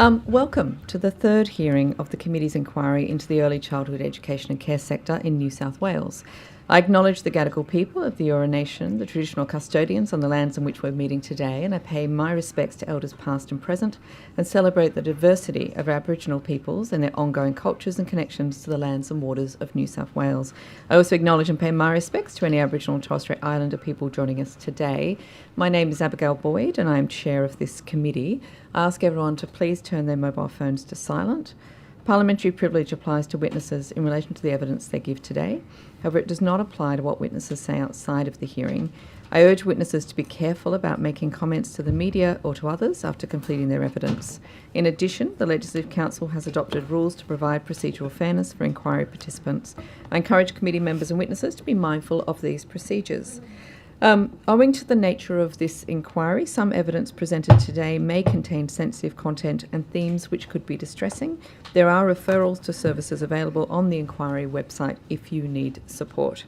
Welcome to the third hearing of the Committee's inquiry into the early childhood education and care sector in New South Wales. I acknowledge the Gadigal people of the Eora Nation, the traditional custodians on the lands on which we're meeting today, and I pay my respects to elders past and present and celebrate the diversity of Aboriginal peoples and their ongoing cultures and connections to the lands and waters of New South Wales. I also acknowledge and pay my respects to any Aboriginal and Torres Strait Islander people joining us today. My name is Abigail Boyd and I am chair of this committee. I ask everyone to please turn their mobile phones to silent. Parliamentary privilege applies to witnesses in relation to the evidence they give today. However, it does not apply to what witnesses say outside of the hearing. I urge witnesses to be careful about making comments to the media or to others after completing their evidence. In addition, the Legislative Council has adopted rules to provide procedural fairness for inquiry participants. I encourage committee members and witnesses to be mindful of these procedures. Owing to the nature of this inquiry, some evidence presented today may contain sensitive content and themes which could be distressing. There are referrals to services available on the inquiry website if you need support.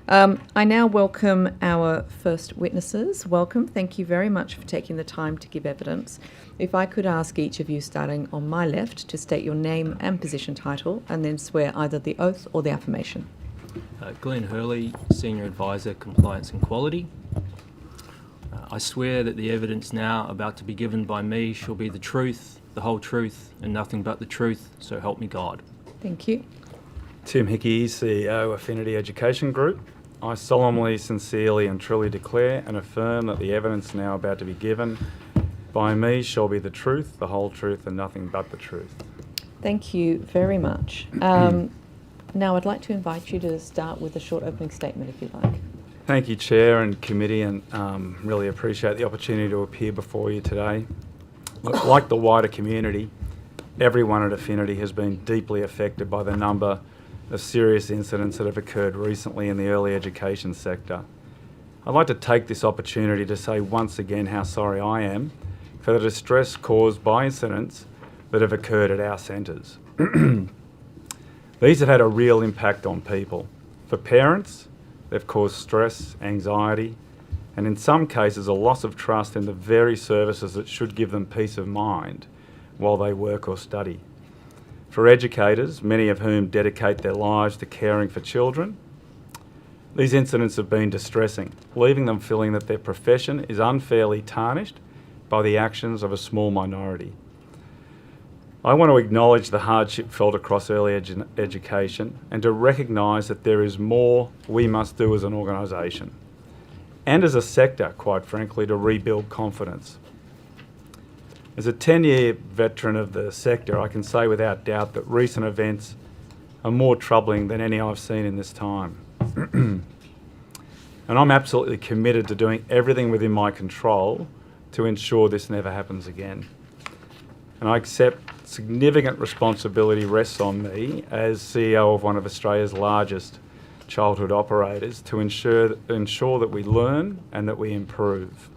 I now welcome our first witnesses. Welcome. Thank you very much for taking the time to give evidence. If I could ask each of you, starting on my left, to state your name and position title and then swear either the oath or the affirmation. Glenn Hurley, Senior Advisor, Compliance and Quality. I swear that the evidence now about to be given by me shall be the truth, the whole truth, and nothing but the truth, so help me God. Thank you. Tim Hickey, CEO, Affinity Education Group. I solemnly, sincerely and truly declare and affirm that the evidence now about to be given by me shall be the truth, the whole truth, and nothing but the truth. Thank you very much. Now I'd like to invite you to start with a short opening statement if you like. Thank you, Chair and Committee, and really appreciate the opportunity to appear before you today. Like the wider community, everyone at Affinity has been deeply affected by the number of serious incidents that have occurred recently in the early education sector. I'd like to take this opportunity to say once again how sorry I am for the distress caused by incidents that have occurred at our centres. These have had a real impact on people. For parents, they've caused stress, anxiety, and in some cases a loss of trust in the very services that should give them peace of mind while they work or study. For educators, many of whom dedicate their lives to caring for children, these incidents have been distressing, leaving them feeling that their profession is unfairly tarnished by the actions of a small minority. I want to acknowledge the hardship felt across early education and to recognise that there is more we must do as an organisation and as a sector, quite frankly, to rebuild confidence. As a 10-year veteran of the sector, I can say without doubt that recent events are more troubling than any I've seen in this time. And I'm absolutely committed to doing everything within my control to ensure this never happens again. And I accept significant responsibility rests on me as CEO of one of Australia's largest childhood operators to ensure that we learn and that we improve.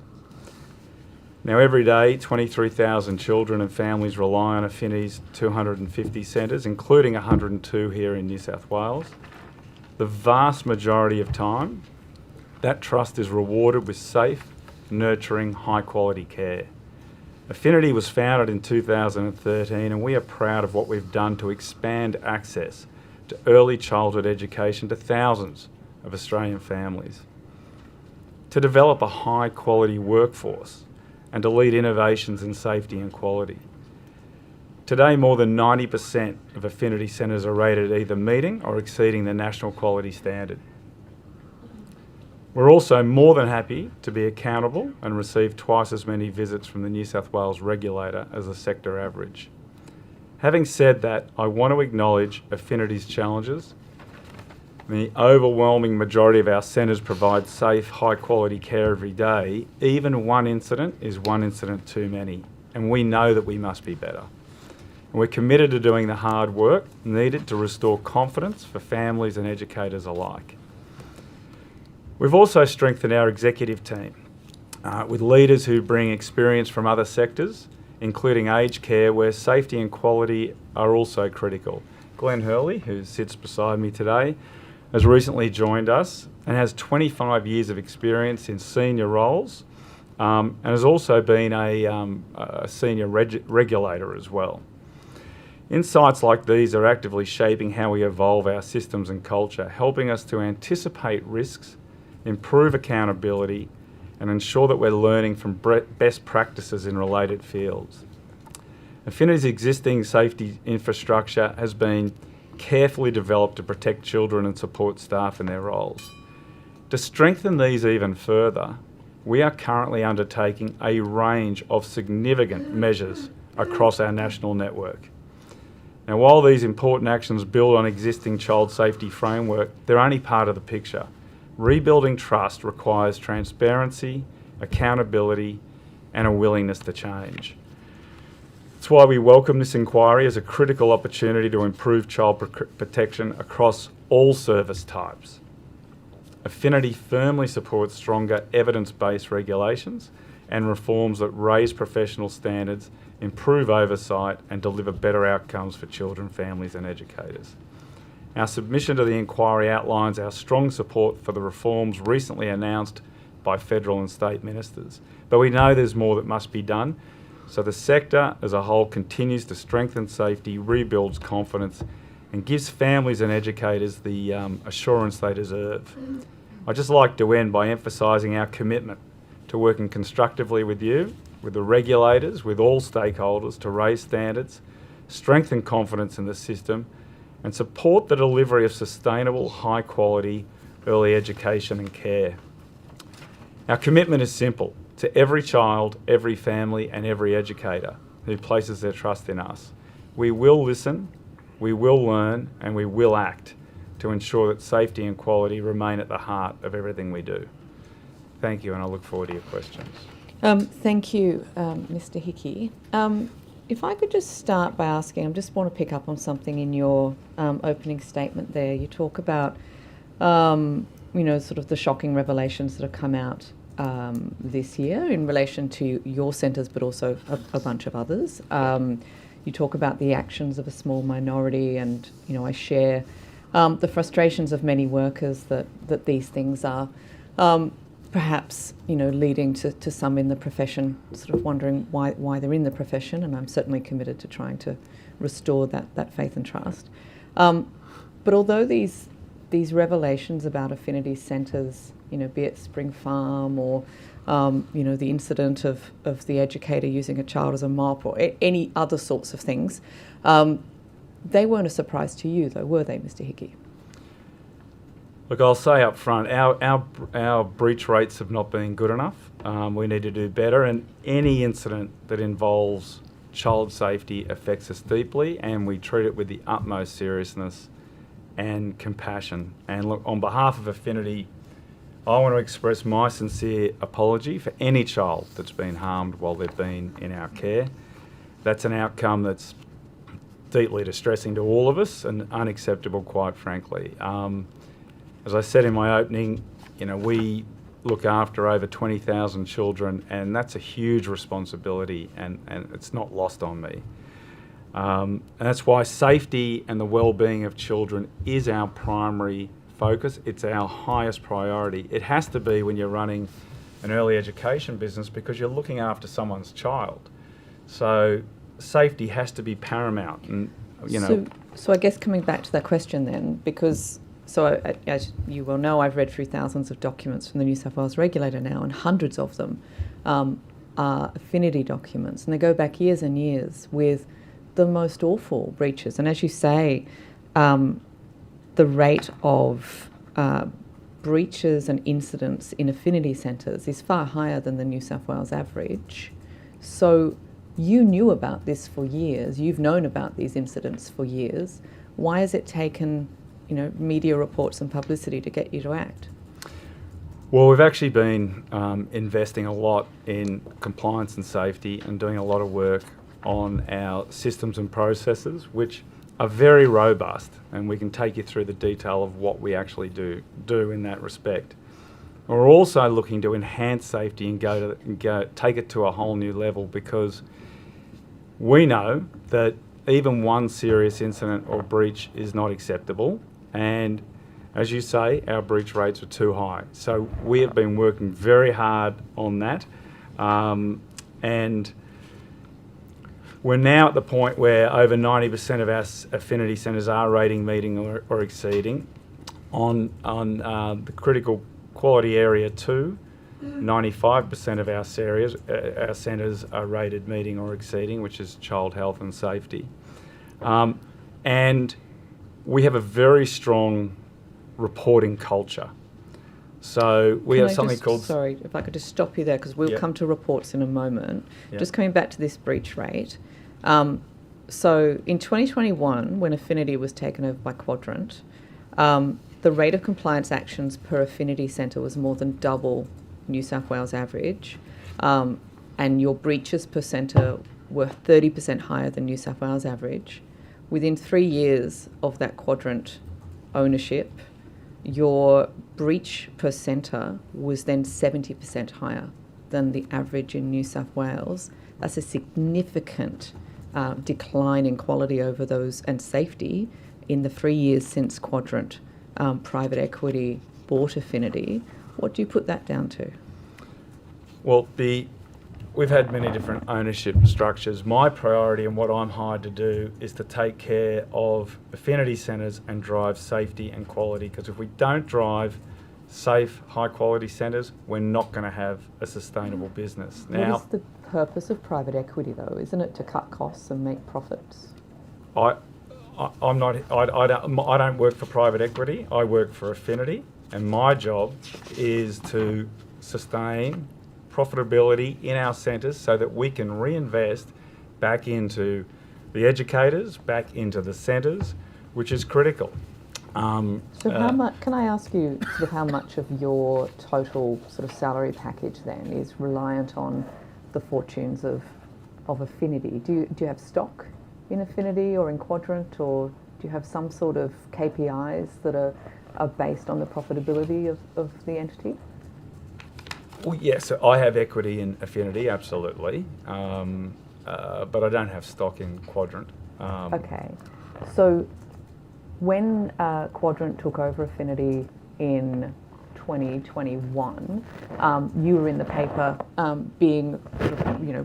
Now, every day, 23,000 children and families rely on Affinity's 250 centres, including 102 here in New South Wales. The vast majority of time, that trust is rewarded with safe, nurturing, high-quality care. Affinity was founded in 2013 and we are proud of what we've done to expand access to early childhood education to thousands of Australian families, to develop a high quality workforce and to lead innovations in safety and quality. Today, more than 90% of Affinity centres are rated either meeting or exceeding the national quality standard. We're also more than happy to be accountable and receive twice as many visits from the New South Wales regulator as the sector average. Having said that, I want to acknowledge Affinity's challenges. The overwhelming majority of our centres provide safe, high-quality care every day. Even one incident is one incident too many, and we know that we must be better. And we're committed to doing the hard work needed to restore confidence for families and educators alike. We've also strengthened our executive team with leaders who bring experience from other sectors, including aged care, where safety and quality are also critical. Glenn Hurley, who sits beside me today, has recently joined us and has 25 years of experience in senior roles and has also been a senior regulator as well. Insights like these are actively shaping how we evolve our systems and culture, helping us to anticipate risks, improve accountability, and ensure that we're learning from best practices in related fields. Affinity's existing safety infrastructure has been carefully developed to protect children and support staff in their roles. To strengthen these even further, we are currently undertaking a range of significant measures across our national network. Now, while these important actions build on existing child safety framework, they're only part of the picture. Rebuilding trust requires transparency, accountability, and a willingness to change. That's why we welcome this inquiry as a critical opportunity to improve child protection across all service types. Affinity firmly supports stronger evidence-based regulations and reforms that raise professional standards, improve oversight, and deliver better outcomes for children, families, and educators. Our submission to the inquiry outlines our strong support for the reforms recently announced by federal and state ministers. But we know there's more that must be done, so the sector as a whole continues to strengthen safety, rebuilds confidence, and gives families and educators the assurance they deserve. I'd just like to end by emphasising our commitment to working constructively with you, with the regulators, with all stakeholders to raise standards, strengthen confidence in the system, and support the delivery of sustainable, high-quality early education and care. Our commitment is simple: to every child, every family, and every educator who places their trust in us. We will listen, we will learn, and we will act to ensure that safety and quality remain at the heart of everything we do. Thank you, and I look forward to your questions. Thank you, Mr. Hickey. If I could just start by asking, I just want to pick up on something in your opening statement there. You talk about, sort of the shocking revelations that have come out this year in relation to your centres, but also a bunch of others. You talk about the actions of a small minority, and I share the frustrations of many workers that these things are perhaps leading to some in the profession sort of wondering why they're in the profession, and I'm certainly committed to trying to restore that faith and trust. But although these revelations about affinity centres, be it Spring Farm or the incident of the educator using a child as a mop or any other sorts of things, they weren't a surprise to you, though, were they, Mr. Hickey? Look, I'll say up front, our breach rates have not been good enough. We need to do better, and any incident that involves child safety affects us deeply, and we treat it with the utmost seriousness and compassion. And look, on behalf of Affinity, I want to express my sincere apology for any child that's been harmed while they've been in our care. That's an outcome that's deeply distressing to all of us and unacceptable, quite frankly. As I said in my opening, we look after over 20,000 children, and that's a huge responsibility, and it's not lost on me. And that's why safety and the well-being of children is our primary focus. It's our highest priority. It has to be when you're running an early education business, because you're looking after someone's child. So safety has to be paramount. And So I guess coming back to that question then, because as you well know, I've read through thousands of documents from the New South Wales regulator now, and hundreds of them are affinity documents, and they go back years and years with the most awful breaches. And as you say, the rate of breaches and incidents in affinity centres is far higher than the New South Wales average. So you knew about this for years. You've known about these incidents for years. Why has it taken media reports and publicity to get you to act? Well, we've actually been investing a lot in compliance and safety and doing a lot of work on our systems and processes, which are very robust, and we can take you through the detail of what we actually do in that respect. We're also looking to enhance safety and take it to a whole new level, because we know that even one serious incident or breach is not acceptable. And as you say, our breach rates are too high. So we have been working very hard on that. And we're now at the point where over 90% of our affinity centres are rating, meeting or exceeding. On the critical quality area 2, 95% of our centres are rated meeting or exceeding, which is child health and safety. And we have a very strong reporting culture. So we have something called... Sorry, if I could just stop you there, because we'll come to reports in a moment. Yep. Just coming back to this breach rate. So in 2021, when Affinity was taken over by Quadrant, the rate of compliance actions per Affinity Centre was more than double New South Wales average, and your breaches per centre were 30% higher than New South Wales average. Within 3 years of that Quadrant ownership, your breach per centre was then 70% higher than the average in New South Wales. That's a significant decline in quality over those and safety in the 3 years since Quadrant private equity bought Affinity. What do you put that down to? Well, we've had many different ownership structures. My priority and what I'm hired to do is to take care of affinity centres and drive safety and quality, because if we don't drive safe, high-quality centres, we're not going to have a sustainable business. Now, what is the purpose of private equity, though? Isn't it to cut costs and make profits? I don't work for private equity. I work for Affinity, and my job is to sustain profitability in our centres so that we can reinvest back into the educators, back into the centres, which is critical. So how much, can I ask you sort of how much of your total sort of salary package then is reliant on the fortunes of Affinity? Do you have stock in Affinity or in Quadrant, or do you have some sort of KPIs that are based on the profitability of the entity? Well, yes, I have equity in Affinity, absolutely, but I don't have stock in Quadrant. Okay, so when Quadrant took over Affinity in 2021, you were in the paper being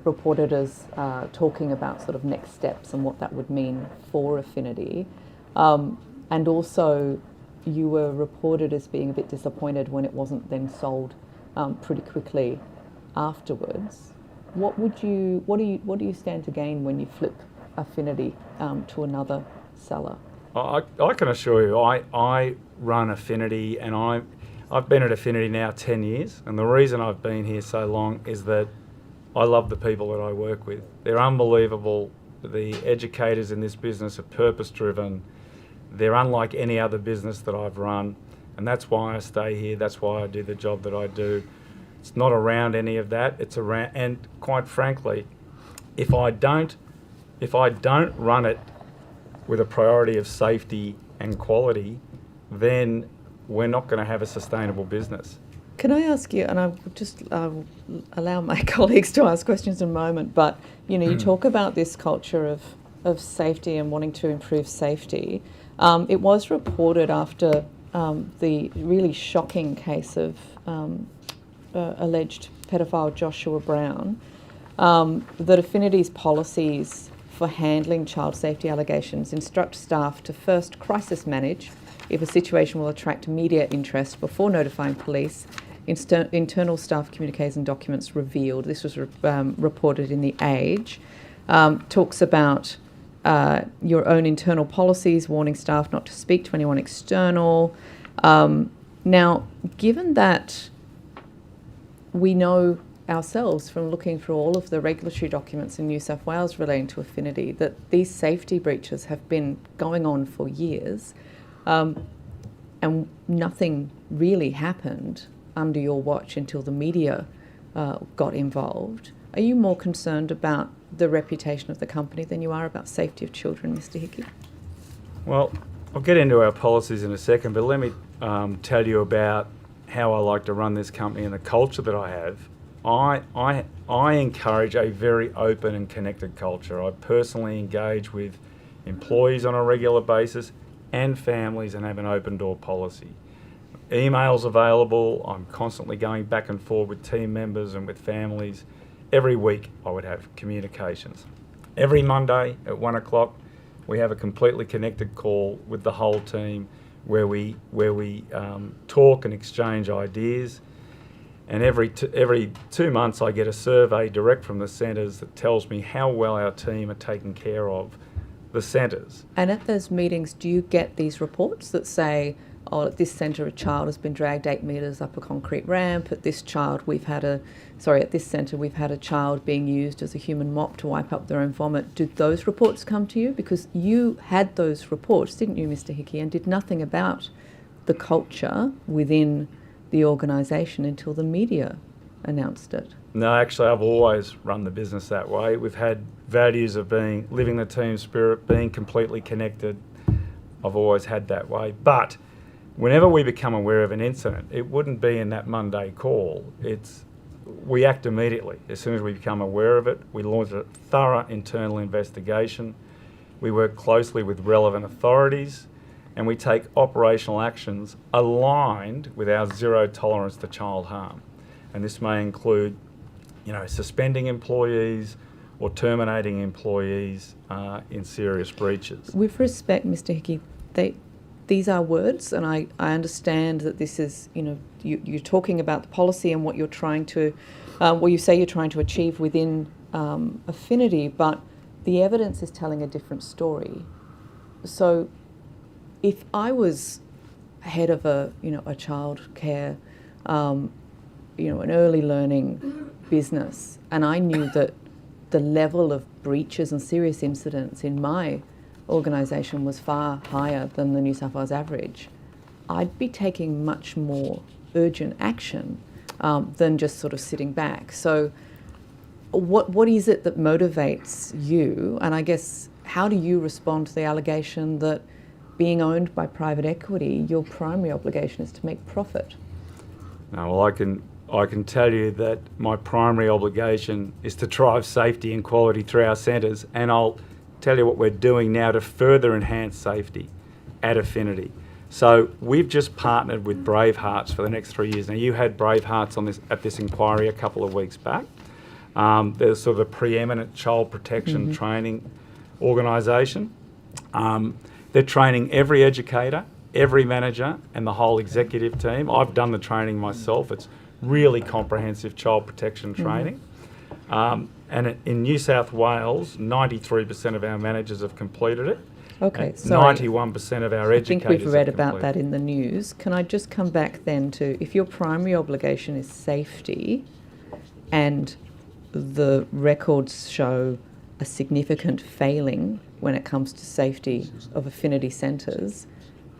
reported as talking about sort of next steps and what that would mean for Affinity, and also you were reported as being a bit disappointed when it wasn't then sold pretty quickly afterwards. What do you stand to gain when you flip Affinity to another seller? I can assure you, I run Affinity, and I've been at Affinity now 10 years, and the reason I've been here so long is that I love the people that I work with. They're unbelievable. The educators in this business are purpose-driven. They're unlike any other business that I've run, and that's why I stay here. That's why I do the job that I do. It's not around any of that. It's around, and quite frankly, if I don't run it with a priority of safety and quality, then we're not going to have a sustainable business. Can I ask you, and I would just allow my colleagues to ask questions in a moment, but you talk about this culture of safety and wanting to improve safety. It was reported after the really shocking case of alleged pedophile Joshua Brown that Affinity's policies for handling child safety allegations instruct staff to first crisis manage if a situation will attract media interest before notifying police. Internal staff communiques and documents revealed. This was reported in The Age. Talks about your own internal policies, warning staff not to speak to anyone external. Now, given that we know ourselves from looking through all of the regulatory documents in New South Wales relating to Affinity that these safety breaches have been going on for years, and nothing really happened under your watch until the media got involved. Are you more concerned about the reputation of the company than you are about safety of children, Mr. Hickey? Well, I'll get into our policies in a second, but let me tell you about how I like to run this company and the culture that I have. I encourage a very open and connected culture. I personally engage with employees on a regular basis and families and have an open door policy. Emails available. I'm constantly going back and forth with team members and with families every week I would have communications. Every Monday at 1 o'clock, we have a completely connected call with the whole team where we talk and exchange ideas. And every 2 months I get a survey direct from the centres that tells me how well our team are taking care of the centres. And at those meetings, do you get these reports that say, oh, at this centre a child has been dragged 8 metres up a concrete ramp, at this centre we've had a child being used as a human mop to wipe up their own vomit? Do those reports come to you? Because you had those reports, didn't you, Mr. Hickey, and did nothing about the culture within the organisation until the media announced it. No, actually, I've always run the business that way. We've had values of living the team spirit, being completely connected. I've always had that way. But whenever we become aware of an incident, it wouldn't be in that Monday call. We act immediately. As soon as we become aware of it, we launch a thorough internal investigation. We work closely with relevant authorities, and we take operational actions aligned with our zero tolerance to child harm. And this may include, suspending employees or terminating employees in serious breaches. With respect, Mr. Hickey, these are words, and I understand that this is, you're talking about the policy and what you're trying to, you say you're trying to achieve within Affinity, but the evidence is telling a different story. So if I was head of a child care, an early learning business, and I knew that the level of breaches and serious incidents in my organisation was far higher than the New South Wales average, I'd be taking much more urgent action than just sort of sitting back. So what is it that motivates you? And I guess, how do you respond to the allegation that being owned by private equity, your primary obligation is to make profit? No, well, I can tell you that my primary obligation is to drive safety and quality through our centres, and I'll tell you what we're doing now to further enhance safety at Affinity. So we've just partnered with Brave Hearts for the next 3 years. Now, you had Brave Hearts at this inquiry a couple of weeks back. They're sort of a preeminent child protection training organisation. They're training every educator, every manager, and the whole executive team. I've done the training myself. It's really comprehensive child protection training. And in New South Wales, 93% of our managers have completed it. Okay, sorry. 91% of our educators. I think we've read about that in the news. Can I just come back then to, if your primary obligation is safety and the records show a significant failing when it comes to safety of Affinity centres,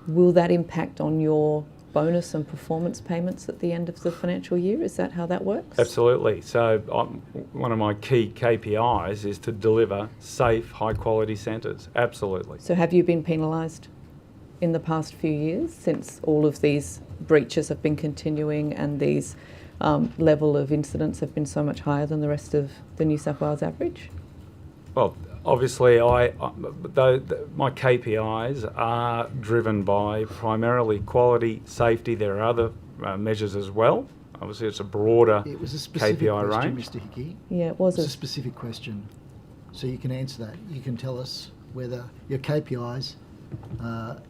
will that impact on your bonus and performance payments at the end of the financial year? Is that how that works? Absolutely. So one of my key KPIs is to deliver safe, high-quality centres. Absolutely. So have you been penalised in the past few years since all of these breaches have been continuing and these level of incidents have been so much higher than the rest of the New South Wales average? Well, obviously, my KPIs are driven by primarily quality, safety. There are other measures as well. Obviously, it's a broader It was a specific KPI question, range. Mr. Hickey. Yeah, it was It's a specific question. So you can answer that. You can tell us whether your KPIs,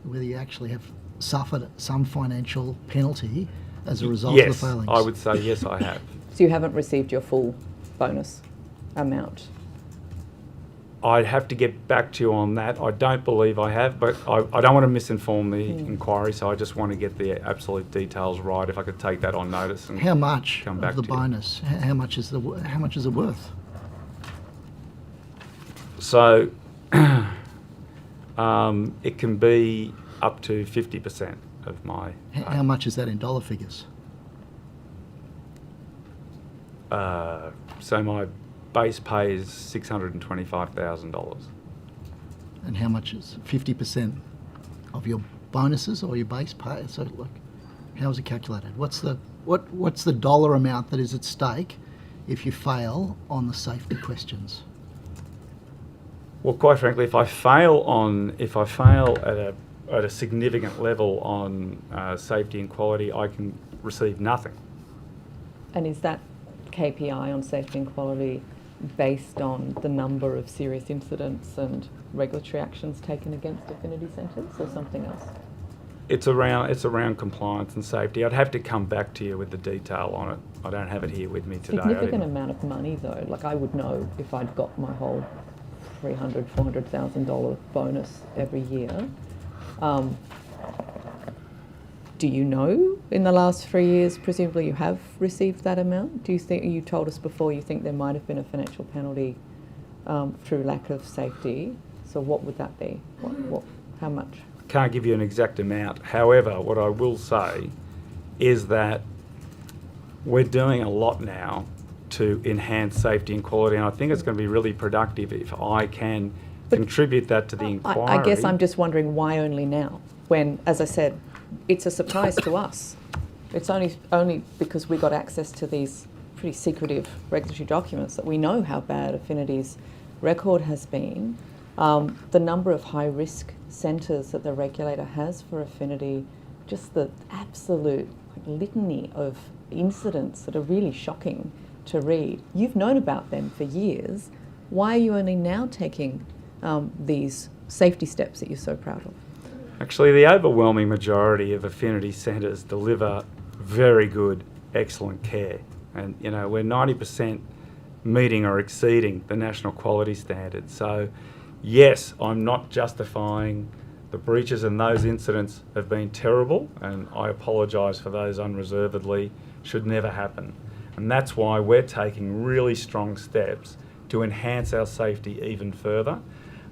whether you actually have suffered some financial penalty as a result of the failings. Yes, I would say yes, I have. So you haven't received your full bonus amount? I'd have to get back to you on that. I don't believe I have, but I don't want to misinform the inquiry, so I just want to get the absolute details right. If I could take that on notice and How much come back of the to you. bonus? How much is it worth? So it can be up to 50% of my. How much is that in dollar figures? So my base pay is $625,000. And how much is 50% of your bonuses or your base pay? So, like, how is it calculated? What's the dollar amount that is at stake if you fail on the safety questions? Well, quite frankly, if I fail at a significant level on safety and quality, I can receive nothing. And is that KPI on safety and quality based on the number of serious incidents and regulatory actions taken against affinity centres, or something else? It's around compliance and safety. I'd have to come back to you with the detail on it. I don't have it here with me today. Significant amount of money though. Like, I would know if I'd got my whole $300,000-$400,000 bonus every year. Do you know in the last 3 years, presumably you have received that amount? Do you think, you told us before, you think there might have been a financial penalty through lack of safety? So what would that be? How much? Can't give you an exact amount. However, what I will say is that we're doing a lot now to enhance safety and quality, and I think it's going to be really productive if I can contribute that to the inquiry. I guess I'm just wondering why only now, when, as I said, it's a surprise to us. It's only because we got access to these pretty secretive regulatory documents that we know how bad Affinity's record has been. The number of high-risk centres that the regulator has for Affinity, just the absolute litany of incidents that are really shocking to read. You've known about them for years. Why are you only now taking these safety steps that you're so proud of? Actually, the overwhelming majority of affinity centres deliver very good, excellent care. And, you know, we're 90% meeting or exceeding the national quality standard. So, yes, I'm not justifying the breaches, and those incidents have been terrible, and I apologise for those unreservedly. Should never happen. And that's why we're taking really strong steps to enhance our safety even further.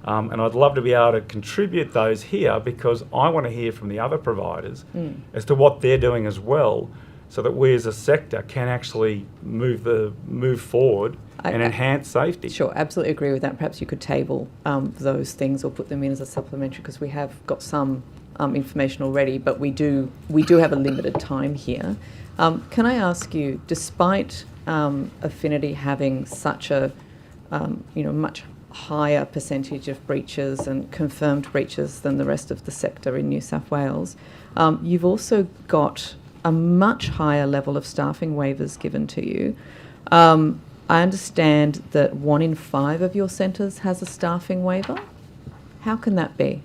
And I'd love to be able to contribute those here, because I want to hear from the other providers as to what they're doing as well, so that we as a sector can actually move forward and enhance safety. Sure, absolutely agree with that. Perhaps you could table those things or put them in as a supplementary, because we have got some information already, but we do have a limited time here. Can I ask you, despite Affinity having such a much higher percentage of breaches and confirmed breaches than the rest of the sector in New South Wales, you've also got a much higher level of staffing waivers given to you. I understand that 1 in 5 of your centres has a staffing waiver. How can that be?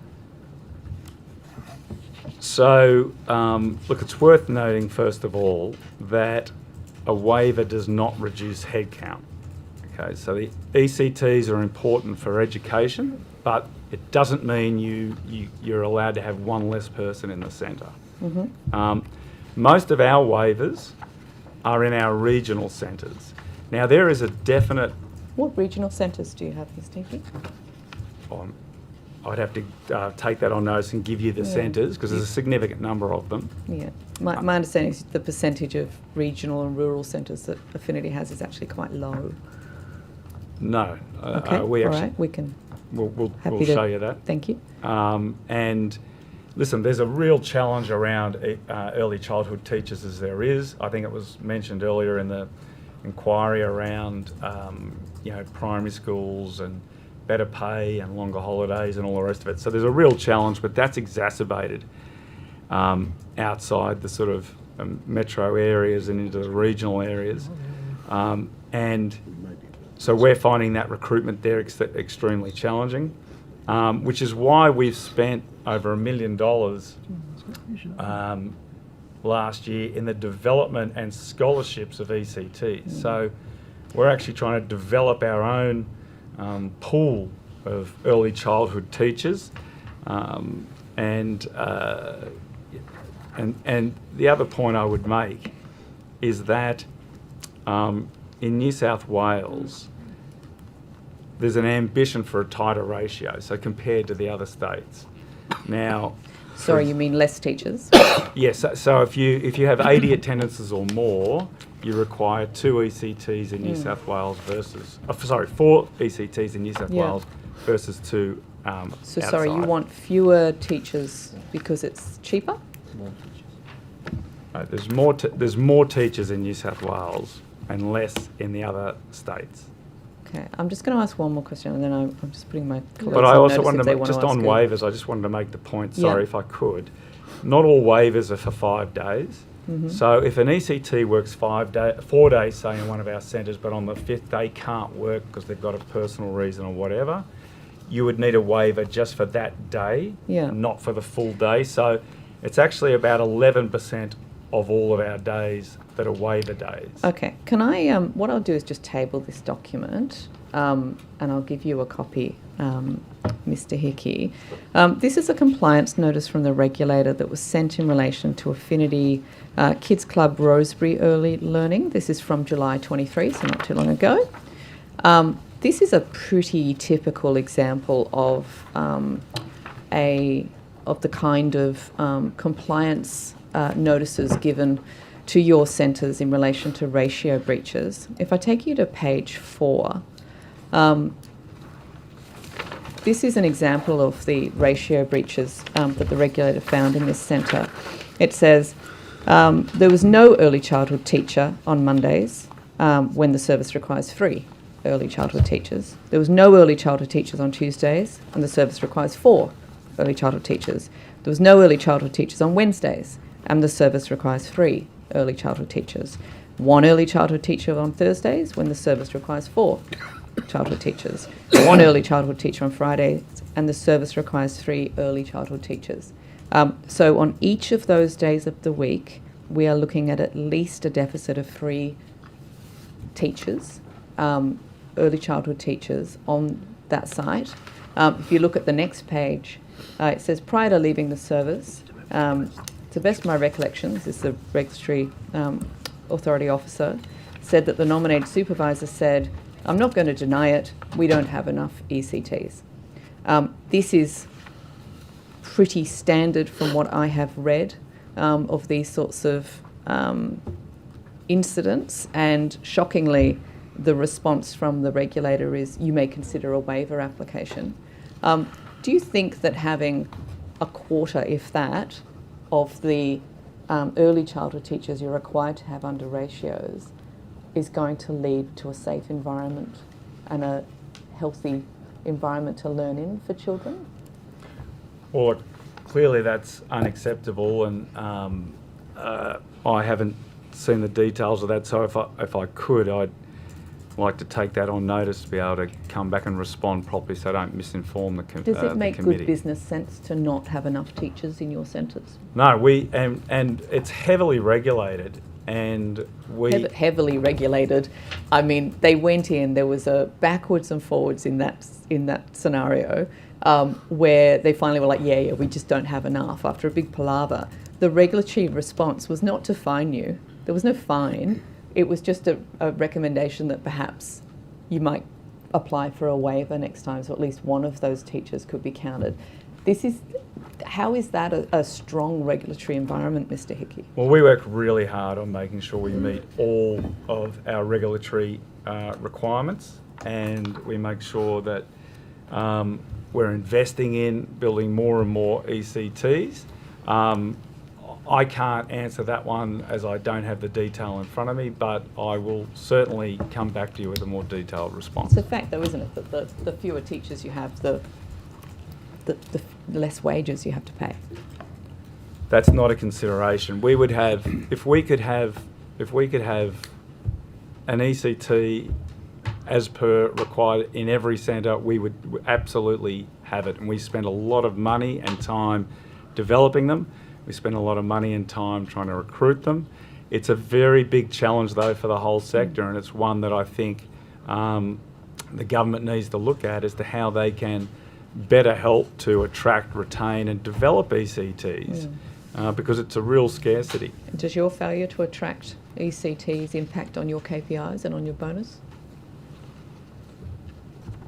So, look, it's worth noting, first of all, that a waiver does not reduce headcount. Okay, so the ECTs are important for education, but it doesn't mean you're allowed to have one less person in the centre. Mm-hmm. Most of our waivers are in our regional centres. Now, there is a definite... What regional centres do you have, Ms. Tinky? I'd have to take that on notice and give you the centres, because there's a significant number of them. Yeah. My understanding is the percentage of regional and rural centres that Affinity has is actually quite low. No. Okay, we actually, all right, we can... We'll show you that. Thank you. And listen, there's a real challenge around early childhood teachers, as there is. I think it was mentioned earlier in the inquiry around primary schools and better pay and longer holidays and all the rest of it. So there's a real challenge, but that's exacerbated outside the sort of metro areas and into the regional areas. And so we're finding that recruitment there extremely challenging, which is why we've spent over $1 million last year in the development and scholarships of ECTs. So we're actually trying to develop our own pool of early childhood teachers, and the other point I would make is that in New South Wales there's an ambition for a tighter ratio, so compared to the other states. Now, sorry, you mean less teachers? Yes. So if you have 80 attendances or more, you require 2 ECTs in New South Wales versus 4 ECTs in New South Wales versus 2 So outside. sorry, you want fewer teachers because it's cheaper? There's more teachers in New South Wales and less in the other states. Okay, I'm just going to ask one more question, and then I'm just putting my colleagues But I on also notice wanted if to they make, want just to on ask waivers, I just wanted to make the point, Yeah. sorry if I could. Not all waivers are for 5 days. So if an ECT works 4 days, say, in one of our centres, but on the 5th day can't work because they've got a personal reason or whatever, you would need a waiver just for that day, not for the full day. So it's actually about 11% of all of our days that are waiver days. Okay. Can I, what I'll do is just table this document and I'll give you a copy, Mr. Hickey. This is a compliance notice from the regulator that was sent in relation to Affinity Kids Club Rosebery Early Learning. This is from July 23, so not too long ago. This is a pretty typical example of the kind of compliance notices given to your centres in relation to ratio breaches. If I take you to page 4, this is an example of the ratio breaches that the regulator found in this centre. It says there was no early childhood teacher on Mondays when the service requires 3 early childhood teachers. There was no early childhood teachers on Tuesdays and the service requires 4 early childhood teachers. There was no early childhood teachers on Wednesdays and the service requires 3 early childhood teachers. 1 early childhood teacher on Thursdays when the service requires 4 childhood teachers. 1 early childhood teacher on Fridays and the service requires 3 early childhood teachers. So on each of those days of the week, we are looking at least a deficit of 3 teachers, early childhood teachers on that site. If you look at the next page, it says prior to leaving the service, to the best of my recollection, this is the regulatory authority officer, said that the nominated supervisor said, I'm not going to deny it, we don't have enough ECTs. This is pretty standard from what I have read of these sorts of incidents, and shockingly, the response from the regulator is you may consider a waiver application. Do you think that having a quarter, if that, of the early childhood teachers you're required to have under ratios is going to lead to a safe environment and a healthy environment to learn in for children? Well, clearly that's unacceptable, and I haven't seen the details of that, so if I could, I'd like to take that on notice to be able to come back and respond properly so I don't misinform the committee. Does it make good business sense to not have enough teachers in your centres? No, and it's heavily regulated, and heavily regulated. I mean, they went in. There was a backwards and forwards in that scenario where they finally were like, yeah, we just don't have enough. After a big palaver, the regulatory response was not to fine you. There was no fine. It was just a recommendation that perhaps you might apply for a waiver next time, so at least one of those teachers could be counted. How is that a strong regulatory environment, Mr. Hickey? Well, we work really hard on making sure we meet all of our regulatory requirements, and we make sure that we're investing in building more and more ECTs. I can't answer that one as I don't have the detail in front of me, but I will certainly come back to you with a more detailed response. It's a fact, though, isn't it, that the fewer teachers you have, the less wages you have to pay? That's not a consideration. We would have, if we could have an ECT as per required in every centre, we would absolutely have it. And we spend a lot of money and time developing them. We spend a lot of money and time trying to recruit them. It's a very big challenge, though, for the whole sector, and it's one that I think the government needs to look at as to how they can better help to attract, retain and develop ECTs because it's a real scarcity. Does your failure to attract ECTs impact on your KPIs and on your bonus?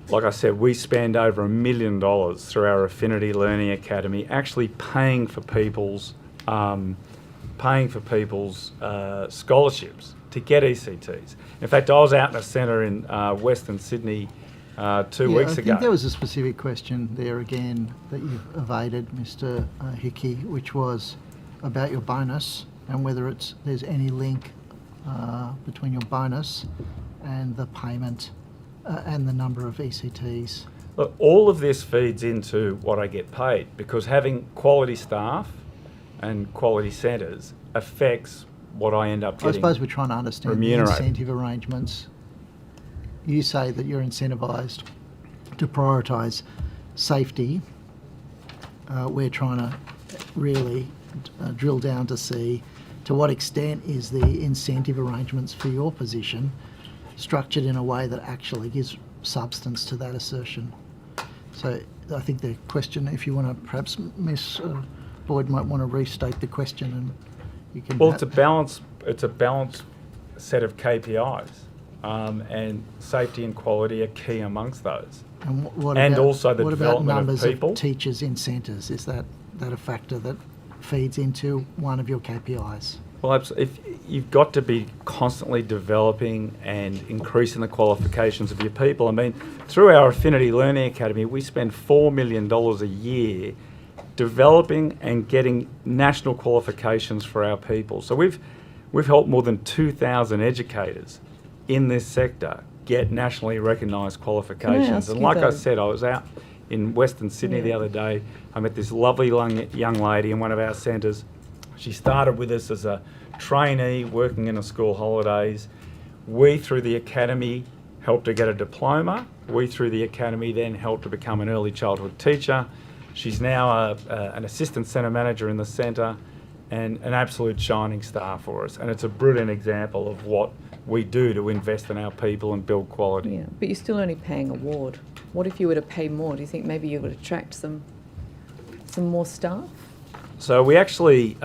Like I said, we spend over $1 million through our Affinity Learning Academy actually paying for people's scholarships to get ECTs. In fact, I was out in a centre in Western Sydney 2 weeks ago. I think there was a specific question there again that you've evaded, Mr. Hickey, which was about your bonus and whether there's any link between your bonus and the payment and the number of ECTs. Look, all of this feeds into what I get paid, because having quality staff and quality centres affects what I end up I getting. suppose we're trying to understand the remunerated. incentive arrangements. You say that you're incentivised to prioritise safety. We're trying to really drill down to see to what extent is the incentive arrangements for your position structured in a way that actually gives substance to that assertion. So I think the question, if you want to, perhaps Ms. Boyd might want to restate the question, and you can. Well, it's a balanced set of KPIs, and safety and quality are key amongst those. And what And about, also the what about development of numbers people? of teachers in centres? Is that a factor that feeds into one of your KPIs? Well, if you've got to be constantly developing and increasing the qualifications of your people. I mean, through our Affinity Learning Academy, we spend $4 million a year developing and getting national qualifications for our people. So we've helped more than 2,000 educators in this sector get nationally recognised qualifications. And like I said, I was out in Western Sydney the other day. I met this lovely young lady in one of our centres. She started with us as a trainee working in a school holidays. We, through the academy, helped her get a diploma. We, through the academy, then helped her become an early childhood teacher. She's now an assistant centre manager in the centre and an absolute shining star for us. And it's a brilliant example of what we do to invest in our people and build quality. Yeah, but you're still only paying award. What if you were to pay more? Do you think maybe you would attract some more staff? So we actually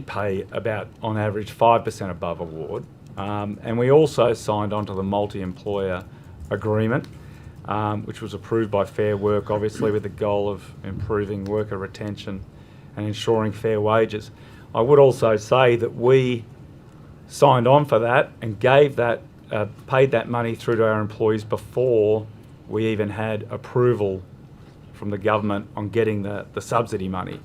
pay about, on average, 5% above award. And we also signed on to the multi-employer agreement, which was approved by Fair Work, obviously with the goal of improving worker retention and ensuring fair wages. I would also say that we signed on for that and gave that, paid that money through to our employees before we even had approval from the government on getting the subsidy money.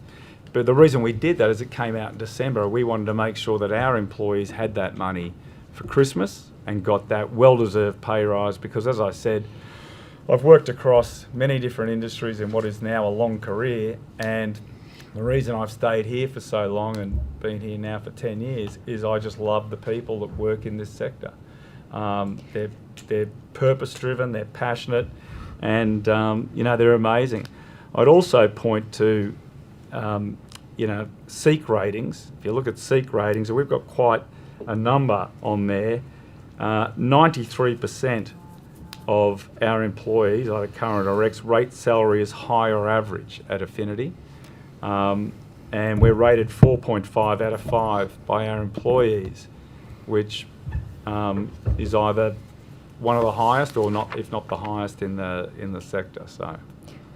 But the reason we did that is it came out in December. We wanted to make sure that our employees had that money for Christmas and got that well-deserved pay rise, because as I said, I've worked across many different industries in what is now a long career, and the reason I've stayed here for so long and been here now for 10 years is I just love the people that work in this sector. They're purpose-driven, they're passionate, and they're amazing. I'd also point to SEEK ratings. If you look at SEEK ratings, we've got quite a number on there. 93% of our employees, either current or ex, rate salary as high or average at Affinity. And we're rated 4.5 out of 5 by our employees, which is either one of the highest or not, if not the highest in the sector. So,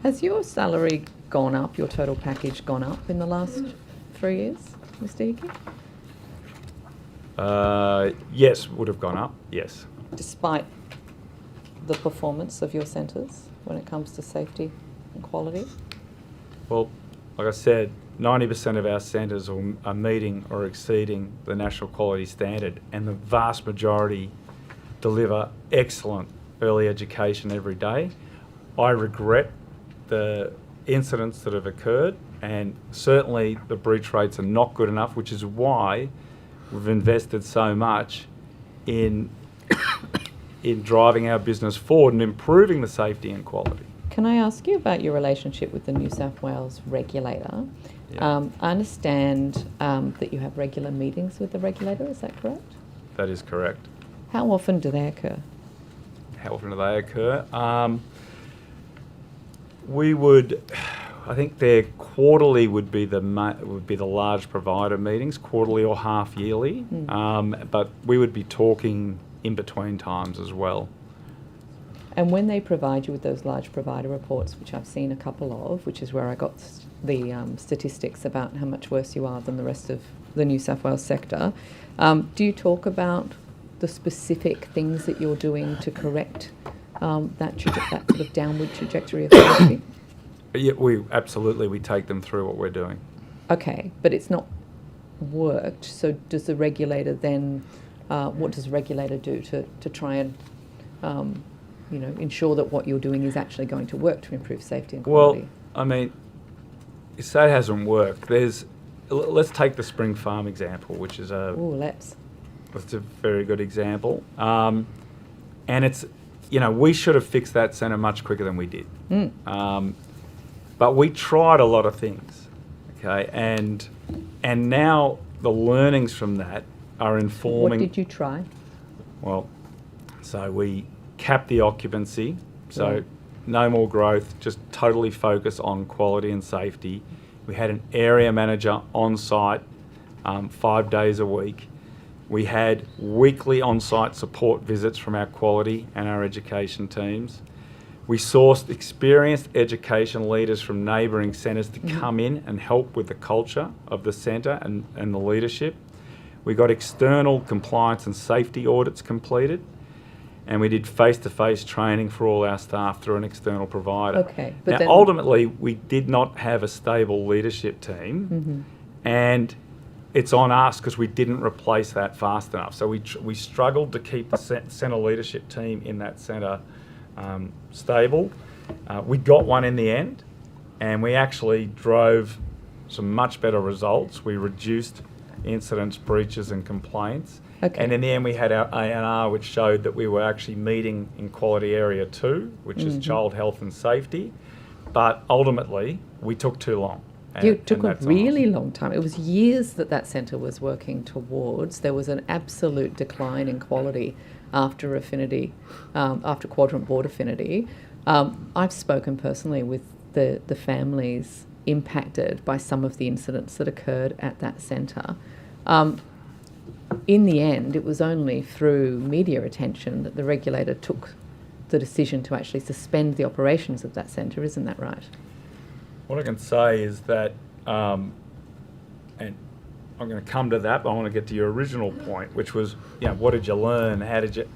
has your salary gone up, your total package gone up in the last 3 years, Mr. Hickey? Yes, would have gone up, yes. Despite the performance of your centres when it comes to safety and quality? Well, like I said, 90% of our centres are meeting or exceeding the national quality standard, and the vast majority deliver excellent early education every day. I regret the incidents that have occurred, and certainly the breach rates are not good enough, which is why we've invested so much in driving our business forward and improving the safety and quality. Can I ask you about your relationship with the New South Wales regulator? Yeah. I understand that you have regular meetings with the regulator, is that correct? That is correct. How often do they occur? How often do they occur? I think their quarterly would be the large provider meetings, quarterly or half yearly. But we would be talking in between times as well. And when they provide you with those large provider reports, which I've seen a couple of, which is where I got the statistics about how much worse you are than the rest of the New South Wales sector, do you talk about the specific things that you're doing to correct that sort of downward trajectory of safety? Yeah, we take them through what we're doing. Okay, but it's not worked. So does the regulator then? What does the regulator do to try and ensure that what you're doing is actually going to work to improve safety and quality? Well, I mean, you say it hasn't worked. There's let's take the Spring Farm example, which is Ooh, let's. it's a very good example. And it's, we should have fixed that centre much quicker than we did. But we tried a lot of things, okay? And now the learnings from that are informing... What did you try? Well, so we capped the occupancy, so Yeah. no more growth, just totally focus on quality and safety. We had an area manager on site 5 days a week. We had weekly on-site support visits from our quality and our education teams. We sourced experienced education leaders from neighbouring centres to come in and help with the culture of the centre and the leadership. We got external compliance and safety audits completed, and we did face-to-face training for all our staff through an external provider. Okay, but now, then- ultimately, we did not have a stable leadership team, and it's on us because we didn't replace that fast enough. So we struggled to keep the centre leadership team in that centre stable. We got one in the end, and we actually drove some much better results. We reduced incidents, breaches and complaints. Okay. And in the end, we had our A&R, which showed that we were actually meeting in quality area 2, which is child health and safety. But ultimately, we took too long. You took a that's on really us. long time. It was years that centre was working towards. There was an absolute decline in quality after affinity, after quadrant board affinity. I've spoken personally with the families impacted by some of the incidents that occurred at that centre. In the end, it was only through media attention that the regulator took the decision to actually suspend the operations of that centre. Isn't that right? What I can say is that, and I'm going to come to that, but I want to get to your original point, which was, what did you learn? How did you...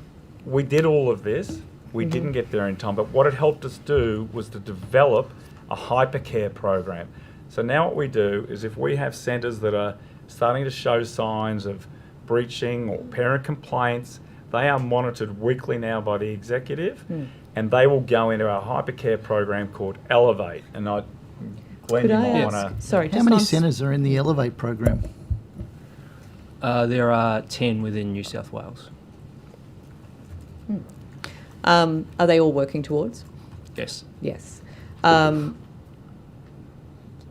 We did all of this. We didn't get there in time, but what it helped us do was to develop a hypercare program. So now what we do is if we have centres that are starting to show signs of breaching or parent complaints, they are monitored weekly now by the executive, and they will go into our hypercare program called Elevate. And Glenn, Could you I might ask? want to... Sorry, How just many on centres are in the Elevate program? There are 10 within New South Wales. Are they all working towards? Yes. Yes.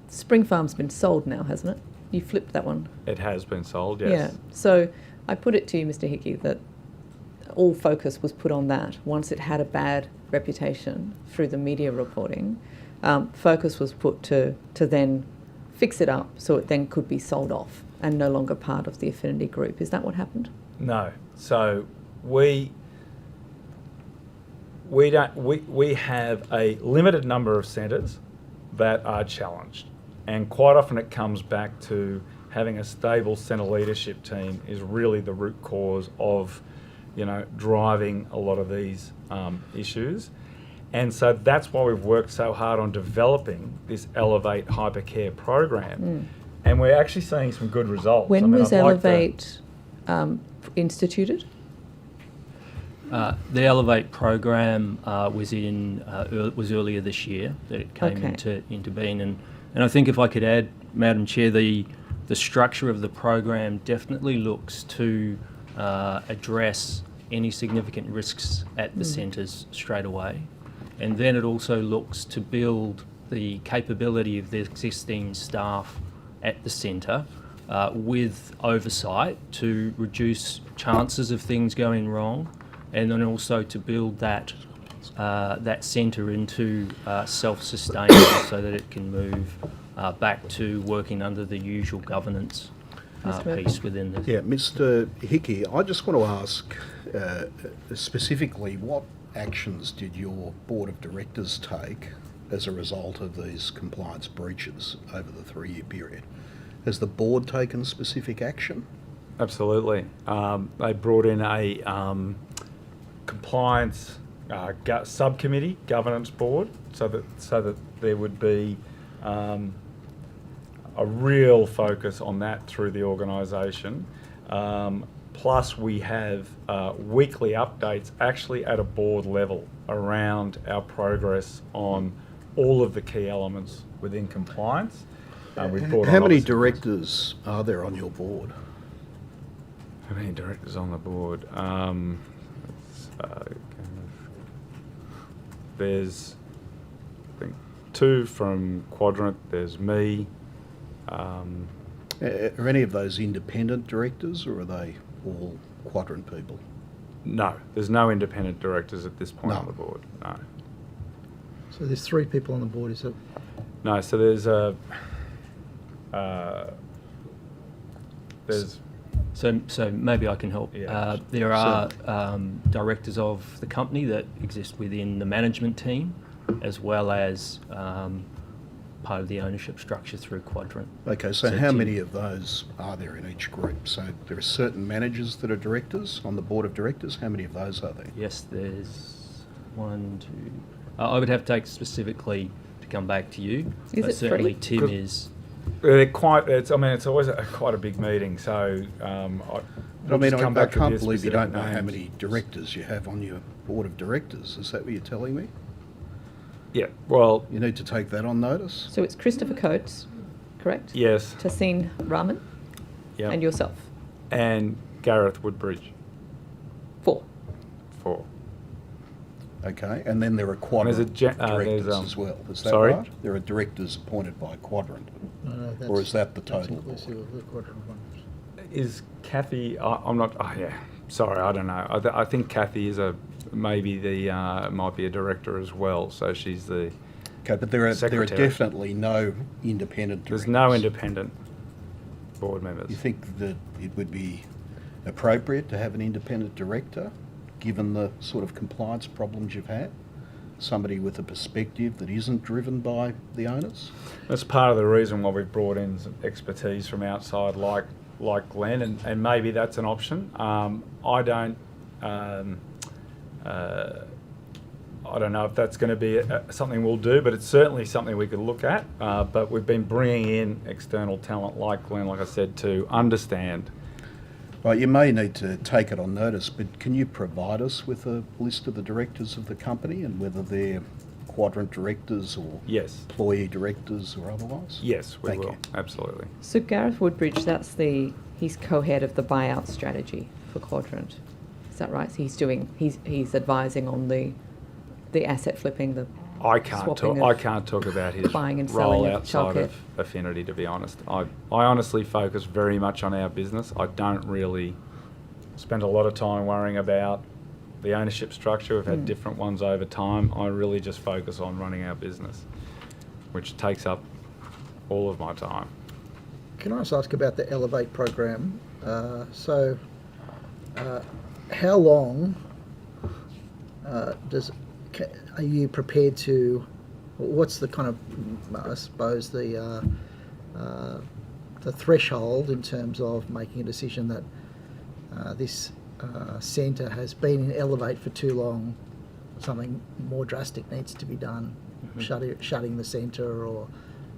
Spring Farm's been sold now, hasn't it? You flipped that one. It has been sold, yes. Yeah. So I put it to you, Mr. Hickey, that all focus was put on that. Once it had a bad reputation through the media reporting, focus was put to then fix it up so it then could be sold off and no longer part of the affinity group. Is that what happened? No. So we have a limited number of centres that are challenged, and quite often it comes back to having a stable centre leadership team is really the root cause of, driving a lot of these issues. And so that's why we've worked so hard on developing this Elevate Hypercare program. And we're actually seeing some good results. When was I'd like to- Elevate instituted? The Elevate program was earlier this year that it came Okay. into being, and I think if I could add, Madam Chair, the structure of the program definitely looks to address any significant risks at the centres straight away, and then it also looks to build the capability of the existing staff at the centre with oversight to reduce chances of things going wrong, and then also to build that centre into self-sustaining so that it can move back to working under the usual governance piece within the... Yeah, Mr. Hickey, I just want to ask specifically what actions did your board of directors take as a result of these compliance breaches over the 3-year period? Has the board taken specific action? Absolutely. They brought in a compliance subcommittee, governance board, so that there would be a real focus on that through the organisation. Plus, we have weekly updates actually at a board level around our progress on all of the key elements within compliance. we've brought on How many obviously- directors are there on your board? How many directors on the board? There's, I think, 2 from Quadrant. There's me. Are any of those independent directors, or are they all Quadrant people? No, there's no independent directors at this point No. on the board. No. So there's 3 people on the board, is it? No, so there's So maybe I can help. Yeah. There are directors of the company that exist within the management team, as well as part of the ownership structure through Quadrant. Okay, so So how Tim- many of those are there in each group? So there are certain managers that are directors on the board of directors. How many of those are there? Yes, there's 1, 2. I would have to take specifically to come back to you. Is but it certainly 3? Tim Good. is. they're quite. It's always quite a big meeting. So I can't believe you specific don't know how names. many directors you have on your board of directors. Is that what you're telling me? Yeah. Well, You need to take that on notice. So it's Christopher Coates, correct? yes. Tahseen Rahman Yeah. and yourself. And Gareth Woodbridge. 4. 4. Okay, and then there are there's Quadrant a gen- directors there's, as well. Is that sorry? right? There are directors appointed by Quadrant. No, Or is that the that's total inclusive of the Quadrant one. Is Kathy? I'm not. Oh yeah. Sorry, I don't know. I think Kathy is maybe might be a director as well. So she's the. Okay, but there are Secretary. definitely no independent directors. There's no independent board members. You think that it would be appropriate to have an independent director, given the sort of compliance problems you've had? Somebody with a perspective that isn't driven by the owners? That's part of the reason why we've brought in some expertise from outside, like Glenn, and maybe that's an option. I don't know if that's going to be something we'll do, but it's certainly something we could look at. But we've been bringing in external talent like Glenn, like I said, to understand. Well, you may need to take it on notice, but can you provide us with a list of the directors of the company and whether they're Quadrant directors or Yes. employee directors or otherwise? Yes, we Thank will. you. Absolutely. So Gareth Woodbridge, he's co-head of the buyout strategy for Quadrant. Is that right? So he's advising on the asset flipping, I can't swapping talk. of I can't talk about his buying and selling role of outside childcare. of Affinity. To be honest, I honestly focus very much on our business. I don't really spend a lot of time worrying about the ownership structure. We've had different ones over time. I really just focus on running our business, which takes up all of my time. Can I just ask about the Elevate program? How long are you prepared to? What's the kind of, I suppose, the threshold in terms of making a decision that this centre has been in Elevate for too long? Something more drastic needs to be done. Shutting the centre or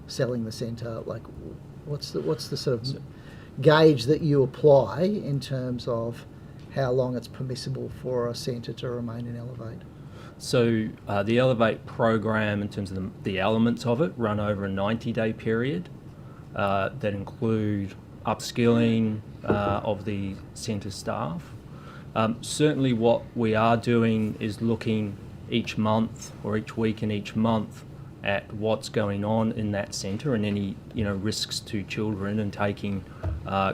selling the centre. Like, what's the sort of gauge that you apply in terms of how long it's permissible for a centre to remain in Elevate? So the Elevate program, in terms of the elements of it, run over a 90-day period that include upskilling of the centre staff. Certainly what we are doing is looking each month or each week and each month at what's going on in that centre and any risks to children, and taking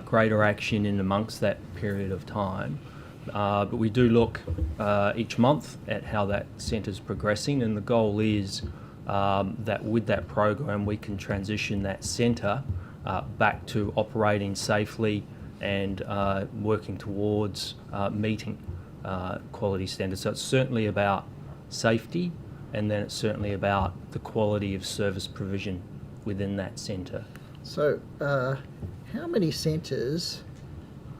greater action in amongst that period of time. But we do look each month at how that centre's progressing, and the goal is that with that program we can transition that centre back to operating safely and working towards meeting quality standards. So it's certainly about safety, and then it's certainly about the quality of service provision within that centre. So, how many centres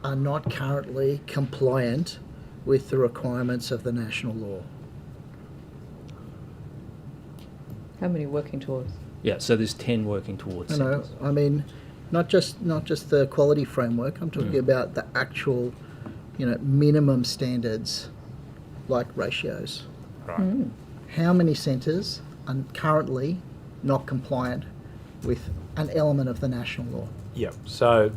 are not currently compliant with the requirements of the national law? How many working towards? Yeah, so there's 10 working towards No, centres. I mean, not just the quality framework. I'm talking about the actual, minimum standards, like ratios. Right. How many centres are currently not compliant with an element of the national law? Yep. So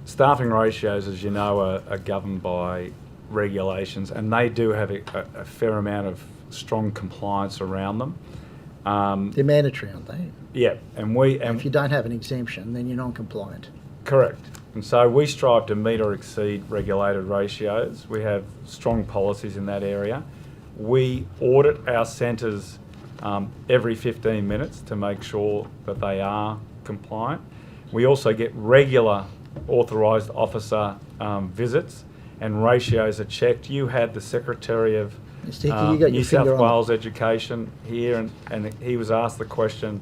staffing ratios, as you know, are governed by regulations, and they do have a fair amount of strong compliance around them. They're mandatory, aren't they? Yeah, and If you don't have an exemption, then you're non-compliant. correct. And so we strive to meet or exceed regulated ratios. We have strong policies in that area. We audit our centres every 15 minutes to make sure that they are compliant. We also get regular authorised officer visits, and ratios are checked. You had the Secretary of Mr. Hickey, you got New your South finger on Wales Education here, and he was asked the question,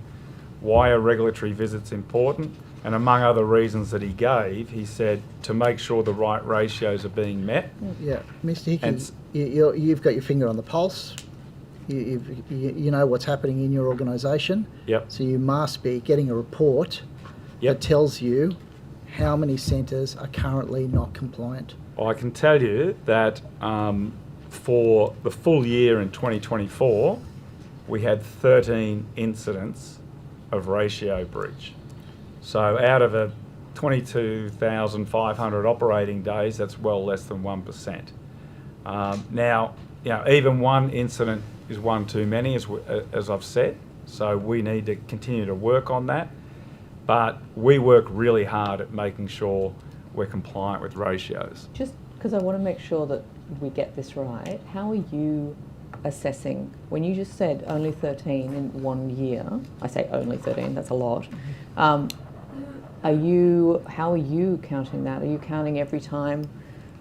why are regulatory visits important? And among other reasons that he gave, he said to make sure the right ratios are being met. Yeah, Mr. And Hickey, you've got your finger on the pulse. You know what's happening in your organisation. Yep. So you must be getting a report that tells you how many centres are currently not compliant. Well, I can tell you that for the full year in 2024, we had 13 incidents of ratio breach. So out of a 22,500 operating days, that's well less than 1%. Now, even one incident is one too many, as I've said. So we need to continue to work on that. But we work really hard at making sure we're compliant with ratios. Just because I want to make sure that we get this right, how are you assessing, when you just said only 13 in 1 year, I say only 13, that's a lot, how are you counting that? Are you counting every time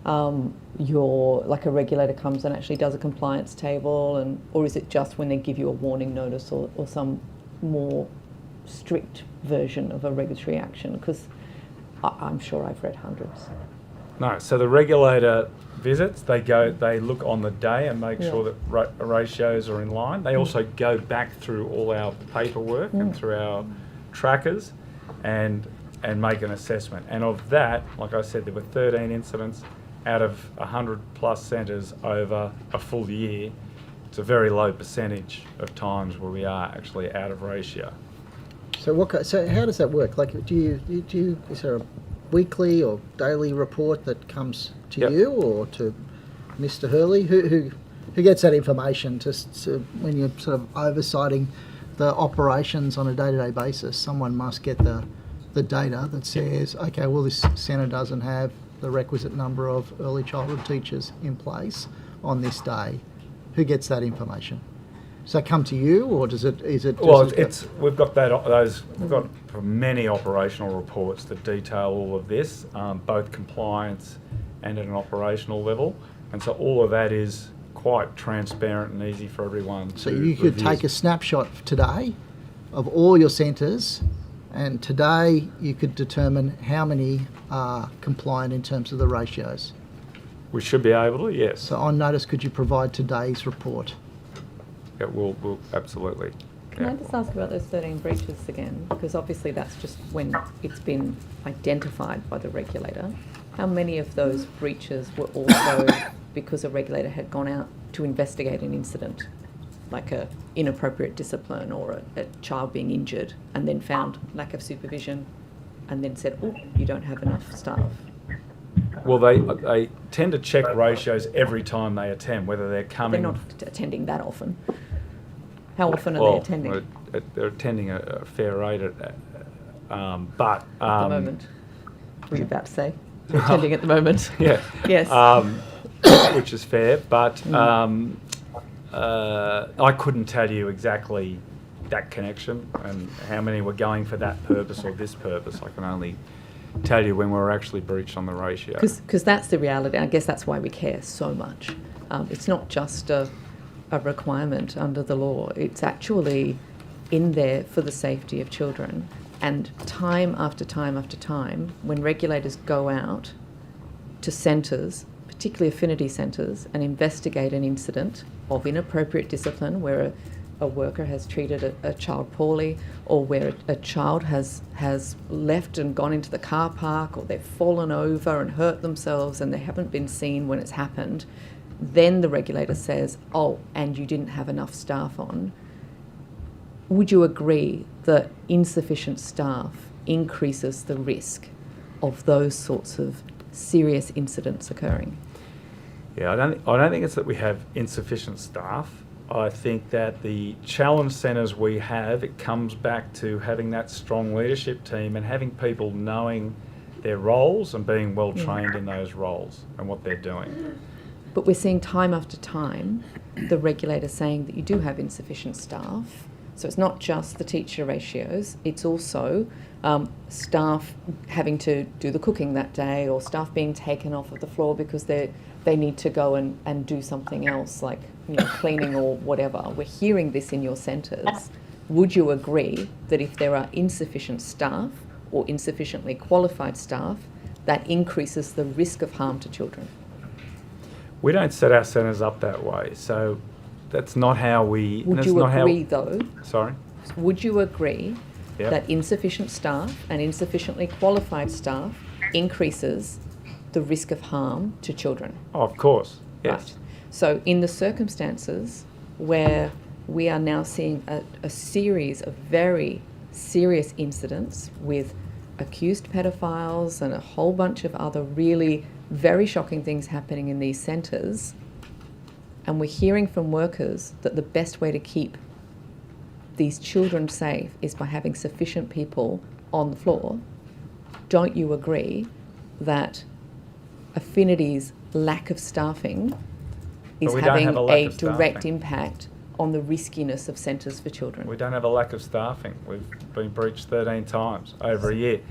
like a regulator comes and actually does a compliance table, or is it just when they give you a warning notice or some more strict version of a regulatory action? Because I'm sure I've read hundreds. No, so the regulator visits, they look on the day and make sure that ratios are in line. They also go back through all our paperwork and through our trackers and make an assessment. And of that, like I said, there were 13 incidents out of 100 plus centres over a full year. It's a very low percentage of times where we are actually out of ratio. So how does that work? Like, is there a weekly or daily report that comes to you or to Mr. Hurley? Who gets that information to when you're sort of oversighting the operations on a day-to-day basis? Someone must get the data that says, okay, well, this centre doesn't have the requisite number of early childhood teachers in place on this day. Who gets that information? Does that come to you, or is it? We've got many operational reports that detail all of this, both compliance and at an operational level, and so all of that is quite transparent and easy for everyone. So you could take a snapshot today of all your centres, and today you could determine how many are compliant in terms of the ratios. We should be able to, yes. So on notice, could you provide today's report? Yeah, we'll absolutely. Can I just ask about those 13 breaches again? Because obviously that's just when it's been identified by the regulator. How many of those breaches were also because a regulator had gone out to investigate an incident, like a inappropriate discipline or a child being injured, and then found lack of supervision, and then said, oh, you don't have enough staff? Well, they tend to check ratios every time they attend, whether they're coming... They're not attending that often. How often are they attending? They're attending a fair rate but... At the moment. Were you about to say? They're attending at the moment. Yeah. Yes. Which is fair, but I couldn't tell you exactly that connection and how many were going for that purpose or this purpose. I can only tell you when we were actually breached on the ratio. Because that's the reality. I guess that's why we care so much. It's not just a requirement under the law. It's actually in there for the safety of children. And time after time after time, when regulators go out to centres, particularly affinity centres, and investigate an incident of inappropriate discipline where a worker has treated a child poorly, or where a child has left and gone into the car park, or they've fallen over and hurt themselves and they haven't been seen when it's happened, then the regulator says, oh, and you didn't have enough staff on. Would you agree that insufficient staff increases the risk of those sorts of serious incidents occurring? Yeah, I don't think it's that we have insufficient staff. I think that the challenge centres we have, it comes back to having that strong leadership team and having people knowing their roles and being well trained in those roles and what they're doing. But we're seeing time after time the regulator saying that you do have insufficient staff. So it's not just the teacher ratios, it's also staff having to do the cooking that day, or staff being taken off of the floor because they need to go and do something else, like cleaning or whatever. We're hearing this in your centres. Would you agree that if there are insufficient staff or insufficiently qualified staff, that increases the risk of harm to children? We don't set our centres up that way, so that's not how we... Would you agree, though? Sorry? Would you agree Yep. that insufficient staff and insufficiently qualified staff increases the risk of harm to children? Of course, yes. Right. So in the circumstances where we are now seeing a series of very serious incidents with accused pedophiles and a whole bunch of other really very shocking things happening in these centres, and we're hearing from workers that the best way to keep these children safe is by having sufficient people on the floor, don't you agree that Affinity's lack of staffing is having a direct impact on the riskiness of centres for children? We don't have a lack of staffing. We've been breached 13 times over a year.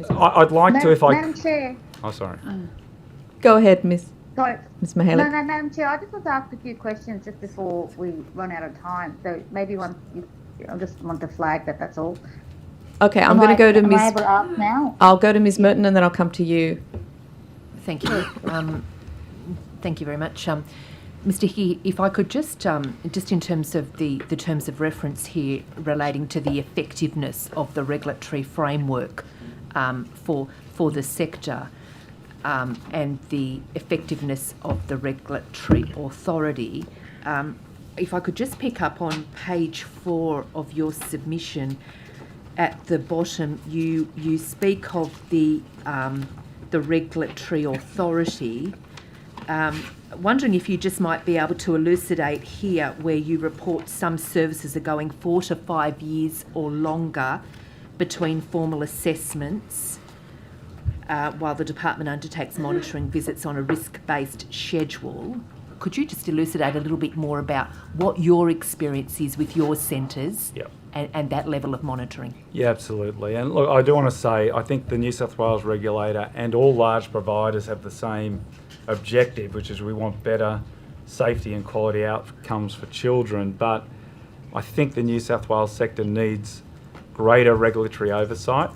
I'd like to, if I... Madam Chair. Oh, sorry. Go ahead, Ms. Sorry. Ms. Mihalik. No, Madam Chair, I just want to ask a few questions just before we run out of time. So maybe I just want to flag that, that's all. Okay, I'm going to go to Am I Ms. able to ask now? I'll go to Ms. Merton and then I'll come to you. Thank you. Thank you very much. Mr. Hickey, if I could just in terms of the terms of reference here relating to the effectiveness of the regulatory framework for the sector and the effectiveness of the regulatory authority, if I could just pick up on page 4 of your submission, at the bottom you speak of the regulatory authority. Wondering if you just might be able to elucidate here where you report some services are going 4 to 5 years or longer between formal assessments while the department undertakes monitoring visits on a risk-based schedule. Could you just elucidate a little bit more about what your experience is with your centres? Yep. And that level of monitoring? Yeah, absolutely. And look, I do want to say, I think the New South Wales regulator and all large providers have the same objective, which is we want better safety and quality outcomes for children. But I think the New South Wales sector needs greater regulatory oversight.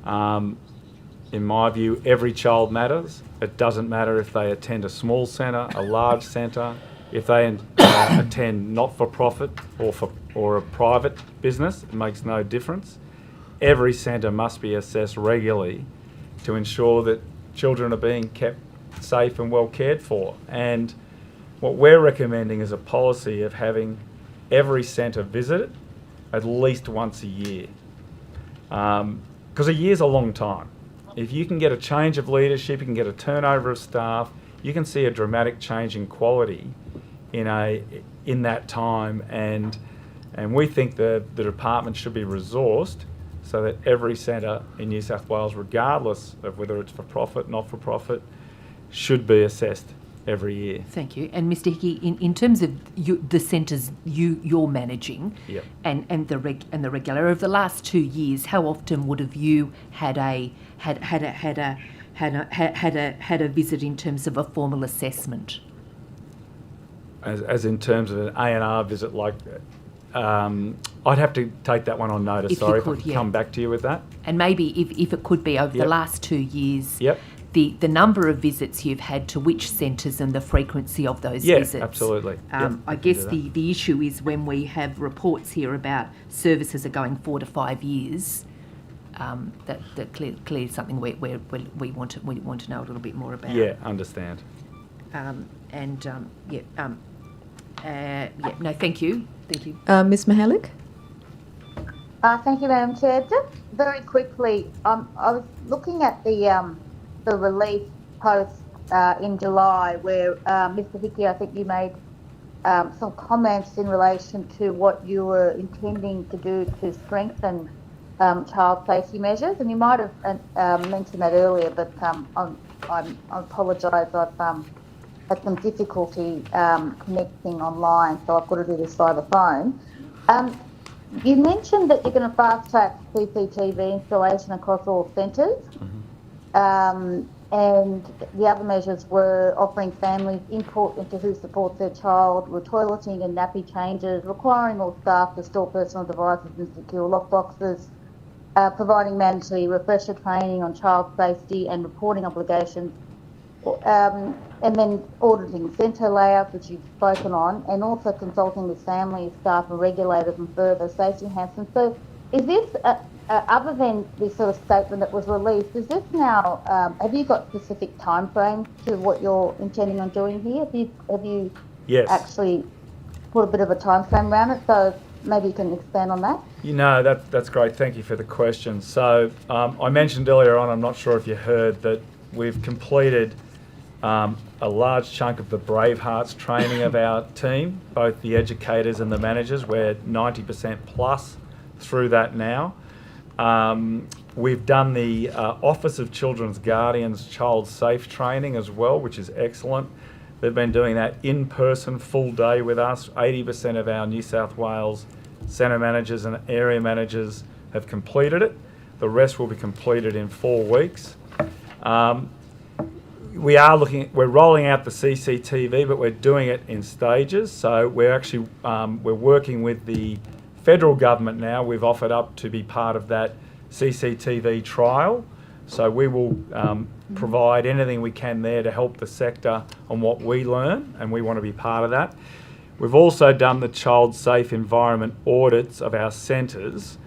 In my view, every child matters. It doesn't matter if they attend a small centre, a large centre, if they attend not-for-profit or a private business. It makes no difference. Every centre must be assessed regularly to ensure that children are being kept safe and well cared for. And what we're recommending is a policy of having every centre visited at least once a year. Because a year's a long time. If you can get a change of leadership, you can get a turnover of staff, you can see a dramatic change in quality in that time, and we think the department should be resourced so that every centre in New South Wales, regardless of whether it's for profit, not for profit, should be assessed every year. Thank you. And Mr. Hickey, in terms of the centres you're managing, Yep. and the regulator, over the last 2 years, how often would have you had a visit in terms of a formal assessment? As in terms of an A&R visit, like I'd have to take that one on notice. If Sorry, you could, if I can come back to you with that. And maybe if it could be over the Yep. last 2 years, Yep. the number of visits you've had to which centres and the frequency of those Yeah, visits. absolutely. Yep, I can guess do that. the issue is when we have reports here about services are going 4 to 5 years. That clearly is something we want to know a little bit more about. Yeah, understand. No, thank you. Ms. Mihalik? Thank you, Madam Chair. Just very quickly, I was looking at the release post in July where Mr. Hickey, I think you made some comments in relation to what you were intending to do to strengthen child safety measures, and you might have mentioned that earlier, but I apologise. I've had some difficulty connecting online, so I've got to do this via the phone. You mentioned that you're going to fast track CCTV installation across all centres, and the other measures were offering families input into who supports their child, with toileting and nappy changes, requiring all staff to store personal devices in secure lockboxes, providing mandatory refresher training on child safety and reporting obligations, and then auditing centre layouts, which you've spoken on, and also consulting with families, staff and regulators and further safety enhancements. So is this, other than this sort of statement that was released, is this now, have you got specific timeframes to what you're intending on doing here? Have you Yes. actually put a bit of a timeframe around it? So maybe you can expand on that. You know, that's great. Thank you for the question. So I mentioned earlier on, I'm not sure if you heard, that we've completed a large chunk of the Bravehearts training of our team, both the educators and the managers. We're 90% plus through that now. We've done the Office of Children's Guardians Child Safe training as well, which is excellent. They've been doing that in person, full day with us. 80% of our New South Wales centre managers and area managers have completed it. The rest will be completed in 4 weeks. We're rolling out the CCTV, but we're doing it in stages. So we're actually we're working with the federal government now. We've offered up to be part of that CCTV trial. So we will provide anything we can there to help the sector on what we learn, and we want to be part of that. We've also done the child safe environment audits of our centres.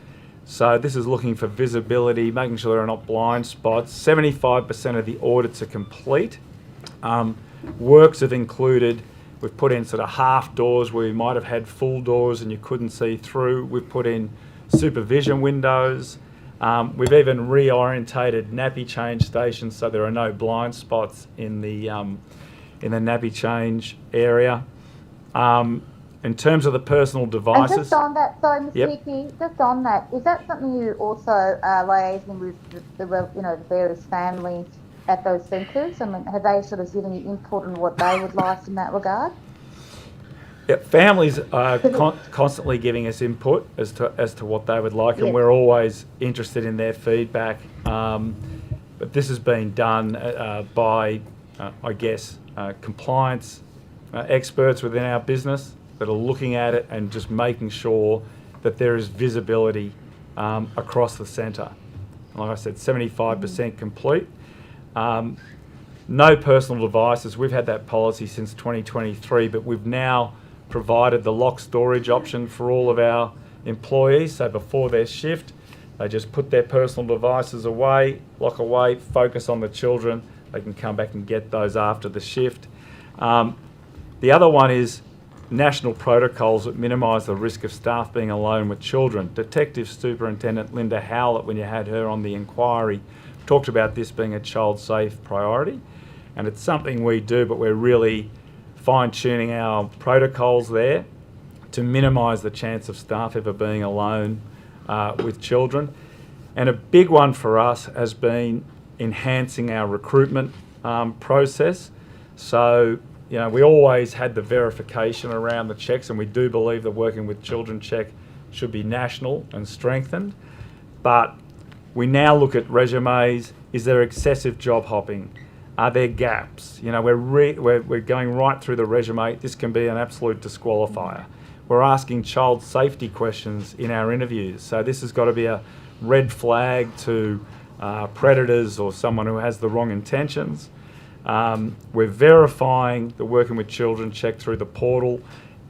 So this is looking for visibility, making sure there are not blind spots. 75% of the audits are complete. Works have included, we've put in sort of half doors where we might have had full doors and you couldn't see through. We've put in supervision windows. We've even reorientated nappy change stations so there are no blind spots in the nappy change area. In terms of the personal devices... And just on that, sorry, Ms. Yep. Hickey, just on that, is that something you also are liaising with the various families at those centres? I mean, have they sort of given you input on what they would like in that regard? Yeah, families are constantly giving us input as to what they would like, and we're always interested in their feedback. But this has been done by, I guess, compliance experts within our business that are looking at it and just making sure that there is visibility across the centre. Like I said, 75% complete. No personal devices. We've had that policy since 2023, but we've now provided the lock storage option for all of our employees. So before their shift, they just put their personal devices away, lock away, focus on the children. They can come back and get those after the shift. The other one is national protocols that minimise the risk of staff being alone with children. Detective Superintendent Linda Howlett, when you had her on the inquiry, talked about this being a child safe priority, and it's something we do, but we're really fine-tuning our protocols there to minimise the chance of staff ever being alone with children. And a big one for us has been enhancing our recruitment process. So, you know, we always had the verification around the checks, and we do believe that working with children check should be national and strengthened. But we now look at resumes. Is there excessive job hopping? Are there gaps? You know, we're going right through the resume. This can be an absolute disqualifier. We're asking child safety questions in our interviews. So this has got to be a red flag to predators or someone who has the wrong intentions. We're verifying the working with children check through the portal.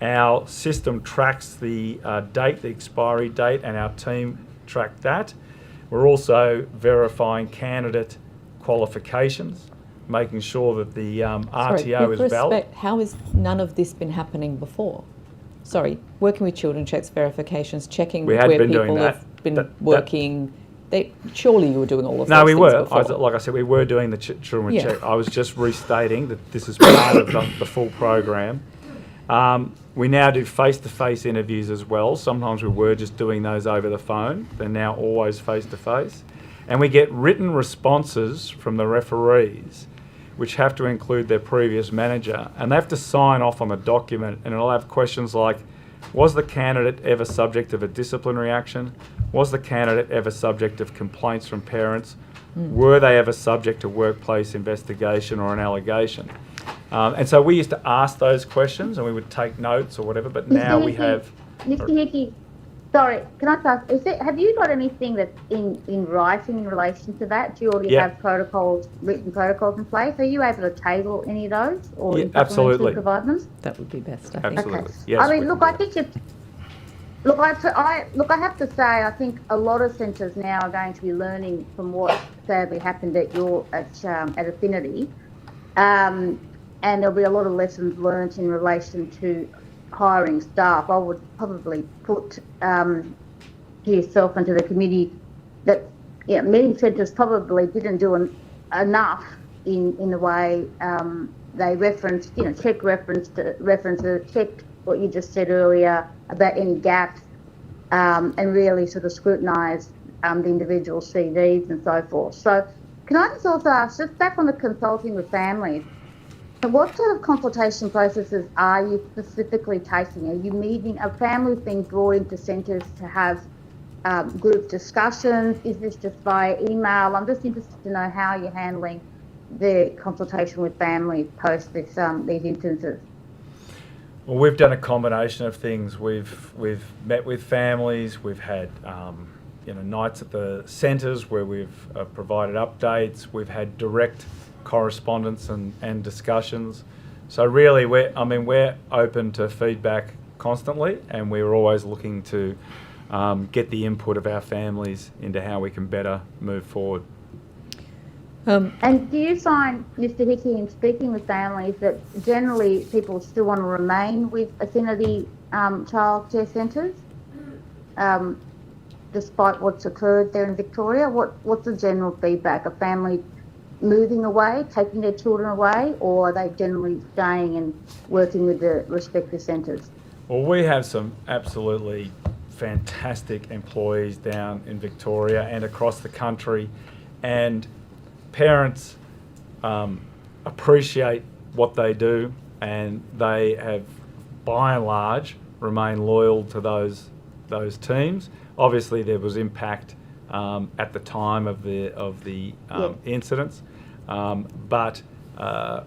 Our system tracks the date, the expiry date, and our team track that. We're also verifying candidate qualifications, making sure that the RTO is valid. How has none of this been happening before? Sorry, working with children checks, verifications, checking We where had been people doing that. been working. Surely you were doing all of those No, we things were. before. Like I said, we were doing the children with Yeah. check. I was just restating that this is part of the full program. We now do face-to-face interviews as well. Sometimes we were just doing those over the phone. They're now always face-to-face. And we get written responses from the referees, which have to include their previous manager. And they have to sign off on the document, and it'll have questions like, was the candidate ever subject of a disciplinary action? Was the candidate ever subject of complaints from parents? Were they ever subject to workplace investigation or an allegation? And so we used to ask those questions and we would take notes or whatever, but now we have... Mr. Hickey, sorry, can I ask, have you got anything that's in writing in relation to that? Do you already Yeah. have written protocols in place? Are you able to table any of those or Yeah, in absolutely. provide them? That would be best, I think. Absolutely. Okay. Yes, I we mean, can look, do I that. think I have to say, I think a lot of centres now are going to be learning from what sadly happened at Affinity, and there'll be a lot of lessons learnt in relation to hiring staff. I would probably put to yourself and to the committee that many centres probably didn't do enough in the way they referenced, checked what you just said earlier about any gaps, and really sort of scrutinised the individual CVs and so forth. So can I just also ask, just back on the consulting with families, what sort of consultation processes are you specifically taking? Are you meeting, are families being brought into centres to have group discussions? Is this just via email? I'm just interested to know how you're handling the consultation with families post these instances. Well, we've done a combination of things. We've met with families. We've had nights at the centres where we've provided updates. We've had direct correspondence and discussions. So really, we're open to feedback constantly, and we're always looking to get the input of our families into how we can better move forward. And do you find, Mr. Hickey, in speaking with families, that generally people still want to remain with Affinity childcare centres, despite what's occurred there in Victoria? What's the general feedback? Are families moving away, taking their children away, or are they generally staying and working with the respective centres? Well, we have some absolutely fantastic employees down in Victoria and across the country, and parents appreciate what they do, and they have, by and large, remained loyal to those teams. Obviously, there was impact at the time of the incidents, but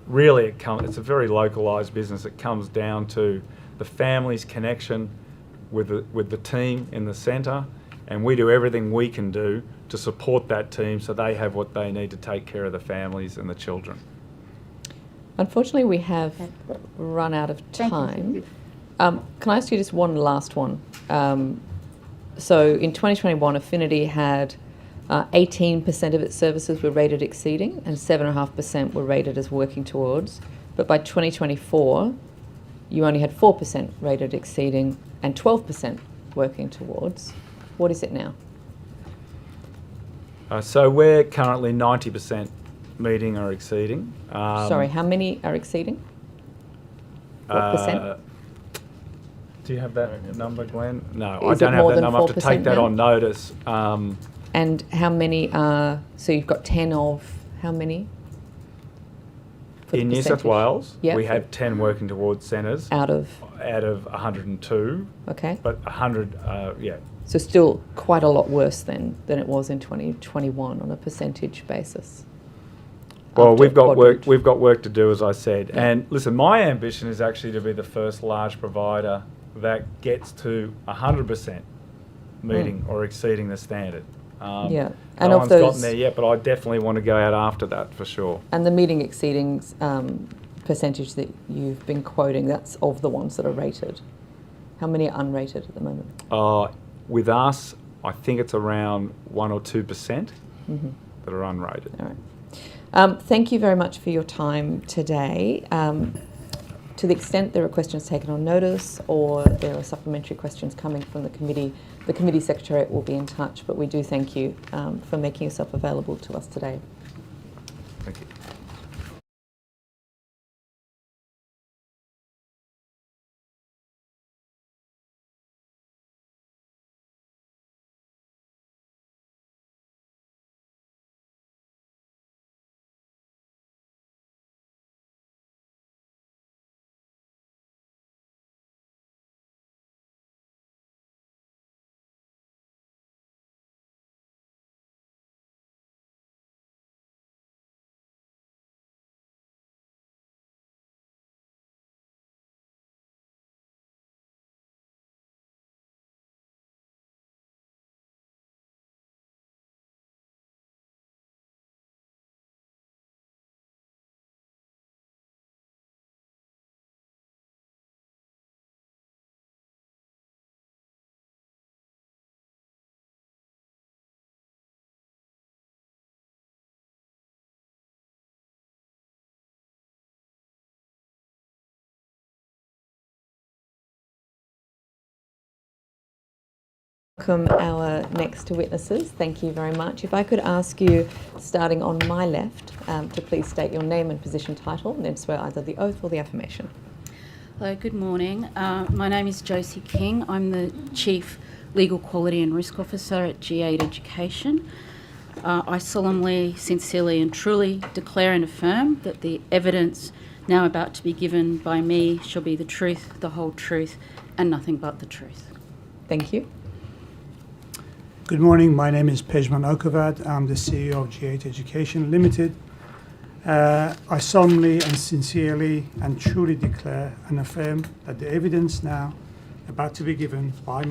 really, it's a very localised business. It comes down to the family's connection with the team in the centre, and we do everything we can do to support that team so they have what they need to take care of the families and the children. Unfortunately, we have run out of time. Can I ask you just one last one? So in 2021, Affinity had 18% of its services were rated exceeding and 7.5% were rated as working towards. But by 2024, you only had 4% rated exceeding and 12% working towards. What is it now? So we're currently 90% meeting or exceeding. Sorry, how many are exceeding? What percent? Do you have that number, Glenn? No, Is I it don't more have that than number. I have to 4% take that now? on notice. And how many are, so you've got 10 of how many? For the In New South percentage? Wales, Yeah. we have 10 working towards centres Out of, out of 102, okay. but 100, So still quite a lot worse than it was in 2021 on a percentage basis. Well, After we've got quadrant. work to do, as I said. And listen, my ambition is actually to be the first large provider that gets to 100% meeting or exceeding the standard. Yeah. No And of one's those, gotten there yet, but I definitely want to go out after that for sure. and the meeting exceeding percentage that you've been quoting, that's of the ones that are rated. How many are unrated at the moment? With us, I think it's around 1 or 2% that are unrated. All right. Thank you very much for your time today. To To the extent there are questions taken on notice or there are supplementary questions coming from the committee secretariat will be in touch, but we do thank you for making yourself available to us today. Thank you. Welcome our next witnesses. Thank you very much. If I could ask you, starting on my left, to please state your name and position title and then swear either the oath or the affirmation. Hello, good morning. My name is Josie King. I'm the Chief Legal Quality and Risk Officer at G8 Education. I solemnly, sincerely and truly declare and affirm that the evidence now about to be given by me shall be the truth, the whole truth and nothing but the truth. Thank you. Good morning, my name is Pejman Okavad. I'm the CEO of G8 Education Limited. I solemnly and sincerely and truly declare and affirm that the evidence now about to be given by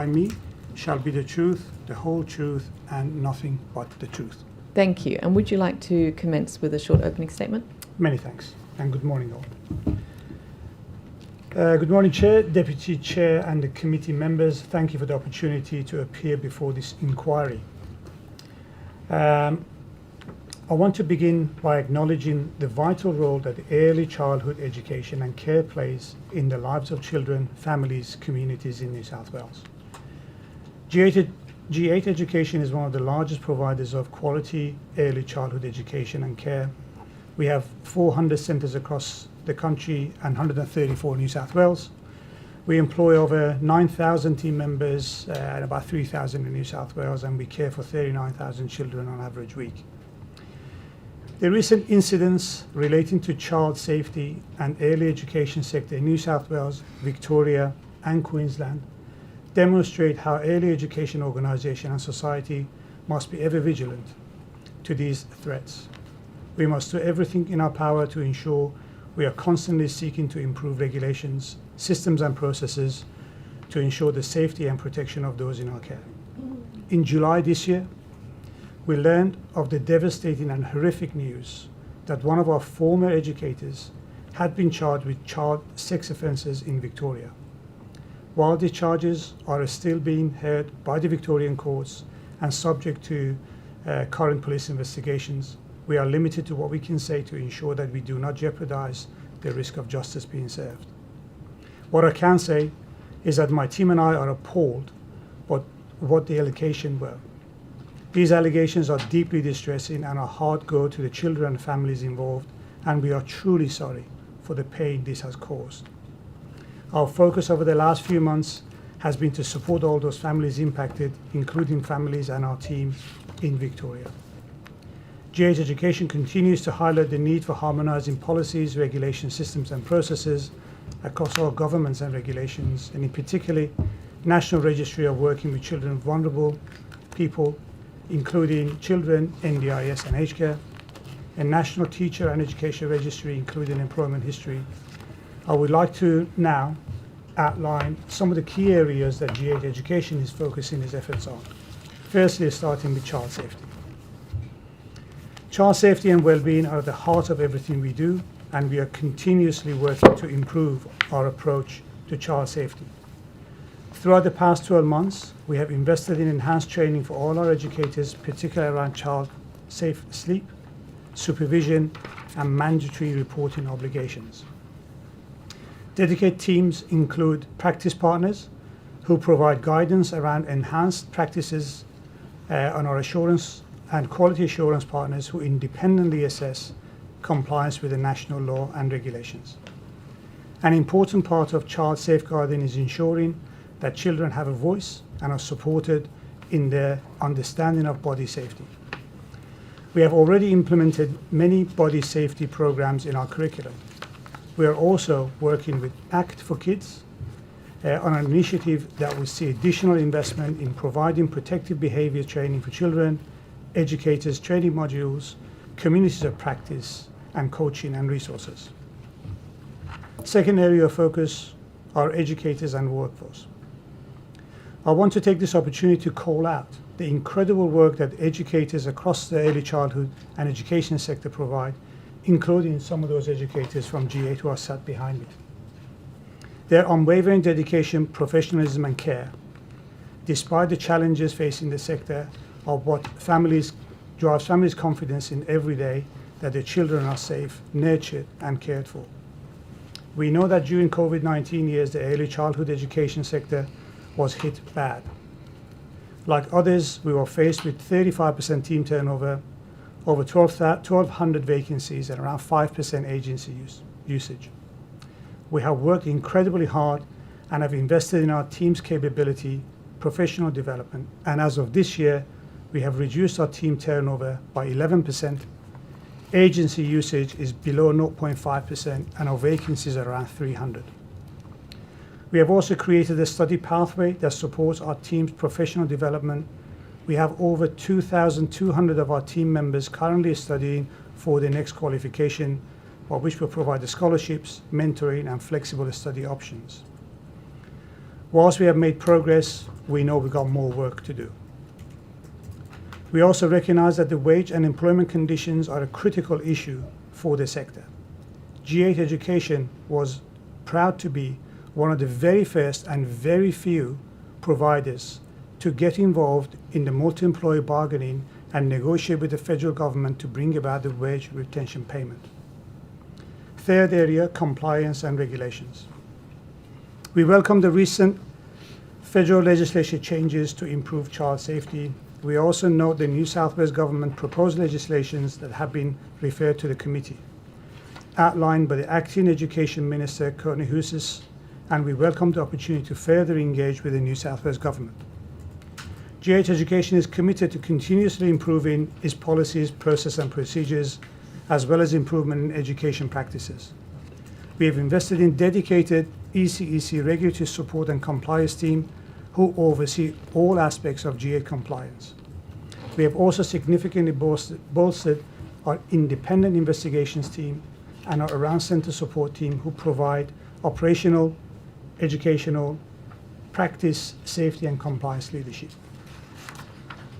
me shall be the truth, the whole truth and nothing but the truth. Thank you. And would you like to commence with a short opening statement? Many thanks and good morning all. Good morning, Chair, Deputy Chair and the committee members. Thank you for the opportunity to appear before this inquiry. I want to begin by acknowledging the vital role that early childhood education and care plays in the lives of children, families, communities in New South Wales. G8 Education is one of the largest providers of quality early childhood education and care. We have 400 centres across the country and 134 in New South Wales. We employ over 9,000 team members and about 3,000 in New South Wales, and we care for 39,000 children on average week. The recent incidents relating to child safety and early education sector in New South Wales, Victoria and Queensland demonstrate how early education organisation and society must be ever vigilant to these threats. We must do everything in our power to ensure we are constantly seeking to improve regulations, systems and processes to ensure the safety and protection of those in our care. In July this year, we learned of the devastating and horrific news that one of our former educators had been charged with child sex offences in Victoria. While the charges are still being heard by the Victorian courts and subject to current police investigations, we are limited to what we can say to ensure that we do not jeopardise the risk of justice being served. What I can say is that my team and I are appalled by what the allegations were. These allegations are deeply distressing and a hard go to the children and families involved, and we are truly sorry for the pain this has caused. Our focus over the last few months has been to support all those families impacted, including families and our team in Victoria. G8 Education continues to highlight the need for harmonising policies, regulation systems and processes across all governments and regulations, and in particular, National Registry of Working with Children of Vulnerable People, including children, NDIS and aged care, a National Teacher and Education Registry, including employment history. I would like to now outline some of the key areas that G8 Education is focusing its efforts on. Firstly, starting with child safety. Child safety and well-being are at the heart of everything we do, and we are continuously working to improve our approach to child safety. Throughout the past 12 months, we have invested in enhanced training for all our educators, particularly around child safe sleep, supervision, and mandatory reporting obligations. Dedicated teams include practice partners who provide guidance around enhanced practices on our assurance and quality assurance partners who independently assess compliance with the national law and regulations. An important part of child safeguarding is ensuring that children have a voice and are supported in their understanding of body safety. We have already implemented many body safety programs in our curriculum. We are also working with ACT for Kids on an initiative that will see additional investment in providing protective behaviour training for children, educators, training modules, communities of practice, and coaching and resources. Second area of focus are educators and workforce. I want to take this opportunity to call out the incredible work that educators across the early childhood and education sector provide, including some of those educators from G8 who are sat behind me. Their unwavering dedication, professionalism and care, despite the challenges facing the sector, are what drives families' confidence in every day that their children are safe, nurtured and cared for. We know that during COVID-19 years, the early childhood education sector was hit bad. Like others, we were faced with 35% team turnover, over 1,200 vacancies and around 5% agency usage. We have worked incredibly hard and have invested in our team's capability, professional development, and as of this year, we have reduced our team turnover by 11%. Agency usage is below 0.5% and our vacancies are around 300. We have also created a study pathway that supports our team's professional development. We have over 2,200 of our team members currently studying for their next qualification, for which will provide the scholarships, mentoring and flexible study options. Whilst we have made progress, we know we've got more work to do. We also recognise that the wage and employment conditions are a critical issue for the sector. G8 Education was proud to be one of the very first and very few providers to get involved in the multi-employer bargaining and negotiate with the federal government to bring about the wage retention payment. Third area, compliance and regulations. We welcome the recent federal legislation changes to improve child safety. We also note the New South Wales Government proposed legislations that have been referred to the committee, outlined by the Acting Education Minister, Courtney Houssis, and we welcome the opportunity to further engage with the New South Wales Government. G8 Education is committed to continuously improving its policies, process and procedures, as well as improvement in education practices. We have invested in dedicated ECEC regulatory support and compliance team who oversee all aspects of G8 compliance. We have also significantly bolstered our independent investigations team and our around centre support team who provide operational, educational, practice, safety and compliance leadership.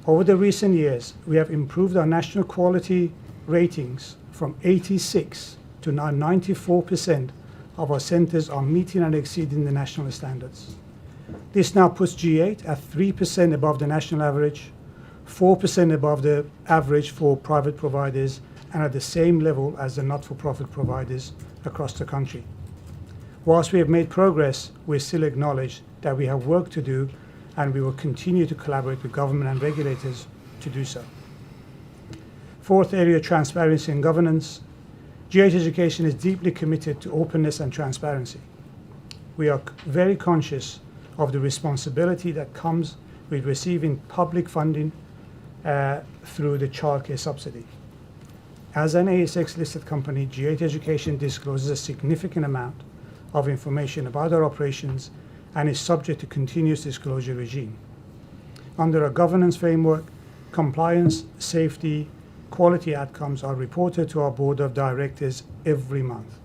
Over the recent years, we have improved our national quality ratings from 86 to now 94% of our centres are meeting and exceeding the national standards. This now puts G8 at 3% above the national average, 4% above the average for private providers, and at the same level as the not-for-profit providers across the country. Whilst we have made progress, we still acknowledge that we have work to do, and we will continue to collaborate with government and regulators to do so. Fourth area, transparency and governance. G8 Education is deeply committed to openness and transparency. We are very conscious of the responsibility that comes with receiving public funding through the childcare subsidy. As an ASX-listed company, G8 Education discloses a significant amount of information about our operations and is subject to continuous disclosure regime. Under a governance framework, compliance, safety, quality outcomes are reported to our board of directors every month.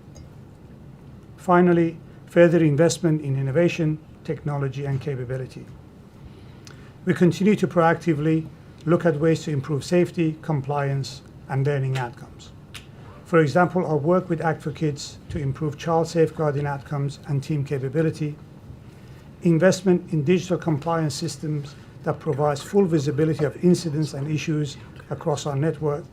Finally, further investment in innovation, technology and capability. We continue to proactively look at ways to improve safety, compliance and learning outcomes. For example, our work with Act for Kids to improve child safeguarding outcomes and team capability, investment in digital compliance systems that provides full visibility of incidents and issues across our network,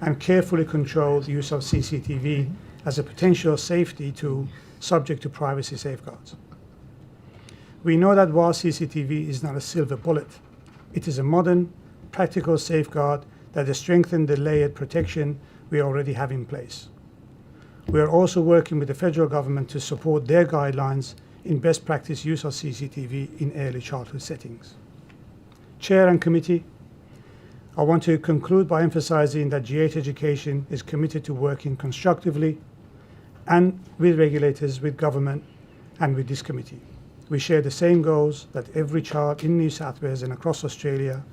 and carefully controlled use of CCTV as a potential safety tool subject to privacy safeguards. We know that while CCTV is not a silver bullet, it is a modern, practical safeguard that has strengthened the layered protection we already have in place. We are also working with the federal government to support their guidelines in best practice use of CCTV in early childhood settings. Chair and committee, I want to conclude by emphasising that G8 Education is committed to working constructively and with regulators, with government and with this committee. We share the same goals that every child in New South Wales and across Australia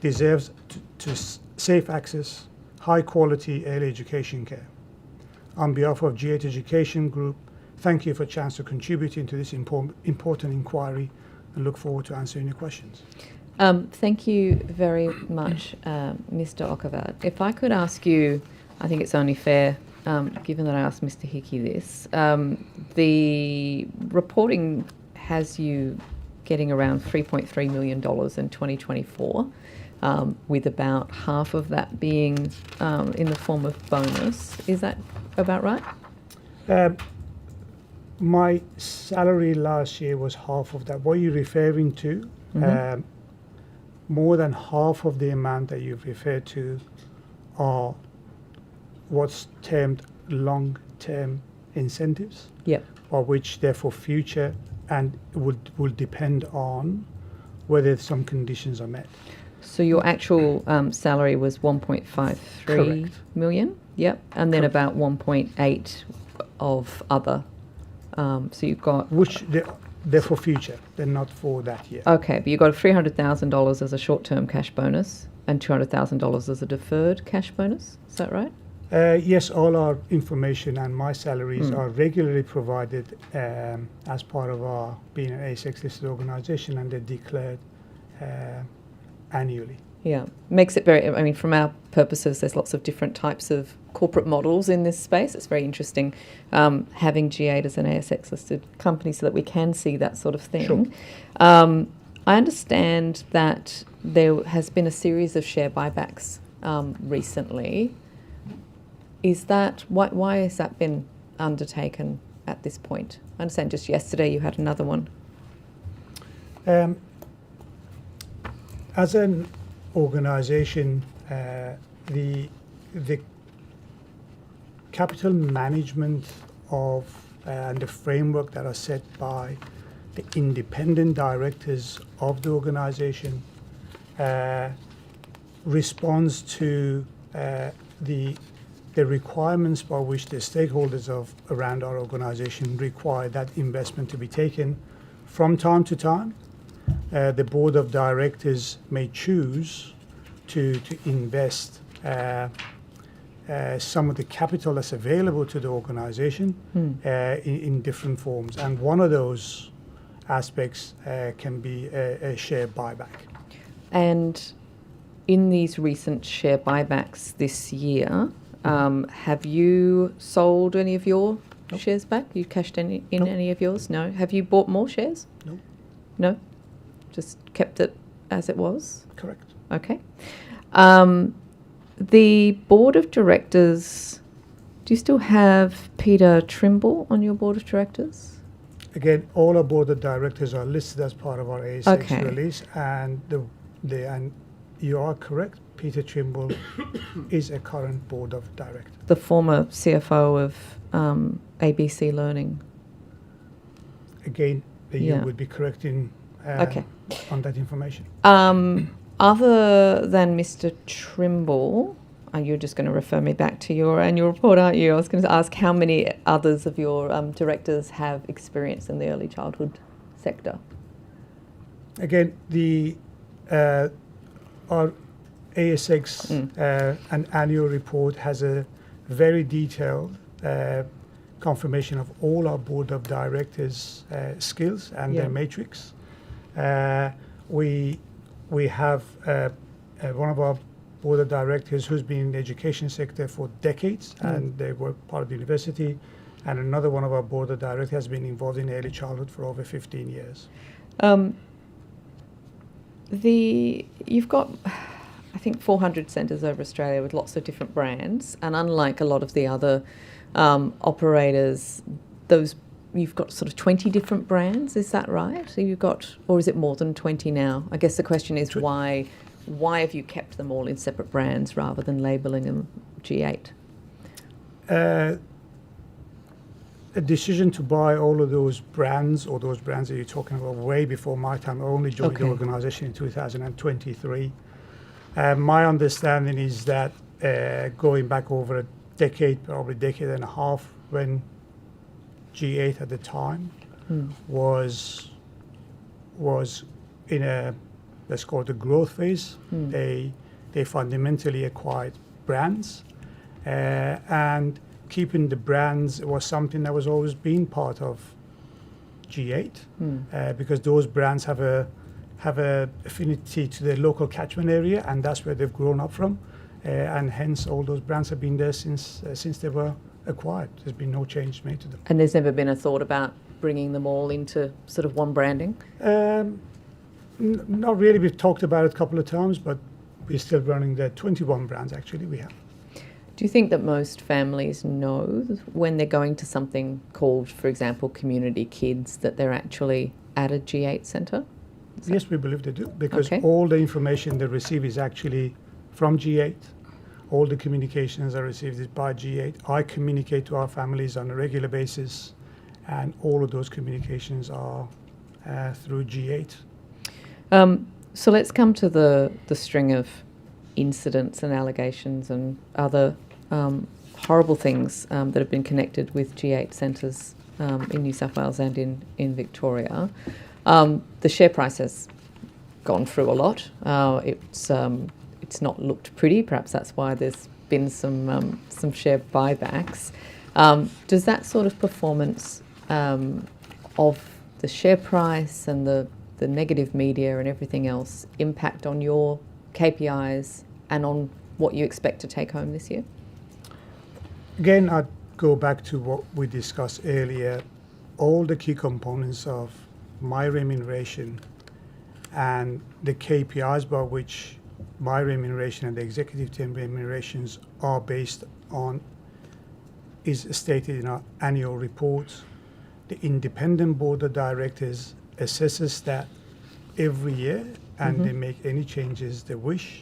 deserves to safe access, high quality early education care. On behalf of G8 Education Group, thank you for a chance to contribute into this important inquiry and look forward to answering your questions. Thank you very much, Mr. Okavad. If I could ask you, I think it's only fair, given that I asked Mr. Hickey this, the reporting has you getting around $3.3 million in 2024, with about half of that being in the form of bonus. Is that about right? My salary last year was half of that. What you're referring to, more than half of the amount that you've referred to are what's termed long-term incentives, or which therefore future and will depend on whether some conditions are met. So your actual salary was 1.53 million? Yep. And then about 1.8 of other. So you've got... Which they're for future. They're not for that year. Okay, but you've got $300,000 as a short-term cash bonus and $200,000 as a deferred cash bonus. Is that right? Yes, all our information and my salaries are regularly provided as part of our being an ASX listed organisation, and they're declared annually. Yeah, makes it very, I mean, from our purposes, there's lots of different types of corporate models in this space. It's very interesting having G8 as an ASX listed company so that we can see that sort of thing. Sure. I understand that there has been a series of share buybacks recently. Is that, why has that been undertaken at this point? I understand just yesterday you had another one. As an organisation, the capital management of and the framework that are set by the independent directors of the organisation responds to the requirements by which the stakeholders around our organisation require that investment to be taken. From time to time, the board of directors may choose to invest some of the capital that's available to the organisation in different forms, and one of those aspects can be a share buyback. And in these recent share buybacks this year, have you sold any of your shares back? You cashed in any of yours? No. Have you bought more shares? No. No? Just kept it as it was? Correct. Okay. The board of directors, do you still have Peter Trimble on your board of directors? Again, all our board of directors are listed as part of our ASX release, and and you are correct. Peter Trimble is a current board of directors. The former CFO of ABC Learning. Again, you would be correct in on that information. Other than Mr. Trimble, you're just going to refer me back to your annual report, aren't you? I was going to ask how many others of your directors have experience in the early childhood sector? Again, our ASX an annual report has a very detailed confirmation of all our board of directors' skills and their matrix. We have one of our board of directors who's been in the education sector for decades, and they were part of the university, and another one of our board of directors has been involved in early childhood for over 15 years. You've got, I think, 400 centres over Australia with lots of different brands, and unlike a lot of the other operators, those you've got sort of 20 different brands, is that right? So you've got, or is it more than 20 now? I guess the question is why have you kept them all in separate brands rather than labelling them G8? A decision to buy all of those brands, or those brands that you're talking about, way before my time. I only joined the organisation in 2023. My understanding is that going back over a decade, probably decade and a half, when G8 at the time was in a, let's call it a growth phase. They fundamentally acquired brands, and keeping the brands was something that was always been part of G8, because those brands have a affinity to the local catchment area, and that's where they've grown up from, and hence all those brands have been there since they were acquired. There's been no change made to them. And there's never been a thought about bringing them all into sort of one branding? Not really. We've talked about it a couple of times, but we're still running the 21 brands actually we have. Do you think that most families know when they're going to something called, for example, Community Kids, that they're actually at a G8 centre? Yes, we believe they do, because all the information they receive is actually from G8. All the communications are received by G8. I communicate to our families on a regular basis, and all of those communications are through G8. So let's come to the string of incidents and allegations and other horrible things that have been connected with G8 centres in New South Wales and in Victoria. The share price has gone through a lot. It's not looked pretty. Perhaps that's why there's been some share buybacks. Does that sort of performance of the share price and the negative media and everything else impact on your KPIs and on what you expect to take home this year? Again, I'd go back to what we discussed earlier. All the key components of my remuneration and the KPIs by which my remuneration and the executive team remunerations are based on is stated in our annual reports. The independent board of directors assesses that every year, and they make any changes they wish.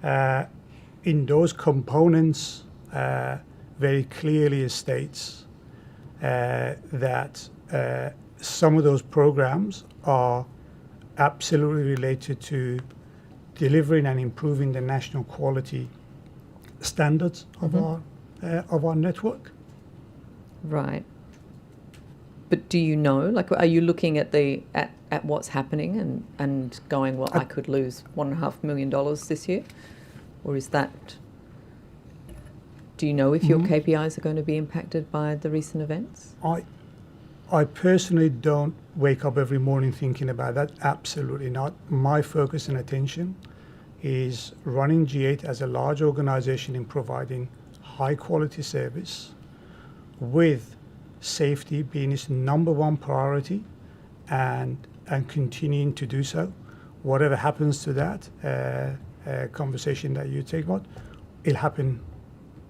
In those components, very clearly states that some of those programs are absolutely related to delivering and improving the national quality standards of our network. Right. But do you know, like, are you looking at at what's happening and going, well, I could lose $1.5 million this year? Or is that, do you know if your KPIs are going to be impacted by the recent events? I personally don't wake up every morning thinking about that. Absolutely not. My focus and attention is running G8 as a large organisation in providing high quality service, with safety being its number one priority, and continuing to do so. Whatever happens to that conversation that you take about, it'll happen,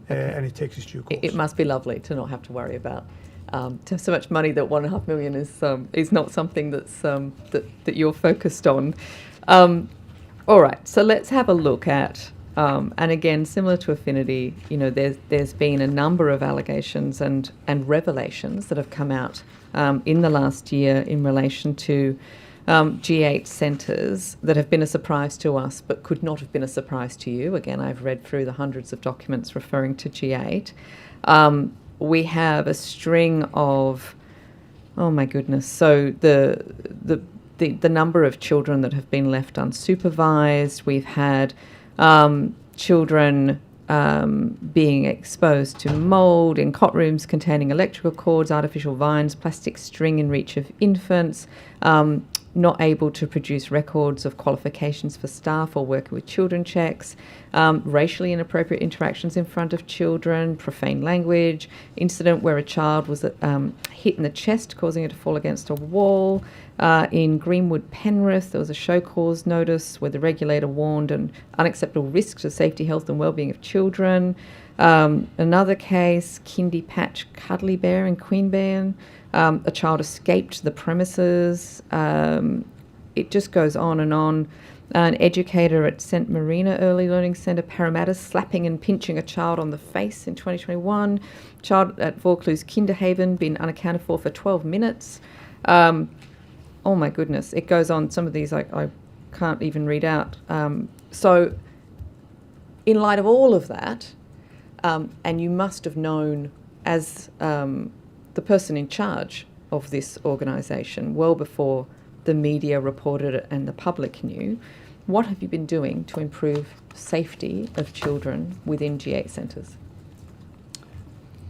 and it takes its due course. It must be lovely to not have to worry about to have so much money that $1.5 million is not something that's that you're focused on. All right, so let's have a look at, and again, similar to Affinity, you know, there's been a number of allegations and revelations that have come out in the last year in relation to G8 centres that have been a surprise to us but could not have been a surprise to you. Again, I've read through the hundreds of documents referring to G8. We have a string of, oh my goodness, so the number of children that have been left unsupervised. We've had children being exposed to mould in cot rooms containing electrical cords, artificial vines, plastic string in reach of infants, not able to produce records of qualifications for staff or working with children checks, racially inappropriate interactions in front of children, profane language, incident where a child was hit in the chest, causing her to fall against a wall. In Greenwood, Penrith, there was a show cause notice where the regulator warned an unacceptable risk to safety, health and wellbeing of children. Another case, Kindy Patch Cuddly Bear in Queanbeyan. A child escaped the premises. It just goes on and on. An educator at St Marina Early Learning Centre, Parramatta, slapping and pinching a child on the face in 2021. Child at Vaucluse Kinderhaven, been unaccounted for 12 minutes. Oh my goodness, it goes on. Some of these I can't even read out. So in light of all of that, and you must have known as the person in charge of this organisation well before the media reported it and the public knew, what have you been doing to improve safety of children within G8 centres?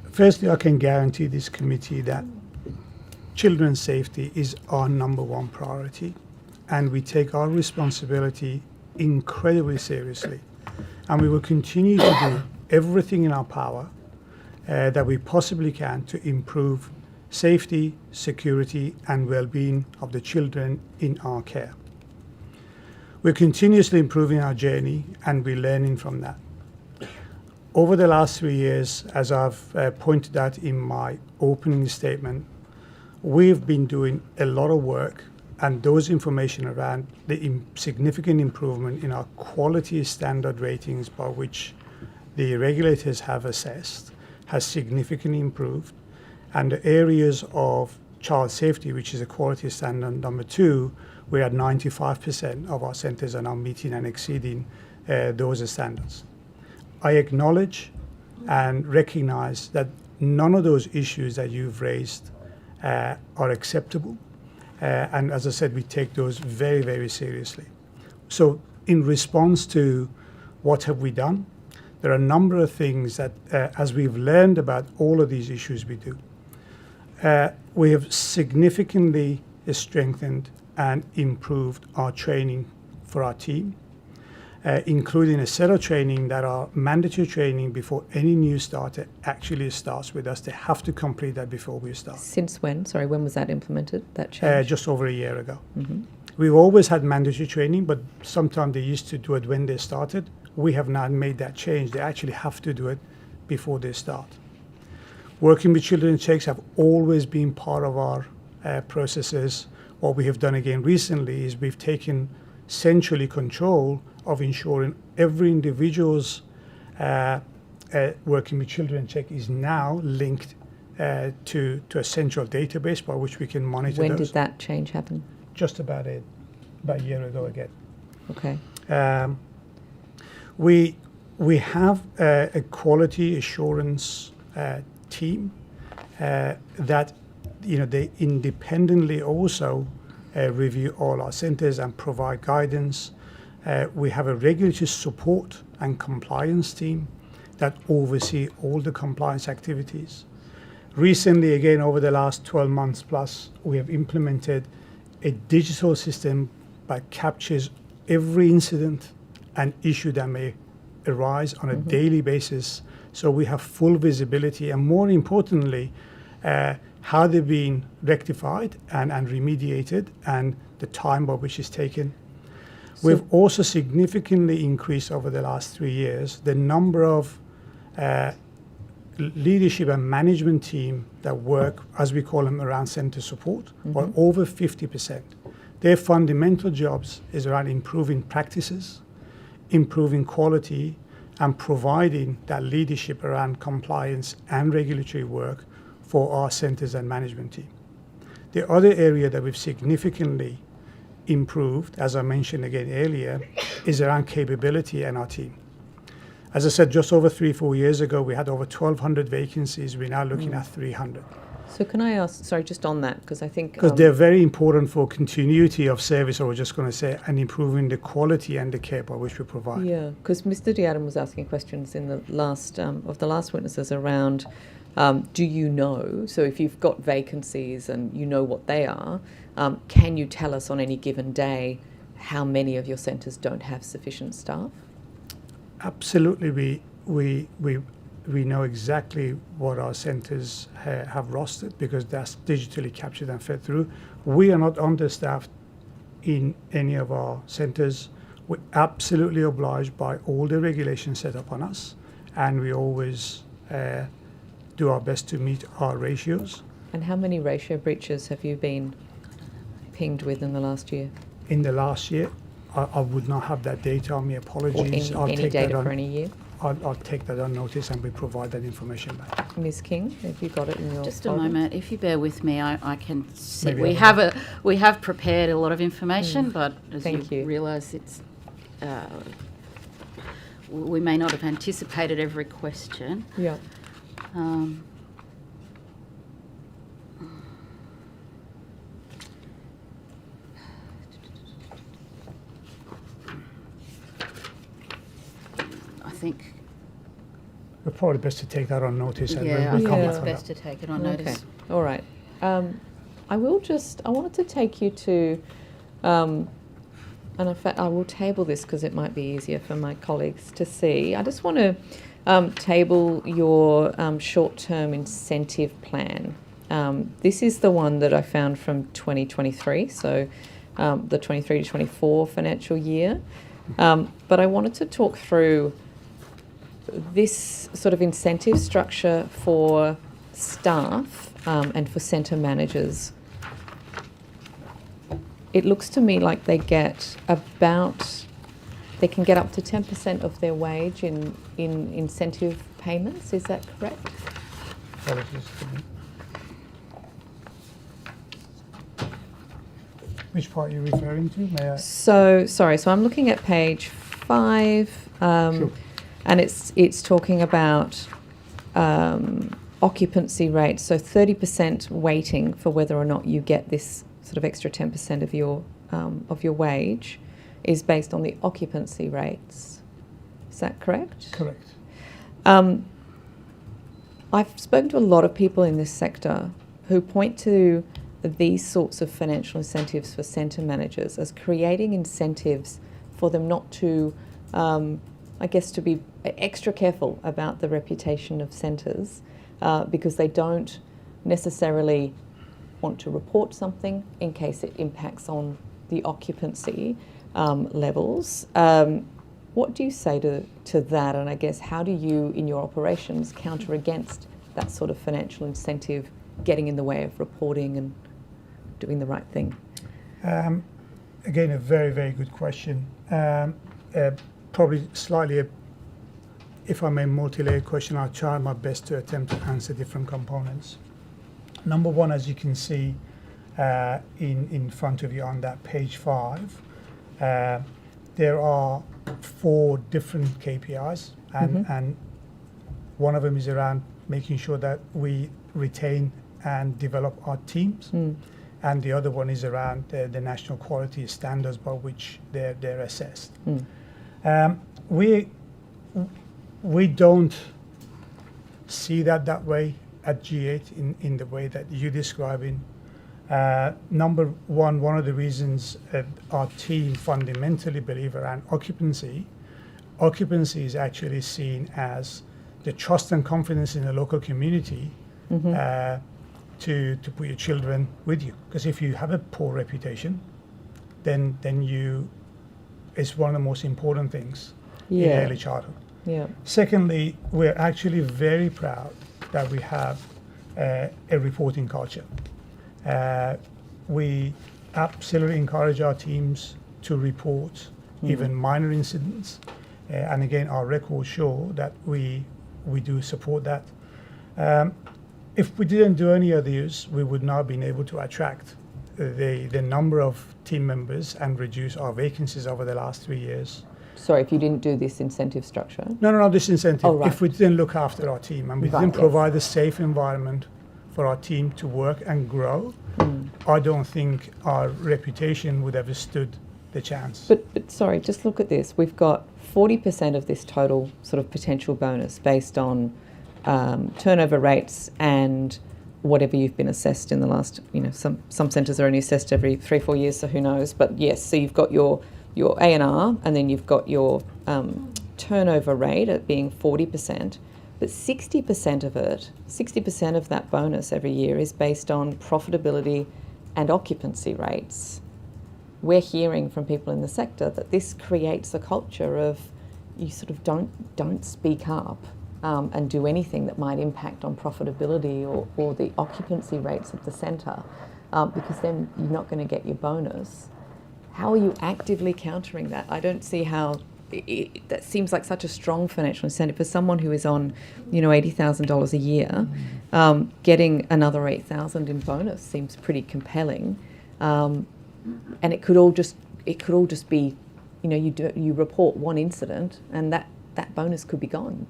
Firstly, I can guarantee this committee that children's safety is our number one priority, and we take our responsibility incredibly seriously. And we will continue to do everything in our power that we possibly can to improve safety, security, and well-being of the children in our care. We're continuously improving our journey, and we're learning from that. Over the last 3 years, as I've pointed out in my opening statement, we've been doing a lot of work, and those information around the significant improvement in our quality standard ratings by which the regulators have assessed has significantly improved. And the areas of child safety, which is a quality standard number 2, we're at 95% of our centres are now meeting and exceeding those standards. I acknowledge and recognise that none of those issues that you've raised are acceptable. And as I said, we take those very, very seriously. So in response to what have we done, there are a number of things that, as we've learned about all of these issues we do, we have significantly strengthened and improved our training for our team, including a set of training that are mandatory training before any new starter actually starts with us. They have to complete that before we start. Since when? Sorry, when was that implemented, that change? Just over a year ago. Mm-hmm. We've always had mandatory training, but sometimes they used to do it when they started. We have now made that change. They actually have to do it before they start. Working with children checks have always been part of our processes. What we have done again recently is we've taken centrally control of ensuring every individual's working with children check is now linked to a central database by which we can monitor When those. did that change happen? Just about a year ago again. Okay. We have a quality assurance team that they independently also review all our centres and provide guidance. We have a regulatory support and compliance team that oversee all the compliance activities. Recently, again, over the last 12 months plus, we have implemented a digital system that captures every incident and issue that may arise on a daily basis. So we have full visibility, and more importantly, how they've been rectified and remediated and the time by which it's taken. We've also significantly increased over the last 3 years the number of leadership and management team that work, as we call them, around centre support, by over 50%. Their fundamental jobs is around improving practices, improving quality, and providing that leadership around compliance and regulatory work for our centres and management team. The other area that we've significantly improved, as I mentioned again earlier, is around capability and our team. As I said, just over 3-4 years ago, we had over 1,200 vacancies. We're now looking at 300. So can I ask, sorry, just on that, because I think... Because they're very important for continuity of service, or we're just going to say, and improving the quality and the care by which we provide. Yeah, because Mr. Diadam was asking questions in the last, of the last witnesses around, do you know, so if you've got vacancies and you know what they are, can you tell us on any given day how many of your centres don't have sufficient staff? Absolutely, we know exactly what our centres have rostered, because that's digitally captured and fed through. We are not understaffed in any of our centres. We're absolutely obliged by all the regulations set up on us, and we always do our best to meet our ratios. And how many ratio breaches have you been pinged with in the last year? In the last year, I would not have that data on me. Apologies. Or any data for any year? I'll take that on notice and we provide that information back. Ms. King, have you got it in your Just a folder? moment, if you bear with me, I can see Maybe we have prepared a lot of information, but as Thank you. realise, it's we may not have anticipated every question. Yeah. I think, We're probably best to take that on notice and yeah, I we'll think come Yeah. it's back on best that. to take it on Okay. notice. All right. I wanted to take you to, and in fact, I will table this because it might be easier for my colleagues to see. I just want to table your short-term incentive plan. This is the one that I found from 2023, so the 23 to 24 financial year. But I wanted to talk through this sort of incentive structure for staff and for centre managers. It looks to me like they can get up to 10% of their wage in incentive payments. Is that correct? Apologies to me. Which part are you referring to? May I? So I'm looking at page 5, Sure. and it's talking about occupancy rates. So 30% weighting for whether or not you get this sort of extra 10% of your wage is based on the occupancy rates. Is that correct? Correct. I've spoken to a lot of people in this sector who point to these sorts of financial incentives for centre managers as creating incentives for them not to, I guess, to be extra careful about the reputation of centres because they don't necessarily want to report something in case it impacts on the occupancy levels. What do you say to that? And I guess how do you, in your operations, counter against that sort of financial incentive getting in the way of reporting and doing the right thing? Again, a very, very good question. Probably slightly, if I may, multi-layered question. I'll try my best to attempt to answer different components. Number one, as you can see in front of you on that page 5, there are 4 different KPIs, and one of them is around making sure that we retain and develop our teams, and the other one is around the national quality standards by which they're assessed. We don't see that way at G8 in the way that you're describing. Number one of the reasons our team fundamentally believe around occupancy is actually seen as the trust and confidence in the local community to put your children with you. Because if you have a poor reputation, then it's one of the most important things in early childhood. Yeah. Secondly, we're actually very proud that we have a reporting culture. We absolutely encourage our teams to report even minor incidents. And again, our records show that we do support that. If we didn't do any of these, we would not have been able to attract the number of team members and reduce our vacancies over the last 3 years. Sorry, if you didn't do this incentive structure. No, this incentive. Oh, right. If we didn't look after our team and we Right, didn't yes. provide a safe environment for our team to work and grow, I don't think our reputation would have stood the chance. But sorry, just look at this. We've got 40% of this total sort of potential bonus based on turnover rates and whatever you've been assessed in the last, some centres are only assessed every 3-4 years, so who knows. But yes, so you've got your A&R and then you've got your turnover rate at being 40%. But 60% of it, 60% of that bonus every year is based on profitability and occupancy rates. We're hearing from people in the sector that this creates a culture of you sort of don't speak up and do anything that might impact on profitability or the occupancy rates of the centre, because then you're not going to get your bonus. How are you actively countering that? I don't see how. That seems like such a strong financial incentive for someone who is on, $80,000 a year. Getting another $8,000 in bonus seems pretty compelling, and it could all just be, you report one incident and that bonus could be gone.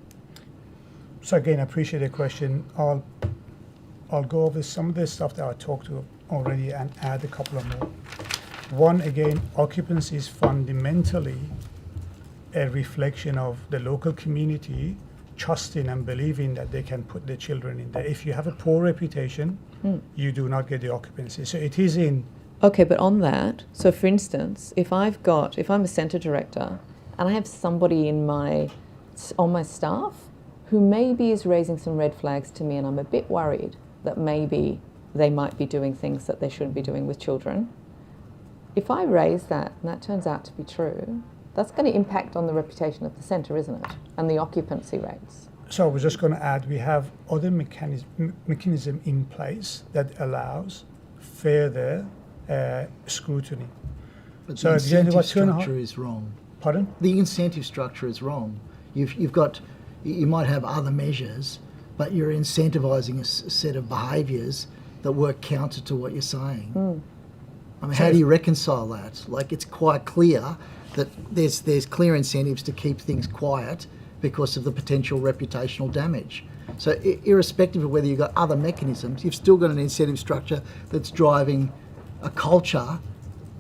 So again, I appreciate the question. I'll go over some of the stuff that I talked to already and add a couple of more. One, again, occupancy is fundamentally a reflection of the local community trusting and believing that they can put their children in there. If you have a poor reputation, you do not get the occupancy. So it is in. Okay, but on that, so for instance, if I'm a centre director and I have somebody on my staff who maybe is raising some red flags to me, and I'm a bit worried that maybe they might be doing things that they shouldn't be doing with children, if I raise that and that turns out to be true, that's going to impact on the reputation of the centre, isn't it? And the occupancy rates. So I was just going to add, we have other mechanism in place that allows further scrutiny. But So the at the end of incentive what, 2.5 structure is wrong. Pardon? The incentive structure is wrong. You might have other measures, but you're incentivising a set of behaviours that work counter to what you're saying. I mean, how do you reconcile that? Like, it's quite clear that there's clear incentives to keep things quiet because of the potential reputational damage. So irrespective of whether you've got other mechanisms, you've still got an incentive structure that's driving a culture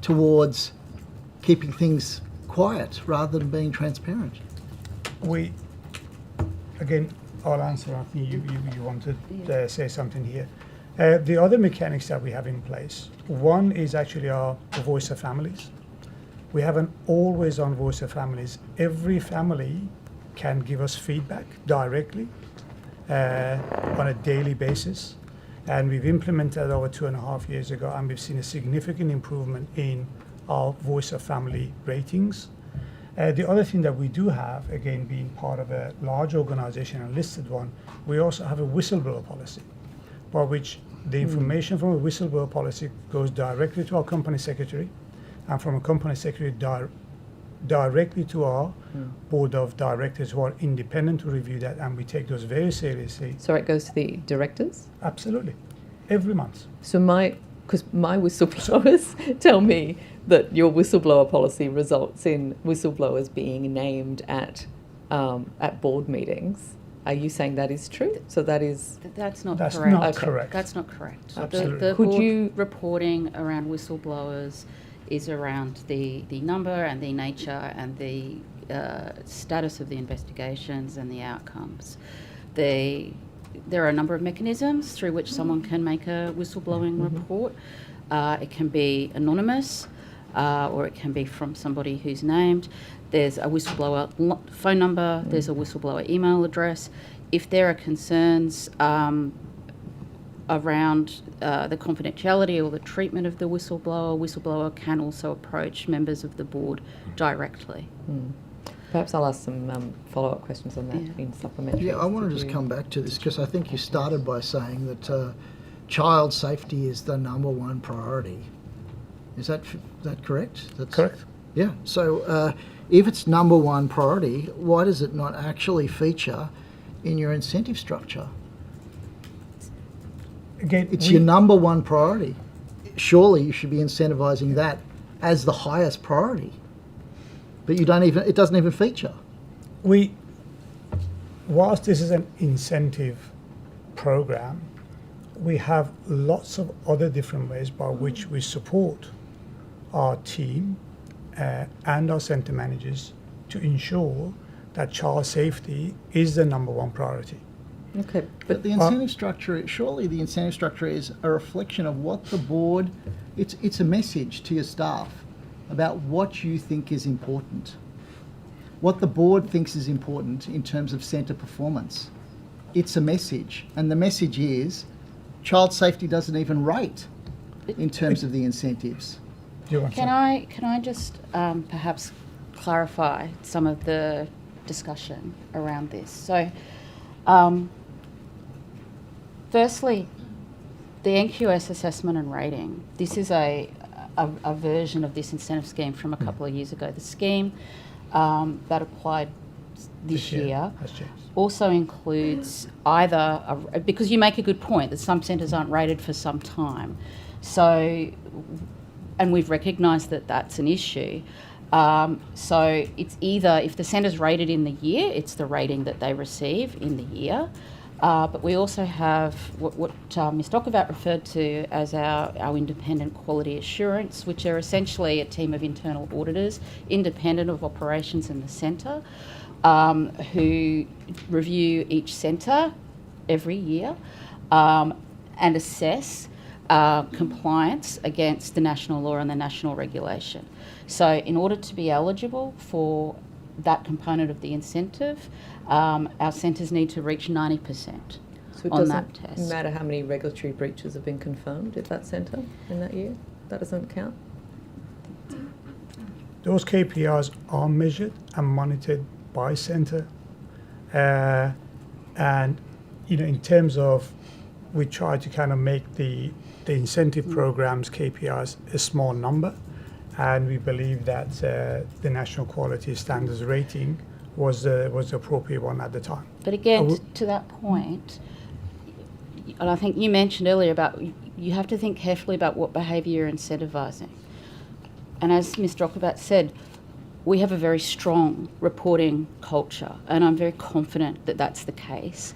towards keeping things quiet rather than being transparent. Again, I'll answer. I think you wanted to say something here. The other mechanics that we have in place, one is actually our voice of families. We have an always-on voice of families. Every family can give us feedback directly on a daily basis. And we've implemented that over 2.5 years ago, and we've seen a significant improvement in our voice of family ratings. The other thing that we do have, again, being part of a large organization, a listed one, we also have a whistleblower policy, by which the information from a whistleblower policy goes directly to our company secretary, and from a company secretary directly to our board of directors, who are independent to review that, and we take those very seriously. So it goes to the directors? Absolutely. Every month. So because my whistleblowers tell me that your whistleblower policy results in whistleblowers being named at board meetings. Are you saying that is true? So that's That's That's correct. not Okay. correct. That's not correct. Absolutely. The Could board you- reporting around whistleblowers is around the number and the nature and the status of the investigations and the outcomes. There are a number of mechanisms through which someone can make a whistleblowing report. It can be anonymous, or it can be from somebody who's named. There's a whistleblower phone number, there's a whistleblower email address. If there are concerns around the confidentiality or the treatment of the whistleblower can also approach members of the board directly. Perhaps I'll ask some follow-up questions on that in supplementary. Yeah, I want to just come back to this because I think you started by saying that child safety is the number one priority. Is that correct? That's Correct. Yeah. So if it's number one priority, why does it not actually feature in your incentive structure? Again, It's your number one priority. Surely you should be incentivising that as the highest priority. But it doesn't even feature. Whilst this is an incentive program, we have lots of other different ways by which we support our team and our centre managers to ensure that child safety is the number one priority. Okay, But the incentive structure, surely the incentive structure is a reflection of what the board, it's a message to your staff about what you think is important. What the board thinks is important in terms of centre performance. It's a message, and the message is child safety doesn't even rate in terms of the incentives. Do you want Can I just perhaps clarify some of the discussion around this? So Firstly, the NQS assessment and rating. This is a version of this incentive scheme from a couple of years ago. The scheme that applied this year has changed. also includes either, because you make a good point that some centres aren't rated for some time. So, and we've recognised that that's an issue. So it's either, if the centre's rated in the year, it's the rating that they receive in the year. But we also have what Ms. Dockervat referred to as our independent quality assurance, which are essentially a team of internal auditors, independent of operations in the centre, who review each centre every year and assess compliance against the national law and the national regulation. So in order to be eligible for that component of the incentive, our centres need to reach 90% So it on doesn't that test. matter how many regulatory breaches have been confirmed at that centre in that year? That doesn't count? Those KPIs are measured and monitored by centre. And, in terms of, we try to kind of make the incentive programs, KPIs, a small number. And we believe that the National Quality Standards rating was the appropriate one at the time. But again, to that point, and I think you mentioned earlier about you have to think carefully about what behaviour you're incentivising. And as Ms. Dockervat said, we have a very strong reporting culture, and I'm very confident that that's the case.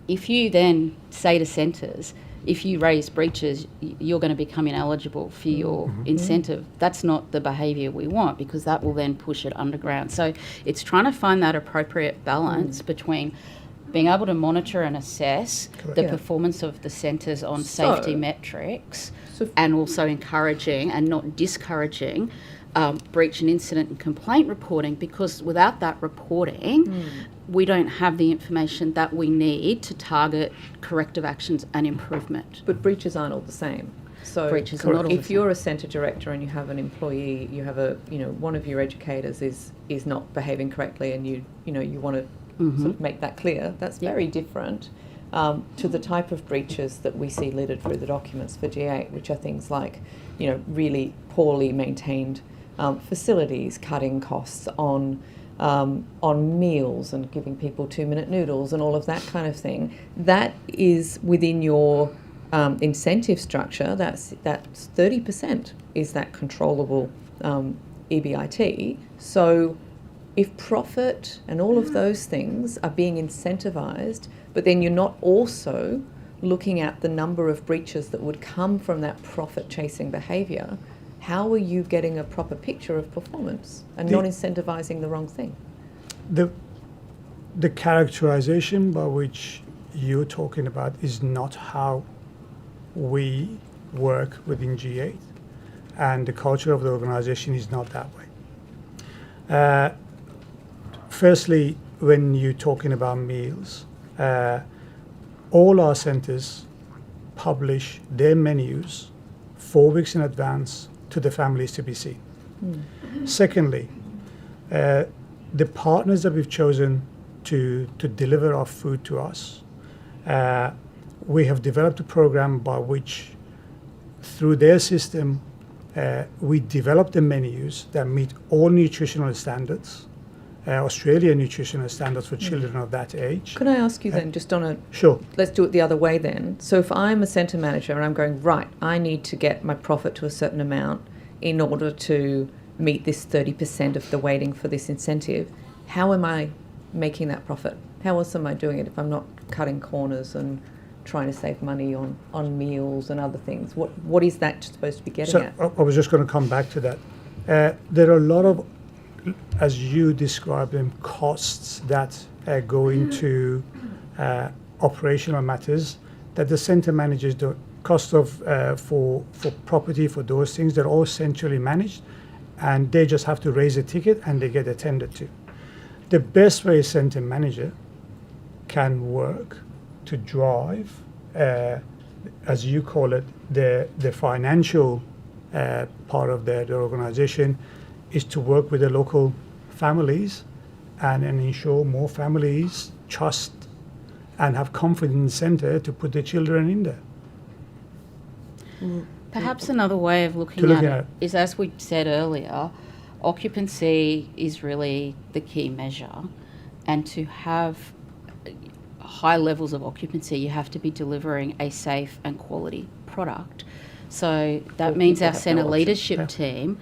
If you then say to centres, if you raise breaches, you're going to become ineligible for your incentive. That's not the behaviour we want, because that will then push it underground. So it's trying to find that appropriate balance between being able to monitor and assess the performance of the centres on safety metrics, and also encouraging and not discouraging breach and incident and complaint reporting, because without that reporting, we don't have the information that we need to target corrective actions and improvement. But breaches aren't all the same. So Breaches are not all the if same. you're a centre director and you have an employee, you have one of your educators is not behaving correctly, and you want to sort of make that clear, that's very different to the type of breaches that we see littered through the documents for G8, which are things like, really poorly maintained facilities, cutting costs on meals and giving people 2-minute noodles and all of that kind of thing. That is within your incentive structure. That's 30% is that controllable EBIT. So if profit and all of those things are being incentivised, but then you're not also looking at the number of breaches that would come from that profit-chasing behaviour, how are you getting a proper picture of performance and not incentivising the wrong thing? The characterization by which you're talking about is not how we work within G8, and the culture of the organisation is not that way. Firstly, when you're talking about meals, all our centres publish their menus 4 weeks in advance to the families to be seen. Secondly, the partners that we've chosen to deliver our food to us, we have developed a program by which, through their system, we develop the menus that meet all nutritional standards, Australian nutritional standards for children of that age. Can I ask you then, just on a... Sure. Let's do it the other way then. So if I'm a centre manager and I'm going, right, I need to get my profit to a certain amount in order to meet this 30% of the weighting for this incentive, how am I making that profit? How else am I doing it if I'm not cutting corners and trying to save money on meals and other things? What is that supposed to be getting at? I was just going to come back to that. There are a lot of, as you describe them, costs that go into operational matters that the centre managers do. Cost of for property, for those things, they're all centrally managed, and they just have to raise a ticket and they get attended to. The best way a centre manager can work to drive, as you call it, the financial part of the organisation, is to work with the local families and ensure more families trust and have confidence in the centre to put their children in there. Perhaps another way of looking at it is, as we said earlier, occupancy is really the key measure, and to have high levels of occupancy, you have to be delivering a safe and quality product. So that means our centre leadership team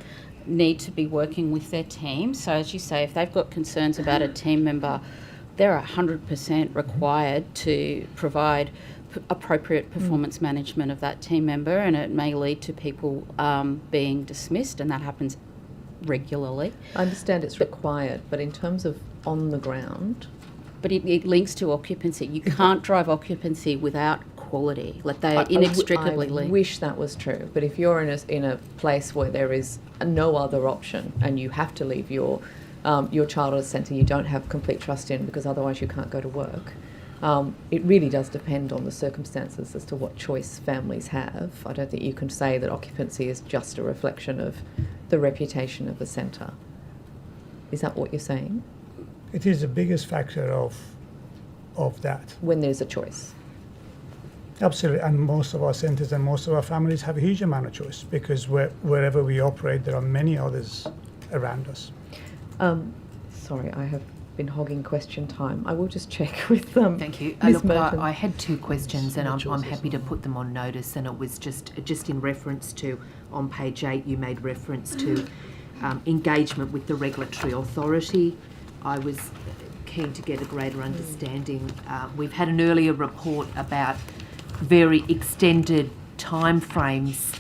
need to be working with their team. So as you say, if they've got concerns about a team member, they're 100% required to provide appropriate performance management of that team member, and it may lead to people being dismissed, and that happens regularly. I understand it's required, but in terms of on the ground... But it links to occupancy. You can't drive occupancy without quality. Like, they are inextricably linked. I wish that was true, but if you're in a place where there is no other option and you have to leave your child at a centre you don't have complete trust in because otherwise you can't go to work, it really does depend on the circumstances as to what choice families have. I don't think you can say that occupancy is just a reflection of the reputation of the centre. Is that what you're saying? It is the biggest factor of that. When there's a choice. Absolutely, and most of our centres and most of our families have a huge amount of choice, because wherever we operate, there are many others around us. Sorry, I have been hogging question time. I will just check with them. Thank you. Ms. Look, Merton. I had two questions, and I'm happy to put them on notice. And it was just in reference to, on page 8, you made reference to engagement with the regulatory authority. I was keen to get a greater understanding. We've had an earlier report about very extended timeframes,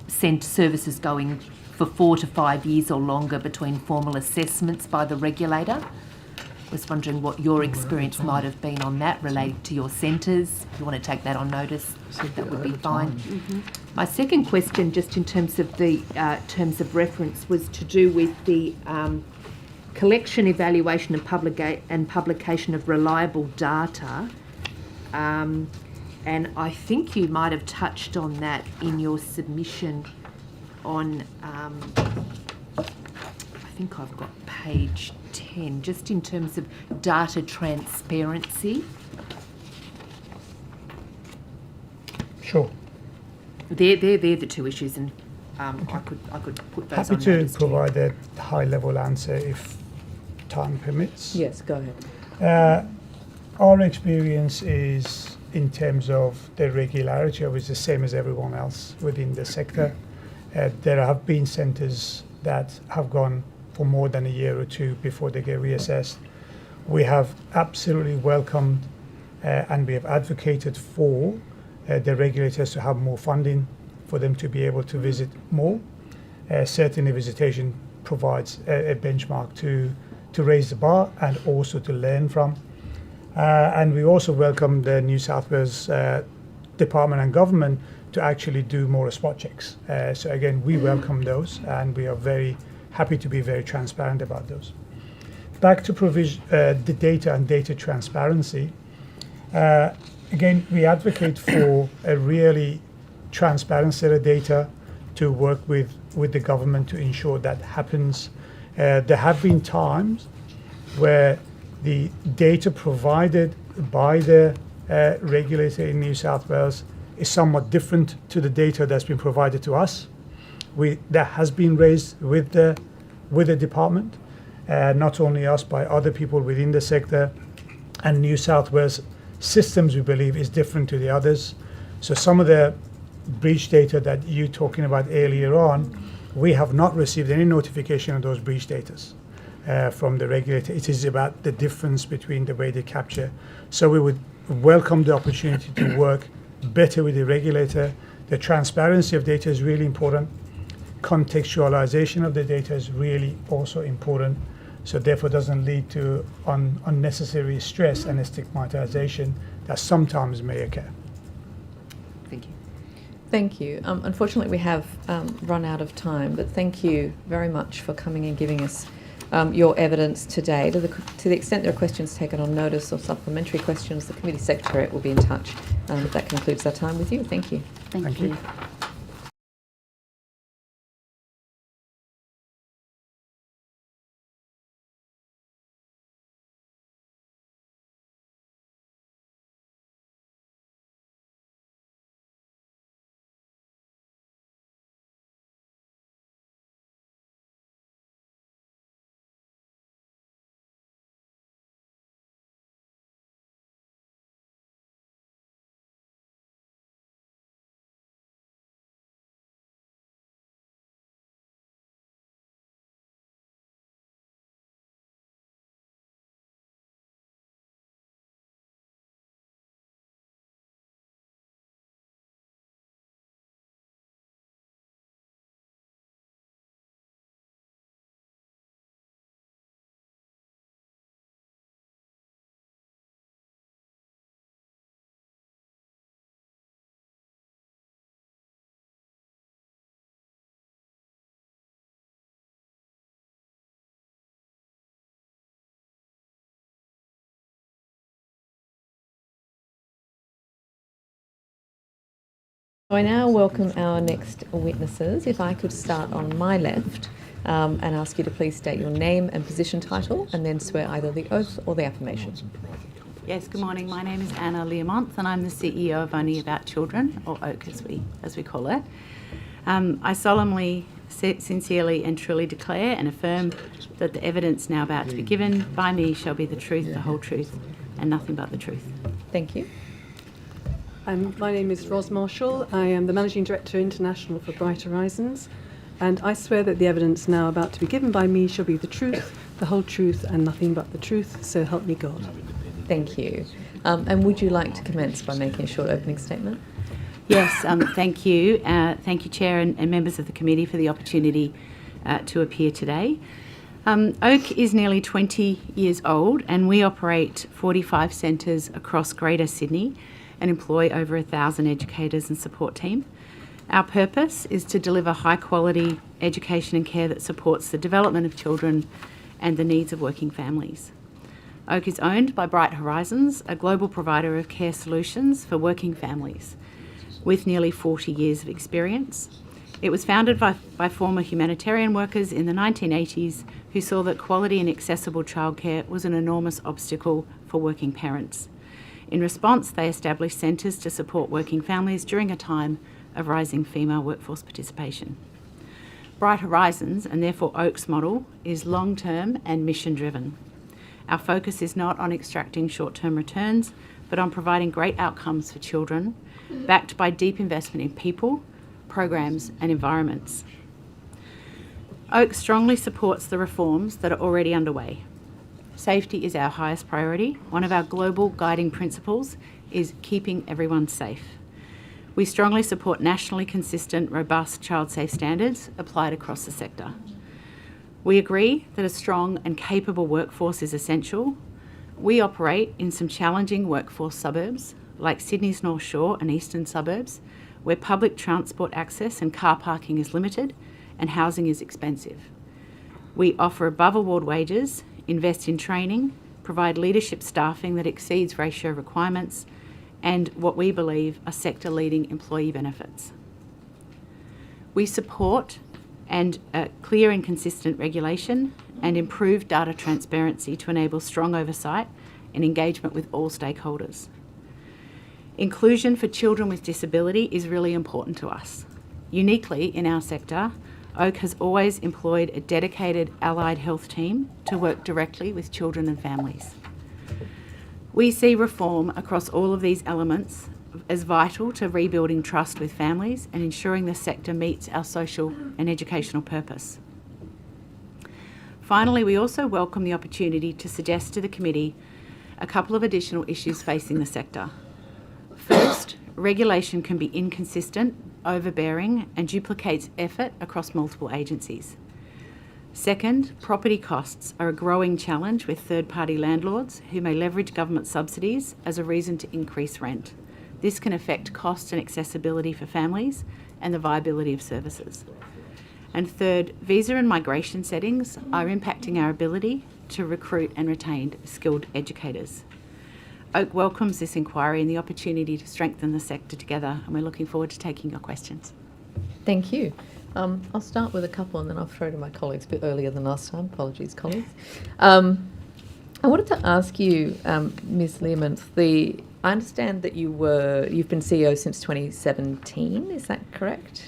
sent services going for 4 to 5 years or longer between formal assessments by the regulator. I was wondering what your experience might have been on that related to your centres. If you want to take that on notice, that would be fine. My second question, just in terms of the terms of reference, was to do with the collection, evaluation and publication of reliable data. And I think you might have touched on that in your submission on, I think I've got page 10, just in terms of data transparency. Sure. They're the two issues, and I could put those Happy on to notice provide a high-level answer if time permits. Yes, go ahead. Our experience is, in terms of the regularity, is the same as everyone else within the sector. There have been centres that have gone for more than a year or two before they get reassessed. We have absolutely welcomed and we have advocated for the regulators to have more funding for them to be able to visit more. Certainly visitation provides a benchmark to raise the bar and also to learn from. And we also welcome the New South Wales Department and Government to actually do more spot checks. So again, we welcome those, and we are very happy to be very transparent about those. Back to the data and data transparency. Again, we advocate for a really transparent set of data to work with the government to ensure that happens. There have been times where the data provided by the regulator in New South Wales is somewhat different to the data that's been provided to us. That has been raised with the department, not only us, by other people within the sector. And New South Wales systems, we believe, is different to the others. So some of the breach data that you talking about earlier on, we have not received any notification of those breach data from the regulator. It is about the difference between the way they capture. So we would welcome the opportunity to work better with the regulator. The transparency of data is really important. Contextualization of the data is really also important. So therefore doesn't lead to unnecessary stress and stigmatization that sometimes may occur. Thank you. Thank you. Unfortunately, we have run out of time, but thank you very much for coming and giving us your evidence today. To the extent there are questions taken on notice or supplementary questions, the Committee Secretariat will be in touch. That concludes our time with you. Thank you. Thank you. I now welcome our next witnesses. If I could start on my left and ask you to please state your name and position title and then swear either the oath or the affirmation. Yes, good morning. My name is Anna Learmonth and I'm the CEO of Only About Children, or OAK as we call it. I solemnly, sincerely and truly declare and affirm that the evidence now about to be given by me shall be the truth, the whole truth, and nothing but the truth. Thank you. My name is Ros Marshall. I am the Managing Director International for Bright Horizons, and I swear that the evidence now about to be given by me shall be the truth, the whole truth, and nothing but the truth, so help me God. Thank you. And would you like to commence by making a short opening statement? Yes, thank you. Thank you, Chair and members of the committee, for the opportunity to appear today. OAK is nearly 20 years old and we operate 45 centres across Greater Sydney and employ over 1,000 educators and support team. Our purpose is to deliver high quality education and care that supports the development of children and the needs of working families. OAK is owned by Bright Horizons, a global provider of care solutions for working families with nearly 40 years of experience. It was founded by former humanitarian workers in the 1980s who saw that quality and accessible childcare was an enormous obstacle for working parents. In response, they established centres to support working families during a time of rising female workforce participation. Bright Horizons, and therefore OAK's model, is long-term and mission-driven. Our focus is not on extracting short-term returns, but on providing great outcomes for children, backed by deep investment in people, programs and environments. OAK strongly supports the reforms that are already underway. Safety is our highest priority. One of our global guiding principles is keeping everyone safe. We strongly support nationally consistent, robust child-safe standards applied across the sector. We agree that a strong and capable workforce is essential. We operate in some challenging workforce suburbs, like Sydney's North Shore and eastern suburbs, where public transport access and car parking is limited and housing is expensive. We offer above-award wages, invest in training, provide leadership staffing that exceeds ratio requirements, and what we believe are sector-leading employee benefits. We support clear and consistent regulation and improved data transparency to enable strong oversight and engagement with all stakeholders. Inclusion for children with disability is really important to us. Uniquely in our sector, OAK has always employed a dedicated allied health team to work directly with children and families. We see reform across all of these elements as vital to rebuilding trust with families and ensuring the sector meets our social and educational purpose. Finally, we also welcome the opportunity to suggest to the committee a couple of additional issues facing the sector. First, regulation can be inconsistent, overbearing, and duplicates effort across multiple agencies. Second, property costs are a growing challenge with third-party landlords who may leverage government subsidies as a reason to increase rent. This can affect cost and accessibility for families and the viability of services. And third, visa and migration settings are impacting our ability to recruit and retain skilled educators. OAK welcomes this inquiry and the opportunity to strengthen the sector together, and we're looking forward to taking your questions. Thank you. I'll start with a couple and then I'll throw to my colleagues a bit earlier than last time. Apologies, colleagues. I wanted to ask you, Ms. Learmonth, I understand that you've been CEO since 2017, is that correct?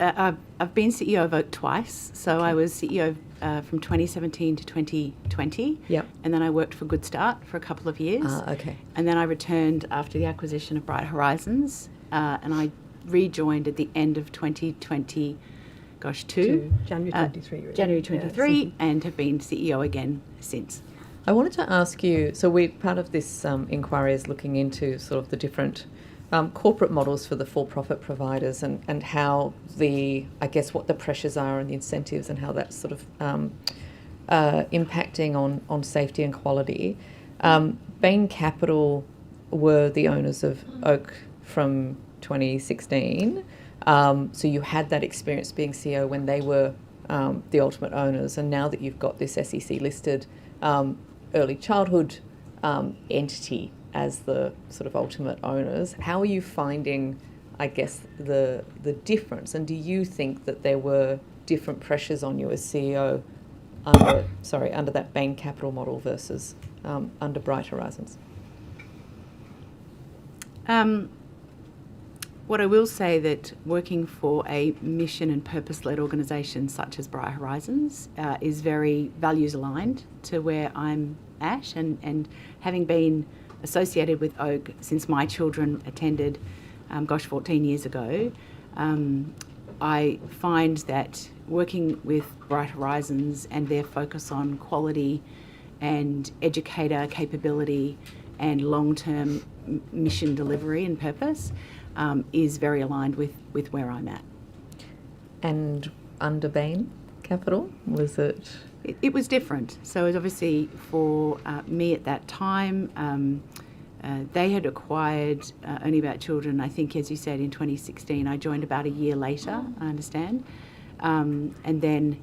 I've been CEO of OAK twice, so I was CEO from 2017 to 2020. Yep. And then I worked for Good Start for a couple of years. Okay. And then I returned after the acquisition of Bright Horizons, and I rejoined at the end of 2022. January 23. Really. January 23, and have been CEO again since. I wanted to ask you, so part of this inquiry is looking into sort of the different corporate models for the for-profit providers and how what the pressures are and the incentives and how that's sort of impacting on safety and quality. Bain Capital were the owners of OAK from 2016. So you had that experience being CEO when they were the ultimate owners, and now that you've got this SEC listed early childhood entity as the sort of ultimate owners, how are you finding I guess, the difference? And do you think that there were different pressures on you as CEO under that Bain Capital model versus under Bright Horizons? What I will say that working for a mission and purpose-led organisation such as Bright Horizons is very values aligned to where I'm at, and having been associated with Oak since my children attended, 14 years ago, I find that working with Bright Horizons and their focus on quality and educator capability and long-term mission delivery and purpose is very aligned with where I'm at. And under Bain Capital, was it? It was different. So it was obviously for me at that time, they had acquired Only About Children, I think, as you said, in 2016. I joined about a year later, I understand. And then,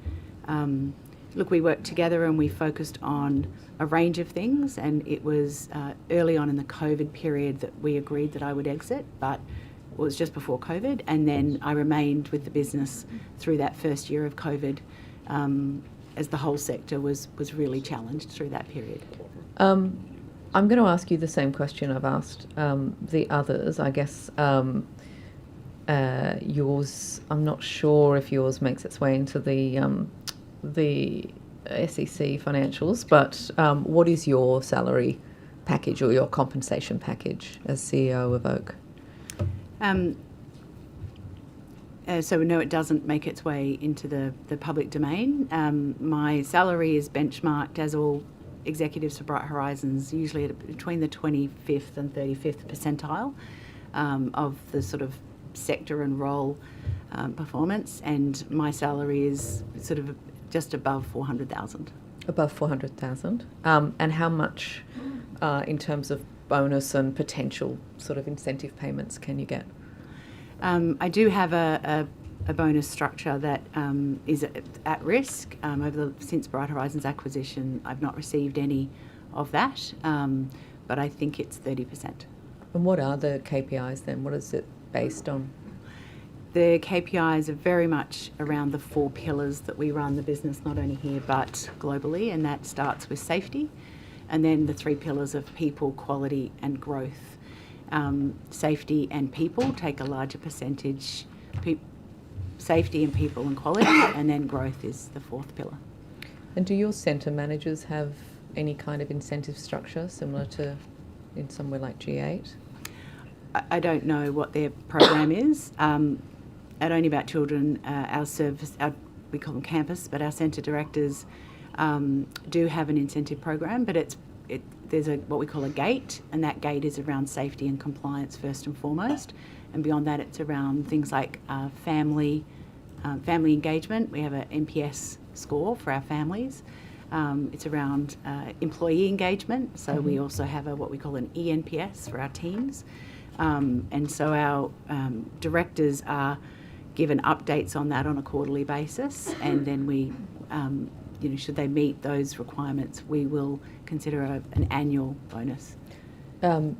look, we worked together and we focused on a range of things, and it was early on in the COVID period that we agreed that I would exit, but it was just before COVID, and then I remained with the business through that first year of COVID, as the whole sector was really challenged through that period. I'm going to ask you the same question I've asked the others. I guess yours, I'm not sure if yours makes its way into the SEC financials, but what is your salary package or your compensation package as CEO of Oak? So no, it doesn't make its way into the public domain. My salary is benchmarked, as all executives for Bright Horizons, usually at between the 25th and 35th percentile of the sort of sector and role performance, and my salary is sort of just above 400,000. Above 400,000. And how much in terms of bonus and potential sort of incentive payments can you get? I do have a bonus structure that is at risk. Since Bright Horizons acquisition, I've not received any of that, but I think it's 30%. And what are the KPIs then? What is it based on? The KPIs are very much around the 4 pillars that we run the business, not only here but globally, and that starts with safety, and then the 3 pillars of people, quality and growth. Safety and people take a larger percentage, safety and people and quality, and then growth is the 4th pillar. And do your centre managers have any kind of incentive structure similar to in somewhere like G8? I don't know what their program is. At Only About Children, our service, we call them campus, but our centre directors do have an incentive program, but there's what we call a gate, and that gate is around safety and compliance first and foremost, and beyond that it's around things like family engagement. We have an NPS score for our families. It's around employee engagement, so we also have what we call an ENPS for our teams, and so our directors are given updates on that on a quarterly basis, and then we should they meet those requirements, we will consider an annual bonus. And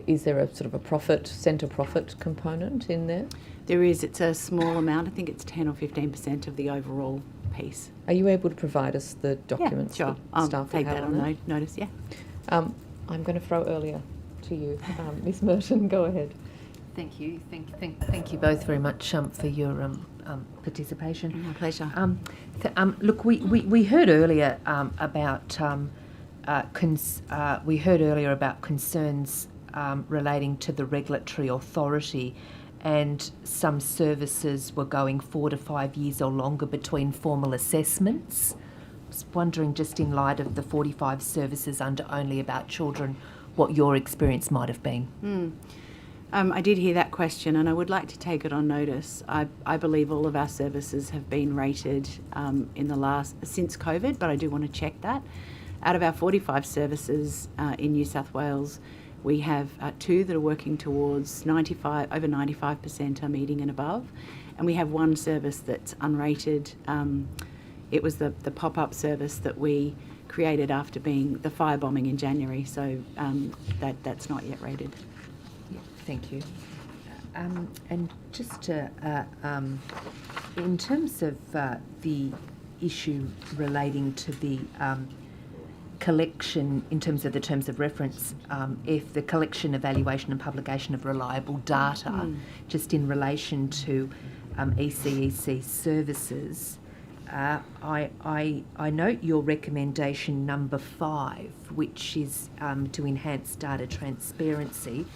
is there a sort of a centre profit component in there? There is. It's a small amount. I think it's 10 or 15% of the overall piece. Are you able to provide us the documents? Yeah, sure. That staff I'll take that on notice, yeah. I'm going to throw earlier to you. Ms Merton, go ahead. Thank you. Thank you both very much for your participation. My pleasure. Look, we heard earlier about concerns relating to the regulatory authority, and some services were going 4 to 5 years or longer between formal assessments. I was wondering, just in light of the 45 services under Only About Children, what your experience might have been. I did hear that question, and I would like to take it on notice. I believe all of our services have been rated since COVID, but I do want to check that. Out of our 45 services in New South Wales, we have 2 that are working towards over 95% are meeting and above, and we have 1 service that's unrated. It was the pop-up service that we created after being the firebombing in January, so that's not yet rated. Thank you. And just in terms of the issue relating to the collection, in terms of the terms of reference, if the collection, evaluation and publication of reliable data, just in relation to ECEC services, I note your recommendation number 5, which is to enhance data transparency.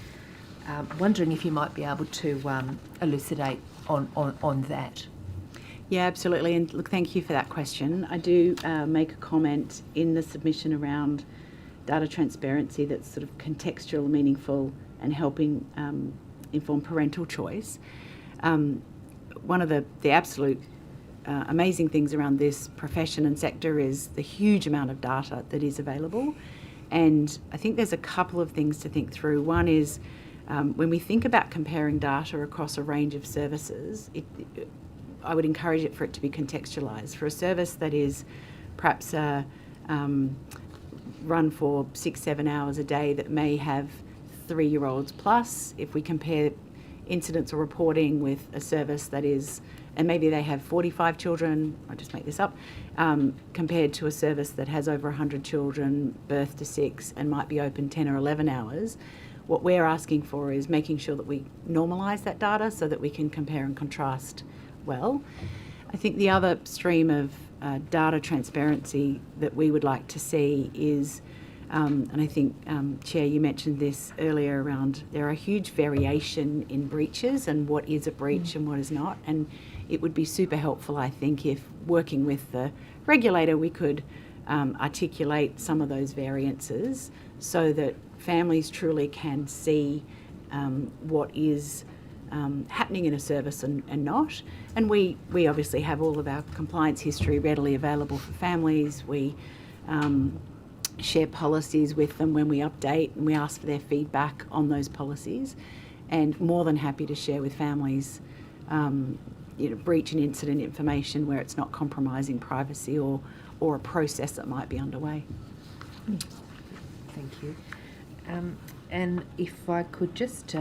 Wondering if you might be able to elucidate on that. Yeah, absolutely. And look, thank you for that question. I do make a comment in the submission around data transparency that's sort of contextual, meaningful, and helping inform parental choice. One of the absolute amazing things around this profession and sector is the huge amount of data that is available. And I think there's a couple of things to think through. One is when we think about comparing data across a range of services, I would encourage it for it to be contextualised. For a service that is perhaps run for 6-7 hours a day that may have 3-year-olds plus, if we compare incidents or reporting with a service that is, and maybe they have 45 children, I'll just make this up, compared to a service that has over 100 children, birth to 6, and might be open 10 or 11 hours, what we're asking for is making sure that we normalise that data so that we can compare and contrast well. I think the other stream of data transparency that we would like to see is, and I think, Chair, you mentioned this earlier around there are huge variation in breaches and what is a breach and what is not. And it would be super helpful, I think, if working with the regulator we could articulate some of those variances so that families truly can see what is happening in a service and not. And we obviously have all of our compliance history readily available for families. We share policies with them when we update, and we ask for their feedback on those policies, and more than happy to share with families breach and incident information where it's not compromising privacy or a process that might be underway. Thank you. And if I could just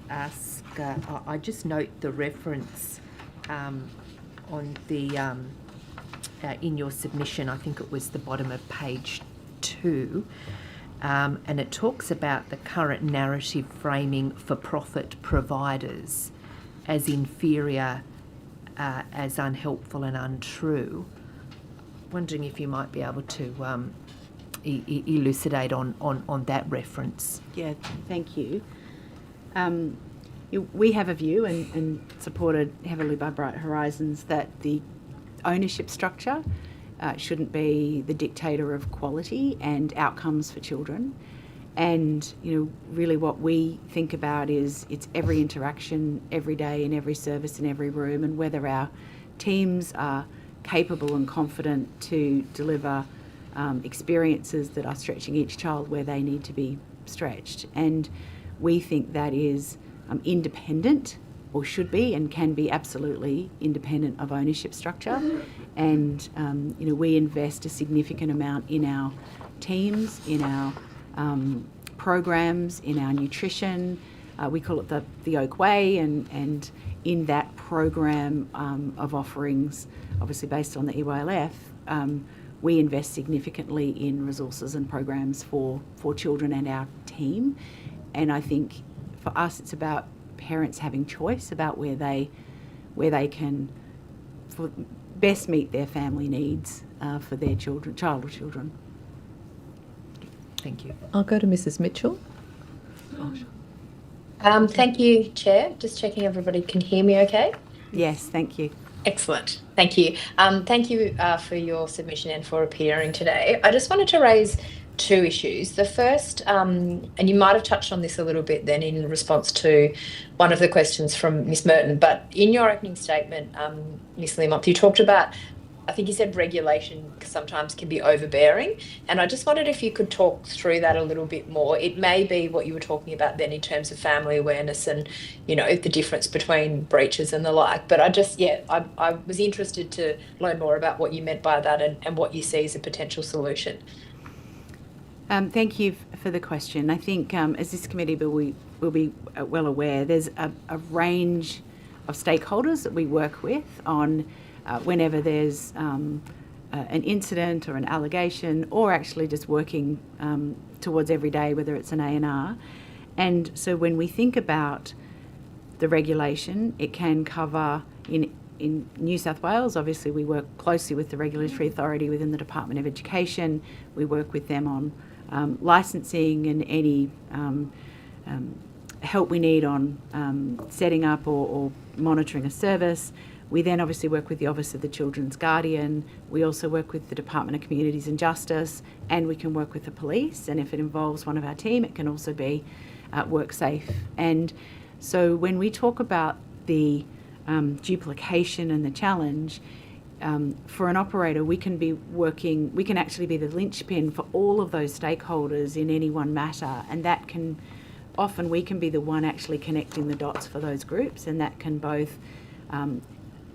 ask, I just note the reference on the in your submission, I think it was the bottom of page 2, and it talks about the current narrative framing for profit providers as inferior, as unhelpful and untrue. Wondering if you might be able to elucidate on that reference. Yeah, thank you. We have a view, and supported heavily by Bright Horizons, that the ownership structure shouldn't be the dictator of quality and outcomes for children. And really what we think about is it's every interaction, every day, in every service, in every room, and whether our teams are capable and confident to deliver experiences that are stretching each child where they need to be stretched. And we think that is independent, or should be and can be absolutely independent of ownership structure. And we invest a significant amount in our teams, in our programs, in our nutrition. We call it the Oak Way, and in that program of offerings, obviously based on the EYLF, we invest significantly in resources and programs for children and our team. And I think for us it's about parents having choice about where they can best meet their family needs for their child or children. Thank you. I'll go to Mrs. Mitchell. Thank you, Chair. Just checking everybody can hear me okay? Yes, thank you. Excellent. Thank you. Thank you for your submission and for appearing today. I just wanted to raise 2 issues. The first, and you might have touched on this a little bit then in response to one of the questions from Ms. Merton, but in your opening statement, Ms. Limop, you talked about, I think you said regulation sometimes can be overbearing, and I just wondered if you could talk through that a little bit more. It may be what you were talking about then in terms of family awareness and, the difference between breaches and the like, but I was interested to learn more about what you meant by that and what you see as a potential solution. Thank you for the question. I think as this committee will be well aware, there's a range of stakeholders that we work with on whenever there's an incident or an allegation, or actually just working towards every day, whether it's an A&R. And so when we think about the regulation, it can cover in New South Wales, obviously we work closely with the regulatory authority within the Department of Education. We work with them on licensing and any help we need on setting up or monitoring a service. We then obviously work with the Office of the Children's Guardian. We also work with the Department of Communities and Justice, and we can work with the police. And if it involves one of our team, it can also be WorkSafe. And so when we talk about the duplication and the challenge, for an operator, we can actually be the linchpin for all of those stakeholders in any one matter, and that can often we can be the one actually connecting the dots for those groups, and that can both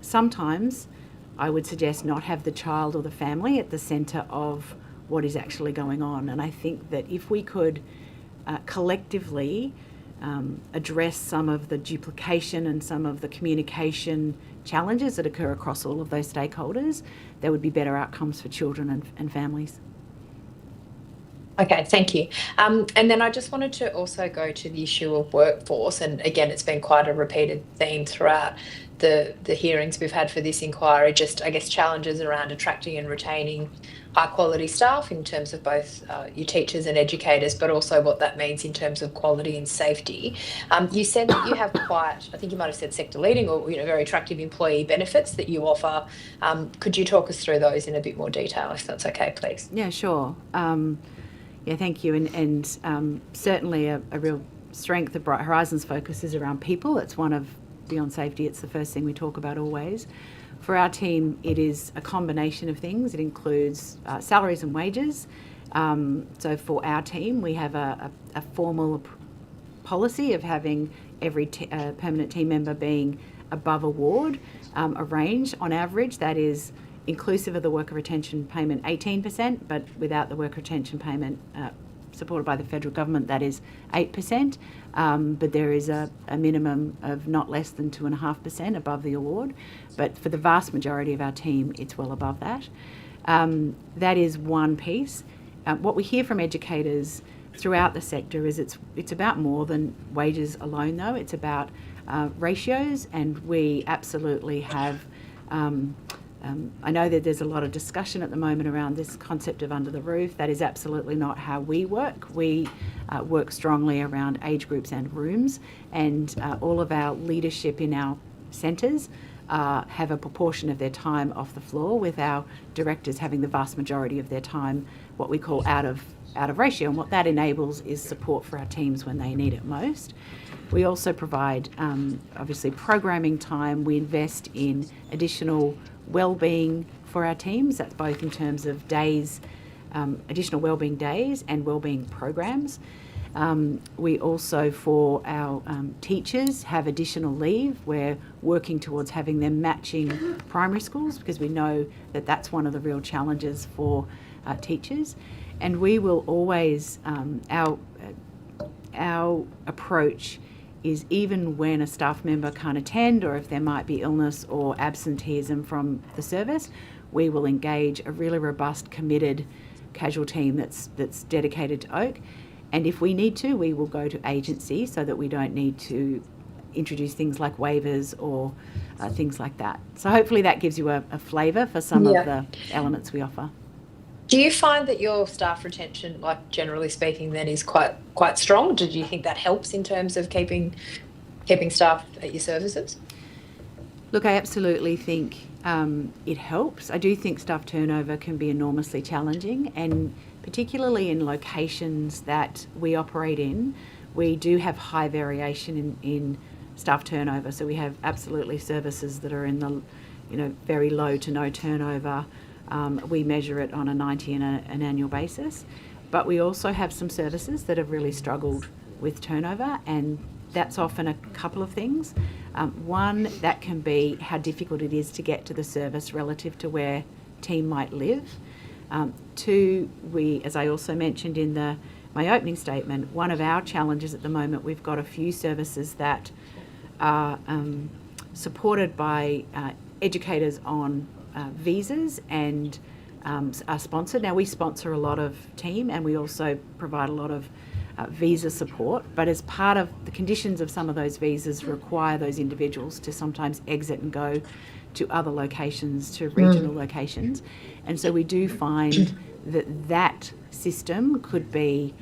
sometimes, I would suggest, not have the child or the family at the centre of what is actually going on. And I think that if we could collectively address some of the duplication and some of the communication challenges that occur across all of those stakeholders, there would be better outcomes for children and families. Okay, thank you. And then I just wanted to also go to the issue of workforce. And again, it's been quite a repeated theme throughout the hearings we've had for this inquiry, just, I guess, challenges around attracting and retaining high quality staff in terms of both your teachers and educators, but also what that means in terms of quality and safety. You said that you have quite, I think you might have said sector leading or very attractive employee benefits that you offer. Could you talk us through those in a bit more detail, if that's okay, please? Yeah, sure. Yeah, thank you. And certainly a real strength of Bright Horizons focus is around people. It's one of, beyond safety, it's the first thing we talk about always. For our team, it is a combination of things. It includes salaries and wages. So for our team, we have a formal policy of having every permanent team member being above award, a range on average that is inclusive of the worker retention payment 18%, but without the worker retention payment supported by the federal government, that is 8%. But there is a minimum of not less than 2.5% above the award. But for the vast majority of our team, it's well above that. That is one piece. What we hear from educators throughout the sector is it's about more than wages alone, though. It's about ratios, and we absolutely have I know that there's a lot of discussion at the moment around this concept of under the roof. That is absolutely not how we work. We work strongly around age groups and rooms, and all of our leadership in our centres have a proportion of their time off the floor, with our directors having the vast majority of their time what we call out of ratio. And what that enables is support for our teams when they need it most. We also provide obviously programming time. We invest in additional wellbeing for our teams. That's both in terms of days, additional wellbeing days and wellbeing programs. We also, for our teachers, have additional leave. We're working towards having them matching primary schools, because we know that that's one of the real challenges for teachers. And we will always, our approach is, even when a staff member can't attend, or if there might be illness or absenteeism from the service, we will engage a really robust, committed casual team that's dedicated to Oak. And if we need to, we will go to agency, so that we don't need to introduce things like waivers or things like that. So hopefully that gives you a flavour for some of the elements we offer. Do you find that your staff retention, like generally speaking, then is quite strong? Do you think that helps in terms of keeping staff at your services? Look, I absolutely think it helps. I do think staff turnover can be enormously challenging, and particularly in locations that we operate in, we do have high variation in staff turnover. So we have absolutely services that are in the very low to no turnover. We measure it on a 90 and an annual basis, but we also have some services that have really struggled with turnover, and that's often a couple of things. One, that can be how difficult it is to get to the service relative to where team might live. Two, as I also mentioned in my opening statement, one of our challenges at the moment, we've got a few services that are supported by educators on visas and are sponsored. Now, we sponsor a lot of team and we also provide a lot of visa support, but as part of the conditions of some of those visas require those individuals to sometimes exit and go to other locations, to regional locations. And so we do find that system could be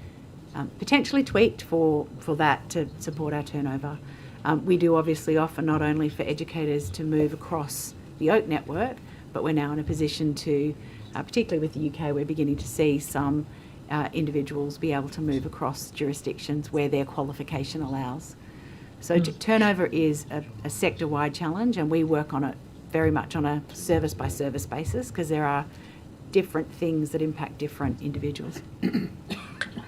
potentially tweaked for that to support our turnover. We do obviously offer not only for educators to move across the Oak network, but we're now in a position to, particularly with the UK, we're beginning to see some individuals be able to move across jurisdictions where their qualification allows. So turnover is a sector-wide challenge, and we work on it very much on a service-by-service basis because there are different things that impact different individuals.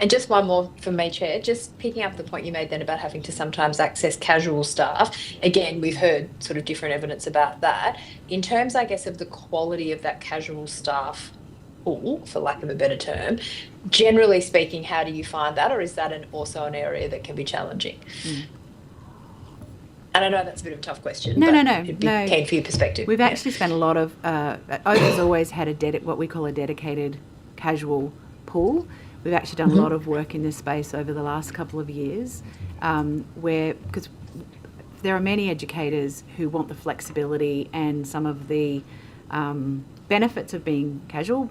And just one more from me, Chair, just picking up the point you made then about having to sometimes access casual staff. Again, we've heard sort of different evidence about that. In terms, I guess, of the quality of that casual staff pool, for lack of a better term, generally speaking, how do you find that? Or is that also an area that can be challenging? And I know that's a bit of a tough question. No. It'd be keen for your perspective. We've actually spent a lot of, Oak has always had what we call a dedicated casual pool. We've actually done a lot of work in this space over the last couple of years, because there are many educators who want the flexibility and some of the benefits of being casual,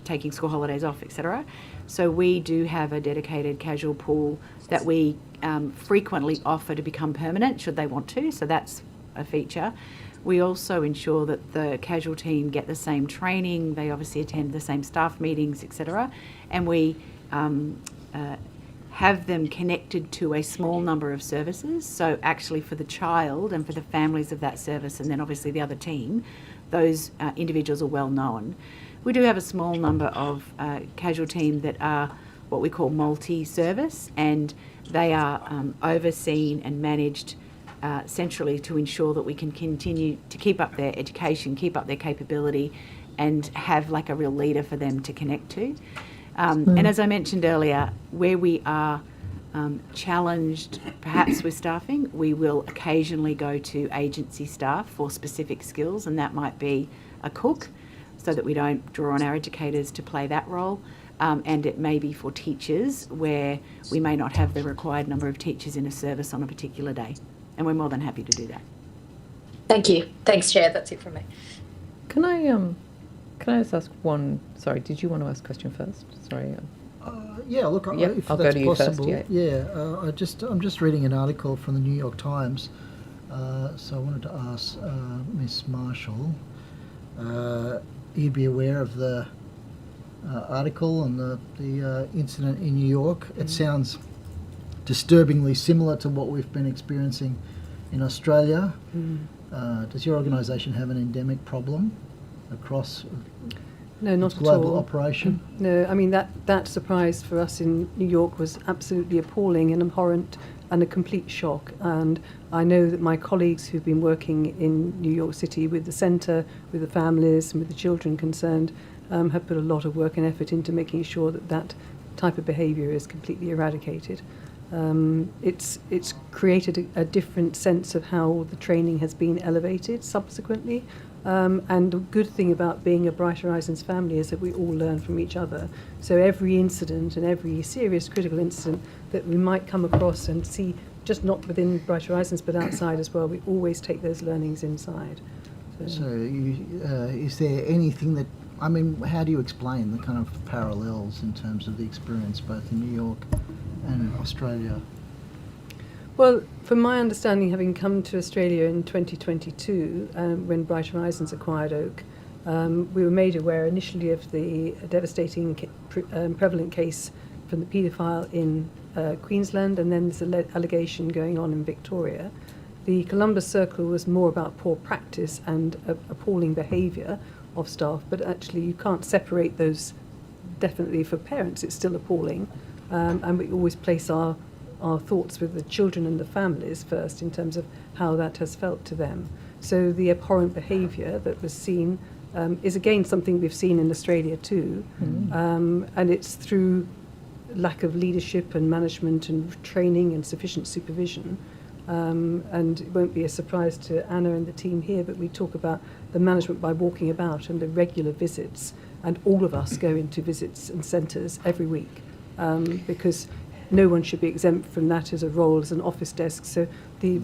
taking school holidays off, etc. So we do have a dedicated casual pool that we frequently offer to become permanent should they want to, so that's a feature. We also ensure that the casual team get the same training, they obviously attend the same staff meetings, etc. And we have them connected to a small number of services. So actually for the child and for the families of that service, and then obviously the other team, those individuals are well known. We do have a small number of casual team that are what we call multi-service, and they are overseen and managed centrally to ensure that we can continue to keep up their education, keep up their capability, and have like a real leader for them to connect to. And as I mentioned earlier, where we are challenged perhaps with staffing, we will occasionally go to agency staff for specific skills, and that might be a cook, so that we don't draw on our educators to play that role. And it may be for teachers where we may not have the required number of teachers in a service on a particular day. And we're more than happy to do that. Thank you. Thanks, Chair. That's it from me. Can I just ask one? Sorry, did you want to ask a question first? Sorry. Yeah, look, Yep, if I'll that's go to you first, possible. yeah. I'm just reading an article from the New York Times. So I wanted to ask Ms. Marshall. You'd be aware of the article and the incident in New York. It sounds disturbingly similar to what we've been experiencing in Australia. Does your organisation have an endemic problem across No, not at global all. operation? No, I mean that surprise for us in New York was absolutely appalling and abhorrent and a complete shock. And I know that my colleagues who've been working in New York City with the centre, with the families and with the children concerned, have put a lot of work and effort into making sure that that type of behaviour is completely eradicated. It's created a different sense of how the training has been elevated subsequently. And the good thing about being a Bright Horizons family is that we all learn from each other. So every incident and every serious critical incident that we might come across and see, just not within Bright Horizons but outside as well, we always take those learnings inside. So is there anything that, I mean, how do you explain the kind of parallels in terms of the experience both in New York and Australia? Well, from my understanding, having come to Australia in 2022, when Bright Horizons acquired Oak, we were made aware initially of the devastating prevalent case from the paedophile in Queensland, and then there's an allegation going on in Victoria. The Columbus Circle was more about poor practice and appalling behaviour of staff, but actually you can't separate those. Definitely for parents it's still appalling, and we always place our thoughts with the children and the families first in terms of how that has felt to them. So the abhorrent behaviour that was seen is again something we've seen in Australia too. And it's through lack of leadership and management and training and sufficient supervision. And it won't be a surprise to Anna and the team here, but we talk about the management by walking about and the regular visits. And all of us go into visits and centres every week because no one should be exempt from that as a role as an office desk. So the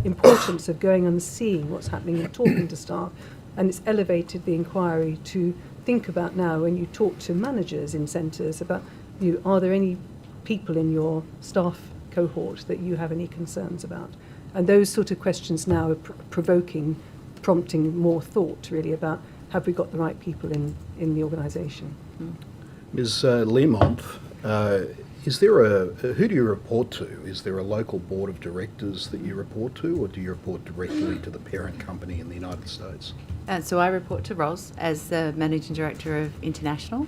importance of going and seeing what's happening and talking to staff, and it's elevated the inquiry to think about now when you talk to managers in centres about, are there any people in your staff cohort that you have any concerns about? And those sort of questions now are prompting more thought really about, have we got the right people in the organisation? Ms. Learmont, who do you report to? Is there a local board of directors that you report to, or do you report directly to the parent company in the United States? So I report to Ros as the Managing Director of International,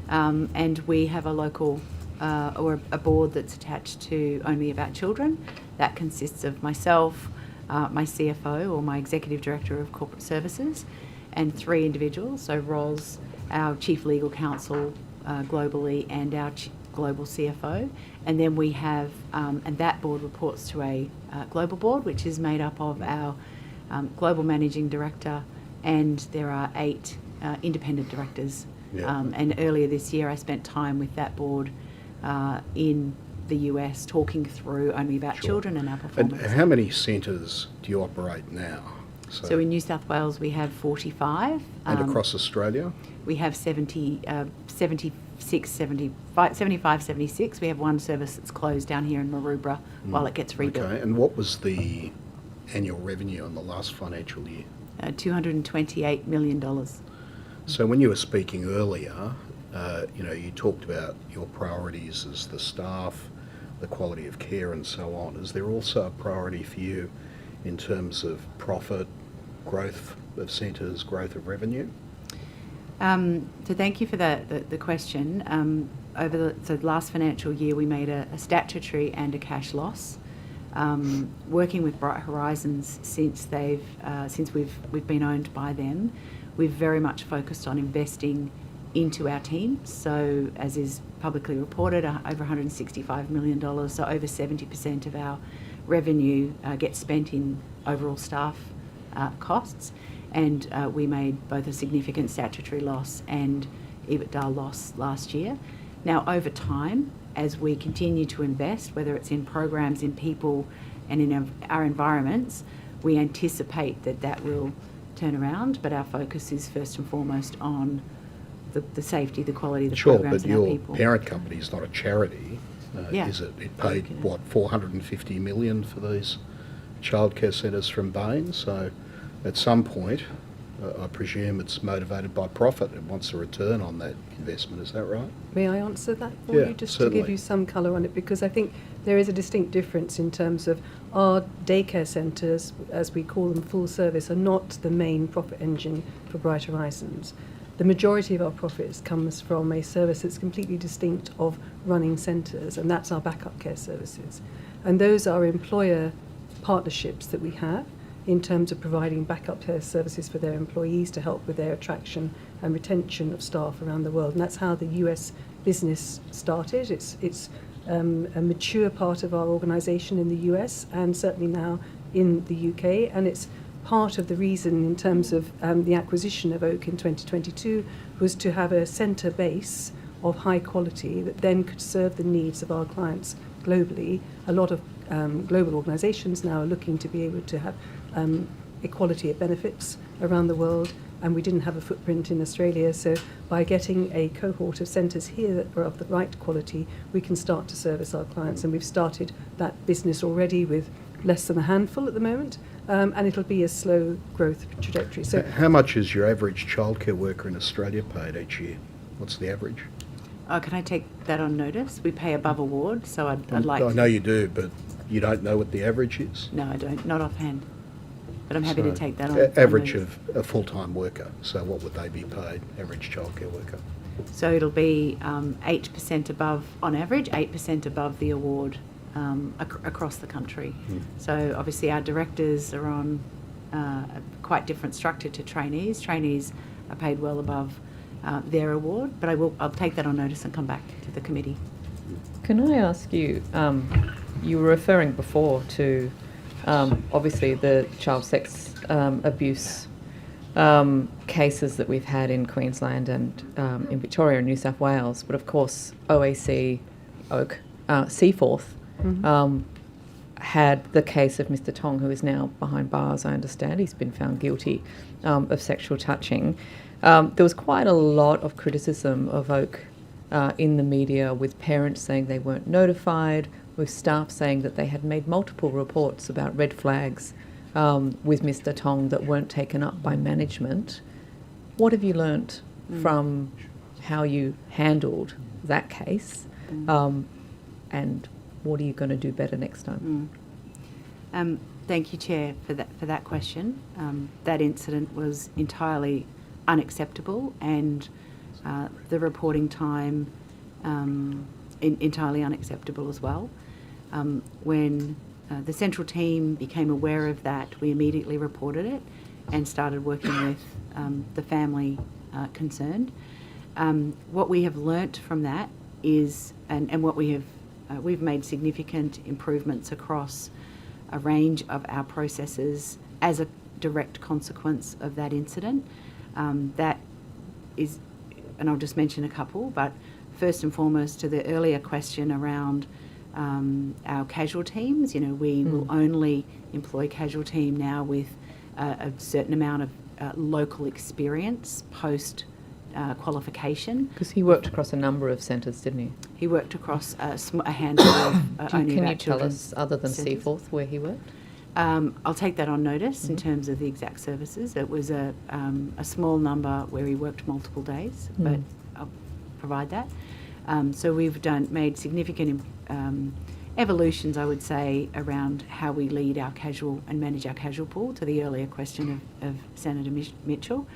and we have a local or a board that's attached to Only About Children. That consists of myself, my CFO or my Executive Director of Corporate Services, and 3 individuals. So Ros, our Chief Legal Counsel globally, and our Global CFO. And then we have, and that board reports to a global board, which is made up of our Global Managing Director, and there are 8 independent directors. Yeah. And earlier this year I spent time with that board in the US talking through Only About Children and our performance. And how many centres do you operate now? So in New South Wales we have 45. And across Australia? We have 75, 76. We have one service that's closed down here in Maroubra while it gets rebuilt. Okay, and what was the annual revenue in the last financial year? $228 million. So when you were speaking earlier, you talked about your priorities as the staff, the quality of care and so on. Is there also a priority for you in terms of profit, growth of centres, growth of revenue? So thank you for the question. Over the last financial year, we made a statutory and a cash loss. Working with Bright Horizons since we've been owned by them, we've very much focused on investing into our team. So as is publicly reported, over $165 million, so over 70% of our revenue gets spent in overall staff costs. And we made both a significant statutory loss and EBITDA loss last year. Now, over time, as we continue to invest, whether it's in programs, in people, and in our environments, we anticipate that will turn around, but our focus is first and foremost on the safety, the quality of the programs and our people. Sure, but your parent company is not a charity, is it? It paid, $450 million for these childcare centres from Bain, so at some point, I presume it's motivated by profit. It wants a return on that investment. Is that right? May I answer that for Yeah, you, just certainly. to give you some colour on it? Because I think there is a distinct difference in terms of our daycare centres, as we call them, full service, are not the main profit engine for Bright Horizons. The majority of our profits comes from a service that's completely distinct of running centres, and that's our backup care services. And those are employer partnerships that we have in terms of providing backup care services for their employees to help with their attraction and retention of staff around the world. And that's how the US business started. It's a mature part of our organisation in the US and certainly now in the UK. And it's part of the reason in terms of the acquisition of Oak in 2022 was to have a centre base of high quality that then could serve the needs of our clients globally. A lot of global organisations now are looking to be able to have equality of benefits around the world, and we didn't have a footprint in Australia, so by getting a cohort of centres here that are of the right quality, we can start to service our clients, and we've started that business already with less than a handful at the moment, and it'll be a slow growth trajectory. So, how much is your average childcare worker in Australia paid each year? What's the average? Can I take that on notice? We pay above award, so I'd like I know you do, but you don't know what the average is? No, I don't, not offhand. But I'm happy to take that on. Average of a full-time worker. So what would they be paid, average childcare worker? So it'll be 8% above, on average, 8% above the award across the country. So obviously our directors are on a quite different structure to trainees. Trainees are paid well above their award. But I'll take that on notice and come back to the committee. Can I ask you, you were referring before to obviously the child sex abuse cases that we've had in Queensland and in Victoria and New South Wales, but of course OAC, Seaforth, had the case of Mr. Tong, who is now behind bars, I understand. He's been found guilty of sexual touching. There was quite a lot of criticism of Oak in the media, with parents saying they weren't notified, with staff saying that they had made multiple reports about red flags with Mr. Tong that weren't taken up by management. What have you learnt from how you handled that case, and what are you going to do better next time? Thank you, Chair, for that question. That incident was entirely unacceptable, and the reporting time entirely unacceptable as well. When the central team became aware of that, we immediately reported it and started working with the family concerned. What we have learnt from that is, and what we've made significant improvements across a range of our processes as a direct consequence of that incident. That is, and I'll just mention a couple, but first and foremost, to the earlier question around our casual teams, we will only employ casual team now with a certain amount of local experience post qualification. Because he worked across a number of centres, didn't he? He worked across a handful of only Can about you tell children's us, other than centres. Seaforth, where he worked? I'll take that on notice in terms of the exact services. It was a small number where he worked multiple days, but I'll provide that. So we've made significant evolutions, I would say, around how we lead our casual and manage our casual pool, to the earlier question of Senator Mitchell.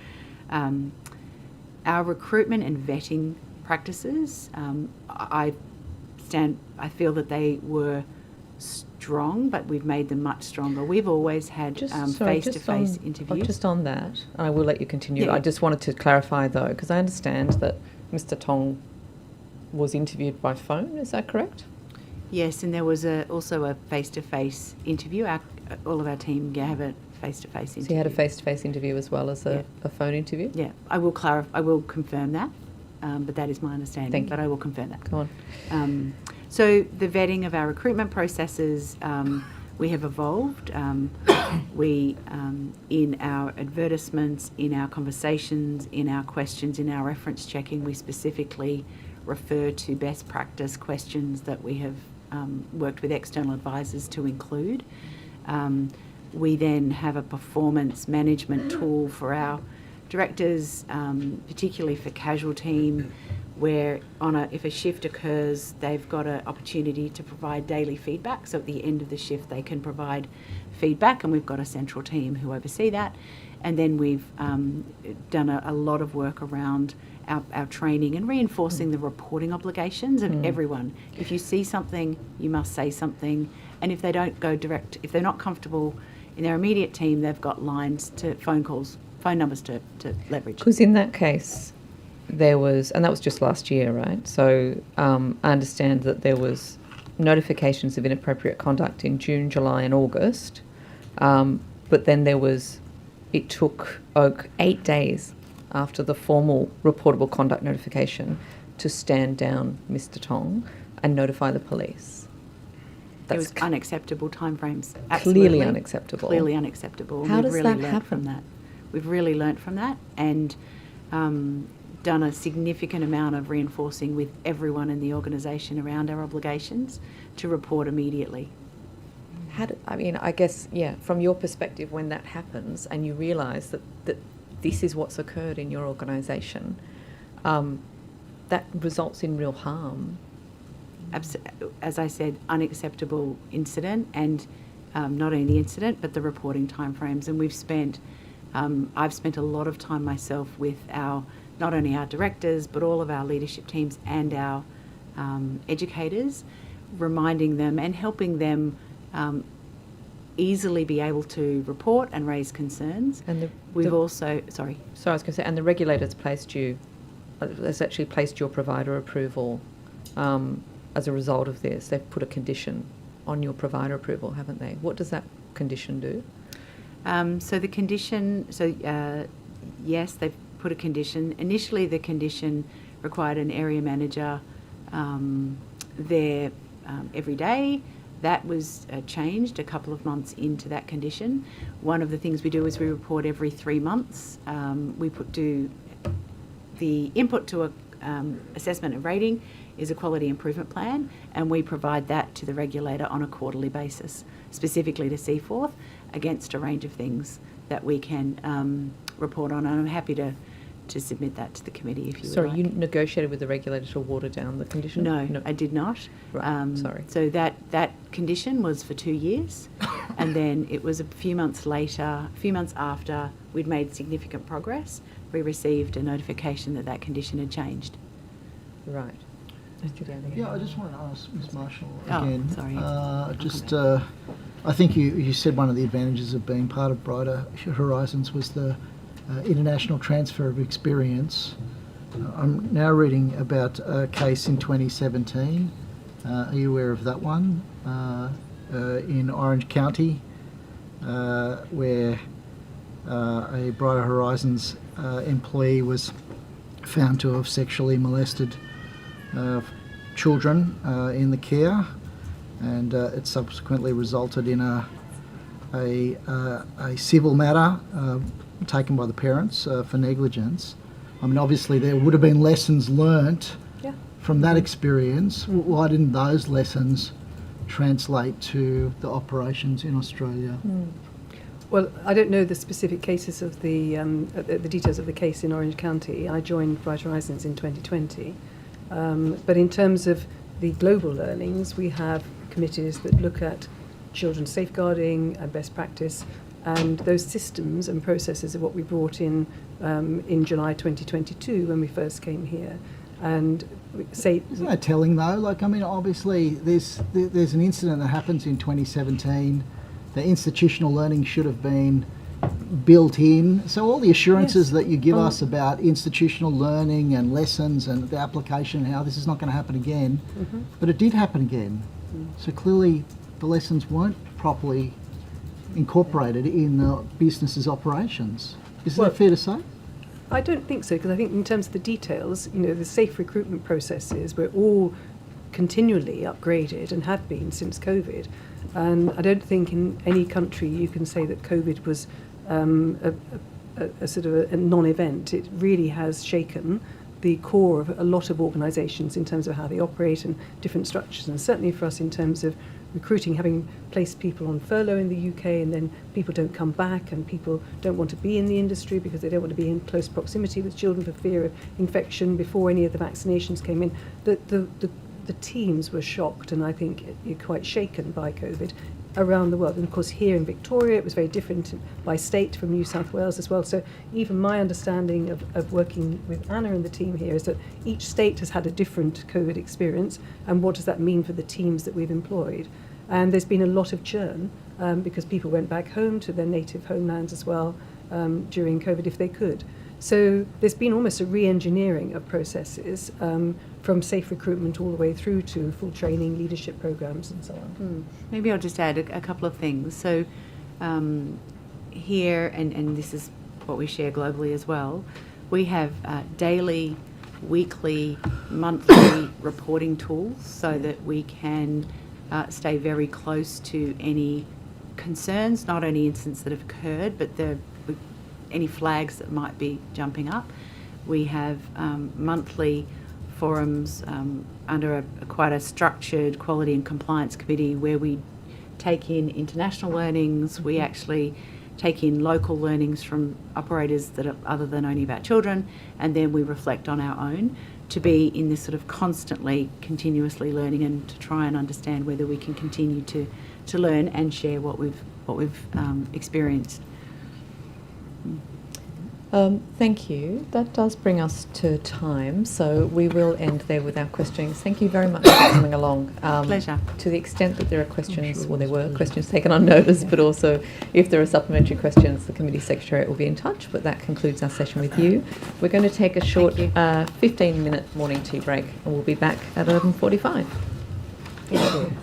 Our recruitment and vetting practices, I feel that they were strong, but we've made them much stronger. We've always had face-to-face interviews. Just on that, I will let you continue. Yeah. I just wanted to clarify, though, because I understand that Mr. Tong was interviewed by phone. Is that correct? Yes, and there was also a face-to-face interview. All of our team have a face-to-face interview. So you had a face-to-face interview as well as a phone interview? Yeah, I will confirm that, but that is my understanding. Thank you. But I will confirm that. Go on. So the vetting of our recruitment processes, we have evolved. We, in our advertisements, in our conversations, in our questions, in our reference checking, we specifically refer to best practice questions that we have worked with external advisors to include. We then have a performance management tool for our directors, particularly for casual team, where if a shift occurs, they've got an opportunity to provide daily feedback. So at the end of the shift, they can provide feedback, and we've got a central team who oversee that. And then we've done a lot of work around our training and reinforcing the reporting obligations of everyone. If you see something, you must say something. And if they don't go direct, if they're not comfortable in their immediate team, they've got lines to phone numbers to leverage. Because in that case, there was, and that was just last year, right? So I understand that there was notifications of inappropriate conduct in June, July and August. But then it took Oak 8 days after the formal reportable conduct notification to stand down Mr. Tong and notify the police. It was unacceptable timeframes. Clearly unacceptable. Clearly unacceptable. How does that happen? From that. We've really learnt from that, and done a significant amount of reinforcing with everyone in the organisation around our obligations to report immediately. I guess, from your perspective, when that happens and you realise that this is what's occurred in your organisation, that results in real harm. As I said, unacceptable incident, and not only the incident but the reporting timeframes. And I've spent a lot of time myself with not only our directors but all of our leadership teams and our educators, reminding them and helping them easily be able to report and raise concerns. And We've also, sorry. So I was going to say, and the regulator's has actually placed your provider approval as a result of this. They've put a condition on your provider approval, haven't they? What does that condition do? So the condition, yes, they've put a condition. Initially, the condition required an area manager there every day. That was changed a couple of months into that condition. One of the things we do is we report every 3 months. We do the input to a assessment and rating is a quality improvement plan, and we provide that to the regulator on a quarterly basis, specifically to Seaforth, against a range of things that we can report on. And I'm happy to submit that to the committee if you would like. You negotiated with the regulator to water down the condition? No, I did not. Right, sorry. So that condition was for 2 years, and then it was a few months after we'd made significant progress, we received a notification that condition had changed. Right. Yeah, I just want to ask Ms Marshall Oh, again. sorry. I think you said one of the advantages of being part of Brighter Horizons was the international transfer of experience. I'm now reading about a case in 2017. Are you aware of that one? In Orange County, where a Brighter Horizons employee was found to have sexually molested children in the care, and it subsequently resulted in a civil matter taken by the parents for negligence. I mean, obviously there would have been lessons learnt from that experience. Why didn't those lessons translate to the operations in Australia? Well, I don't know the specific cases of the details of the case in Orange County. I joined Brighter Horizons in 2020. But in terms of the global learnings, we have committees that look at children's safeguarding and best practice, and those systems and processes are what we brought in July 2022 when we first came here. And isn't that telling though? Like, I mean, obviously there's an incident that happens in 2017. The institutional learning should have been built in. So all the assurances that you give us about institutional learning and lessons and the application and how this is not going to happen again, but it did happen again. So clearly the lessons weren't properly incorporated in the business's operations. Is that fair to say? I don't think so, because I think in terms of the details, the safe recruitment processes were all continually upgraded and have been since COVID. And I don't think in any country you can say that COVID was a sort of a non-event. It really has shaken the core of a lot of organisations in terms of how they operate and different structures. And certainly for us in terms of recruiting, having placed people on furlough in the UK, and then people don't come back and people don't want to be in the industry because they don't want to be in close proximity with children for fear of infection before any of the vaccinations came in. The teams were shocked, and I think you're quite shaken by COVID around the world. And of course here in Victoria it was very different by state from New South Wales as well. So even my understanding of working with Anna and the team here is that each state has had a different COVID experience, and what does that mean for the teams that we've employed. And there's been a lot of churn because people went back home to their native homelands as well during COVID if they could. So there's been almost a re-engineering of processes from safe recruitment all the way through to full training, leadership programs and so on. Maybe I'll just add a couple of things. So here, and this is what we share globally as well, we have daily, weekly, monthly reporting tools so that we can stay very close to any concerns, not only incidents that have occurred, but any flags that might be jumping up. We have monthly forums under quite a structured quality and compliance committee where we take in international learnings, we actually take in local learnings from operators that are other than only about children, and then we reflect on our own to be in this sort of continuously learning and to try and understand whether we can continue to learn and share what we've experienced. Thank you. That does bring us to time, so we will end there with our questionings. Thank you very much for coming along. Pleasure. To the extent that there are questions, or there were questions taken on notice, but also if there are supplementary questions, the Committee Secretariat will be in touch, but that concludes our session with you. We're going to take a short 15-minute morning tea break, and we'll be back at 11:45. Thank you.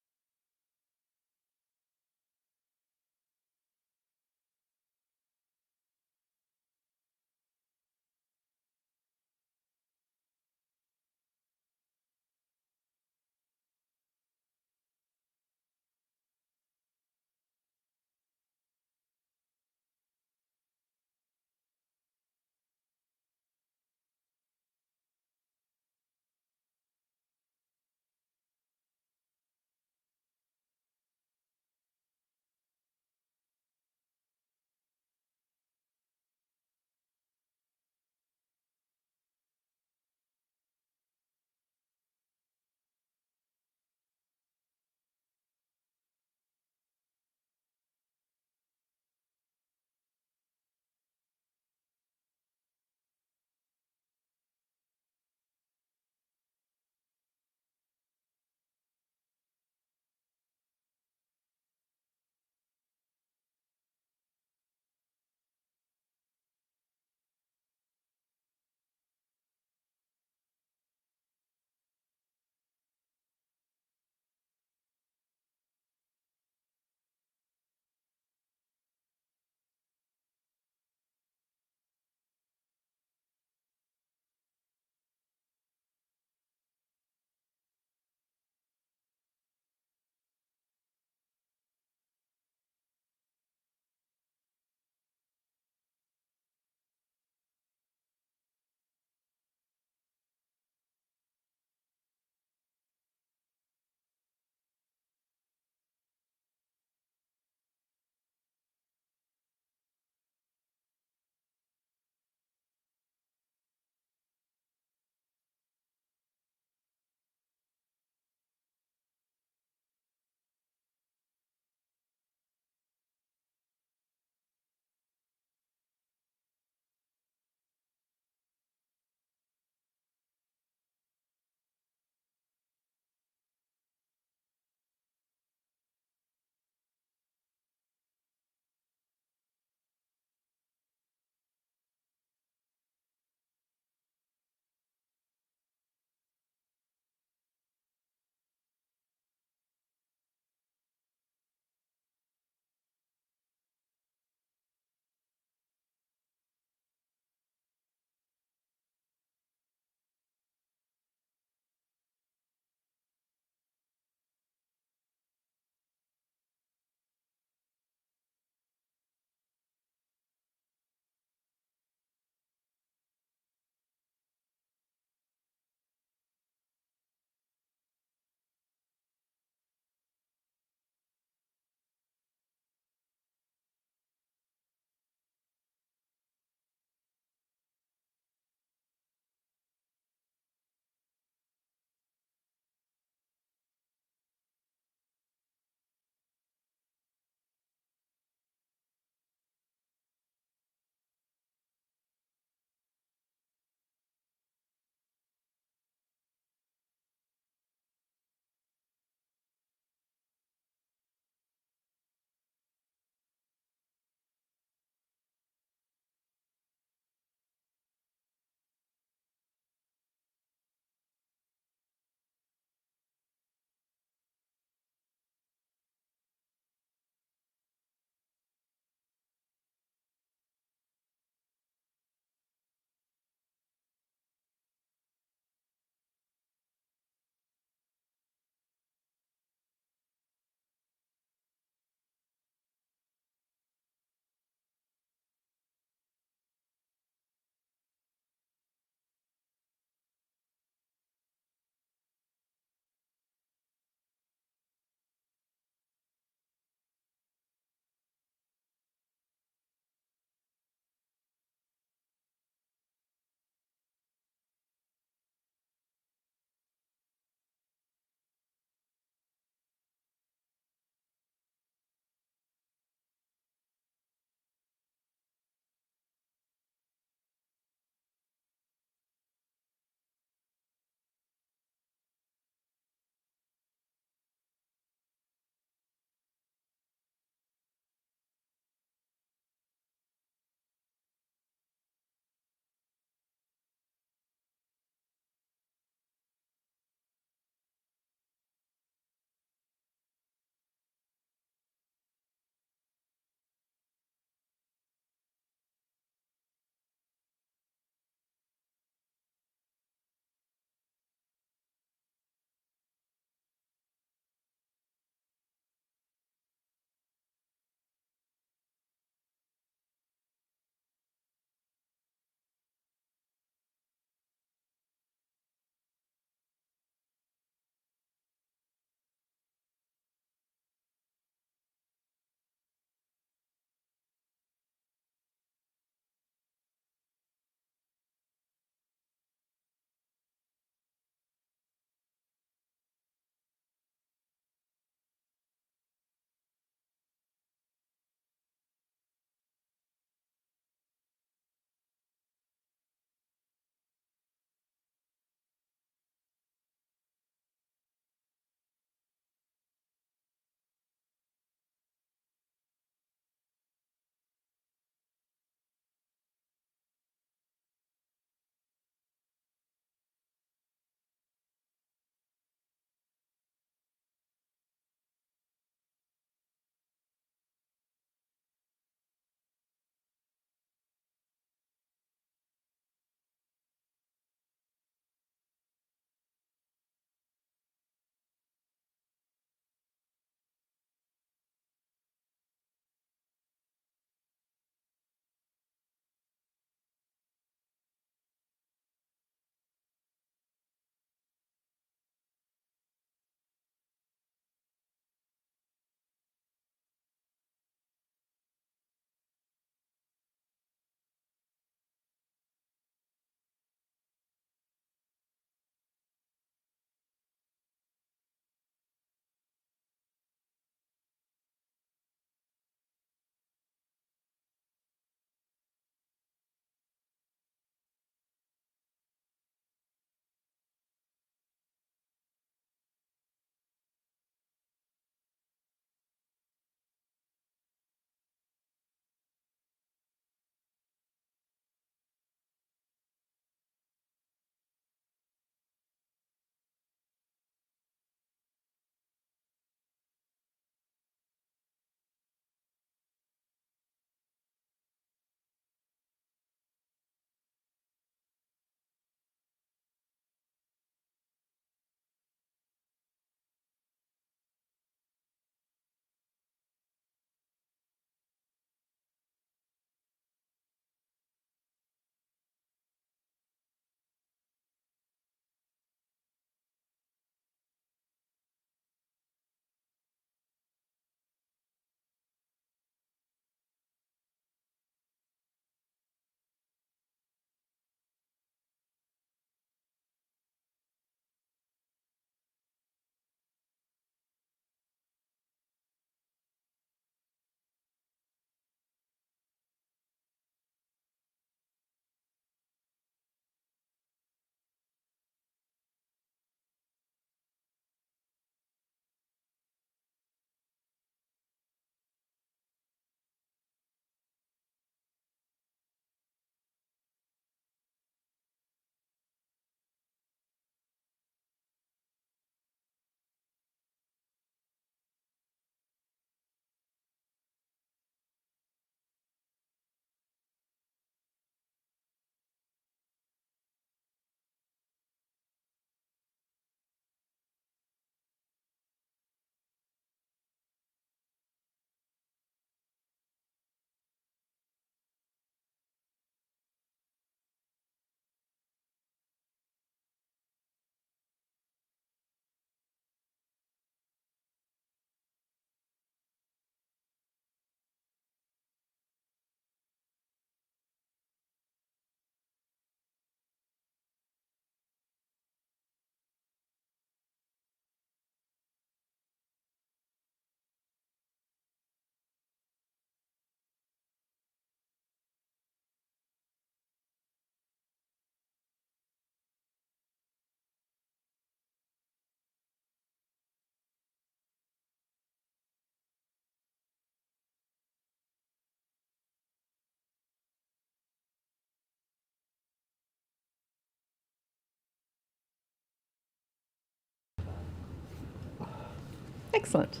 Excellent.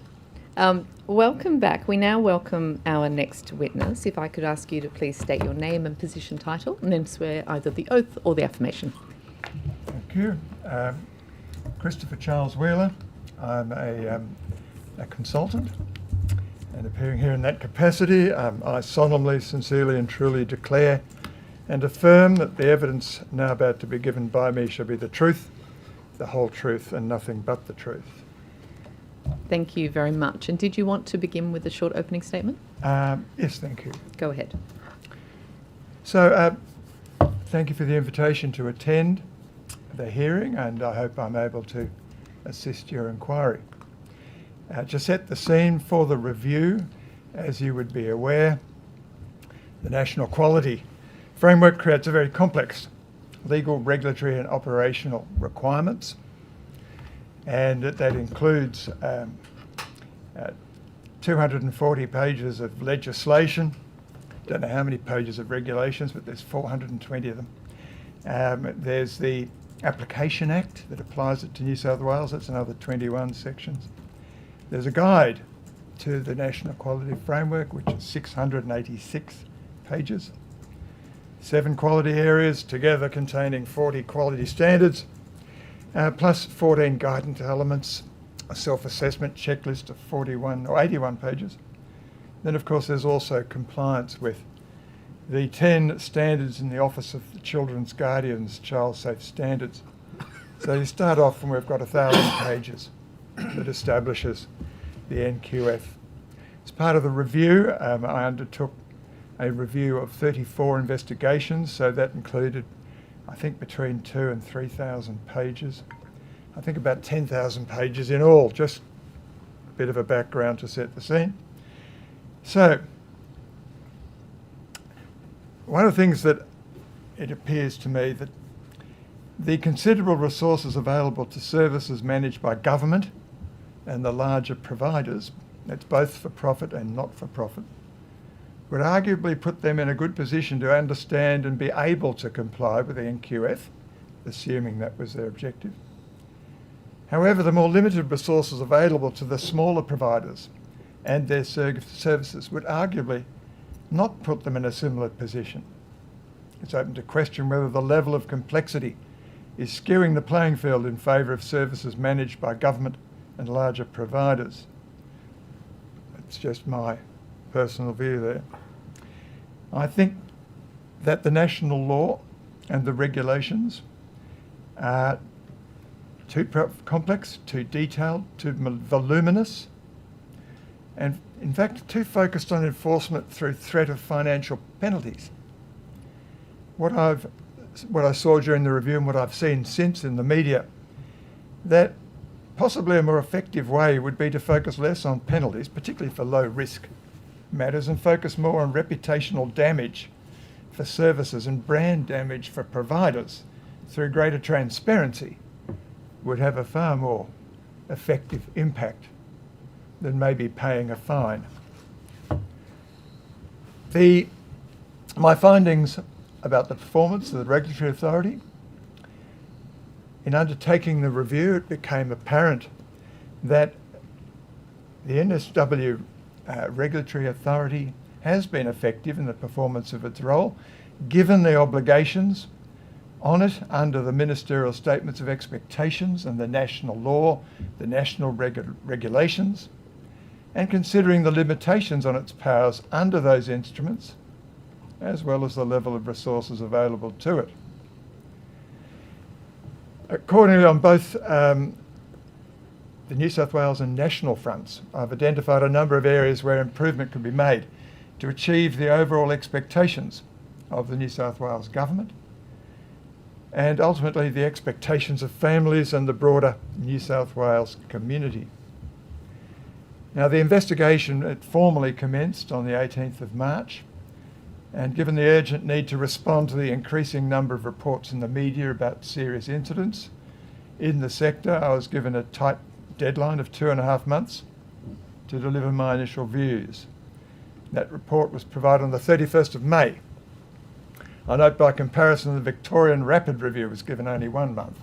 Welcome back. We now welcome our next witness. If I could ask you to please state your name and position title and then swear either the oath or the affirmation. Thank you. Christopher Charles Wheeler. I'm a consultant, and appearing here in that capacity, I solemnly, sincerely and truly declare and affirm that the evidence now about to be given by me shall be the truth, the whole truth and nothing but the truth. Thank you very much. And did you want to begin with a short opening statement? Yes, thank you. Go ahead. So, thank you for the invitation to attend the hearing, and I hope I'm able to assist your inquiry. To set the scene for the review, as you would be aware, the National Quality Framework creates a very complex legal, regulatory and operational requirements, and that includes 240 pages of legislation. Don't know how many pages of regulations, but there's 420 of them. There's the Application Act that applies it to New South Wales. That's another 21 sections. There's a guide to the National Quality Framework, which is 686 pages. 7 quality areas, together containing 40 quality standards, plus 14 guidance elements, a self-assessment checklist of 41 or 81 pages. Then, of course, there's also compliance with the 10 standards in the Office of the Children's Guardian's Child Safe Standards. So you start off and we've got 1,000 pages that establishes the NQF. As part of the review, I undertook a review of 34 investigations, so that included, I think, between 2,000 and 3,000 pages. I think about 10,000 pages in all, just a bit of a background to set the scene. So, one of the things that it appears to me that the considerable resources available to services managed by government and the larger providers, that's both for profit and not for profit, would arguably put them in a good position to understand and be able to comply with the NQF, assuming that was their objective. However, the more limited resources available to the smaller providers and their services would arguably not put them in a similar position. It's open to question whether the level of complexity is skewing the playing field in favour of services managed by government and larger providers. It's just my personal view there. I think that the national law and the regulations are too complex, too detailed, too voluminous, and in fact too focused on enforcement through threat of financial penalties. What I saw during the review and what I've seen since in the media, that possibly a more effective way would be to focus less on penalties, particularly for low risk matters, and focus more on reputational damage for services and brand damage for providers through greater transparency would have a far more effective impact than maybe paying a fine. My findings about the performance of the regulatory authority, in undertaking the review, it became apparent that the NSW regulatory authority has been effective in the performance of its role, given the obligations on it under the ministerial statements of expectations and the national law, the national regulations, and considering the limitations on its powers under those instruments, as well as the level of resources available to it. Accordingly, on both the New South Wales and national fronts, I've identified a number of areas where improvement can be made to achieve the overall expectations of the New South Wales Government and ultimately the expectations of families and the broader New South Wales community. Now, the investigation it formally commenced on the 18th of March, and given the urgent need to respond to the increasing number of reports in the media about serious incidents in the sector, I was given a tight deadline of 2.5 months to deliver my initial views. That report was provided on the 31st of May. I note by comparison the Victorian Rapid Review was given only 1 month.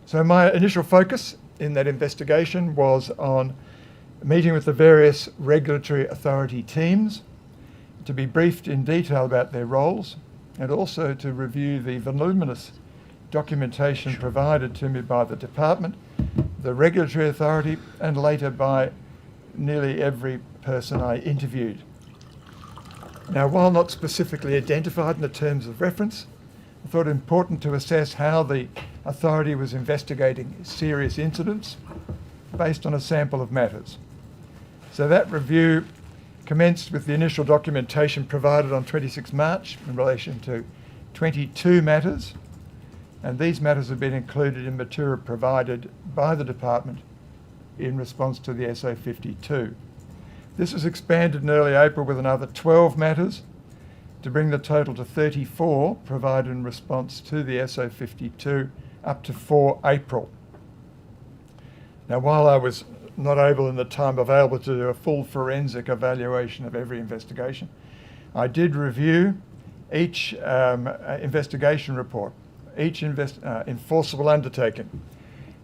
So my initial focus in that investigation was on meeting with the various regulatory authority teams to be briefed in detail about their roles, and also to review the voluminous documentation provided to me by the department, the regulatory authority, and later by nearly every person I interviewed. Now, while not specifically identified in the terms of reference, I thought it important to assess how the authority was investigating serious incidents based on a sample of matters. So that review commenced with the initial documentation provided on 26 March in relation to 22 matters, and these matters have been included in material provided by the department in response to the SO 52. This was expanded in early April with another 12 matters to bring the total to 34 provided in response to the SO 52 up to 4 April. Now, while I was not able in the time available to do a full forensic evaluation of every investigation, I did review each investigation report, each enforceable undertaking,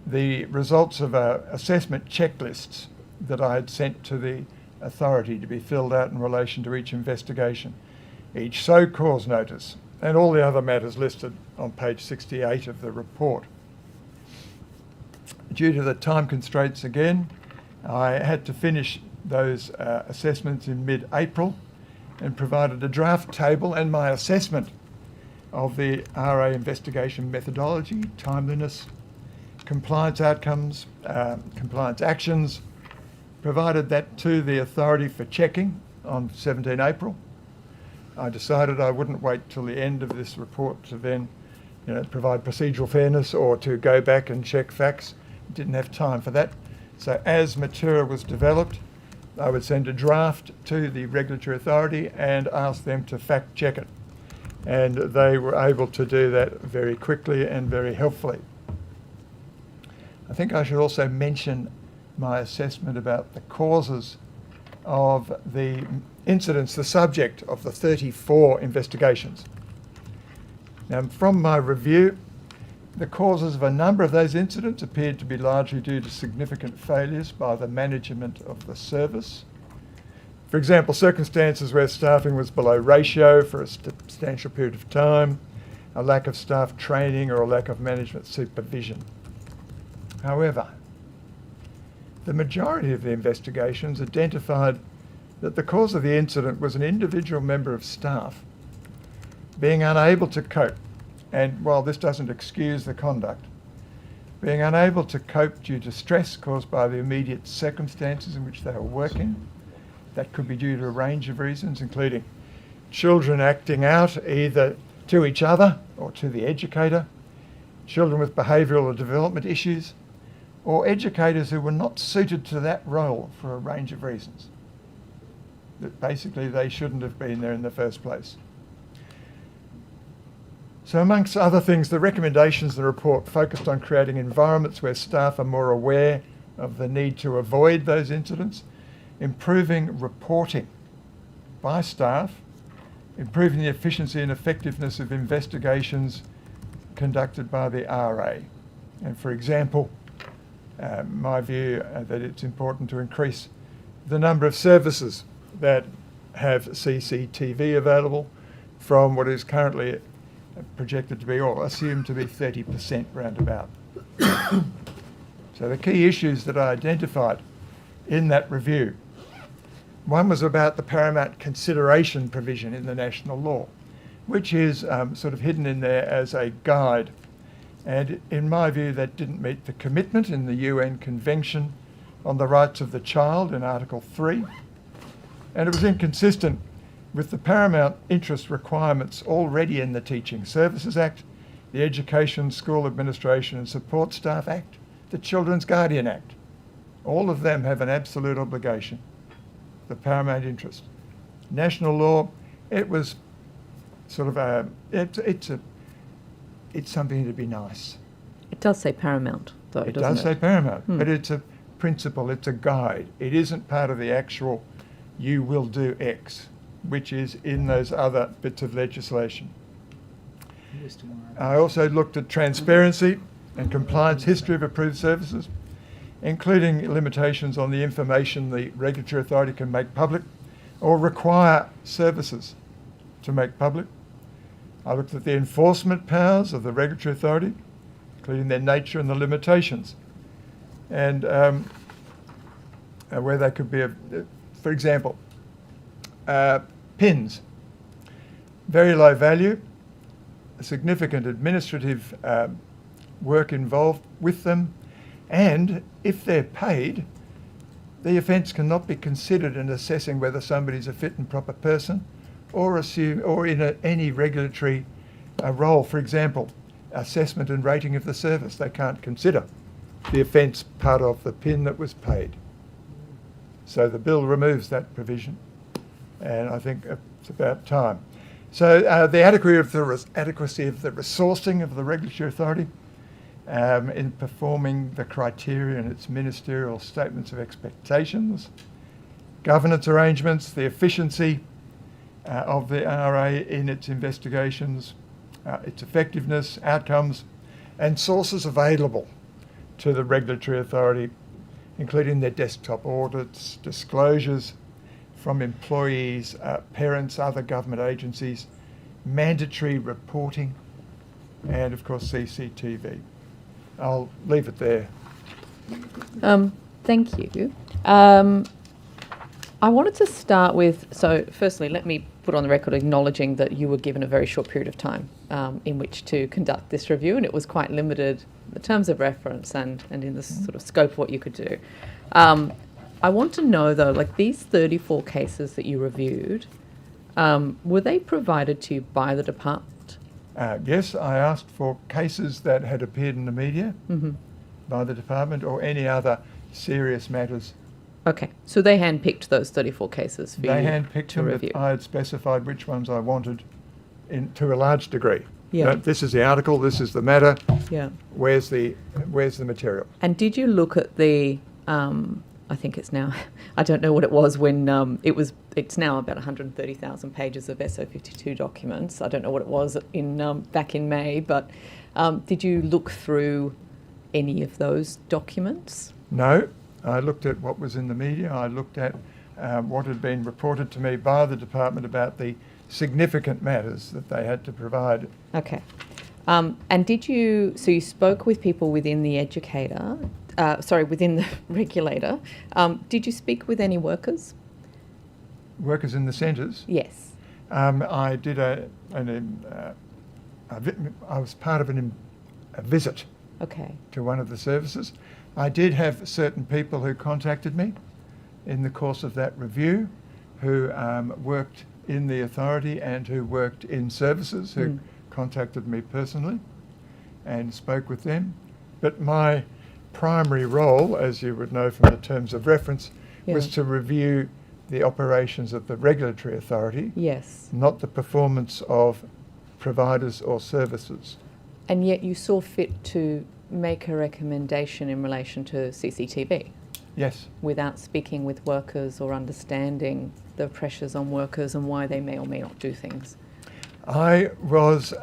the results of assessment checklists that I had sent to the authority to be filled out in relation to each investigation, each so cause notice, and all the other matters listed on page 68 of the report. Due to the time constraints again, I had to finish those assessments in mid-April and provided a draft table and my assessment of the RA investigation methodology, timeliness, compliance outcomes, compliance actions, provided that to the authority for checking on 17 April. I decided I wouldn't wait till the end of this report to then provide procedural fairness or to go back and check facts. Didn't have time for that. So as material was developed, I would send a draft to the regulatory authority and ask them to fact check it. And they were able to do that very quickly and very helpfully. I think I should also mention my assessment about the causes of the incidents, the subject of the 34 investigations. Now, from my review, the causes of a number of those incidents appeared to be largely due to significant failures by the management of the service. For example, circumstances where staffing was below ratio for a substantial period of time, a lack of staff training, or a lack of management supervision. However, the majority of the investigations identified that the cause of the incident was an individual member of staff being unable to cope, and while this doesn't excuse the conduct, being unable to cope due to stress caused by the immediate circumstances in which they were working. That could be due to a range of reasons, including children acting out either to each other or to the educator, children with behavioural or development issues, or educators who were not suited to that role for a range of reasons. That basically they shouldn't have been there in the first place. So amongst other things, the recommendations of the report focused on creating environments where staff are more aware of the need to avoid those incidents, improving reporting by staff, improving the efficiency and effectiveness of investigations conducted by the RA. And for example, my view that it's important to increase the number of services that have CCTV available from what is currently projected to be, or assumed to be, 30% roundabout. So the key issues that I identified in that review, one was about the paramount consideration provision in the national law, which is sort of hidden in there as a guide. And in my view, that didn't meet the commitment in the UN Convention on the Rights of the Child in Article 3. And it was inconsistent with the paramount interest requirements already in the Teaching Services Act, the Education, School Administration and Support Staff Act, the Children's Guardian Act. All of them have an absolute obligation, the paramount interest. National law, it was sort of it's something to be nice. It does say paramount, though, It doesn't it? does say paramount, but it's a principle, it's a guide. It isn't part of the actual you will do X, which is in those other bits of legislation. I also looked at transparency and compliance history of approved services, including limitations on the information the regulatory authority can make public or require services to make public. I looked at the enforcement powers of the regulatory authority, including their nature and the limitations, and where they could be, for example, PINs, very low value, significant administrative work involved with them, and if they're paid, the offence cannot be considered in assessing whether somebody's a fit and proper person or in any regulatory role. For example, assessment and rating of the service. They can't consider the offence part of the PIN that was paid. So the bill removes that provision, and I think it's about time. So the adequacy of the resourcing of the regulatory authority in performing the criteria in its ministerial statements of expectations, governance arrangements, the efficiency of the RA in its investigations, its effectiveness, outcomes, and sources available to the regulatory authority, including their desktop audits, disclosures from employees, parents, other government agencies, mandatory reporting, and of course CCTV. I'll leave it there. Thank you. I wanted to start with, so firstly, let me put on the record acknowledging that you were given a very short period of time in which to conduct this review, and it was quite limited in the terms of reference and in the sort of scope of what you could do. I want to know, though, like these 34 cases that you reviewed, were they provided to you by the department? Yes, I asked for cases that had appeared in the media by the department or any other serious matters. Okay, so they handpicked those 34 cases for you to review. They handpicked them, but I had specified which ones I wanted to a large degree. Yeah. No, this is the article, this is the matter. Yeah. Where's the material? And did you look at the I think it's now, I don't know what it was when it's now about 130,000 pages of SO52 documents. I don't know what it was back in May, but did you look through any of those documents? No, I looked at what was in the media. I looked at what had been reported to me by the department about the significant matters that they had to provide. Okay. And so you spoke with people within the within the regulator. Did you speak with any workers? Workers in the centres? Yes. I did I was part of a visit to one of the services. I did have certain people who contacted me in the course of that review who worked in the authority and who worked in services who contacted me personally and spoke with them. But my primary role, as you would know from the terms of reference, was to review the operations of the regulatory authority, not the performance of providers or services. And yet you saw fit to make a recommendation in relation to CCTV? Yes. Without speaking with workers or understanding the pressures on workers and why they may or may not do things? I was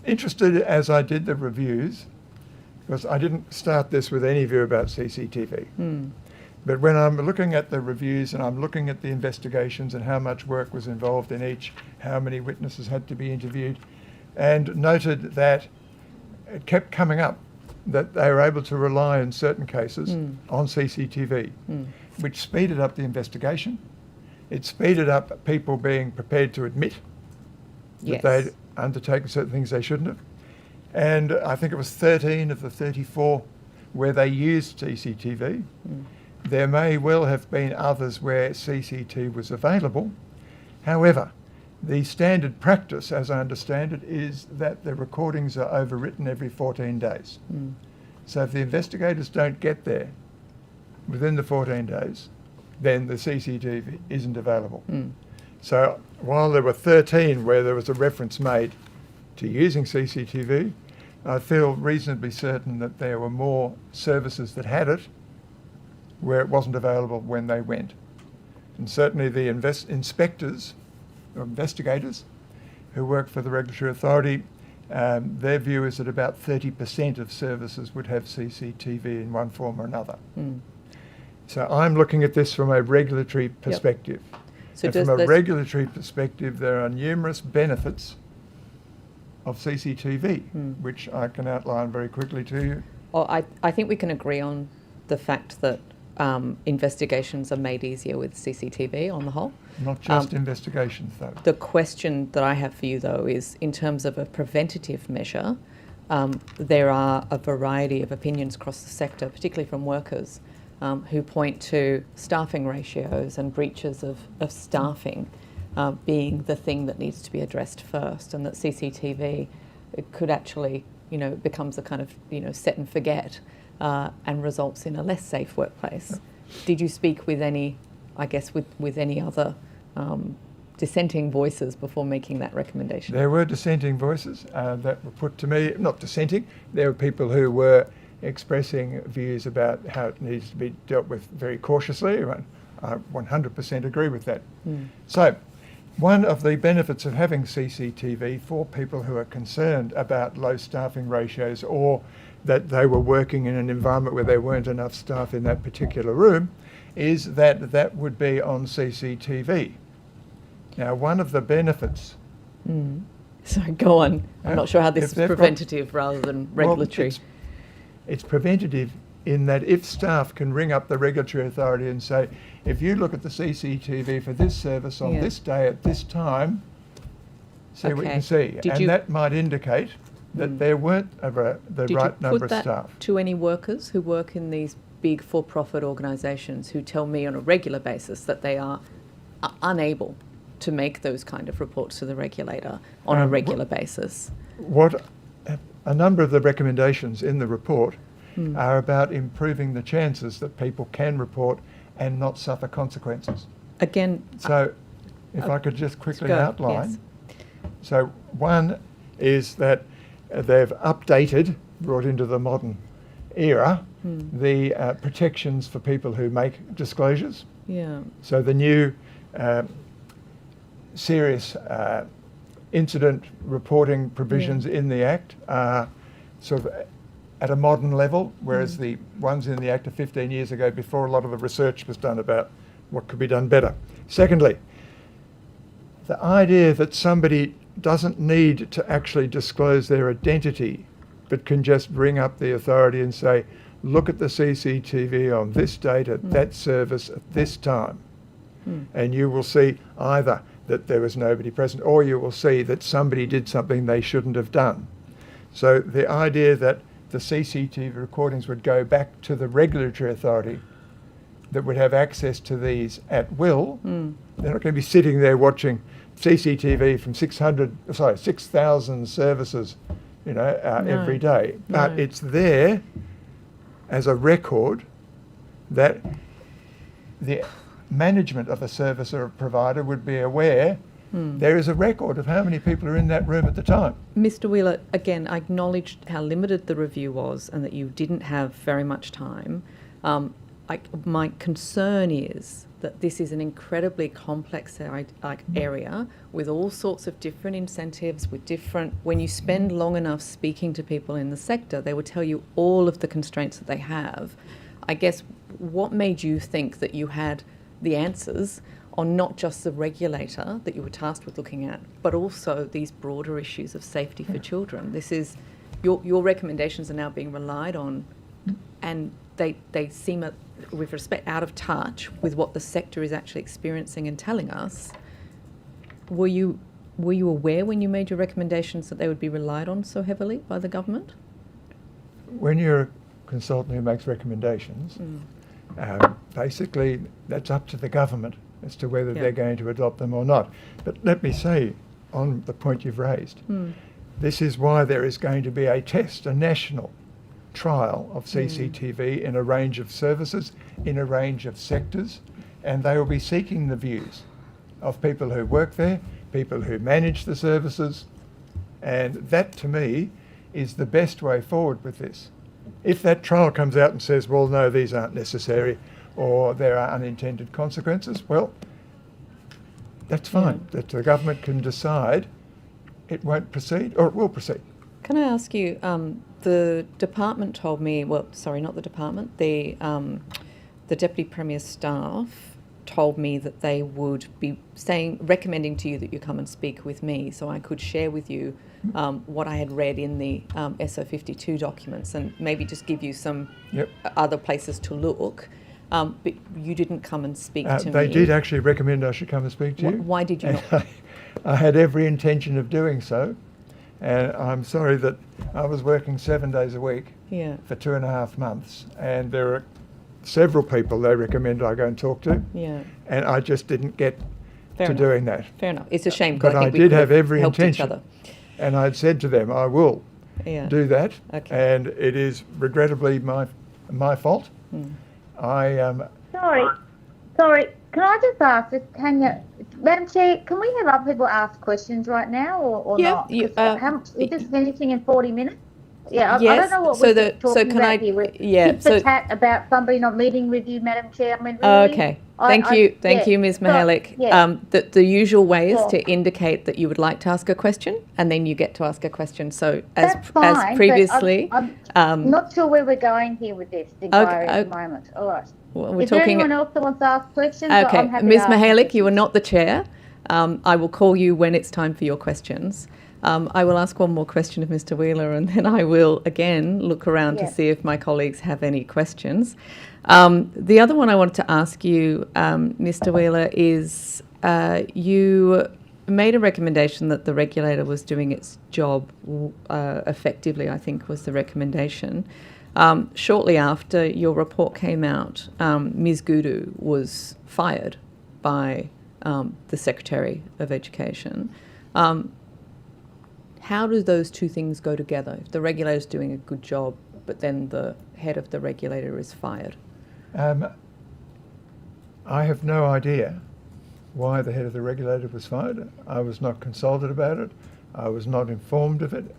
interested as I did the reviews, because I didn't start this with any view about CCTV. But when I'm looking at the reviews and I'm looking at the investigations and how much work was involved in each, how many witnesses had to be interviewed, and noted that it kept coming up that they were able to rely in certain cases on CCTV, which speeded up the investigation. It speeded up people being prepared to admit that they'd undertaken certain things they shouldn't have. And I think it was 13 of the 34 where they used CCTV. There may well have been others where CCTV was available. However, the standard practice, as I understand it, is that the recordings are overwritten every 14 days. So if the investigators don't get there within the 14 days, then the CCTV isn't available. So while there were 13 where there was a reference made to using CCTV, I feel reasonably certain that there were more services that had it where it wasn't available when they went. And certainly the inspectors or investigators who work for the regulatory authority their view is that about 30% of services would have CCTV in one form or another. So I'm looking at this from a regulatory perspective. So and from a regulatory perspective, there are numerous benefits of CCTV, which I can outline very quickly to you. Well, I think we can agree on the fact that investigations are made easier with CCTV on the whole. Not just investigations, though. The question that I have for you, though, is in terms of a preventative measure, there are a variety of opinions across the sector, particularly from workers, who point to staffing ratios and breaches of staffing being the thing that needs to be addressed first, and that CCTV could actually, becomes a kind of, set and forget and results in a less safe workplace. Did you speak with any, with any other dissenting voices before making that recommendation? There were dissenting voices that were put to me, not dissenting, there were people who were expressing views about how it needs to be dealt with very cautiously, and I 100% agree with that. So, one of the benefits of having CCTV for people who are concerned about low staffing ratios, or that they were working in an environment where there weren't enough staff in that particular room, is that that would be on CCTV. Now, one of the benefits... Sorry, go on. I'm not sure how this is preventative rather than regulatory. Well, it's preventative in that if staff can ring up the regulatory authority and say, if you look at the CCTV for this service on this day at this time, see what you can see. That might indicate that there weren't the right number of staff. Did you put that to any workers who work in these big for-profit organisations who tell me on a regular basis that they are unable to make those kind of reports to the regulator on a regular basis? A number of the recommendations in the report are about improving the chances that people can report and not suffer consequences. Again, so if I could just quickly outline. Yes. So one is that they've brought into the modern era, the protections for people who make disclosures. So the new serious incident reporting provisions in the Act are sort of at a modern level, whereas the ones in the Act of 15 years ago, before a lot of the research was done about what could be done better. Secondly, the idea that somebody doesn't need to actually disclose their identity, but can just ring up the authority and say, look at the CCTV on this date at that service at this time. And you will see either that there was nobody present, or you will see that somebody did something they shouldn't have done. So the idea that the CCTV recordings would go back to the regulatory authority that would have access to these at will, they're not going to be sitting there watching CCTV from 6,000 services, every day. But it's there as a record that the management of a service or a provider would be aware there is a record of how many people are in that room at the time. Mr. Wheeler, again, I acknowledged how limited the review was and that you didn't have very much time. My concern is that this is an incredibly complex area with all sorts of different incentives, when you spend long enough speaking to people in the sector, they will tell you all of the constraints that they have. I guess, what made you think that you had the answers on not just the regulator that you were tasked with looking at, but also these broader issues of safety for children? This is, your recommendations are now being relied on, and they seem, with respect, out of touch with what the sector is actually experiencing and telling us. Were you aware when you made your recommendations that they would be relied on so heavily by the government? When you're a consultant who makes recommendations, basically that's up to the government as to whether they're going to adopt them or not. But let me say, on the point you've raised, this is why there is going to be a national trial of CCTV in a range of services, in a range of sectors, and they will be seeking the views of people who work there, people who manage the services, and that, to me, is the best way forward with this. If that trial comes out and says, well, no, these aren't necessary, or there are unintended consequences, well, that's fine. That the government can decide it won't proceed or it will proceed. Can I ask you, the department told me, well, sorry, not the department, the Deputy Premier's staff told me that they would be recommending to you that you come and speak with me so I could share with you what I had read in the SO52 documents and maybe just give you some other places to look. But you didn't come and speak to me. They did actually recommend I should come and speak to you. Why did you not? I had every intention of doing so, and I'm sorry that I was working 7 days a week for 2.5 months, and there are several people they recommended I go and talk to, and I just didn't get doing that. Fair enough. It's a shame, but I I did have every intention, each other. And I'd said to them, I will do that, and it is regrettably my fault. Sorry. Can I just ask, Madam Chair, can we have other people ask questions right now or not? We're just finishing in 40 minutes. Yeah, I don't know what we're talking about here. Tit for tat about somebody not meeting with you, Madam Chair. I mean, really, okay. Thank you, Ms. Mihalik. The usual way is to indicate that you would like to ask a question, and then you get to ask a question. So as previously, I'm not sure where we're going here with this inquiry at the moment. All right. Well, is there anyone else that wants to ask questions? Okay, Ms. Mihalik, you are not the chair. I will call you when it's time for your questions. I will ask one more question of Mr. Wheeler, and then I will again look around to see if my colleagues have any questions. The other one I wanted to ask you, Mr. Wheeler, is you made a recommendation that the regulator was doing its job effectively, I think was the recommendation. Shortly after your report came out, Ms. Gudu was fired by the Secretary of Education. How do those two things go together? If the regulator is doing a good job, but then the head of the regulator is fired? I have no idea why the head of the regulator was fired. I was not consulted about it. I was not informed of it.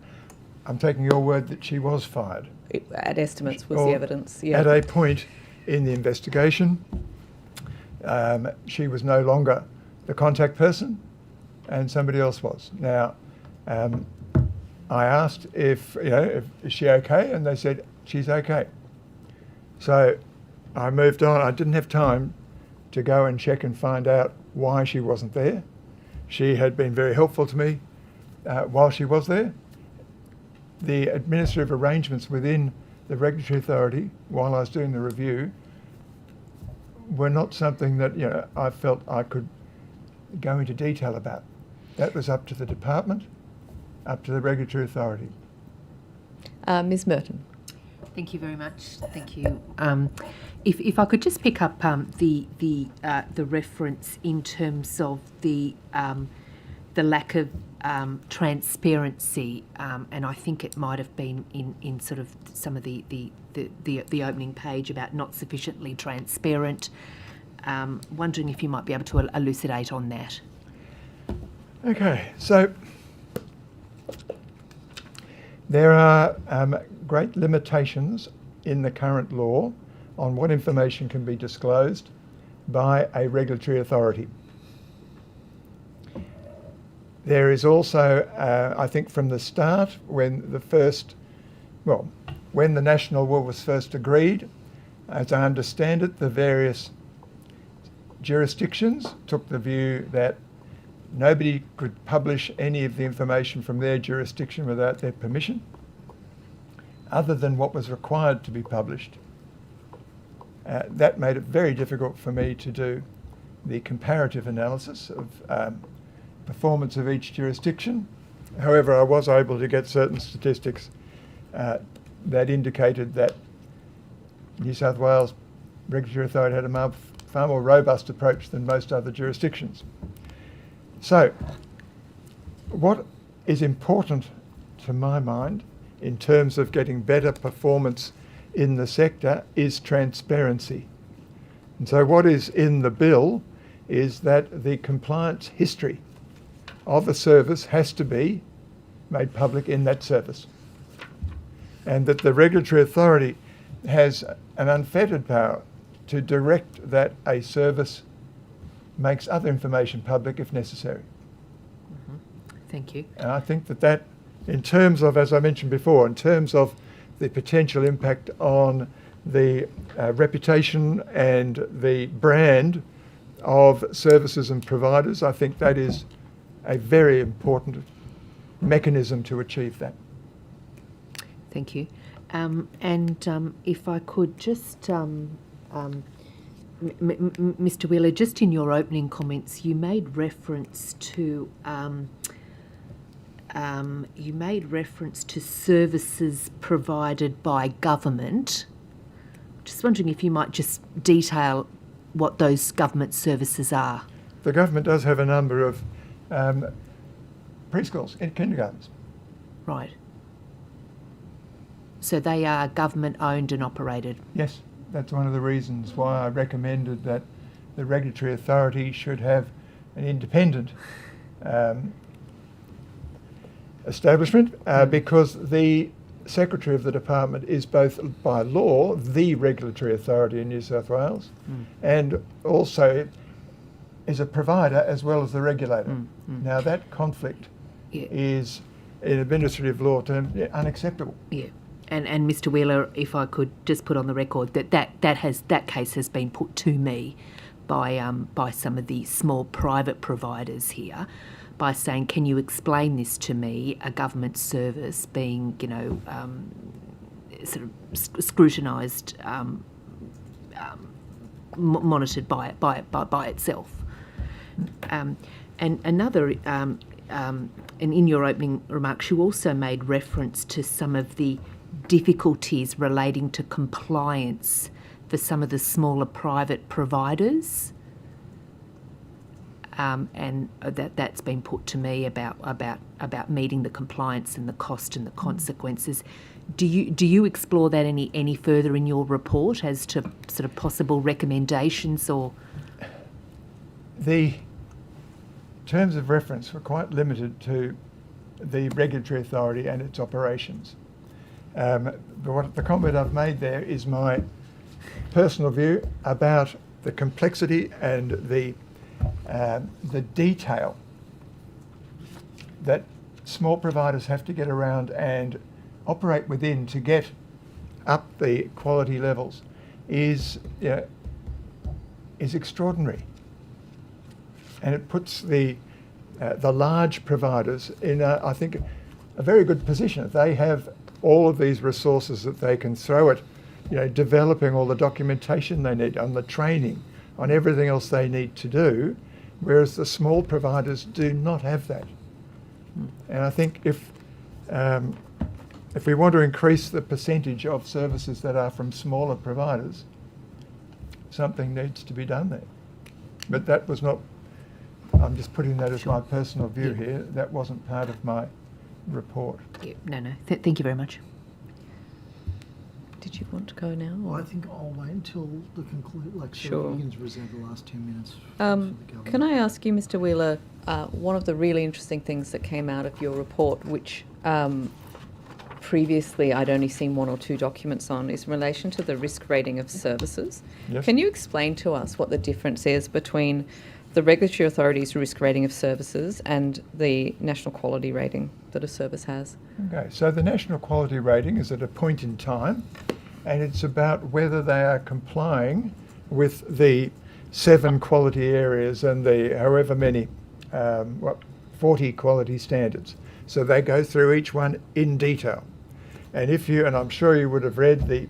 I'm taking your word that she was fired. At estimates was the evidence, At a point in the investigation, she was no longer the contact person and somebody else was. Now, I asked if is she okay, and they said she's okay. So I moved on. I didn't have time to go and check and find out why she wasn't there. She had been very helpful to me while she was there. The administrative arrangements within the regulatory authority, while I was doing the review, were not something that I felt I could go into detail about. That was up to the department, up to the regulatory authority. Ms. Merton. Thank you very much. Thank you. If I could just pick up the reference in terms of the lack of transparency, and I think it might have been in sort of some of the opening page about not sufficiently transparent. Wondering if you might be able to elucidate on that. Okay, so there are great limitations in the current law on what information can be disclosed by a regulatory authority. There is also, I think from the start, when the national law was first agreed, as I understand it, the various jurisdictions took the view that nobody could publish any of the information from their jurisdiction without their permission, other than what was required to be published. That made it very difficult for me to do the comparative analysis of performance of each jurisdiction. However, I was able to get certain statistics that indicated that New South Wales Regulatory Authority had a far more robust approach than most other jurisdictions. So, what is important to my mind in terms of getting better performance in the sector is transparency. And so what is in the bill is that the compliance history of a service has to be made public in that service, and that the regulatory authority has an unfettered power to direct that a service makes other information public if necessary. Thank you. And I think that in terms of, as I mentioned before, in terms of the potential impact on the reputation and the brand of services and providers, I think that is a very important mechanism to achieve that. Thank you. If I could just, Mr. Wheeler, just in your opening comments, you made reference to services provided by government. Just wondering if you might just detail what those government services are. The government does have a number of preschools and kindergartens. Right. So they are government owned and operated? Yes, that's one of the reasons why I recommended that the regulatory authority should have an independent establishment because the Secretary of the Department is both by law the regulatory authority in New South Wales and also is a provider as well as the regulator. Now that conflict is, in administrative law terms, unacceptable. Yeah. And Mr. Wheeler, if I could just put on the record that case has been put to me by some of the small private providers here, by saying, can you explain this to me, a government service being, sort of scrutinised, monitored by itself. And another, and in your opening remarks, you also made reference to some of the difficulties relating to compliance for some of the smaller private providers. And that's been put to me about meeting the compliance and the cost and the consequences. Do you explore that any further in your report as to sort of possible recommendations or? The terms of reference were quite limited to the regulatory authority and its operations. But the comment I've made there is my personal view about the complexity and the detail that small providers have to get around and operate within to get up the quality levels is extraordinary, and it puts the large providers in I think a very good position. They have all of these resources that they can throw at developing all the documentation they need, on the training, on everything else they need to do, whereas the small providers do not have that. And I think if we want to increase the percentage of services that are from smaller providers, something needs to be done there. But that was not, I'm just putting that as my personal view here, that wasn't part of my report. No. Thank you very much. Did you want to go now? Well, I think I'll wait until the conclude. Sure. We can reserve the last 10 minutes. Can I ask you, Mr. Wheeler, one of the really interesting things that came out of your report, which previously I'd only seen one or two documents on, is in relation to the risk rating of services. Yes. Can you explain to us what the difference is between the regulatory authority's risk rating of services and the national quality rating that a service has? Okay, so the national quality rating is at a point in time, and it's about whether they are complying with the 7 quality areas and the however many, 40 quality standards. So they go through each one in detail. And and I'm sure you would have read the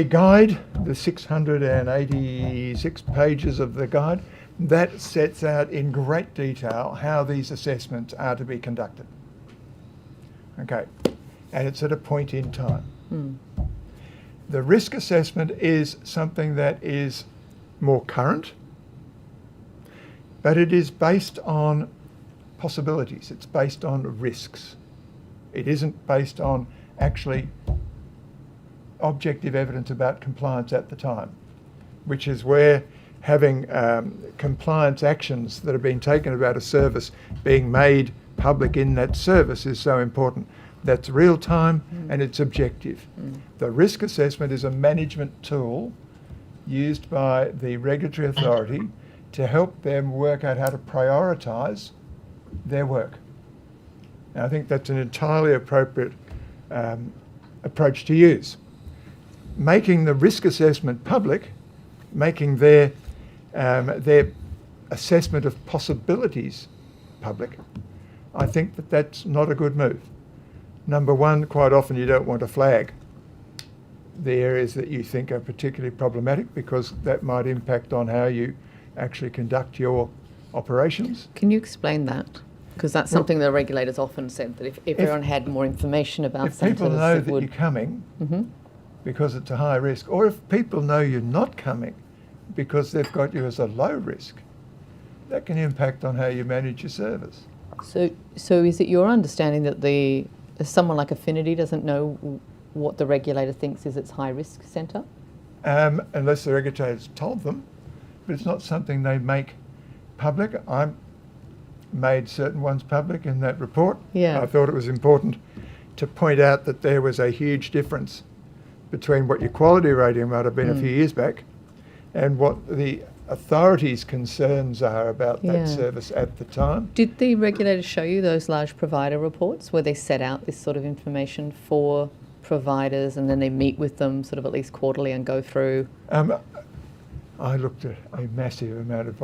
guide, the 686 pages of the guide, that sets out in great detail how these assessments are to be conducted. Okay, and it's at a point in time. The risk assessment is something that is more current, but it is based on possibilities. It's based on risks. It isn't based on actually objective evidence about compliance at the time, which is where having compliance actions that have been taken about a service being made public in that service is so important. That's real time and it's objective. The risk assessment is a management tool used by the regulatory authority to help them work out how to prioritise their work. And I think that's an entirely appropriate approach to use. Making the risk assessment public, making their assessment of possibilities public, I think that that's not a good move. Number one, quite often you don't want to flag the areas that you think are particularly problematic, because that might impact on how you actually conduct your operations. Can you explain that? Because that's something the regulators often said, that if everyone had more information about if people centres, know it that would... you're coming because it's a high risk, or if people know you're not coming because they've got you as a low risk, that can impact on how you manage your service. So is it your understanding that someone like Affinity doesn't know what the regulator thinks is its high risk centre? Unless the regulator's told them, but it's not something they make public. I made certain ones public in that report. Yeah. I thought it was important to point out that there was a huge difference between what your quality rating might have been a few years back and what the authorities' concerns are about that service at the time. Did the regulators show you those large provider reports where they set out this sort of information for providers, and then they meet with them sort of at least quarterly and go through? I looked at a massive amount of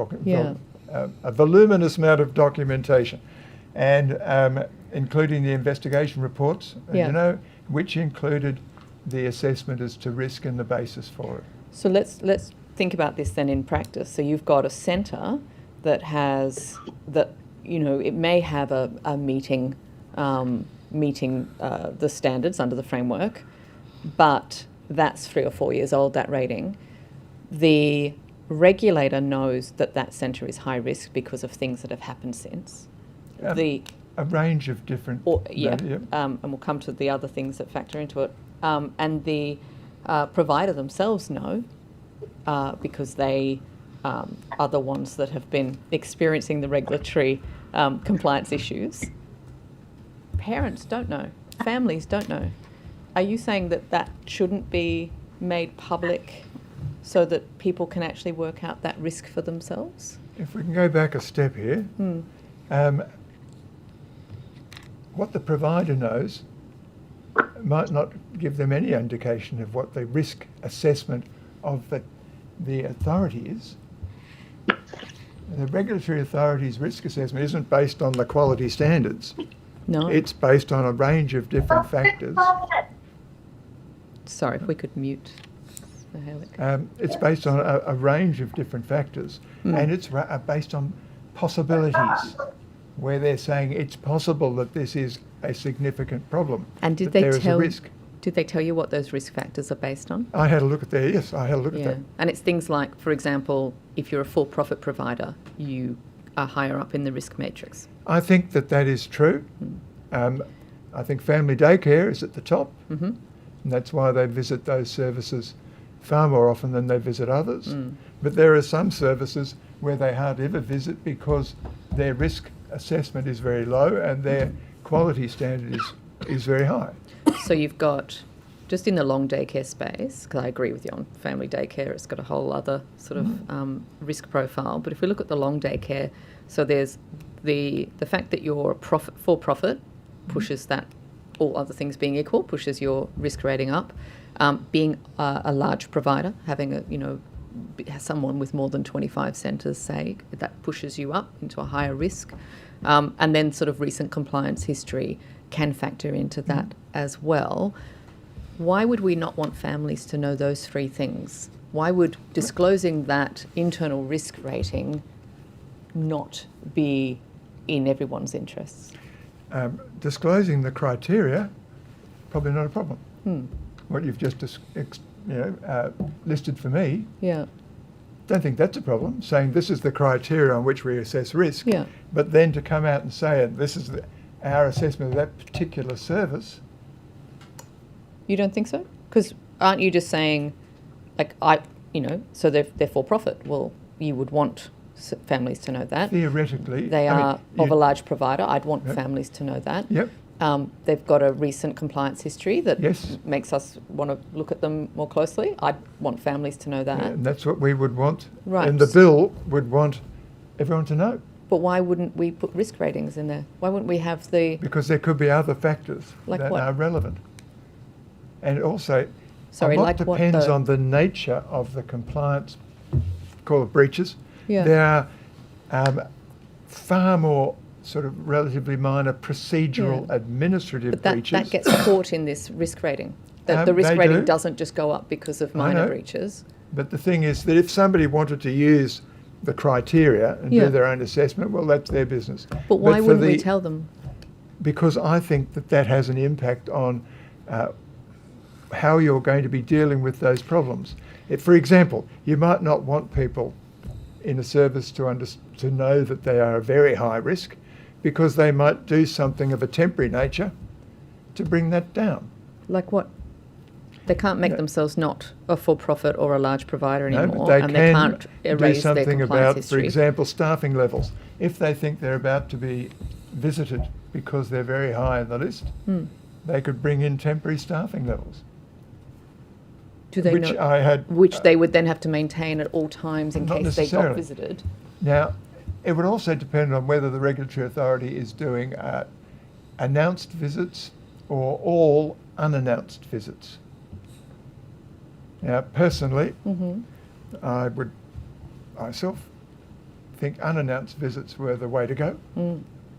a voluminous amount of documentation, and including the investigation reports, which included the assessment as to risk and the basis for it. So let's think about this then in practice. So you've got a centre that has it may have a meeting the standards under the framework, but that's 3 or 4 years old, that rating. The regulator knows that centre is high risk because of things that have happened since. A range of different... and we'll come to the other things that factor into it. And the provider themselves know because they are the ones that have been experiencing the regulatory compliance issues. Parents don't know. Families don't know. Are you saying that shouldn't be made public so that people can actually work out that risk for themselves? If we can go back a step here, what the provider knows might not give them any indication of what the risk assessment of the authority is. The regulatory authority's risk assessment isn't based on the quality standards. No. It's based on a range of different factors. Sorry, if we could mute. It's based on a range of different factors, and it's based on possibilities, where they're saying it's possible that this is a significant problem. And did they tell you what those risk factors are based on? I had a look at that, yes, I had a look at that. And it's things like, for example, if you're a for-profit provider, you are higher up in the risk matrix. I think that is true. I think family daycare is at the top, and that's why they visit those services far more often than they visit others. But there are some services where they hardly ever visit because their risk assessment is very low and their quality standard is very high. So you've got, just in the long daycare space, because I agree with you on family daycare, it's got a whole other sort of risk profile. But if we look at the long daycare, so there's the fact that you're for-profit pushes that, all other things being equal, pushes your risk rating up. Being a large provider, having someone with more than 25 centres, say, that pushes you up into a higher risk. And then sort of recent compliance history can factor into that as well. Why would we not want families to know those 3 things? Why would disclosing that internal risk rating not be in everyone's interests? Disclosing the criteria, probably not a problem. What you've just listed for me, don't think that's a problem, saying this is the criteria on which we assess risk, but then to come out and say this is our assessment of that particular service. You don't think so? Because aren't you just saying, so they're for-profit? Well, you would want families to know that. Theoretically. They are of a large provider. I'd want families to know that. Yep. They've got a recent compliance history that Yes. makes us want to look at them more closely. I'd want families to know that. And that's what we would want. Right. And the bill would want everyone to know. But why wouldn't we put risk ratings in there? Why wouldn't we have the... Because there could be other factors Like that what? are relevant. And also, Sorry, a lot like what, depends though? on the nature of the compliance, call it breaches. Yeah. There are far more sort of relatively minor procedural Yeah. administrative But that breaches. gets caught in this risk rating. The risk They rating do. doesn't just go up because of I minor know. breaches. But the thing is that if somebody wanted to use the criteria and Yeah. do their own assessment, well, that's their business. But why for wouldn't we the- tell them? Because I think that that has an impact on how you're going to be dealing with those problems. For example, you might not want people in a service to know that they are a very high risk, because they might do something of a temporary nature to bring that down. Like what? They can't make Yeah. themselves not a for-profit or a large provider No, anymore, but they and can they can't do erase their something compliance about, history. for example, staffing levels. If they think they're about to be visited because they're very high in the list, they could bring in temporary staffing levels. Do they which know? I had, Which they would then have to maintain at all times in Not case they got necessarily. visited. Now, it would also depend on whether the regulatory authority is doing announced visits or all unannounced visits. Now, personally, I would myself think unannounced visits were the way to go.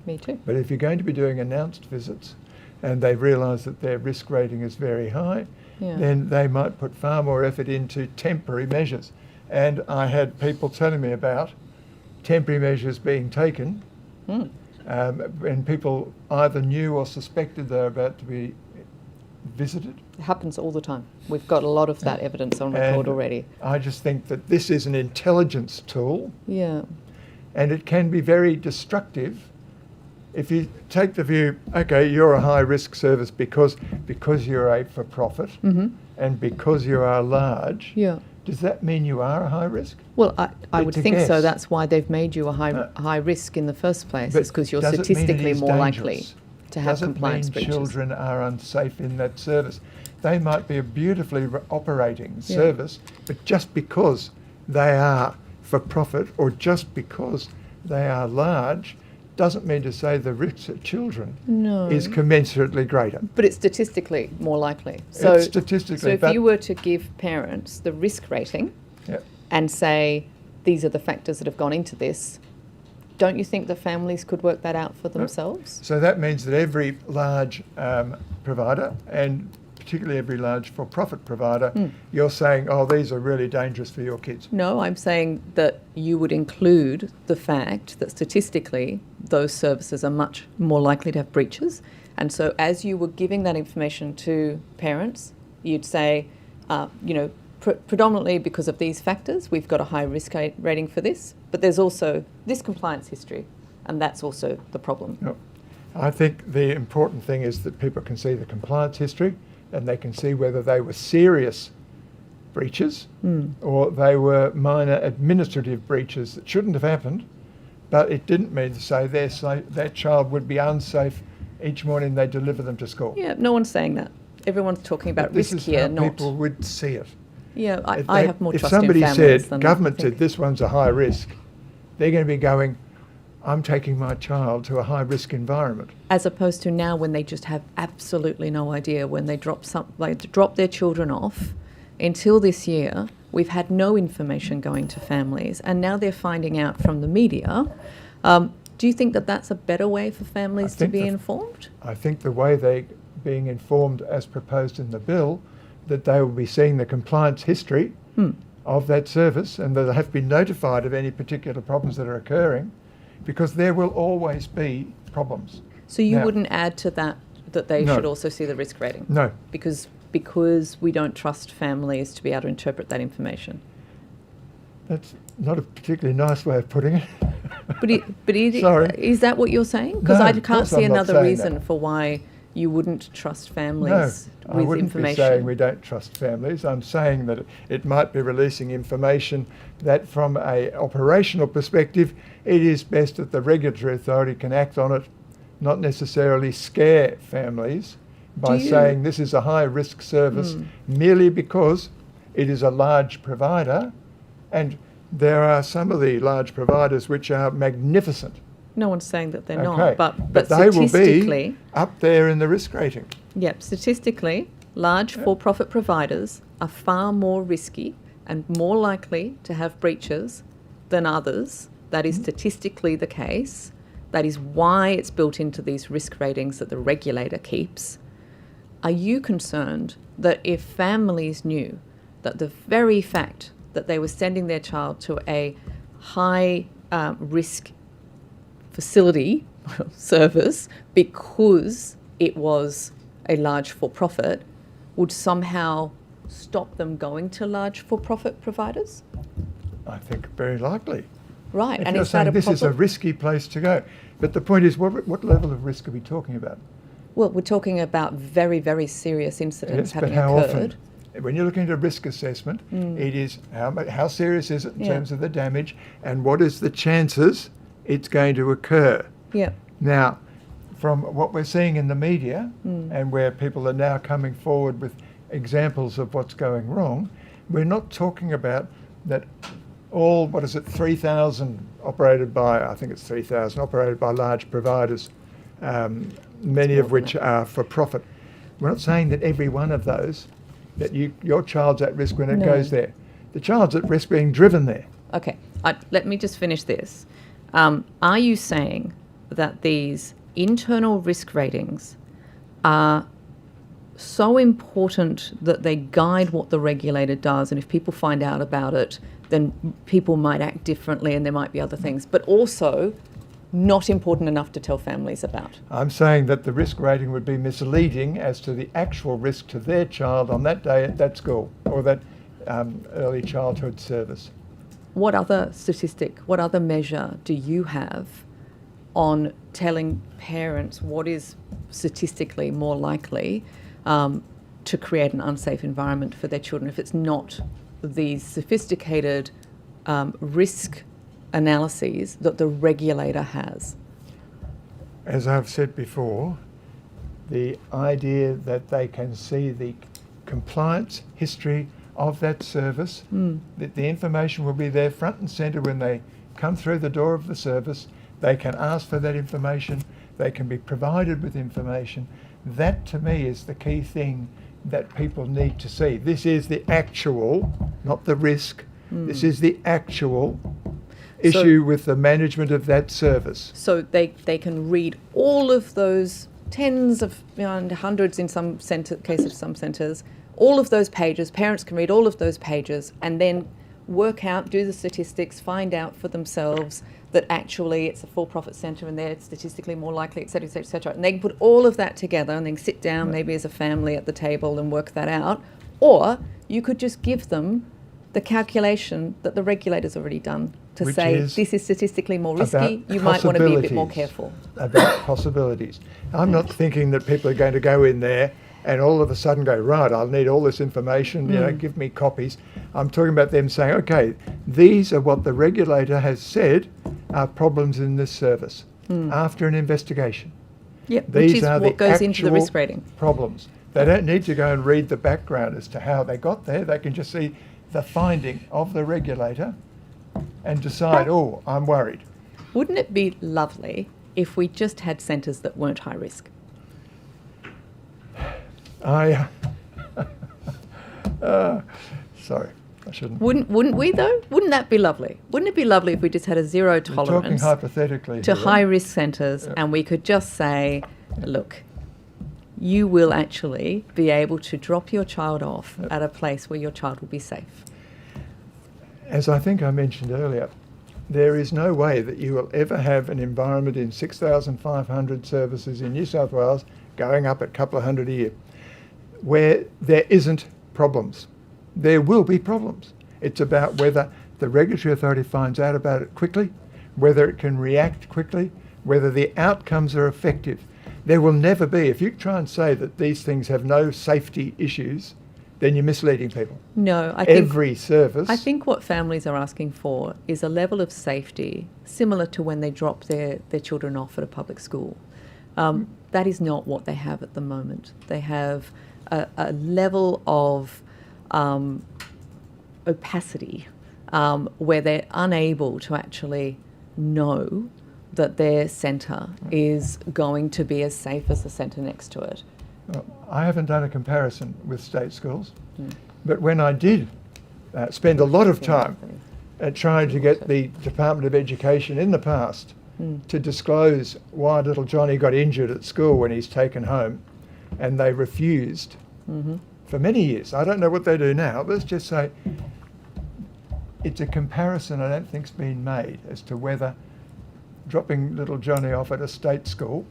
Me too. But if you're going to be doing announced visits and they realise that their risk rating is very high, Yeah. then they might put far more effort into temporary measures. And I had people telling me about temporary measures being taken when people either knew or suspected they're about to be visited. It happens all the time. We've got a lot of that evidence on record And already. I just think that this is an intelligence tool, Yeah. and it can be very destructive if you take the view, okay, you're a high-risk service because you're a for-profit and because you are large. Yeah. Does that mean you are a high risk? Well, I would It's a think so. guess. That's why they've made you a high risk in the first place. But It's because you're does it mean it statistically is more likely dangerous? to have Does it compliance mean breaches. children are unsafe in that service? They might be a beautifully operating service, but just because they are for profit or just because they are large doesn't mean to say the risk of children is commensurately greater. But it's statistically more likely. So, It's statistically, so if but- you were to give parents the risk rating Yeah. and say, these are the factors that have gone into this, don't you think the families could work that out for themselves? So that means that every large provider, and particularly every large for-profit provider, you're saying, oh, these are really dangerous for your kids. No, I'm saying that you would include the fact that statistically those services are much more likely to have breaches. And so as you were giving that information to parents, you'd say, predominantly because of these factors, we've got a high risk rating for this, but there's also this compliance history, and that's also the problem. No. I think the important thing is that people can see the compliance history and they can see whether they were serious breaches or they were minor administrative breaches that shouldn't have happened, but it didn't mean to say that child would be unsafe each morning they deliver them to school. Yeah, no one's saying that. Everyone's talking about But this risk is here, how not... people would see it. Yeah, If I they- have more if trust in somebody families said, than government I think. said this one's a high risk, they're going to be going, I'm taking my child to a high risk environment. As opposed to now when they just have absolutely no idea, when they drop their children off. Until this year, we've had no information going to families, and now they're finding out from the media. Do you think that that's a better way for families to be informed? I think the way they're being informed as proposed in the bill, that they will be seeing the compliance history of that service and that they have been notified of any particular problems that are occurring, because there will always be problems. So you Now- wouldn't add to that they No. should also see the risk rating? No. Because we don't trust families to be able to interpret that information. That's not a particularly nice way of putting it. Sorry. Is that what you're saying? Because No, I of can't course see I'm not another saying reason that. for why you wouldn't trust No, families I with wouldn't information. be saying we don't trust families. I'm saying that it might be releasing information that from a operational perspective, it is best that the regulatory authority can act on it, not necessarily scare families by saying this is a high risk service merely because it is a large provider. And there are some of the large providers which are magnificent. No one's saying that they're Okay, not, but they will statistically, be up there in the risk rating. yep, statistically, large for-profit providers are far more risky and more likely to have breaches than others. That is statistically the case. That is why it's built into these risk ratings that the regulator keeps. Are you concerned that if families knew that the very fact that they were sending their child to a high risk facility service because it was a large for-profit would somehow stop them going to large for-profit providers? I think very likely. Right, If and you're is that a saying this is a problem? risky place to go. But the point is, what level of risk are we talking about? Well, we're talking about very, very serious incidents Yes, but having how occurred. often? When you're looking at a risk assessment, it is how serious is it in Yeah. terms of the damage, and what is the chances it's going to occur. Yeah. Now, from what we're seeing in the media, and where people are now coming forward with examples of what's going wrong, we're not talking about that all, 3,000 operated by, I think it's 3,000 operated by large providers, many of which are for profit. We're not saying that every one of those, that your child's at risk when it No. goes there. The child's at risk being driven there. Okay, let me just finish this. Are you saying that these internal risk ratings are so important that they guide what the regulator does, and if people find out about it, then people might act differently and there might be other things, but also not important enough to tell families about? I'm saying that the risk rating would be misleading as to the actual risk to their child on that day at that school or that early childhood service. What other statistic, what other measure do you have on telling parents what is statistically more likely to create an unsafe environment for their children if it's not these sophisticated risk analyses that the regulator has? As I've said before, the idea that they can see the compliance history of that service, that the information will be there front and centre when they come through the door of the service. They can ask for that information. They can be provided with information. That, to me, is the key thing that people need to see. This is the actual, not the risk. This is the actual issue with the management of that service. So they can read all of those tens of and hundreds in some cases, some centres, all of those pages. Parents can read all of those pages and then work out, do the statistics, find out for themselves that actually it's a for-profit centre and they're statistically more likely, et cetera, et cetera, et cetera. And they can put all of that together and then sit down maybe as a family at the table and work that out. Or you could just give them the calculation that the regulator's already done to Which say is this is statistically more risky, about you might want to be a bit more possibilities. careful. About possibilities. I'm not thinking that people are going to go in there and all of a sudden go, right, I'll need all this information, give me copies. I'm talking about them saying, okay, these are what the regulator has said are problems in this service after an investigation. Yep, These which is are what the goes into the actual risk rating. problems. They don't need to go and read the background as to how they got there. They can just see the finding of the regulator and decide, oh, I'm worried. Wouldn't it be lovely if we just had centres that weren't high risk? Sorry, I shouldn't. Wouldn't we though? Wouldn't that be lovely? Wouldn't it be lovely if we just had a zero We're talking tolerance hypothetically to here, high right? risk centres and we could just say, look, you will actually be able to drop your child off at a place where your child will be safe? As I think I mentioned earlier, there is no way that you will ever have an environment in 6,500 services in New South Wales, going up a couple of hundred a year, where there isn't problems. There will be problems. It's about whether the regulatory authority finds out about it quickly, whether it can react quickly, whether the outcomes are effective. There will never be, if you try and say that these things have no safety issues, then you're misleading people. No, I think Every service. I think what families are asking for is a level of safety similar to when they drop their children off at a public school. That is not what they have at the moment. They have a level of opacity where they're unable to actually know that their centre is going to be as safe as the centre next to it. I haven't done a comparison with state schools, but when I did spend a lot of time trying to get the Department of Education in the past to disclose why little Johnny got injured at school when he's taken home, and they refused for many years. I don't know what they do now. Let's just say it's a comparison I don't think's been made as to whether dropping little Johnny off at a state school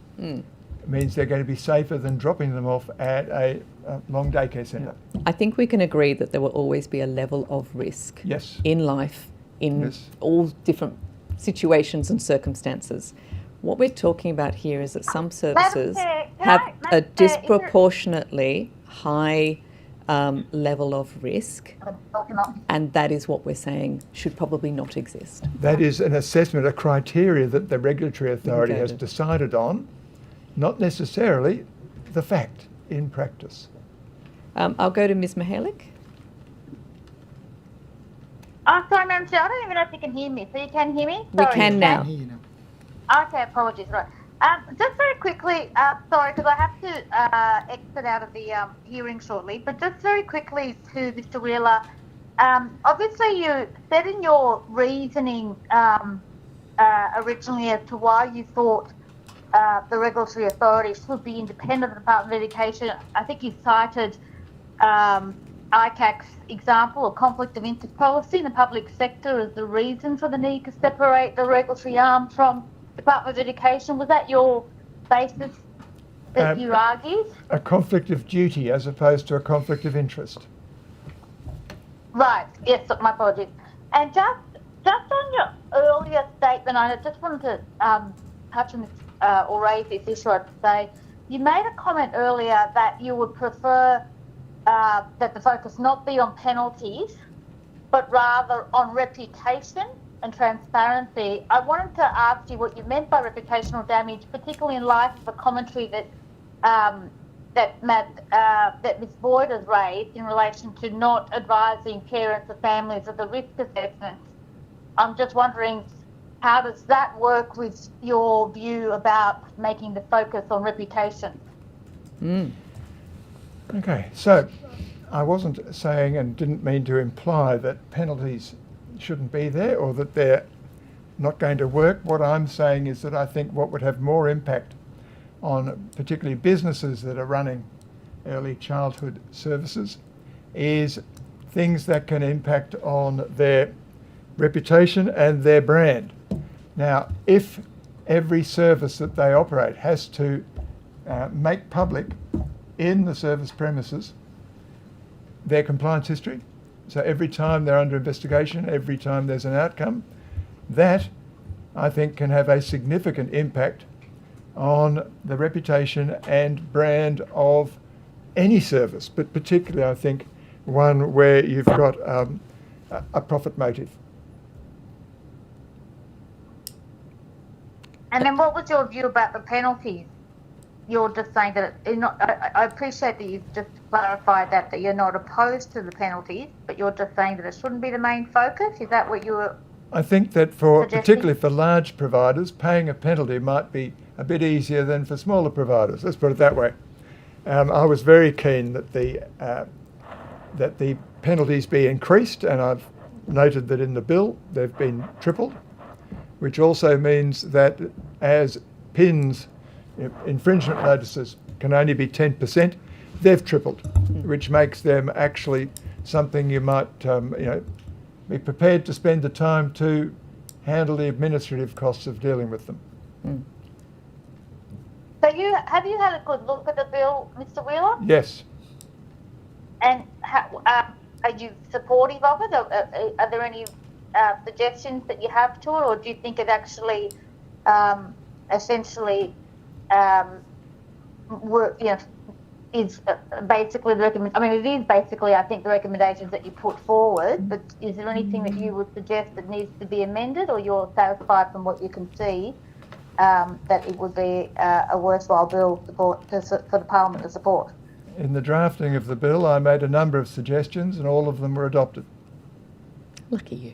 means they're going to be safer than dropping them off at a long daycare centre. I think we can agree that there will always be a level of risk in life, in all different situations and circumstances. What we're talking about here is that some services have a disproportionately high level of risk, and that is what we're saying should probably not exist. That is an assessment, a criteria that the regulatory authority has decided on, not necessarily the fact in practice. I'll go to Ms. Mihalik. Oh, sorry, Madam Chair, I don't even know if you can hear me. So you can hear me? We can now. Okay, apologies. Right. Just very quickly, sorry, because I have to exit out of the hearing shortly, but just very quickly to Mr. Wheeler, obviously you said in your reasoning originally as to why you thought the regulatory authority should be independent of the Department of Education. I think you cited ICAC's example of conflict of interest policy in the public sector as the reason for the need to separate the regulatory arm from Department of Education. Was that your basis that you argued? A conflict of duty as opposed to a conflict of interest. Right, yes, my apologies. And just on your earlier statement, I just wanted to touch on this or raise this issue, I'd say. You made a comment earlier that you would prefer that the focus not be on penalties, but rather on reputation and transparency. I wanted to ask you what you meant by reputational damage, particularly in light of the commentary that that Ms. Boyd has raised in relation to not advising parents or families of the risk assessments. I'm just wondering, how does that work with your view about making the focus on reputation? Okay, so I wasn't saying and didn't mean to imply that penalties shouldn't be there or that they're not going to work. What I'm saying is that I think what would have more impact on particularly businesses that are running early childhood services is things that can impact on their reputation and their brand. Now, if every service that they operate has to make public in the service premises their compliance history, so every time they're under investigation, every time there's an outcome, that I think can have a significant impact on the reputation and brand of any service, but particularly I think one where you've got a profit motive. And then what was your view about the penalties? You're just saying that I appreciate that you've just clarified that you're not opposed to the penalties, but you're just saying that it shouldn't be the main focus. Is that what you were I think that particularly for large providers, paying a penalty might be a bit easier than for smaller providers. Let's put it that way. I was very keen that the penalties be increased, and I've noted that in the bill they've been tripled, which also means that as PINs, infringement notices, can only be 10%, they've tripled, which makes them actually something you might be prepared to spend the time to handle the administrative costs of dealing with them. So have you had a good look at the bill, Mr. Wheeler? Yes. And are you supportive of it? Are there any suggestions that you have to it, or do you think it actually essentially is basically the recommend? I mean, it is basically, I think, the recommendations that you put forward. But is there anything that you would suggest that needs to be amended, or you're satisfied from what you can see that it would be a worthwhile bill for the Parliament to support? In the drafting of the bill, I made a number of suggestions, and all of them were adopted. Lucky you.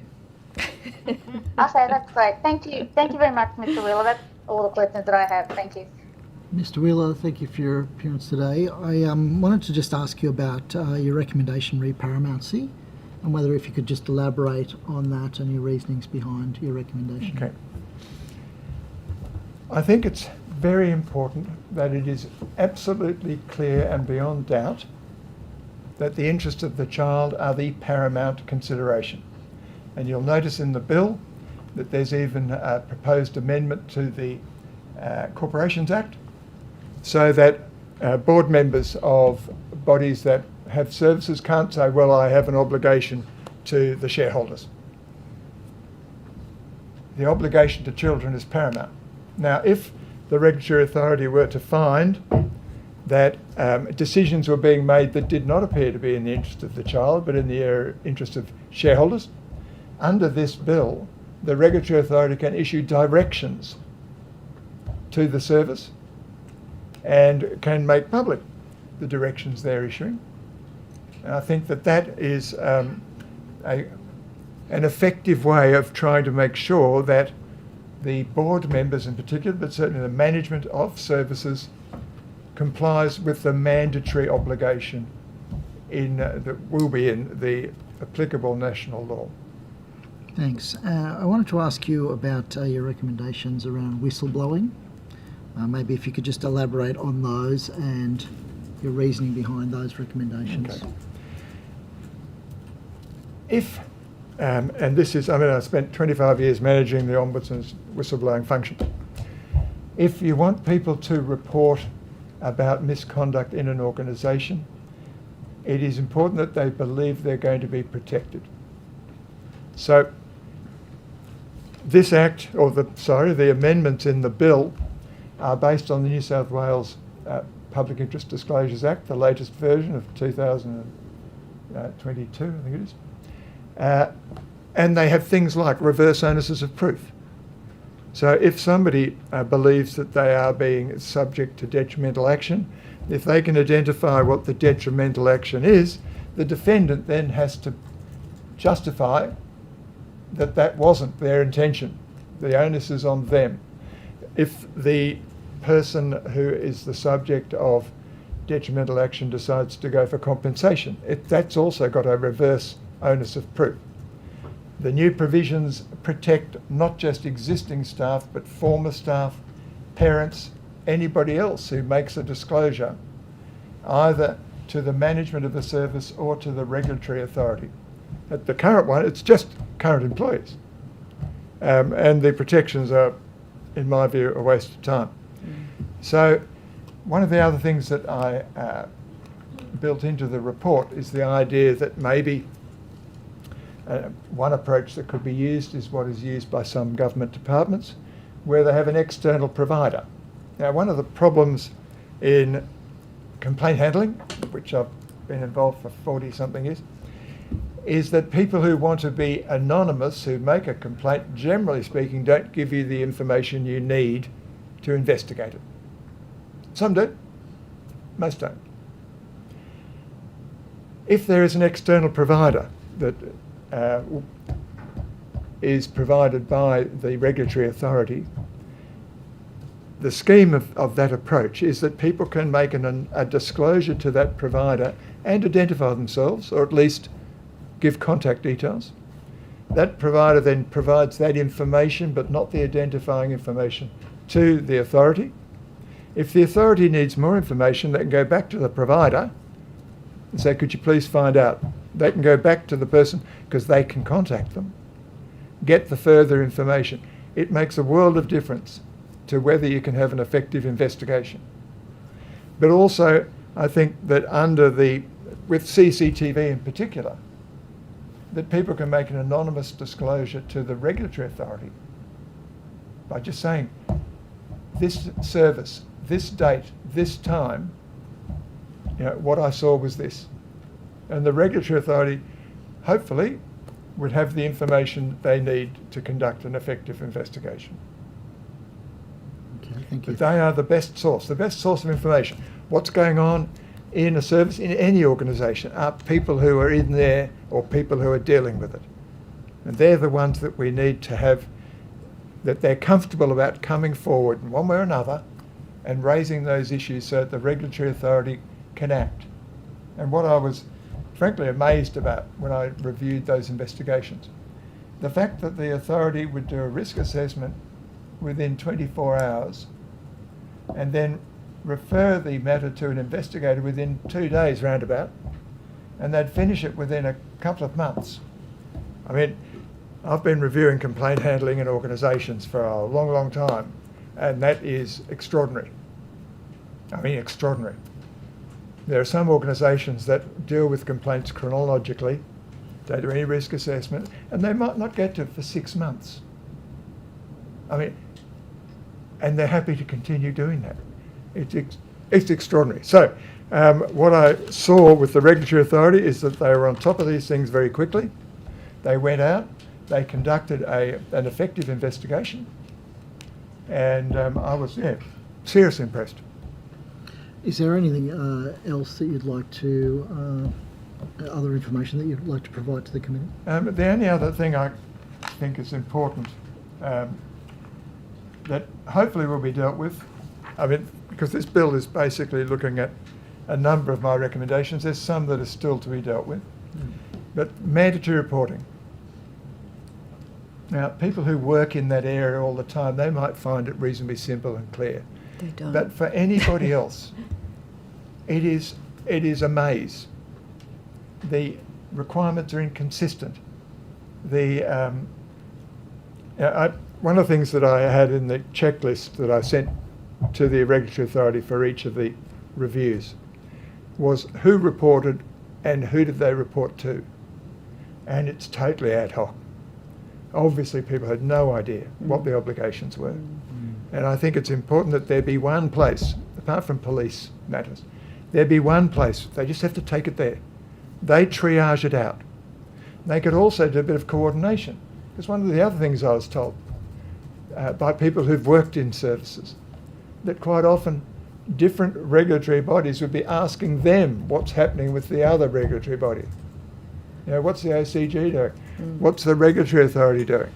Okay, that's great. Thank you. Thank you very much, Mr. Wheeler. That's all the questions that I have. Thank you. Mr. Wheeler, thank you for your appearance today. I wanted to just ask you about your recommendation re paramountcy and whether if you could just elaborate on that and your reasonings behind your recommendation. Okay. I think it's very important that it is absolutely clear and beyond doubt that the interests of the child are the paramount consideration. And you'll notice in the bill that there's even a proposed amendment to the Corporations Act so that board members of bodies that have services can't say, well, I have an obligation to the shareholders. The obligation to children is paramount. Now, if the regulatory authority were to find that decisions were being made that did not appear to be in the interest of the child, but in the interest of shareholders, under this bill, the regulatory authority can issue directions to the service and can make public the directions they're issuing. And I think that that is an effective way of trying to make sure that the board members in particular, but certainly the management of services, complies with the mandatory obligation that will be in the applicable national law. Thanks. I wanted to ask you about your recommendations around whistleblowing. Maybe if you could just elaborate on those and your reasoning behind those recommendations. Okay. If, and this is, I spent 25 years managing the Ombudsman's whistleblowing function. If you want people to report about misconduct in an organisation, it is important that they believe they're going to be protected. So this act, or the amendments in the bill are based on the New South Wales Public Interest Disclosures Act, the latest version of 2022, I think it is. And they have things like reverse onuses of proof. So if somebody believes that they are being subject to detrimental action, if they can identify what the detrimental action is, the defendant then has to justify that that wasn't their intention. The onus is on them. If the person who is the subject of detrimental action decides to go for compensation, that's also got a reverse onus of proof. The new provisions protect not just existing staff, but former staff, parents, anybody else who makes a disclosure, either to the management of the service or to the regulatory authority. At the current one, it's just current employees. And the protections are, in my view, a waste of time. So one of the other things that I built into the report is the idea that maybe one approach that could be used is what is used by some government departments, where they have an external provider. Now, one of the problems in complaint handling, which I've been involved for 40-something years, is that people who want to be anonymous, who make a complaint, generally speaking, don't give you the information you need to investigate it. Some do, most don't. If there is an external provider that is provided by the regulatory authority, the scheme of that approach is that people can make a disclosure to that provider and identify themselves, or at least give contact details. That provider then provides that information, but not the identifying information, to the authority. If the authority needs more information, they can go back to the provider and say, could you please find out? They can go back to the person because they can contact them, get the further information. It makes a world of difference to whether you can have an effective investigation. But also, I think that with CCTV in particular, that people can make an anonymous disclosure to the regulatory authority by just saying, this service, this date, this time, what I saw was this. And the regulatory authority, hopefully, would have the information they need to conduct an effective investigation. Okay, thank you. But they are the best source of information. What's going on in a service, in any organisation, are people who are in there or people who are dealing with it. And they're the ones that we need to have, that they're comfortable about coming forward in one way or another and raising those issues so that the regulatory authority can act. And what I was frankly amazed about when I reviewed those investigations, the fact that the authority would do a risk assessment within 24 hours and then refer the matter to an investigator within 2 days roundabout, and they'd finish it within a couple of months. I mean, I've been reviewing complaint handling in organisations for a long, long time, and that is extraordinary. I mean, extraordinary. There are some organisations that deal with complaints chronologically, don't do any risk assessment, and they might not get to it for 6 months. I mean, and they're happy to continue doing that. It's extraordinary. So what I saw with the regulatory authority is that they were on top of these things very quickly. They went out, they conducted an effective investigation, and I was seriously impressed. Is there anything else that you'd like to, other information that you'd like to provide to the committee? The only other thing I think is important that hopefully will be dealt with, I mean, because this bill is basically looking at a number of my recommendations. There's some that are still to be dealt with. But mandatory reporting. Now, people who work in that area all the time, they might find it reasonably simple and clear. They don't. But for anybody else, it is a maze. The requirements are inconsistent. One of the things that I had in the checklist that I sent to the regulatory authority for each of the reviews was who reported and who did they report to. And it's totally ad hoc. Obviously people had no idea what the obligations were. And I think it's important that there be one place, apart from police matters, there be one place, they just have to take it there. They triage it out. They could also do a bit of coordination. Because one of the other things I was told by people who've worked in services, that quite often different regulatory bodies would be asking them what's happening with the other regulatory body. You know, what's the OCG doing? What's the regulatory authority doing?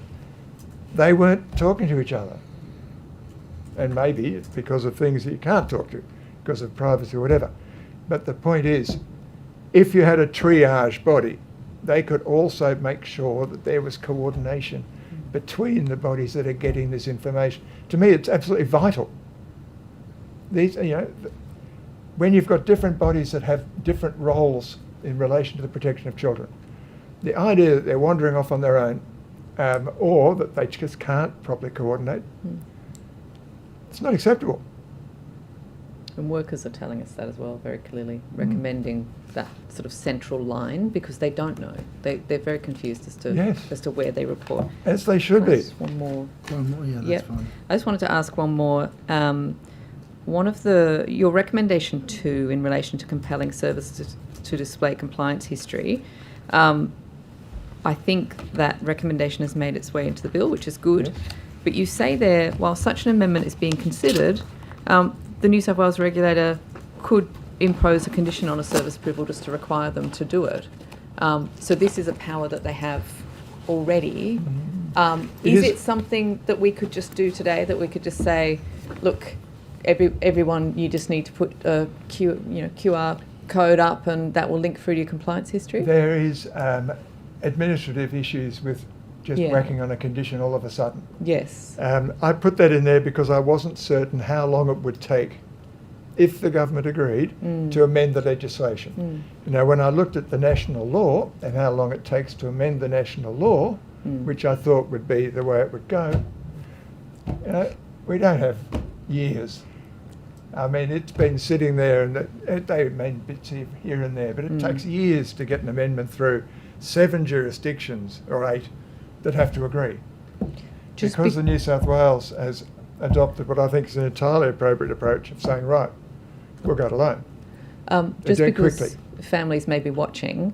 They weren't talking to each other. And maybe it's because of things that you can't talk to, because of privacy or whatever. But the point is, if you had a triage body, they could also make sure that there was coordination between the bodies that are getting this information. To me, it's absolutely vital. These, you know, when you've got different bodies that have different roles in relation to the protection of children, the idea that they're wandering off on their own, or that they just can't properly coordinate, it's not acceptable. And workers are telling us that as well, very clearly, recommending that sort of central line because they don't know. They're very confused as to where they report. As they should be. One more. Yeah, that's fine. I just wanted to ask one more. One of your recommendation 2 in relation to compelling services to display compliance history, I think that recommendation has made its way into the bill, which is good. Yes. But you say there, while such an amendment is being considered, the New South Wales regulator could impose a condition on a service approval just to require them to do it. So this is a power that they have already. Is it something that we could just do today, that we could just say, look, everyone, you just need to put a QR code up and that will link through to your compliance history? There is administrative issues with just whacking on a condition all of a sudden. Yes. I put that in there because I wasn't certain how long it would take, if the government agreed, to amend the legislation. Now, when I looked at the national law and how long it takes to amend the national law, which I thought would be the way it would go, we don't have years. I mean, it's been sitting there, and they made bits here and there, but it takes years to get an amendment through 7 jurisdictions, or 8, that have to agree. Because the New South Wales has adopted what I think is an entirely appropriate approach of saying, right, we'll go it alone. Just because families may be watching,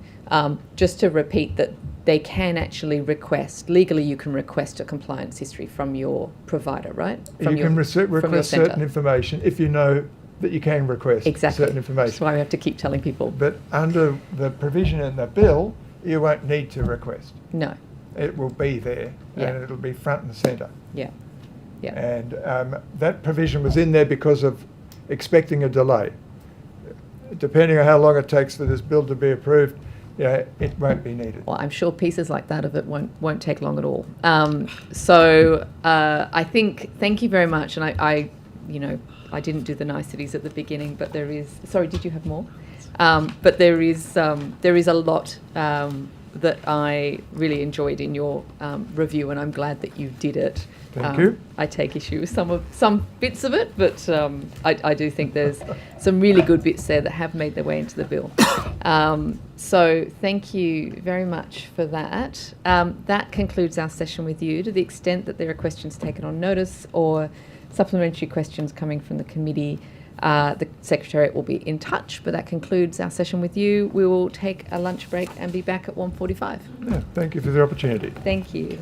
just to repeat that they can actually request, legally you can request a compliance history from your provider, right? You can request certain information if you know that you can request certain information. That's why we have to keep telling people. But under the provision in the bill, you won't need to request. No. it will be there, Yeah. and it'll be front and centre. Yeah. Yeah. And that provision was in there because of expecting a delay. Depending on how long it takes for this bill to be approved, it won't be needed. Well, I'm sure pieces like that of it won't take long at all. I think, thank you very much. And I didn't do the niceties at the beginning, but there is. Sorry, did you have more? But there is a lot that I really enjoyed in your review, and I'm glad that you did it. Thank you. I take issue with some bits of it, but I do think there's some really good bits there that have made their way into the bill. So thank you very much for that. That concludes our session with you. To the extent that there are questions taken on notice or supplementary questions coming from the committee, the Secretariat will be in touch, but that concludes our session with you. We will take a lunch break and be back at 1:45. Yeah, thank you for the opportunity. Thank you.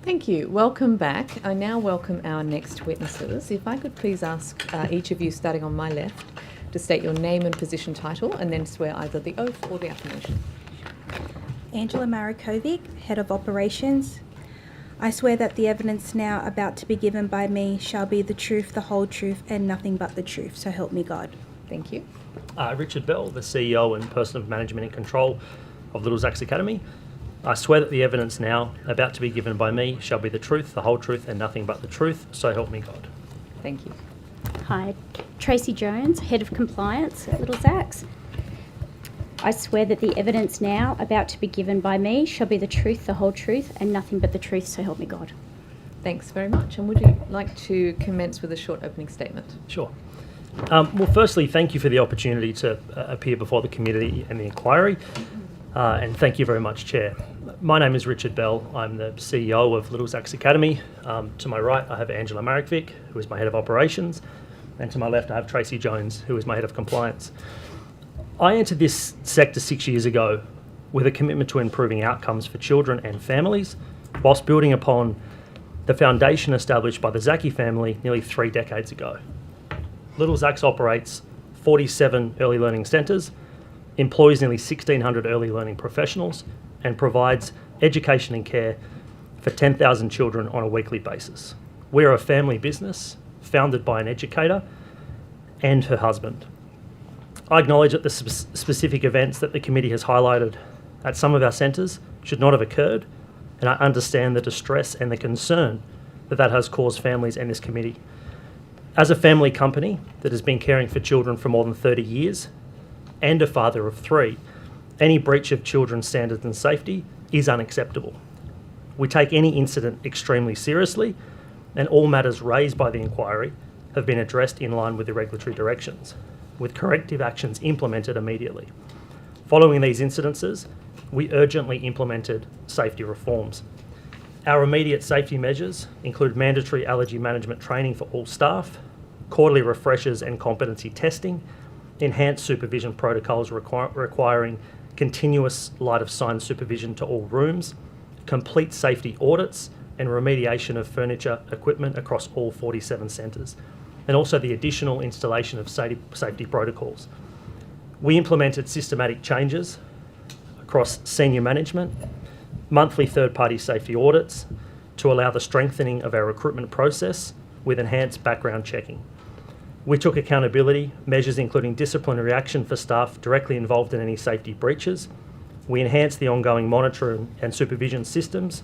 Thank you. Welcome back. I now welcome our next witnesses. If I could please ask each of you, starting on my left, to state your name and position title and then swear either the oath or the affirmation. Angela Marikovic, Head of Operations. I swear that the evidence now about to be given by me shall be the truth, the whole truth, and nothing but the truth. So help me God. Thank you. Richard Bell, the CEO and Person of Management and Control of Little Zacks Academy. I swear that the evidence now about to be given by me shall be the truth, the whole truth, and nothing but the truth. So help me God. Thank you. Hi, Tracy Jones, Head of Compliance at Little Zacks. I swear that the evidence now about to be given by me shall be the truth, the whole truth, and nothing but the truth, so help me God. Thanks very much. And would you like to commence with a short opening statement? Sure. Well, firstly, thank you for the opportunity to appear before the committee and the inquiry. And thank you very much, Chair. My name is Richard Bell. I'm the CEO of Little Zacks Academy. To my right, I have Angela Marikovic, who is my Head of Operations. And to my left, I have Tracy Jones, who is my Head of Compliance. I entered this sector 6 years ago with a commitment to improving outcomes for children and families, whilst building upon the foundation established by the Zacki family nearly 3 decades ago. Little Zacks operates 47 early learning centres, employs nearly 1,600 early learning professionals, and provides education and care for 10,000 children on a weekly basis. We're a family business founded by an educator and her husband. I acknowledge that the specific events that the committee has highlighted at some of our centres should not have occurred, and I understand the distress and the concern that that has caused families and this committee. As a family company that has been caring for children for more than 30 years and a father of 3, any breach of children's standards and safety is unacceptable. We take any incident extremely seriously, and all matters raised by the inquiry have been addressed in line with the regulatory directions, with corrective actions implemented immediately. Following these incidences, we urgently implemented safety reforms. Our immediate safety measures include mandatory allergy management training for all staff, quarterly refreshers and competency testing, enhanced supervision protocols requiring continuous light of sign supervision to all rooms, complete safety audits and remediation of furniture equipment across all 47 centres, and also the additional installation of safety protocols. We implemented systematic changes across senior management, monthly third-party safety audits to allow the strengthening of our recruitment process with enhanced background checking. We took accountability, measures including disciplinary action for staff directly involved in any safety breaches. We enhanced the ongoing monitoring and supervision systems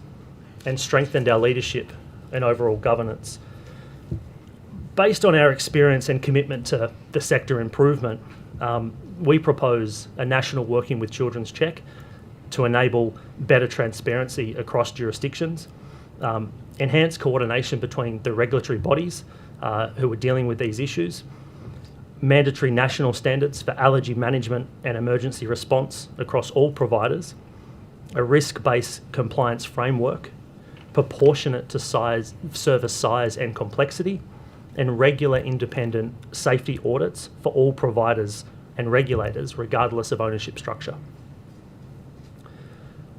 and strengthened our leadership and overall governance. Based on our experience and commitment to the sector improvement, we propose a national Working with Children's check to enable better transparency across jurisdictions, enhanced coordination between the regulatory bodies who are dealing with these issues, mandatory national standards for allergy management and emergency response across all providers, a risk-based compliance framework proportionate to size, service size and complexity, and regular independent safety audits for all providers and regulators, regardless of ownership structure.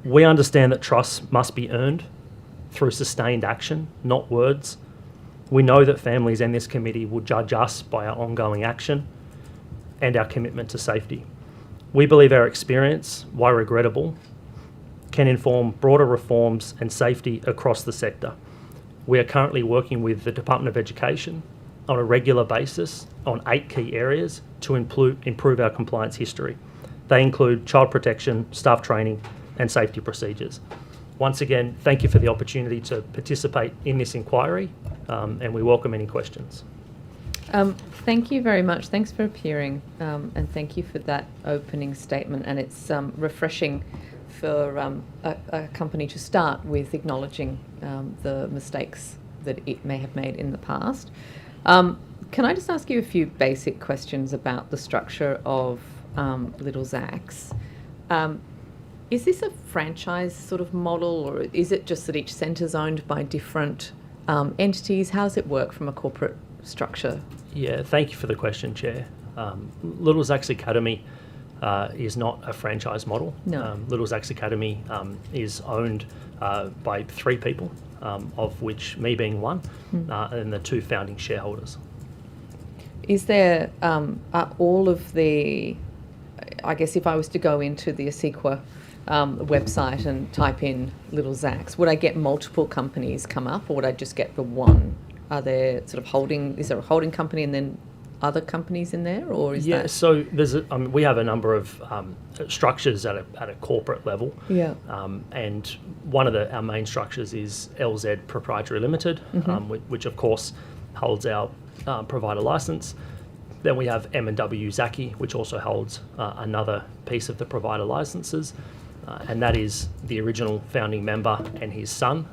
We understand that trust must be earned through sustained action, not words. We know that families and this committee will judge us by our ongoing action and our commitment to safety. We believe our experience, while regrettable, can inform broader reforms and safety across the sector. We are currently working with the Department of Education on a regular basis on 8 key areas to improve our compliance history. They include child protection, staff training, and safety procedures. Once again, thank you for the opportunity to participate in this inquiry, and we welcome any questions. Thank you very much. Thanks for appearing, and thank you for that opening statement. And it's refreshing for a company to start with acknowledging the mistakes that it may have made in the past. Can I just ask you a few basic questions about the structure of Little Zacks? Is this a franchise sort of model, or is it just that each centre is owned by different entities? How does it work from a corporate structure? Yeah, thank you for the question, Chair. Little Zacks Academy is not a franchise model. No. Little Zacks Academy is owned by 3 people. of which me being one, and the 2 founding shareholders. Is there, are all of the, I guess if I was to go into the ASEQA website and type in Little Zacks, would I get multiple companies come up, or would I just get the one? Are there sort of holding, is there a holding company and then other companies in there, or is that? So there's we have a number of structures at a corporate level. Yeah. And one of our main structures is LZ Proprietary Limited, which of course holds our provider license. Then we have M&W Zaki, which also holds another piece of the provider licenses. And that is the original founding member and his son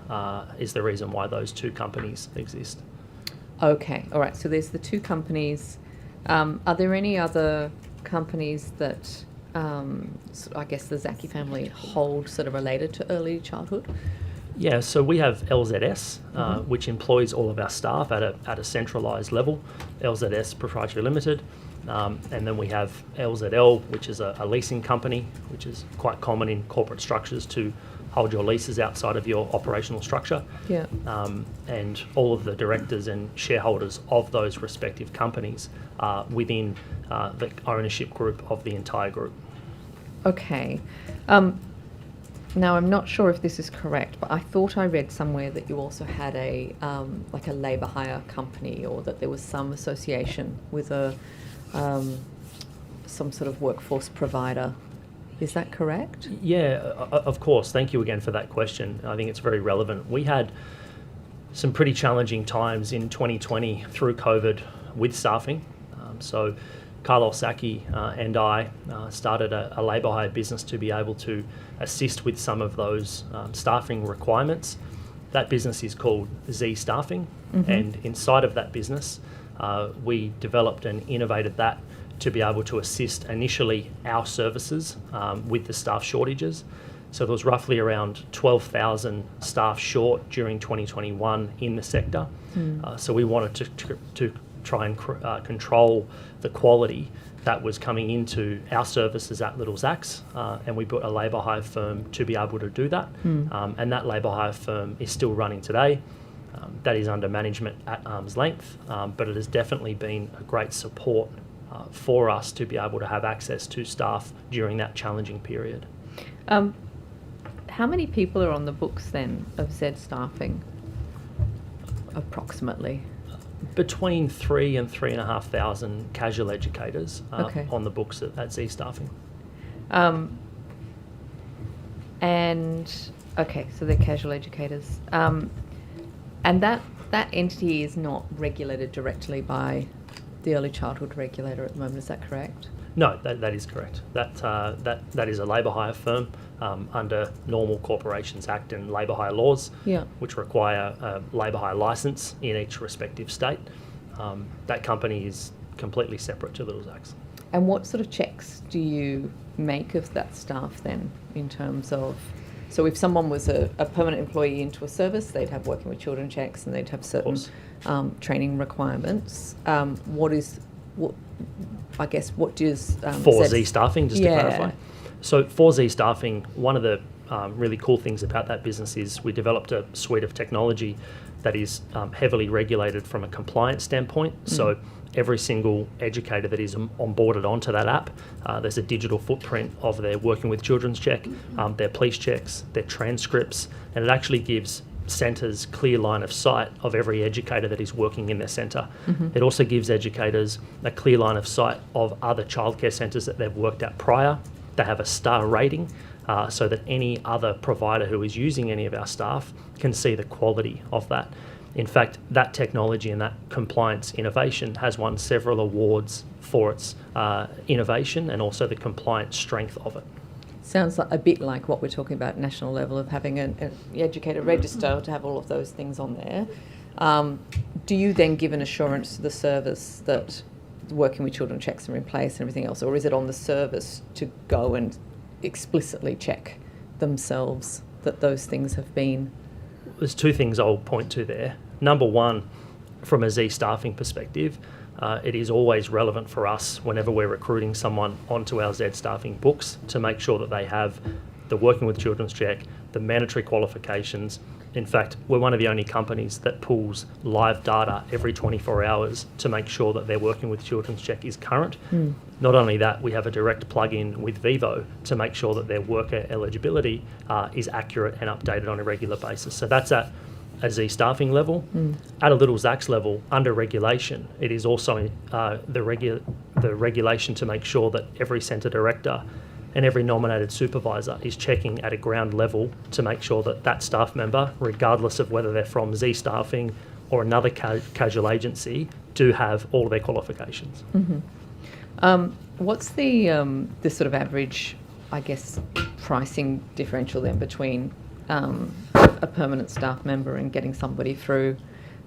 is the reason why those 2 companies exist. Okay, all right. So there's the 2 companies. Are there any other companies that I guess the Zaki family hold sort of related to early childhood? Yeah, so we have LZS, which employs all of our staff at a centralised level, LZS Proprietary Limited. And then we have LZL, which is a leasing company, which is quite common in corporate structures to hold your leases outside of your operational structure. Yeah. And all of the directors and shareholders of those respective companies are within the ownership group of the entire group. Okay. Now, I'm not sure if this is correct, but I thought I read somewhere that you also had a like a labour hire company, or that there was some association with a some sort of workforce provider. Is that correct? Yeah, of course. Thank you again for that question. I think it's very relevant. We had some pretty challenging times in 2020 through COVID with staffing. So Carlos Saki and I started a labour hire business to be able to assist with some of those staffing requirements. That business is called Z Staffing, and inside of that business, we developed and innovated that to be able to assist initially our services with the staff shortages. So there was roughly around 12,000 staff short during 2021 in the sector. So we wanted to try and control the quality that was coming into our services at Little Zacks, and we built a labour hire firm to be able to do that. And that labour hire firm is still running today. That is under management at arm's length, but it has definitely been a great support for us to be able to have access to staff during that challenging period. How many people are on the books then of Z Staffing, approximately? Between 3,000 and 3,500 casual educators on the books at Z Staffing. And okay, so they're casual educators, and that entity is not regulated directly by the early childhood regulator at the moment. Is that correct? No, that is correct. That is a labour hire firm under Normal Corporations Act and labour hire laws, which require a labour hire licence in each respective state. That company is completely separate to Little Zacks. And what sort of checks do you make of that staff then, in terms of, so if someone was a permanent employee into a service, they'd have working with children checks and they'd have certain training requirements. What does for Z Staffing, just to clarify? So for Z Staffing, one of the really cool things about that business is we developed a suite of technology that is heavily regulated from a compliance standpoint. So every single educator that is onboarded onto that app, there's a digital footprint of their working with children's check, their police checks, their transcripts, and it actually gives centres clear line of sight of every educator that is working in their centre. It also gives educators a clear line of sight of other childcare centres that they've worked at prior. They have a star rating so that any other provider who is using any of our staff can see the quality of that. In fact, that technology and that compliance innovation has won several awards for its innovation and also the compliance strength of it. Sounds like a bit like what we're talking about at national level, of having an educator register to have all of those things on there. Do you then give an assurance to the service that working with children checks are in place and everything else, or is it on the service to go and explicitly check themselves that those things have been? There's 2 things I'll point to there. Number one, from a Z Staffing perspective, it is always relevant for us whenever we're recruiting someone onto our Z Staffing books to make sure that they have the working with children's check, the mandatory qualifications, In fact, we're one of the only companies that pulls live data every 24 hours to make sure that their working with Children's Check is current. Not only that, we have a direct plug-in with Vivo to make sure that their worker eligibility is accurate and updated on a regular basis. So that's at a Z staffing level. At a Little Zax level, under regulation, it is also the regulation to make sure that every centre director and every nominated supervisor is checking at a ground level to make sure that that staff member, regardless of whether they're from Z staffing or another casual agency, do have all of their qualifications. What's the sort of average, I guess, pricing differential then between a permanent staff member and getting somebody through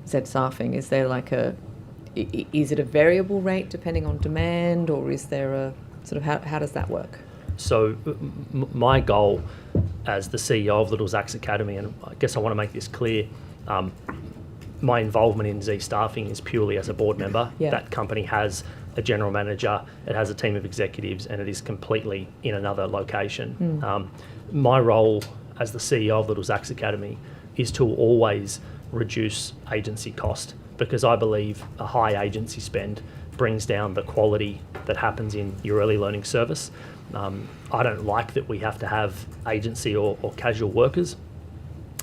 Z staffing? Is there like is it a variable rate depending on demand, or is there a sort of, how does that work? So my goal as the CEO of Little Zax Academy, and I guess I want to make this clear, my involvement in Z staffing is purely as a board member. Yeah. That company has a general manager, it has a team of executives, and it is completely in another location. My role as the CEO of Little Zax Academy is to always reduce agency cost, because I believe a high agency spend brings down the quality that happens in your early learning service. I don't like that we have to have agency or casual workers.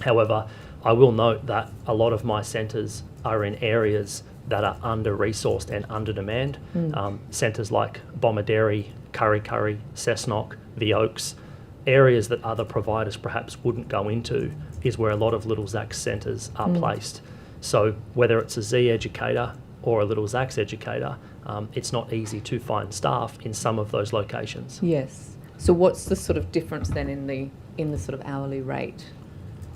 However, I will note that a lot of my centres are in areas that are under-resourced and under-demand. Centres like Bomaderry, Kurri Kurri, Cessnock, the Oaks, areas that other providers perhaps wouldn't go into, is where a lot of Little Zax centres are placed. So whether it's a Z educator or a Little Zax educator, it's not easy to find staff in some of those locations. Yes. So what's the sort of difference then in the sort of hourly rate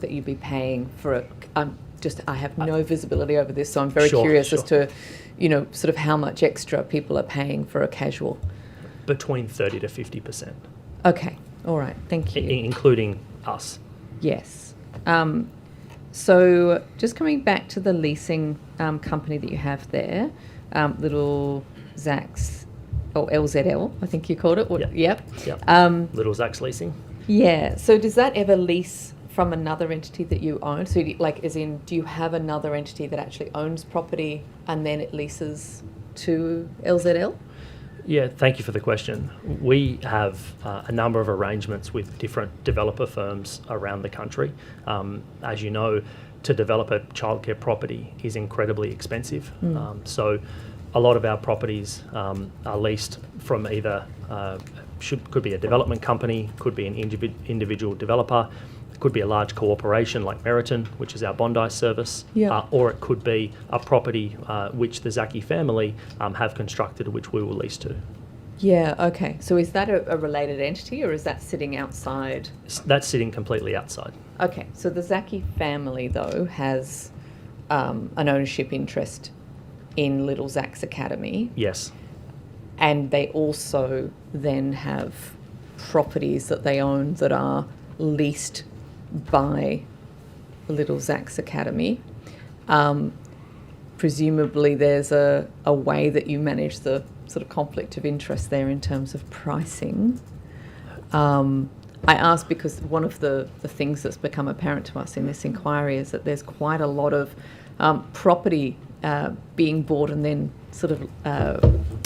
that you'd be paying for I have no visibility over this, so I'm very curious as to, sort of how much extra people are paying for a casual. Between 30 to 50%. Okay. All right. Thank you. Including us. Yes. So just coming back to the leasing company that you have there, Little Zax, or LZL, I think you called it. Yep. Little Zax Leasing. Yeah. So does that ever lease from another entity that you own? So do you have another entity that actually owns property and then it leases to LZL? Yeah, thank you for the question. We have a number of arrangements with different developer firms around the country. As you know, to develop a childcare property is incredibly expensive. So a lot of our properties are leased from either, could be a development company, could be an individual developer, could be a large corporation like Meriton, which is our Bondi service, or it could be a property which the Zaki family have constructed, which we will lease to. Yeah, okay. So is that a related entity, or is that sitting outside? That's sitting completely outside. Okay, so the Zaki family, though, has an ownership interest in Little Zax Academy. Yes. And they also then have properties that they own that are leased by Little Zax Academy. Presumably there's a way that you manage the sort of conflict of interest there in terms of pricing. I ask because one of the things that's become apparent to us in this inquiry is that there's quite a lot of property being bought, and then sort of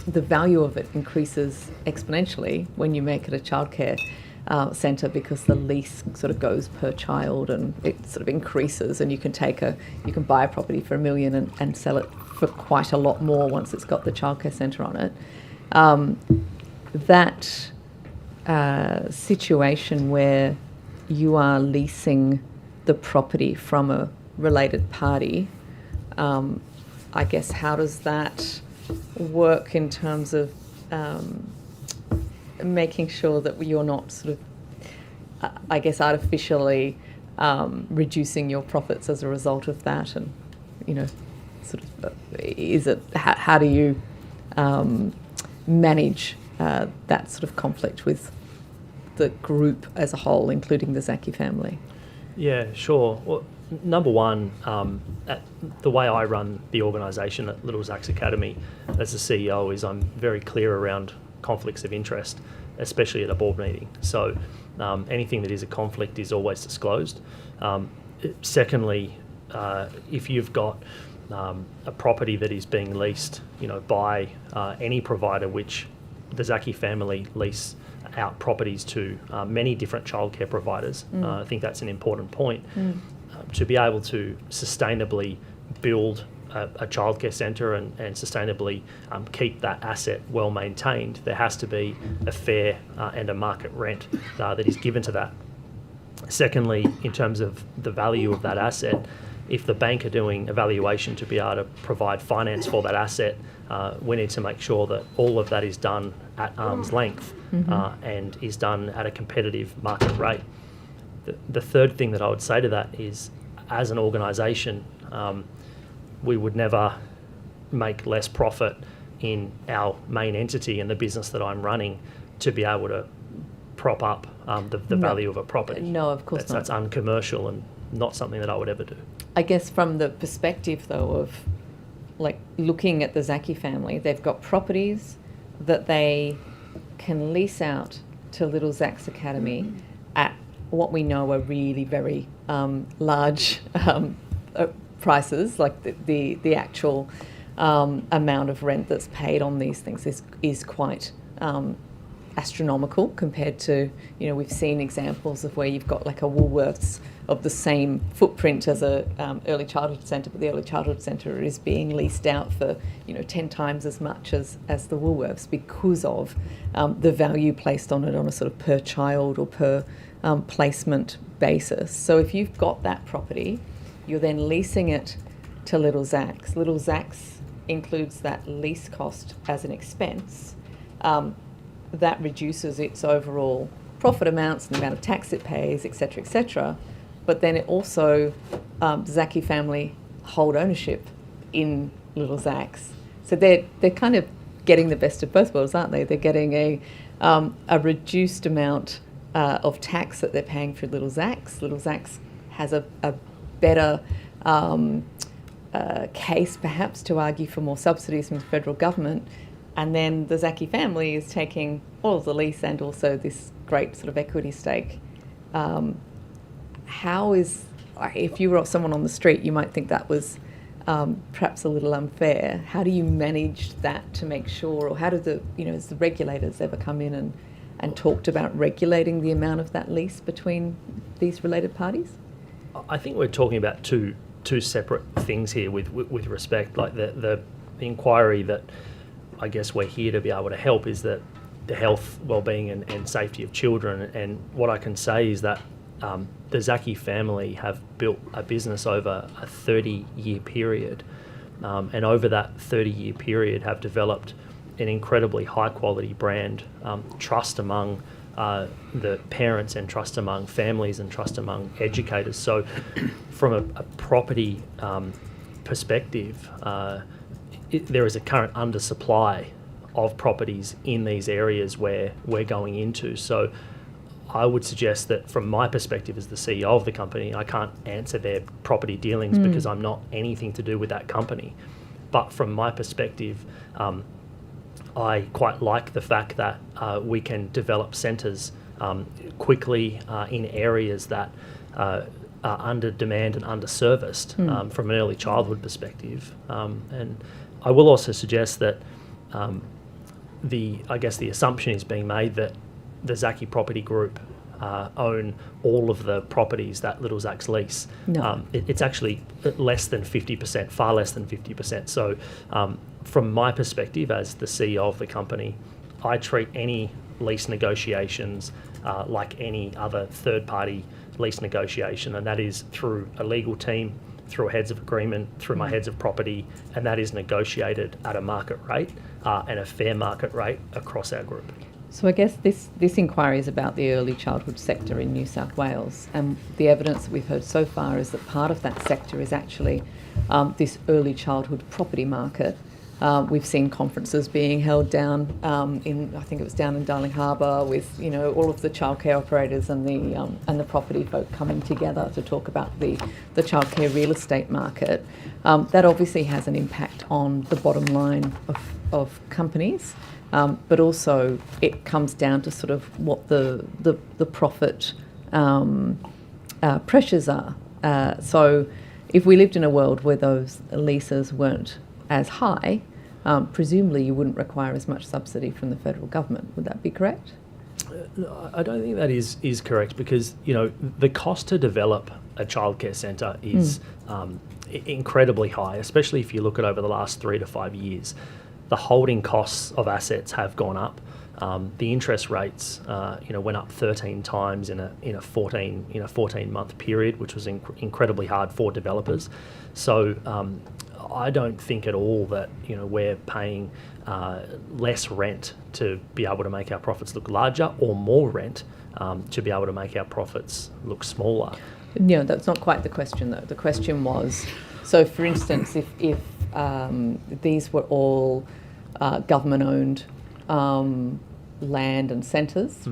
the value of it increases exponentially when you make it a childcare centre, because the lease sort of goes per child and it sort of increases, and you can buy a property for $1 million and sell it for quite a lot more once it's got the childcare centre on it. That situation where you are leasing the property from a related party, I guess, how does that work in terms of making sure that you're not sort of, I guess, artificially reducing your profits as a result of that? And, sort of, how do you manage that sort of conflict with the group as a whole, including the Zaki family? Yeah, sure. Well, number one, the way I run the organisation at Little Zax Academy as the CEO is I'm very clear around conflicts of interest, especially at a board meeting. So anything that is a conflict is always disclosed. Secondly, if you've got a property that is being leased, by any provider, which the Zaki family lease out properties to many different childcare providers. I think that's an important point. To be able to sustainably build a childcare centre and sustainably keep that asset well maintained, there has to be a fair and a market rent that is given to that. Secondly, in terms of the value of that asset, if the bank are doing a valuation to be able to provide finance for that asset, we need to make sure that all of that is done at arm's length and is done at a competitive market rate. The third thing that I would say to that is, as an organisation, we would never make less profit in our main entity and the business that I'm running to be able to prop up the value of a property. No, of course not. That's uncommercial and not something that I would ever do. I guess from the perspective, though, of like looking at the Zaki family, they've got properties that they can lease out to Little Zach's Academy at what we know are really very large prices, like the actual amount of rent that's paid on these things is quite astronomical compared to, we've seen examples of where you've got like a Woolworths of the same footprint as a early childhood centre, but the early childhood centre is being leased out for 10 times as much as the Woolworths because of the value placed on it on a sort of per child or per placement basis. So if you've got that property, you're then leasing it to Little Zach's. Little Zach's includes that lease cost as an expense. That reduces its overall profit amounts and the amount of tax it pays, etc., etc. But then it also, the Zaki family hold ownership in Little Zach's. So they're kind of getting the best of both worlds, aren't they? They're getting a reduced amount of tax that they're paying for Little Zach's. Little Zach's has a better case, perhaps, to argue for more subsidies from the federal government. And then the Zaki family is taking all of the lease and also this great sort of equity stake. If you were someone on the street, you might think that was perhaps a little unfair. How do you manage that to make sure, or how do has the regulators ever come in and talked about regulating the amount of that lease between these related parties? I think we're talking about two separate things here with respect. Like the inquiry that I guess we're here to be able to help is that the health, well-being and safety of children. And what I can say is that the Zaki family have built a business over a 30-year period, and over that 30-year period have developed an incredibly high-quality brand, trust among the parents and trust among families and trust among educators. So from a property perspective, there is a current undersupply of properties in these areas where we're going into. So I would suggest that from my perspective as the CEO of the company, I can't answer their property dealings because I'm not anything to do with that company. But from my perspective, I quite like the fact that we can develop centres quickly in areas that are under demand and under-serviced from an early childhood perspective. And I will also suggest that the assumption is being made that the Zaki Property Group own all of the properties that Little Zach's lease. No. It's actually less than 50%, far less than 50%. So from my perspective as the CEO of the company, I treat any lease negotiations like any other third-party lease negotiation, and that is through a legal team, through heads of agreement, through my heads of property, and that is negotiated at a market rate and a fair market rate across our group. So I guess this inquiry is about the early childhood sector in New South Wales, and the evidence that we've heard so far is that part of that sector is actually this early childhood property market. We've seen conferences being held down I think it was down in Darling Harbour with all of the childcare operators and the property folk coming together to talk about the childcare real estate market. That obviously has an impact on the bottom line of companies, but also it comes down to sort of what the profit pressures are So if we lived in a world where those leases weren't as high, presumably you wouldn't require as much subsidy from the federal government. Would that be correct? No, I don't think that is correct, because the cost to develop a childcare centre is incredibly high, especially if you look at over the last 3 to 5 years. The holding costs of assets have gone up. The interest rates, went up 13 times in a 14-month period, which was incredibly hard for developers. So I don't think at all that we're paying less rent to be able to make our profits look larger, or more rent to be able to make our profits look smaller. No, that's not quite the question, though. The question was, so for instance, if these were all government-owned land and centres,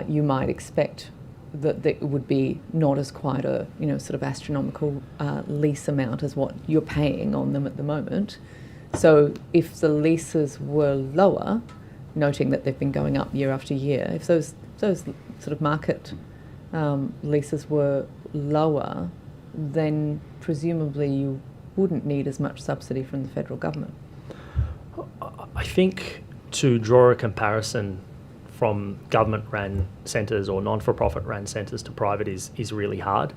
you might expect that it would be not as quite a sort of astronomical lease amount as what you're paying on them at the moment. So if the leases were lower, noting that they've been going up year after year, if those sort of market leases were lower, then presumably you wouldn't need as much subsidy from the federal government. I think to draw a comparison from government-run centres or non-for-profit-run centres to private is really hard.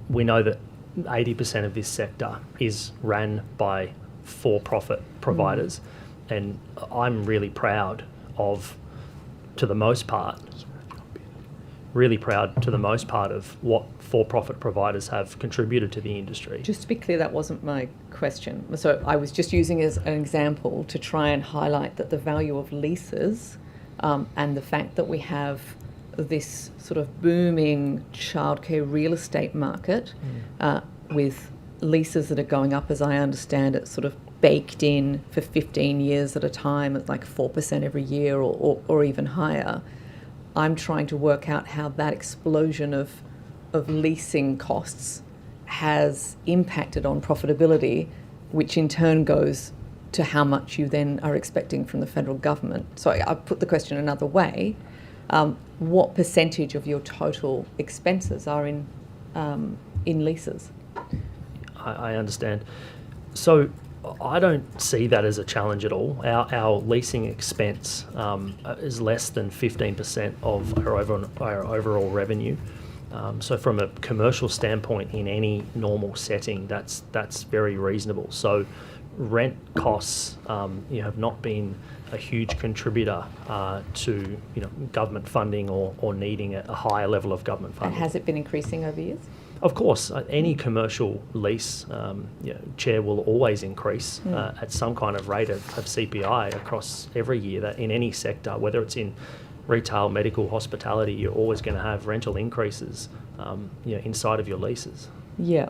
We know that 80% of this sector is run by for-profit providers, and I'm really proud of, to the most part, of what for-profit providers have contributed to the industry. Just to be clear, that wasn't my question. So I was just using as an example to try and highlight that the value of leases and the fact that we have this sort of booming childcare real estate market with leases that are going up, as I understand it, sort of baked in for 15 years at a time at like 4% every year or even higher. I'm trying to work out how that explosion of leasing costs has impacted on profitability, which in turn goes to how much you then are expecting from the federal government. So I put the question another way. What percentage of your total expenses are in leases? I understand. So I don't see that as a challenge at all. Our leasing expense is less than 15% of our overall revenue. So from a commercial standpoint, in any normal setting, that's very reasonable. So rent costs have not been a huge contributor to government funding or needing a higher level of government funding. And has it been increasing over years? Of course, any commercial lease, Chair, will always increase at some kind of rate of CPI across every year. That in any sector, whether it's in retail, medical, hospitality, you're always going to have rental increases inside of your leases. Yeah.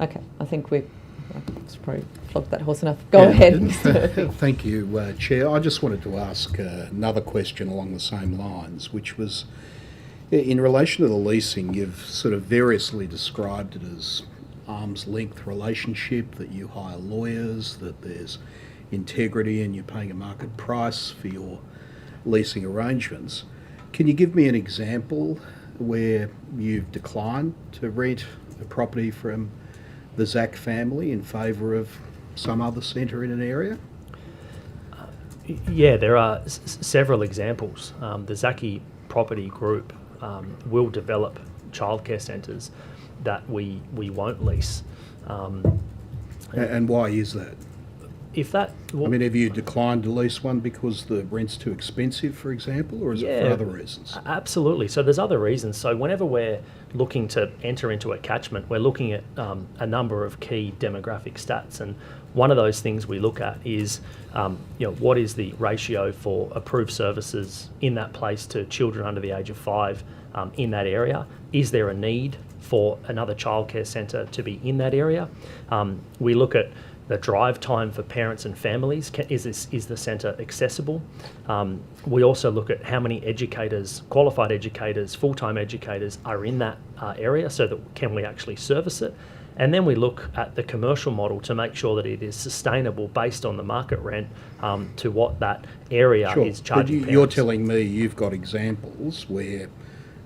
Okay. I think we've probably flogged that horse enough. Go ahead. Thank you, Chair. I just wanted to ask another question along the same lines, which was, in relation to the leasing, you've sort of variously described it as arm's length relationship, that you hire lawyers, that there's integrity and you're paying a market price for your leasing arrangements. Can you give me an example where you've declined to rent a property from the Zack family in favour of some other centre in an area? Yeah, there are several examples. The Zachy Property Group will develop childcare centres that we won't lease. And why is that? Have you declined to lease one because the rent's too expensive, for example, or is it for other reasons? Absolutely. So there's other reasons. So whenever we're looking to enter into a catchment, we're looking at a number of key demographic stats, and one of those things we look at is, what is the ratio for approved services in that place to children under the age of 5 in that area? Is there a need for another childcare centre to be in that area? We look at the drive time for parents and families. Is the centre accessible? We also look at how many educators, qualified educators, full-time educators are in that area, so that can we actually service it? And then we look at the commercial model to make sure that it is sustainable based on the market rent to what that area is charging parents. You're telling me you've got examples where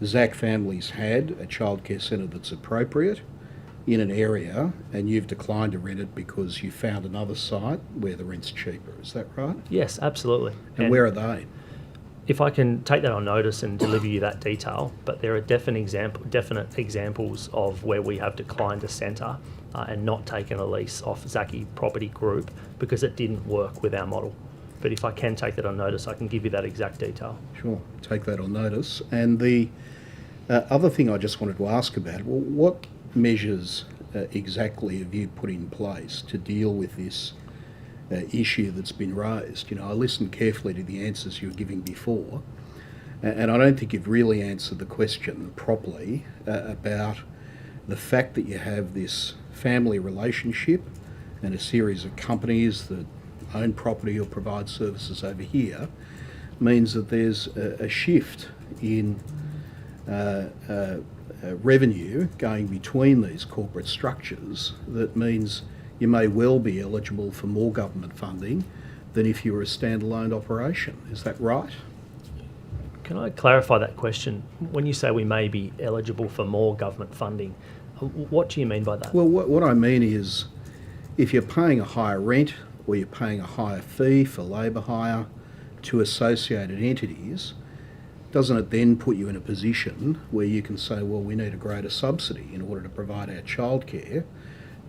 Zach Family's had a childcare centre that's appropriate in an area, and you've declined to rent it because you found another site where the rent's cheaper. Is that right? Yes, absolutely. And where are they? If I can take that on notice and deliver you that detail, but there are definite examples of where we have declined a centre and not taken a lease off Zaki Property Group because it didn't work with our model. But if I can take that on notice, I can give you that exact detail. Sure, take that on notice. And the other thing I just wanted to ask about, well, what measures exactly have you put in place to deal with this issue that's been raised? You know, I listened carefully to the answers you were giving before, and I don't think you've really answered the question properly about the fact that you have this family relationship and a series of companies that own property or provide services over here means that there's a shift in revenue going between these corporate structures that means you may well be eligible for more government funding than if you were a standalone operation. Is that right? Can I clarify that question? When you say we may be eligible for more government funding, what do you mean by that? Well, what I mean is if you're paying a higher rent or you're paying a higher fee for labour hire to associated entities, doesn't it then put you in a position where you can say, well, we need a greater subsidy in order to provide our childcare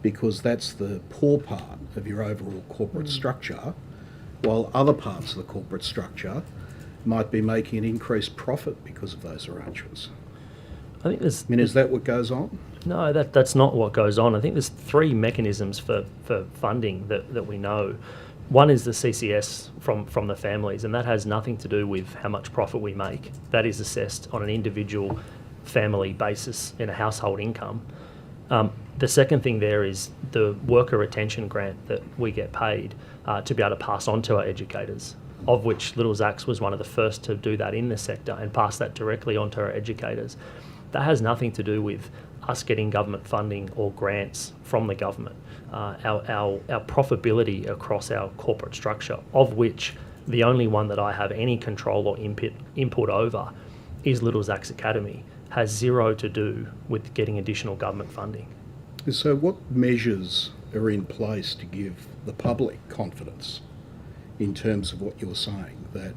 because that's the poor part of your overall corporate structure, while other parts of the corporate structure might be making an increased profit because of those arrangements? I think there's... I mean, is that what goes on? No, that's not what goes on. I think there's three mechanisms for funding that we know. One is the CCS from the families, and that has nothing to do with how much profit we make. That is assessed on an individual family basis in a household income. The second thing there is the worker retention grant that we get paid to be able to pass on to our educators, of which Little Zach's was one of the first to do that in the sector and pass that directly on to our educators. That has nothing to do with us getting government funding or grants from the government. Our profitability across our corporate structure, of which the only one that I have any control or input over is Little Zach's Academy, has zero to do with getting additional government funding. So what measures are in place to give the public confidence in terms of what you're saying? That,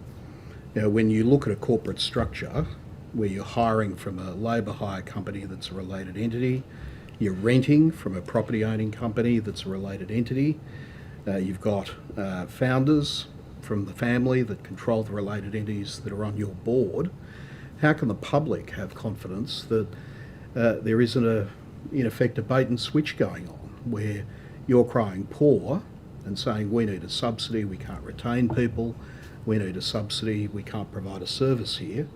you know, when you look at a corporate structure where you're hiring from a labour hire company that's a related entity, you're renting from a property owning company that's a related entity, you've got founders from the family that control the related entities that are on your board, how can the public have confidence that there isn't in effect a bait and switch going on where you're crying poor and saying we need a subsidy, we can't retain people, we need a subsidy, we can't provide a service here,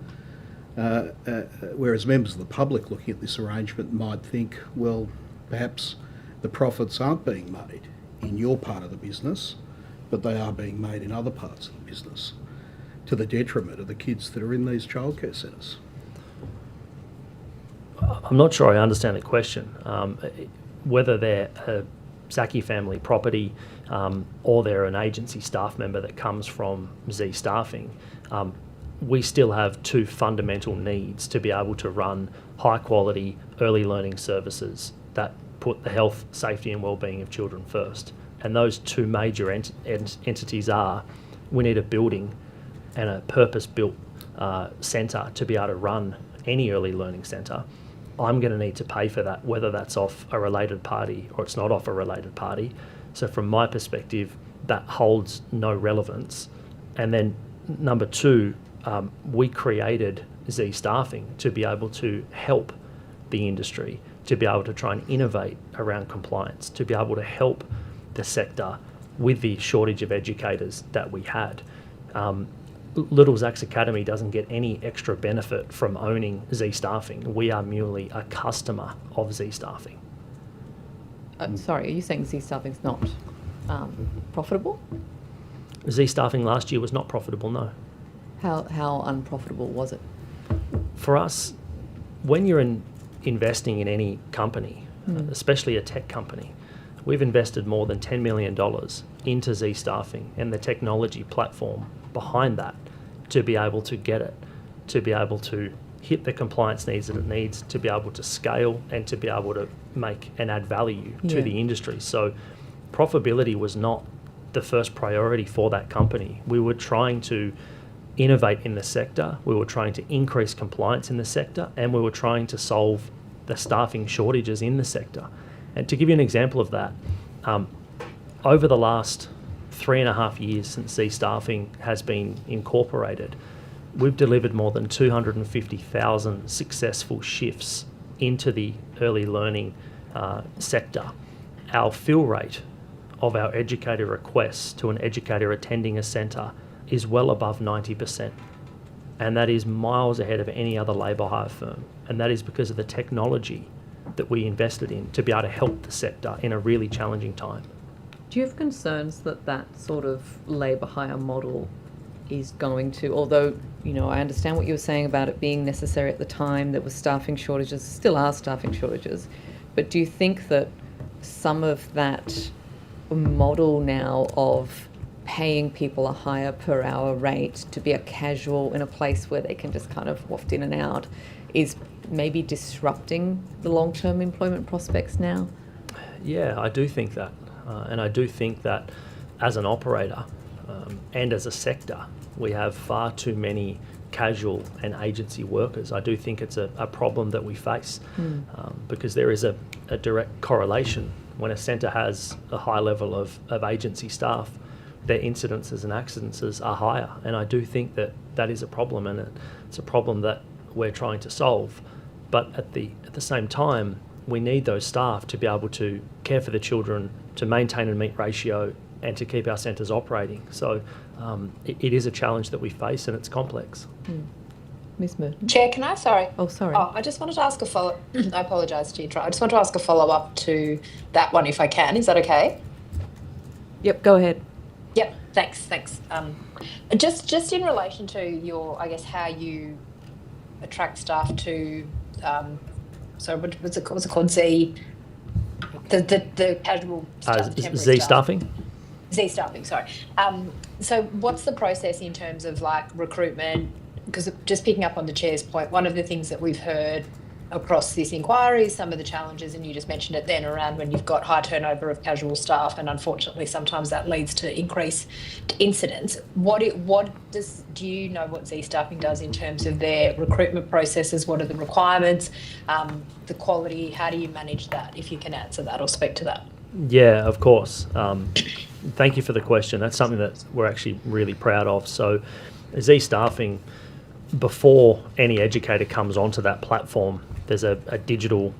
whereas members of the public looking at this arrangement might think, well, perhaps the profits aren't being made in your part of the business, but they are being made in other parts of the business, to the detriment of the kids that are in these childcare centres. I'm not sure I understand the question. Whether they're a Zaki family property or they're an agency staff member that comes from Z Staffing, we still have two fundamental needs to be able to run high quality early learning services that put the health, safety and wellbeing of children first. And those two major entities are, we need a building and a purpose-built centre to be able to run any early learning centre. I'm going to need to pay for that, whether that's off a related party or it's not off a related party. So from my perspective, that holds no relevance. And then number two, we created Z Staffing to be able to help the industry, to be able to try and innovate around compliance, to be able to help the sector with the shortage of educators that we had. Little Zach's Academy doesn't get any extra benefit from owning Z Staffing. We are merely a customer of Z Staffing. Sorry, are you saying Z Staffing's not profitable? Z Staffing last year was not profitable, no. How unprofitable was it? For us, when you're investing in any company, especially a tech company, we've invested more than $10 million into Z Staffing and the technology platform behind that to be able to get it, to be able to hit the compliance needs that it needs to be able to scale and to be able to make and add value to the industry. So profitability was not the first priority for that company. We were trying to innovate in the sector, we were trying to increase compliance in the sector, and we were trying to solve the staffing shortages in the sector. And to give you an example of that, over the last 3.5 years since Z Staffing has been incorporated, we've delivered more than 250,000 successful shifts into the early learning sector. Our fill rate of our educator requests to an educator attending a centre is well above 90%. And that is miles ahead of any other labour hire firm. And that is because of the technology that we invested in to be able to help the sector in a really challenging time. Do you have concerns that that sort of labour hire model is going to, although, you know, I understand what you were saying about it being necessary at the time, there was staffing shortages, still are staffing shortages, but do you think that some of that model now of paying people a higher per hour rate to be a casual in a place where they can just kind of waft in and out is maybe disrupting the long-term employment prospects now? Yeah, I do think that. And I do think that as an operator and as a sector, we have far too many casual and agency workers. I do think it's a problem that we face because there is a direct correlation. When a centre has a high level of agency staff, their incidences and accidents are higher. And I do think that that is a problem, and it's a problem that we're trying to solve. But at the same time, we need those staff to be able to care for the children, to maintain and meet ratio, and to keep our centres operating. So it is a challenge that we face, and it's complex. Ms. Merton? Chair, can I? Sorry. Oh, sorry. I just wanted to ask a follow. I apologise to you. I just want to ask a follow-up to that one, if I can. Is that okay? Yep, go ahead. Yep. Thanks. Just in relation to your, I guess, how you attract staff to. So what's it called? Z. The casual staff, temporary Z staff. Staffing? Z Staffing, sorry. So what's the process in terms of like recruitment? Because just picking up on the chair's point, one of the things that we've heard across this inquiry is some of the challenges, and you just mentioned it then, around when you've got high turnover of casual staff, and unfortunately sometimes that leads to increased incidents. Do you know what Z Staffing does in terms of their recruitment processes? What are the requirements, the quality? How do you manage that? If you can answer that or speak to that. Yeah, of course. Thank you for the question. That's something that we're actually really proud of. So Z Staffing, before any educator comes onto that platform, there's a digital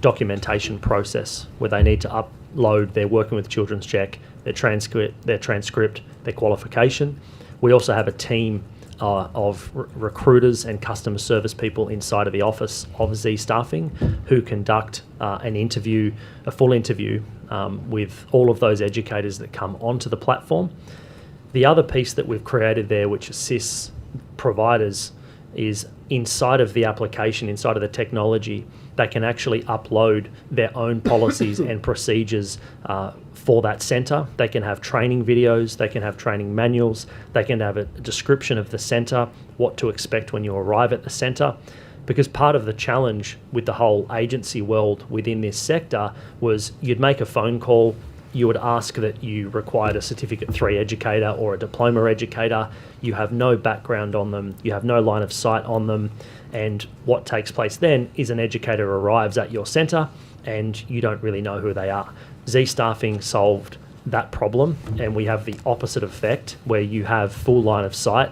documentation process where they need to upload their Working with Children's check, their transcript, their qualification. We also have a team of recruiters and customer service people inside of the office of Z Staffing who conduct a full interview with all of those educators that come onto the platform. The other piece that we've created there, which assists providers, is inside of the application, inside of the technology, they can actually upload their own policies and procedures for that centre. They can have training videos, they can have training manuals, they can have a description of the centre, what to expect when you arrive at the centre. Because part of the challenge with the whole agency world within this sector was you'd make a phone call, you would ask that you required a Certificate 3 educator or a diploma educator. You have no background on them, you have no line of sight on them, and what takes place then is an educator arrives at your centre and you don't really know who they are. Z Staffing solved that problem, and we have the opposite effect where you have full line of sight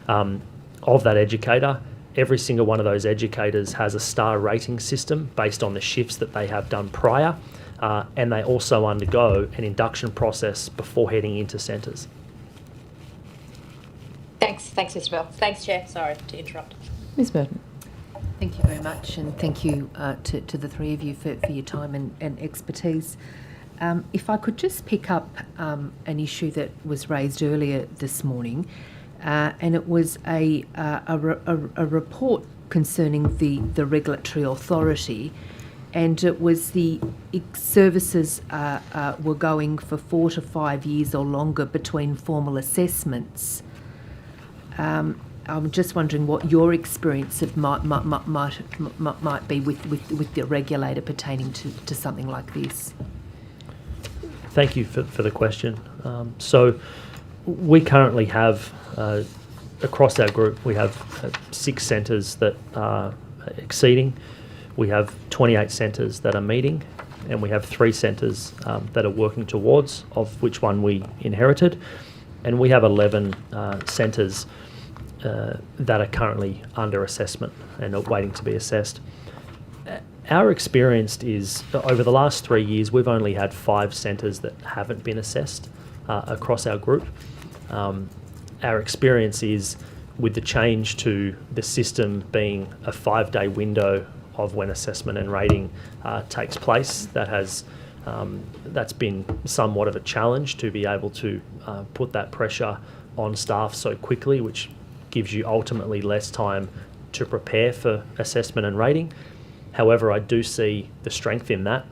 of that educator. Every single one of those educators has a star rating system based on the shifts that they have done prior. And they also undergo an induction process before heading into centres. Thanks, Isabel. Thanks, Chair. Sorry to interrupt. Ms. Burton. Thank you very much, and thank you to the three of you for your time and expertise. If I could just pick up an issue that was raised earlier this morning, and it was a report concerning the regulatory authority. And it was the services were going for 4 to 5 years or longer between formal assessments. I'm just wondering what your experience of might be with the regulator pertaining to something like this. Thank you for the question. So we currently have, across our group, we have 6 centres that are exceeding. We have 28 centres that are meeting, and we have 3 centres that are working towards, of which one we inherited. And we have 11 centres that are currently under assessment and are waiting to be assessed. Our experience is, over the last 3 years, we've only had 5 centres that haven't been assessed across our group. Our experience is, with the change to the system being a 5-day window of when assessment and rating takes place, that's been somewhat of a challenge to be able to put that pressure on staff so quickly, which gives you ultimately less time to prepare for assessment and rating. However, I do see the strength in that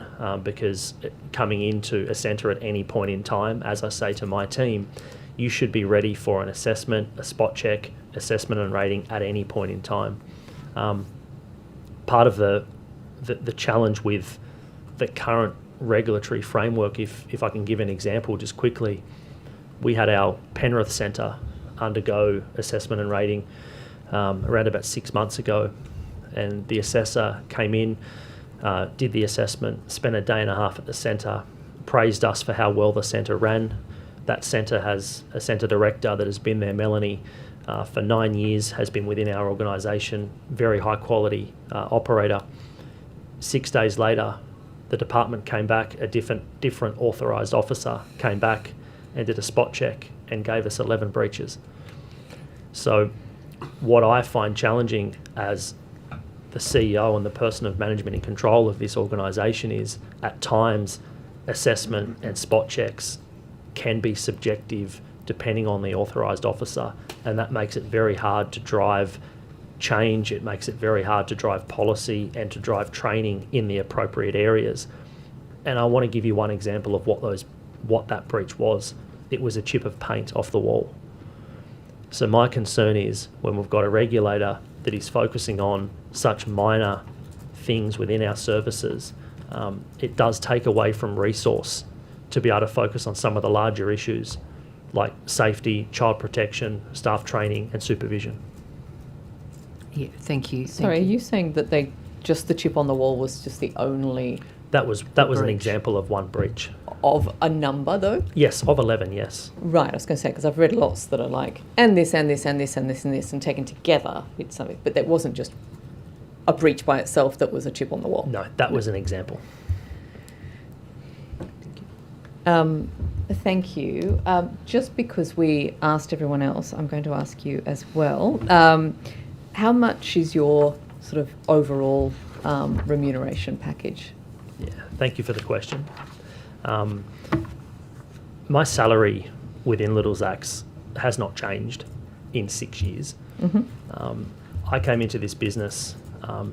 because coming into a centre at any point in time, as I say to my team, you should be ready for an assessment, a spot check, assessment and rating at any point in time. Part of the challenge with the current regulatory framework, if I can give an example just quickly, we had our Penrith Centre undergo assessment and rating around about 6 months ago, and the assessor came in, did the assessment, spent a day and a half at the centre, praised us for how well the centre ran. That centre has a centre director that has been there, Melanie, for 9 years, has been within our organisation, very high quality operator. 6 days later, the department came back, a different authorised officer came back and did a spot check and gave us 11 breaches. So what I find challenging as the CEO and the person of management in control of this organisation is, at times, assessment and spot checks can be subjective depending on the authorised officer, and that makes it very hard to drive change. It makes it very hard to drive policy and to drive training in the appropriate areas. And I want to give you one example of what that breach was. It was a chip of paint off the wall. So my concern is, when we've got a regulator that is focusing on such minor things within our services, it does take away from resource to be able to focus on some of the larger issues like safety, child protection, staff training and supervision. Yeah, thank you. Sorry, are you saying that the chip on the wall was just the only... That was an example of one breach. Of a number, though? Yes, of 11, yes. Right, I was going to say, because I've read lots that are like, and this, and this, and this, and this, and this, and taken together, it's something. But that wasn't just a breach by itself that was a chip on the wall. No, that was an example. Thank you. Just because we asked everyone else, I'm going to ask you as well. How much is your sort of overall remuneration package? Yeah, thank you for the question. My salary within Little Zacks has not changed in 6 years. Mm-hmm. I came into this business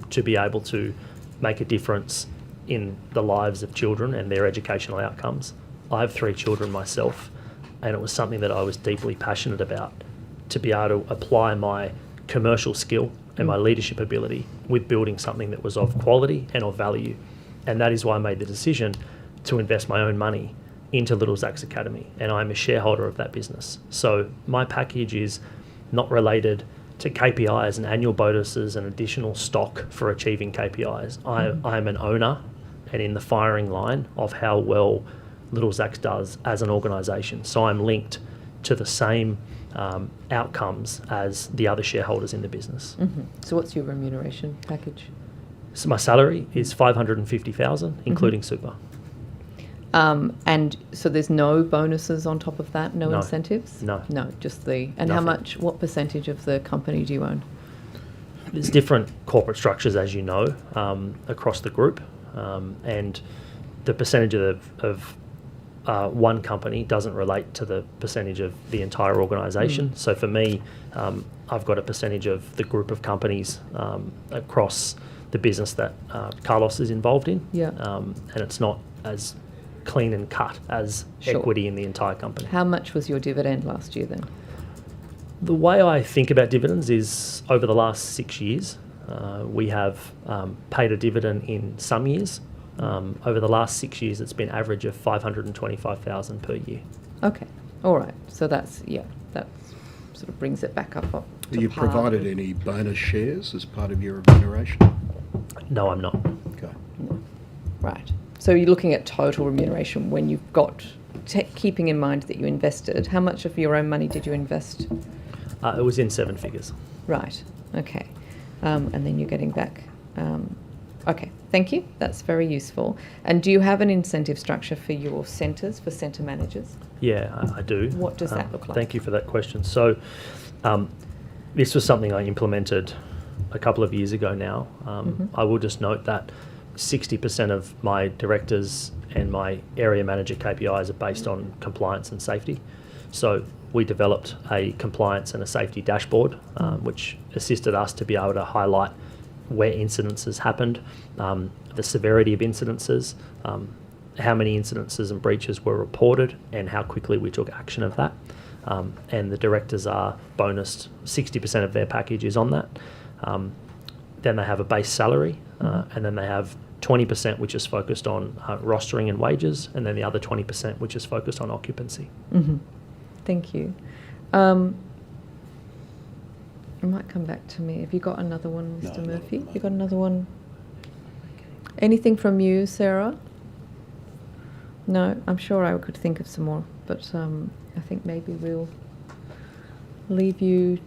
to be able to make a difference in the lives of children and their educational outcomes. I have 3 children myself, and it was something that I was deeply passionate about, to be able to apply my commercial skill and my leadership ability with building something that was of quality and of value. And that is why I made the decision to invest my own money into Little Zacks Academy, and I'm a shareholder of that business. So my package is not related to KPIs and annual bonuses and additional stock for achieving KPIs. I am an owner and in the firing line of how well Little Zacks does as an organisation. So I'm linked to the same outcomes as the other shareholders in the business. Mm-hmm. So what's your remuneration package? So my salary is $550,000, including super. And so there's no bonuses on top of that, no incentives? No. No, just the... And Nothing. what percentage of the company do you own? There's different corporate structures, as you know, across the group, and the percentage of one company doesn't relate to the percentage of the entire organisation. So for me, I've got a percentage of the group of companies across the business that Carlos is involved in, and it's not as clean and cut as equity in the entire company. How much was your dividend last year then? The way I think about dividends is over the last 6 years, we have paid a dividend in some years. Over the last 6 years, it's been average of $525,000 per year. Okay, all right. So that sort of brings it back up to Have you par. provided any bonus shares as part of your remuneration? No, I'm not. Okay. Right. So you're looking at total remuneration when you've got, keeping in mind that you invested. How much of your own money did you invest? It was in 7 figures. Right. Okay. And then you're getting back. Okay. Thank you. That's very useful. And do you have an incentive structure for your centres, for centre managers? Yeah, I do. What does that look like? Thank you for that question. So this was something I implemented a couple of years ago now. I will just note that 60% of my directors and my area manager KPIs are based on compliance and safety. So we developed a compliance and a safety dashboard, which assisted us to be able to highlight where incidences happened, the severity of incidences, how many incidences and breaches were reported, and how quickly we took action of that. And the directors are bonused, 60% of their package is on that. Then they have a base salary, and then they have 20% which is focused on rostering and wages, and then the other 20% which is focused on occupancy. Thank you. It might come back to me. Have you got another one, Mr. Murphy? You got another one? Anything from you, Sarah? No, I'm sure I could think of some more, but I think maybe we'll leave you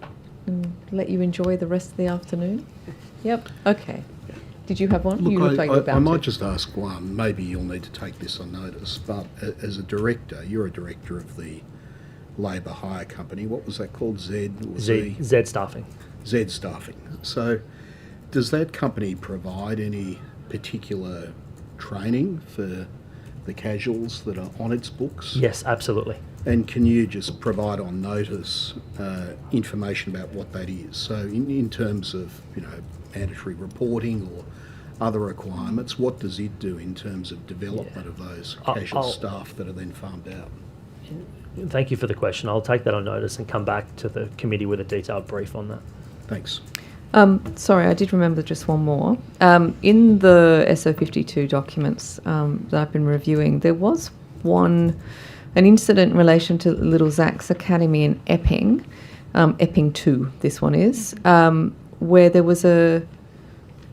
and let you enjoy the rest of the afternoon. Yep. Okay. Did you have one? Look, you look like you're about I might to. just ask one. Maybe you'll need to take this on notice, but as a director, you're a director of the labour hire company. What was that called? Z Staffing. Z Staffing. So does that company provide any particular training for the casuals that are on its books? Yes, absolutely. And can you just provide on notice information about what that is? So in terms of, mandatory reporting or other requirements, what does it do in terms of development of those casual staff that are then farmed out? Thank you for the question. I'll take that on notice and come back to the committee with a detailed brief on that. Thanks. Sorry, I did remember just one more. In the SO52 documents that I've been reviewing, there was an incident in relation to Little Zach's Academy in Epping, Epping 2, this one is, where there was an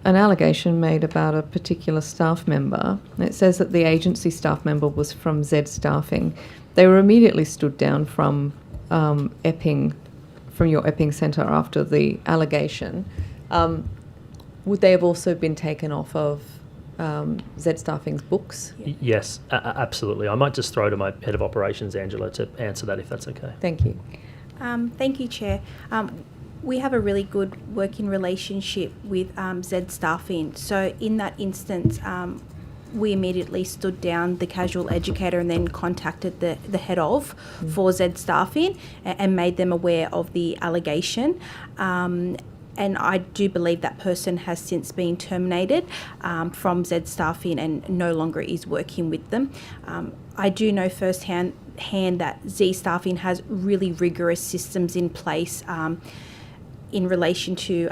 allegation made about a particular staff member. It says that the agency staff member was from Z Staffing. They were immediately stood down from Epping, from your Epping Centre after the allegation. Would they have also been taken off of Z Staffing's books? Yes, absolutely. I might just throw to my head of operations, Angela, to answer that if that's okay. Thank you. Thank you, Chair. We have a really good working relationship with Z Staffing. So in that instance, we immediately stood down the casual educator and then contacted the head of for Z Staffing and made them aware of the allegation. And I do believe that person has since been terminated from Z Staffing and no longer is working with them. I do know firsthand that Z Staffing has really rigorous systems in place in relation to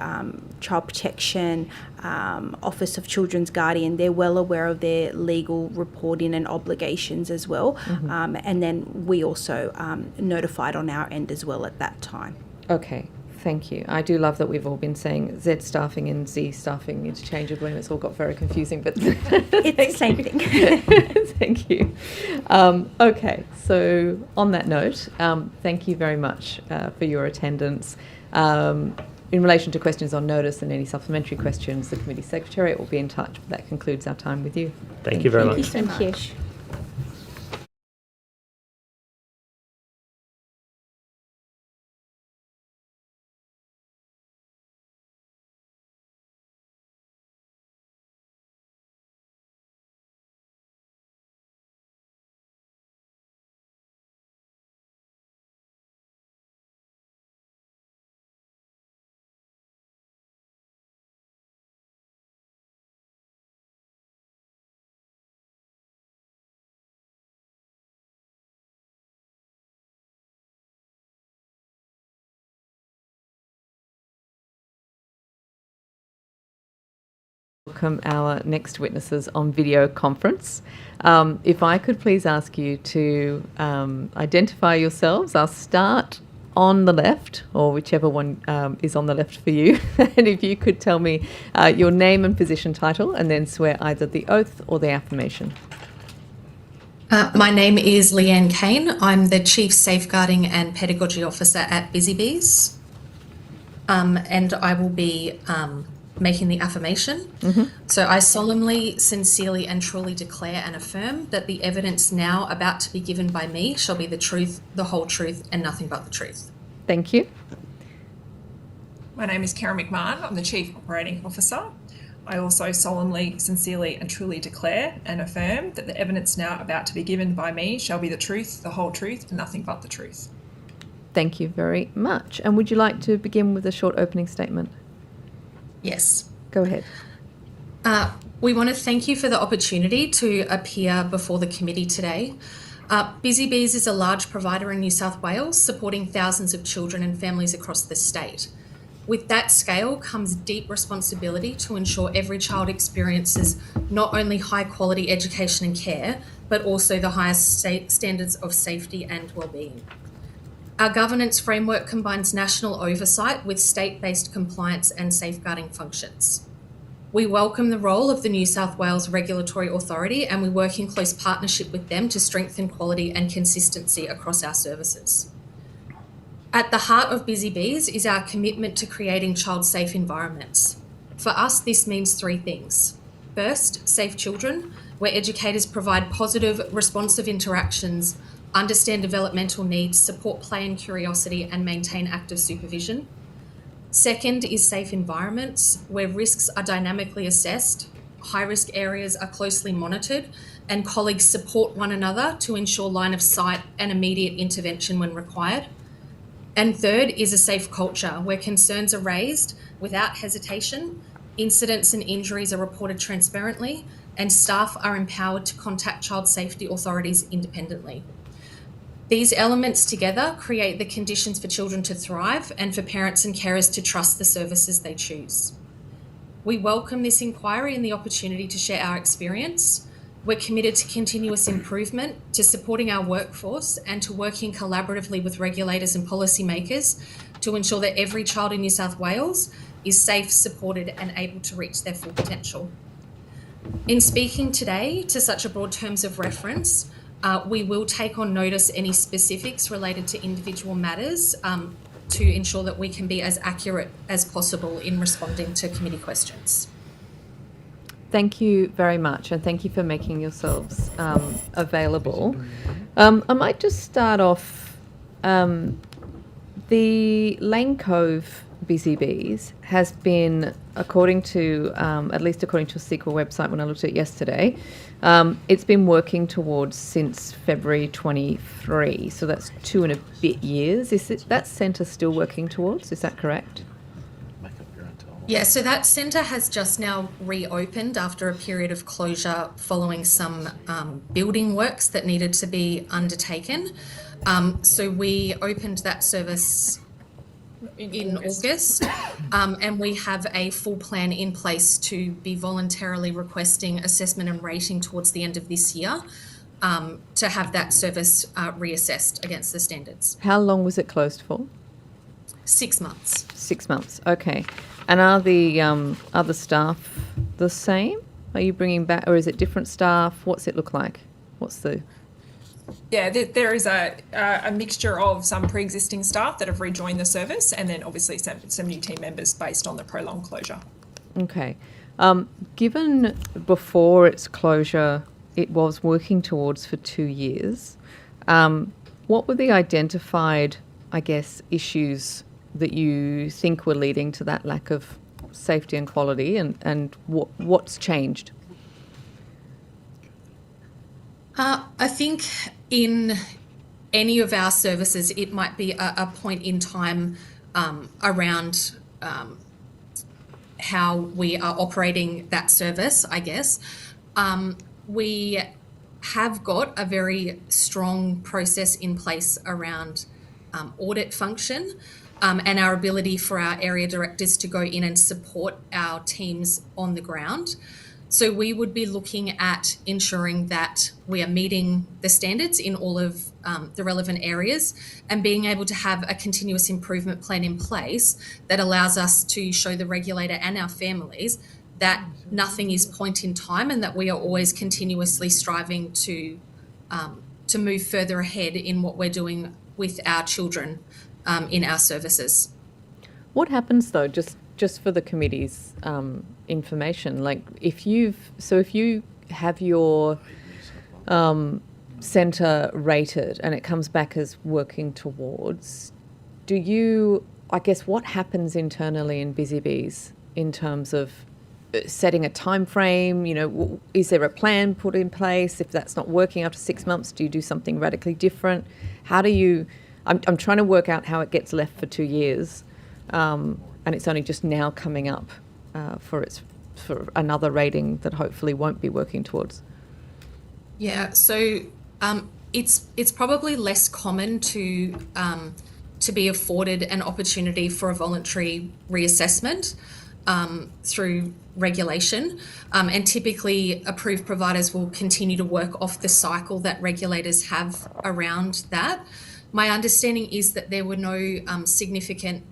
child protection, Office of Children's Guardian. They're well aware of their legal reporting and obligations as well. And then we also notified on our end as well at that time. Okay, thank you. I do love that we've all been saying Z Staffing and Z Staffing interchangeably, and it's all got very confusing, but it's the same thing. Thank you. Okay, so on that note, thank you very much for your attendance. In relation to questions on notice and any supplementary questions, the Committee Secretariat will be in touch. That concludes our time with you. Thank you very much. Thank you so much. welcome our next witnesses on video conference. If I could please ask you to identify yourselves. I'll start on the left, or whichever one is on the left for you. And if you could tell me your name and position title, and then swear either the oath or the affirmation. My name is Leanne Kane. I'm the Chief Safeguarding and Pedagogy Officer at Busy Bees. And I will be making the affirmation. So I solemnly, sincerely and truly declare and affirm that the evidence now about to be given by me shall be the truth, the whole truth and nothing but the truth. Thank you. My name is Karen McMahon. I'm the Chief Operating Officer. I also solemnly, sincerely and truly declare and affirm that the evidence now about to be given by me shall be the truth, the whole truth and nothing but the truth. Thank you very much. And would you like to begin with a short opening statement? Yes. Go ahead. We want to thank you for the opportunity to appear before the committee today. Busy Bees is a large provider in New South Wales, supporting thousands of children and families across the state. With that scale comes deep responsibility to ensure every child experiences not only high quality education and care, but also the highest standards of safety and wellbeing. Our governance framework combines national oversight with state-based compliance and safeguarding functions. We welcome the role of the New South Wales Regulatory Authority, and we work in close partnership with them to strengthen quality and consistency across our services. At the heart of Busy Bees is our commitment to creating child-safe environments. For us, this means three things. First, safe children, where educators provide positive, responsive interactions, understand developmental needs, support play and curiosity, and maintain active supervision. Second is safe environments, where risks are dynamically assessed, high-risk areas are closely monitored, and colleagues support one another to ensure line of sight and immediate intervention when required. And third is a safe culture, where concerns are raised without hesitation, incidents and injuries are reported transparently, and staff are empowered to contact child safety authorities independently. These elements together create the conditions for children to thrive and for parents and carers to trust the services they choose. We welcome this inquiry and the opportunity to share our experience. We're committed to continuous improvement, to supporting our workforce, and to working collaboratively with regulators and policymakers to ensure that every child in New South Wales is safe, supported, and able to reach their full potential. In speaking today to such a broad terms of reference, we will take on notice any specifics related to individual matters to ensure that we can be as accurate as possible in responding to committee questions. Thank you very much, and thank you for making yourselves available. I might just start off. The Lane Cove Busy Bees has been, according to, at least according to a SQL website when I looked at it yesterday, it's been working towards since February 23. So that's 2 and a bit years. Is that centre still working towards? Is that correct? Yeah, so that centre has just now reopened after a period of closure following some building works that needed to be undertaken. So we opened that service in August, and we have a full plan in place to be voluntarily requesting assessment and rating towards the end of this year to have that service reassessed against the standards. How long was it closed for? 6 months. 6 months, okay. And are the other staff the same? Are you bringing back, or is it different staff? What's it look like? What's the... Yeah, there is a mixture of some pre-existing staff that have rejoined the service, and then obviously some new team members based on the prolonged closure. Okay. Given before its closure it was working towards for 2 years, what were the identified, I guess, issues that you think were leading to that lack of safety and quality, and what's changed? I think in any of our services, it might be a point in time around how we are operating that service, I guess. We have got a very strong process in place around audit function. and our ability for our area directors to go in and support our teams on the ground. So we would be looking at ensuring that we are meeting the standards in all of the relevant areas and being able to have a continuous improvement plan in place that allows us to show the regulator and our families that nothing is point in time and that we are always continuously striving to move further ahead in what we're doing with our children in our services. What happens though, just for the committee's information, like if you have your centre rated and it comes back as working towards, what happens internally in Busy Bees in terms of setting a time frame? Is there a plan put in place? If that's not working after 6 months, do you do something radically different? How do you... I'm trying to work out how it gets left for 2 years, and it's only just now coming up for another rating that hopefully won't be working towards. Yeah, so it's probably less common to be afforded an opportunity for a voluntary reassessment through regulation, and typically approved providers will continue to work off the cycle that regulators have around that. My understanding is that there were no significant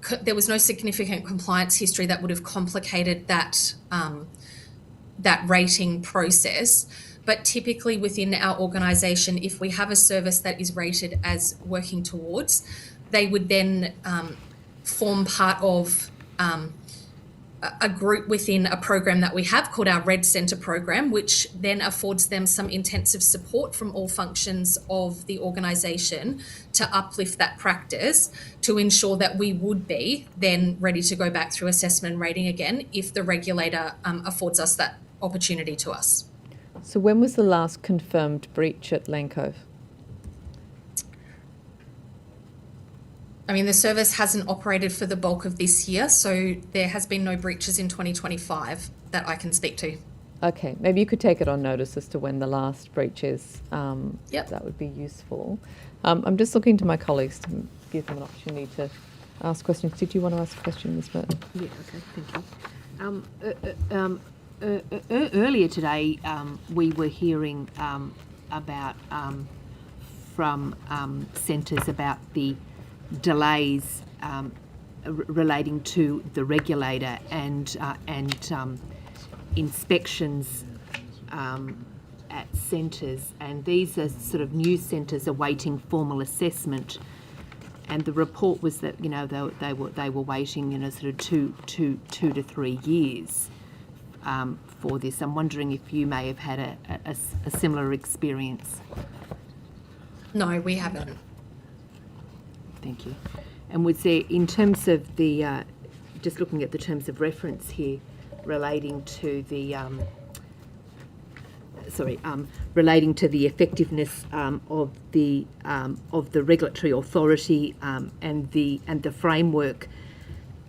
compliance history that would have complicated that rating process. But typically within our organisation, if we have a service that is rated as working towards, they would then form part of a group within a program that we have called our Red Centre program, which then affords them some intensive support from all functions of the organisation to uplift that practice to ensure that we would be then ready to go back through assessment and rating again if the regulator affords us that opportunity to us. So when was the last confirmed breach at Lane Cove? I mean, the service hasn't operated for the bulk of this year, so there has been no breaches in 2025 that I can speak to. Okay, maybe you could take it on notice as to when the last breach is. Yep. That would be useful. I'm just looking to my colleagues to give them an opportunity to ask questions. Did you want to ask a question, Ms. Burton? Yeah, okay, thank you. Earlier today, we were hearing about from centres about the delays relating to the regulator and inspections at centres, and these are sort of new centres awaiting formal assessment. And the report was that they were waiting sort of two to 3 years for this. I'm wondering if you may have had a similar experience. No, we haven't. Thank you. And was there, in terms of the, just looking at the terms of reference here, relating to the, relating to the effectiveness of the regulatory authority and the framework,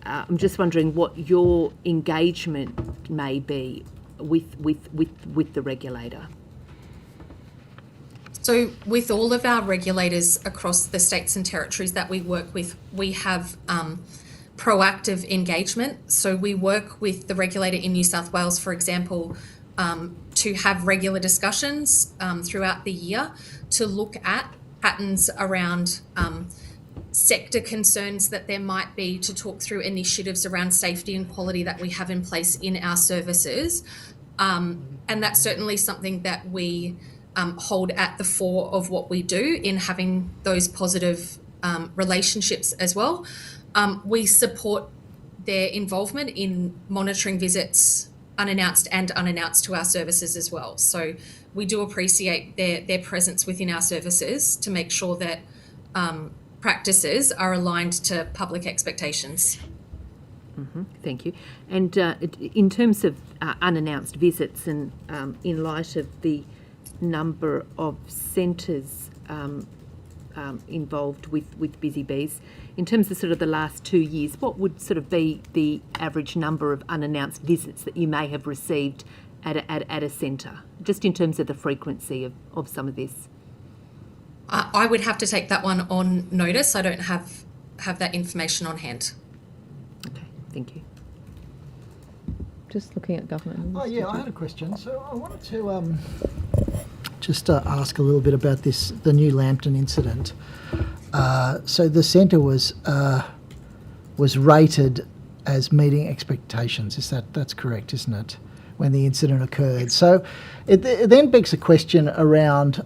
I'm just wondering what your engagement may be with the regulator. So with all of our regulators across the states and territories that we work with, we have proactive engagement. So we work with the regulator in New South Wales, for example, to have regular discussions throughout the year to look at patterns around sector concerns that there might be, to talk through initiatives around safety and quality that we have in place in our services. And that's certainly something that we hold at the fore of what we do in having those positive relationships as well. We support their involvement in monitoring visits, unannounced and unannounced, to our services as well. So we do appreciate their presence within our services to make sure that practices are aligned to public expectations. Mm-hmm. Thank you. And in terms of unannounced visits, and in light of the number of centres involved with Busy Bees, in terms of sort of the last 2 years, what would sort of be the average number of unannounced visits that you may have received at a centre, just in terms of the frequency of some of this? I would have to take that one on notice. I don't have that information on hand. Okay, thank you. Just looking at government. Oh yeah, I had a question. So I wanted to just ask a little bit about the New Lambton incident. So the centre was rated as meeting expectations. That's correct, isn't it? When the incident occurred. So it then begs a question around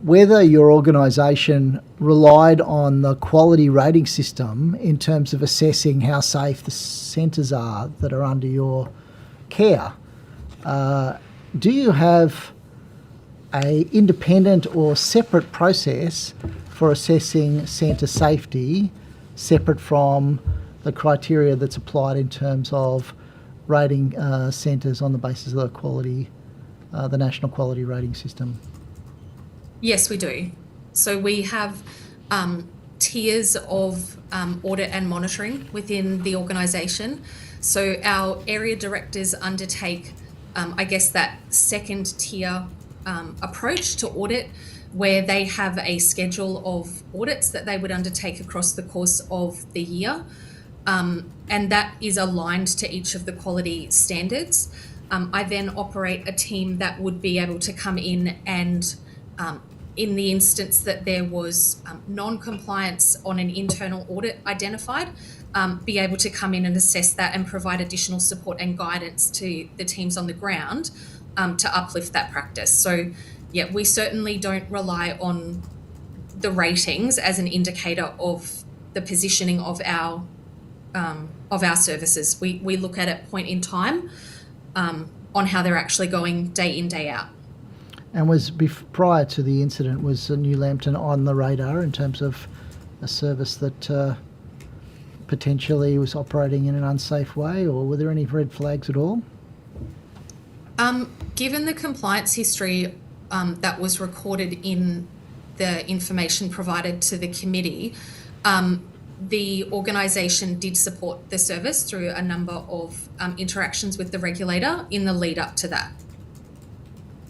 whether your organisation relied on the quality rating system in terms of assessing how safe the centres are that are under your care. Do you have a independent or separate process for assessing centre safety, separate from the criteria that's applied in terms of rating centres on the basis of the quality, the national quality rating system? Yes, we do. So we have tiers of audit and monitoring within the organisation. So our area directors undertake, I guess, that second tier approach to audit, where they have a schedule of audits that they would undertake across the course of the year. And that is aligned to each of the quality standards. I then operate a team that would be able to come in and in the instance that there was non-compliance on an internal audit identified, be able to come in and assess that and provide additional support and guidance to the teams on the ground to uplift that practice. So, yeah, we certainly don't rely on the ratings as an indicator of the positioning of our services. We look at it point in time on how they're actually going day in, day out. And was prior to the incident, was New Lambton on the radar in terms of a service that potentially was operating in an unsafe way, or were there any red flags at all? Given the compliance history that was recorded in the information provided to the committee, the organisation did support the service through a number of interactions with the regulator in the lead up to that.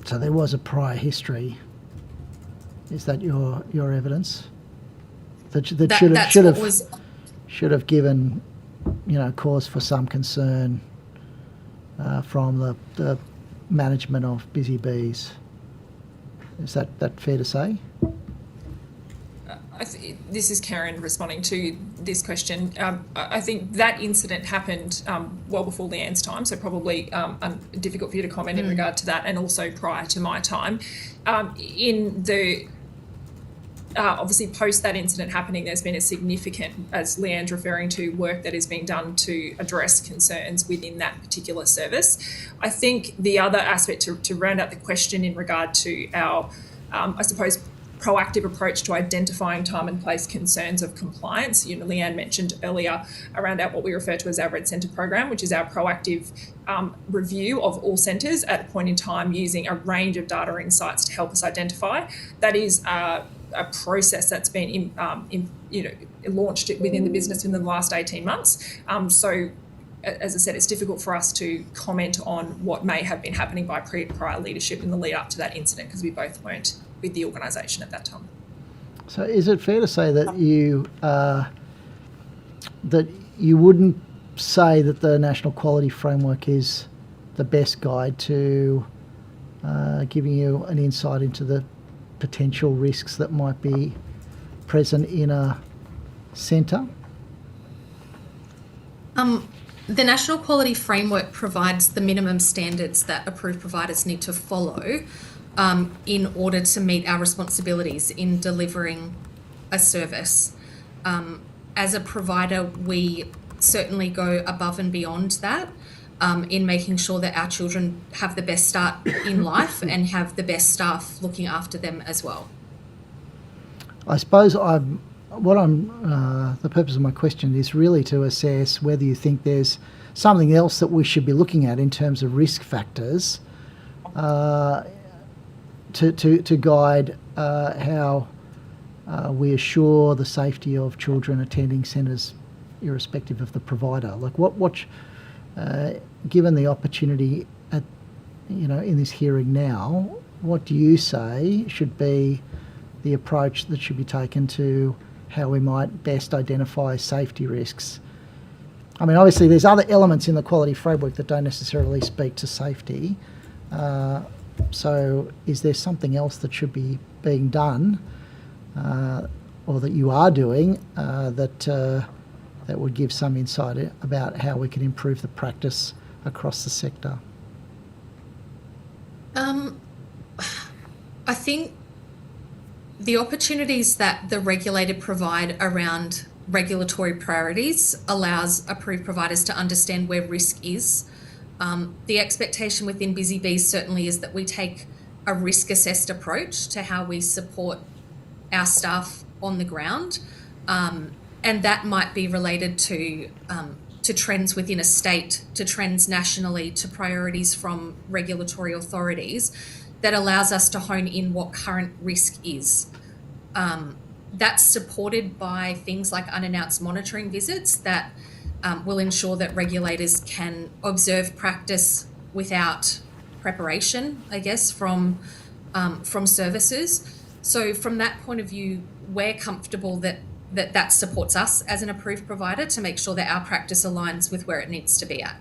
So there was a prior history. Is that your evidence? That should have given, cause for some concern from the management of Busy Bees. Is that fair to say? This is Karen responding to this question. I think that incident happened well before Leanne's time, so probably difficult for you to comment in regard to that, and also prior to my time. Obviously post that incident happening, there's been a significant, as Leanne's referring to, work that is being done to address concerns within that particular service. I think the other aspect to round out the question in regard to our, I suppose, proactive approach to identifying time and place concerns of compliance. Leanne mentioned earlier around what we refer to as our Red Centre program, which is our proactive review of all centres at a point in time using a range of data insights to help us identify. That is a process that's been launched within the business within the last 18 months. So, as I said, it's difficult for us to comment on what may have been happening by prior leadership in the lead up to that incident, because we both weren't with the organisation at that time. So is it fair to say that you wouldn't say that the National Quality Framework is the best guide to giving you an insight into the potential risks that might be present in a centre? The National Quality Framework provides the minimum standards that approved providers need to follow in order to meet our responsibilities in delivering a service. As a provider, we certainly go above and beyond that in making sure that our children have the best start in life and have the best staff looking after them as well. I suppose the purpose of my question is really to assess whether you think there's something else that we should be looking at in terms of risk factors to guide how we assure the safety of children attending centres irrespective of the provider. Like given the opportunity in this hearing now, what do you say should be the approach that should be taken to how we might best identify safety risks. I mean, obviously there's other elements in the quality framework that don't necessarily speak to safety. So is there something else that should be being done or that you are doing that would give some insight about how we can improve the practice across the sector? I think the opportunities that the regulator provide around regulatory priorities allows approved providers to understand where risk is. The expectation within Busy Bees certainly is that we take a risk-assessed approach to how we support our staff on the ground, and that might be related to trends within a state, to trends nationally, to priorities from regulatory authorities that allows us to hone in what current risk is. That's supported by things like unannounced monitoring visits that will ensure that regulators can observe practice without preparation, I guess, from services. So from that point of view, we're comfortable that supports us as an approved provider to make sure that our practice aligns with where it needs to be at.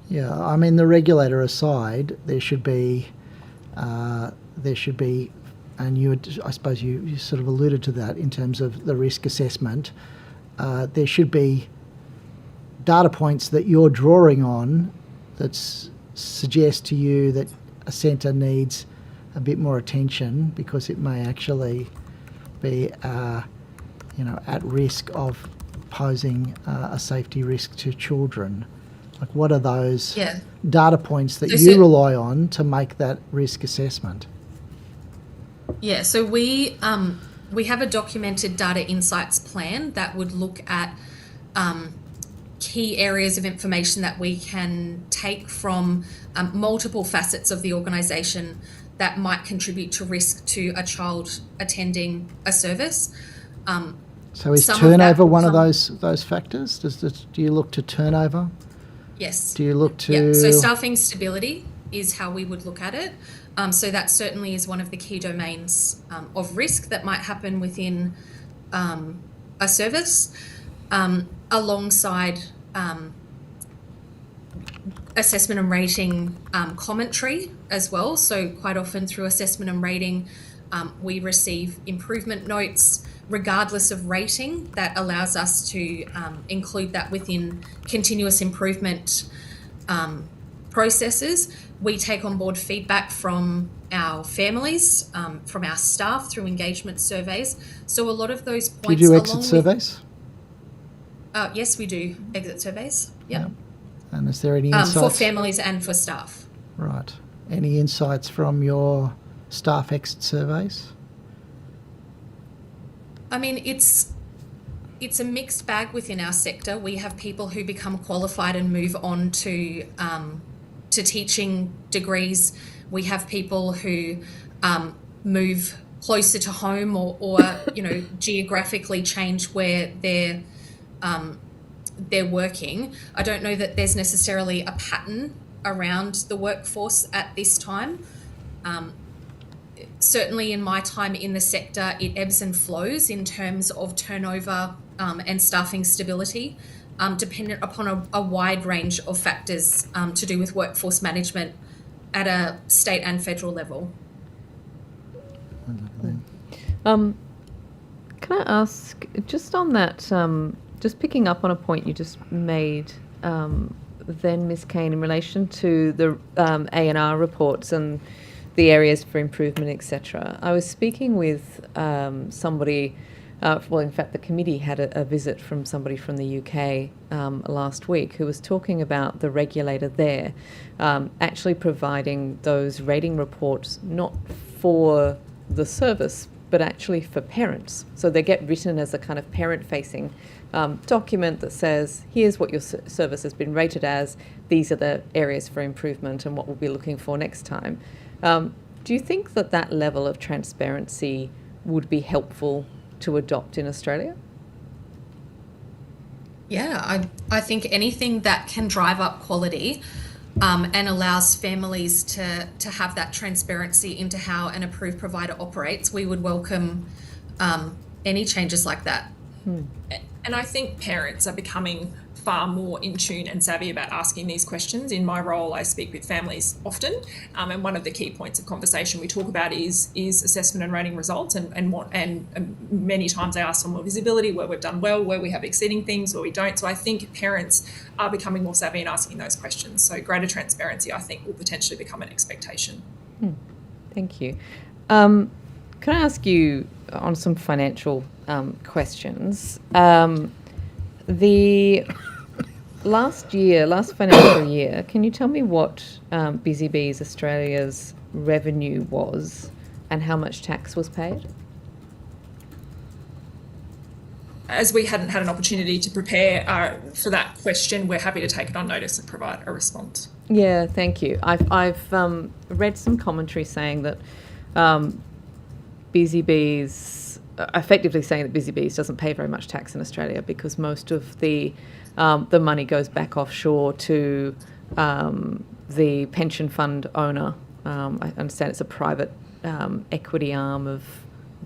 Yeah, I mean, the regulator aside, there should be, and I suppose you sort of alluded to that in terms of the risk assessment. There should be data points that you're drawing on that suggest to you that a centre needs a bit more attention because it may actually be, at risk of posing a safety risk to children. Like, what are those data points that you rely on to make that risk assessment? Yeah, so we have a documented data insights plan that would look at key areas of information that we can take from multiple facets of the organisation that might contribute to risk to a child attending a service. So is turnover one of those factors? Do you look to turnover? Yes. Do you look to... Yeah, so staffing stability is how we would look at it. So that certainly is one of the key domains of risk that might happen within a service, alongside assessment and rating commentary as well. So quite often through assessment and rating, we receive improvement notes regardless of rating that allows us to include that within continuous improvement processes. We take on board feedback from our families, from our staff through engagement surveys. So a lot of those points... Do you do exit surveys? Yes, we do exit surveys. Yeah. And is there any insights? For families and for staff. Right. Any insights from your staff exit surveys? I mean, it's a mixed bag within our sector. We have people who become qualified and move on to teaching degrees. We have people who move closer to home or geographically change where they're working. I don't know that there's necessarily a pattern around the workforce at this time. Certainly in my time in the sector, it ebbs and flows in terms of turnover and staffing stability, dependent upon a wide range of factors to do with workforce management at a state and federal level. Can I ask, just on that, just picking up on a point you just made then, Ms. Kane, in relation to the A&R reports and the areas for improvement, etc. I was speaking with somebody, in fact, the committee had a visit from somebody from the UK last week who was talking about the regulator there actually providing those rating reports not for the service, but actually for parents. So they get written as a kind of parent-facing document that says, here's what your service has been rated as, these are the areas for improvement and what we'll be looking for next time. Do you think that level of transparency would be helpful to adopt in Australia? Yeah, I think anything that can drive up quality and allows families to have that transparency into how an approved provider operates, we would welcome any changes like that. And I think parents are becoming far more in tune and savvy about asking these questions. In my role, I speak with families often, and one of the key points of conversation we talk about is assessment and rating results, and many times I ask for more visibility, where we've done well, where we have exceeding things, where we don't. So I think parents are becoming more savvy in asking those questions. So greater transparency, I think, will potentially become an expectation. Thank you. Can I ask you on some financial questions? The last financial year, can you tell me what Busy Bees Australia's revenue was and how much tax was paid? As we hadn't had an opportunity to prepare for that question, we're happy to take it on notice and provide a response. Yeah, thank you. I've read some commentary saying that Busy Bees, effectively saying that Busy Bees doesn't pay very much tax in Australia because most of the money goes back offshore to the pension fund owner. I understand it's a private equity arm of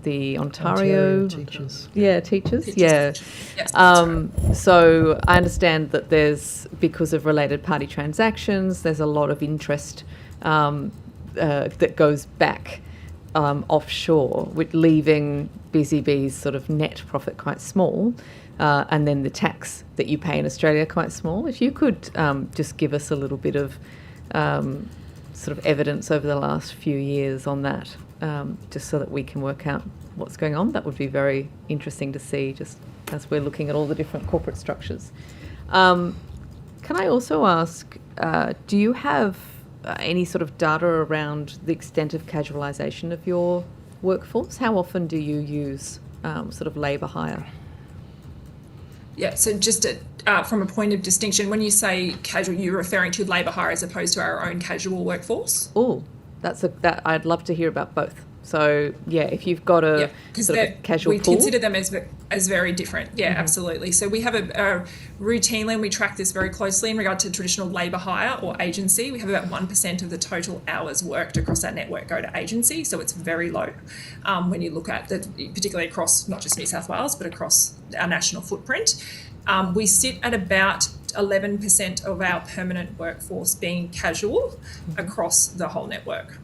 the Ontario teachers. Yeah, teachers. Teachers. Yeah. Yes, that's right. So I understand that there's, because of related party transactions, there's a lot of interest that goes back offshore, with leaving Busy Bees sort of net profit quite small, and then the tax that you pay in Australia quite small. If you could just give us a little bit of sort of evidence over the last few years on that, just so that we can work out what's going on, that would be very interesting to see, just as we're looking at all the different corporate structures. Can I also ask, do you have any sort of data around the extent of casualisation of your workforce? How often do you use sort of labour hire? Yeah, so just from a point of distinction, when you say casual, you're referring to labour hire as opposed to our own casual workforce? Oh, that I'd love to hear about both. So yeah, if you've got a sort of casual we pool, consider them as very different. Yeah, absolutely. So we have a routinely, and we track this very closely in regard to traditional labour hire or agency. We have about 1% of the total hours worked across our network go to agency, so it's very low when you look at particularly across not just New South Wales but across our national footprint. We sit at about 11% of our permanent workforce being casual across the whole network.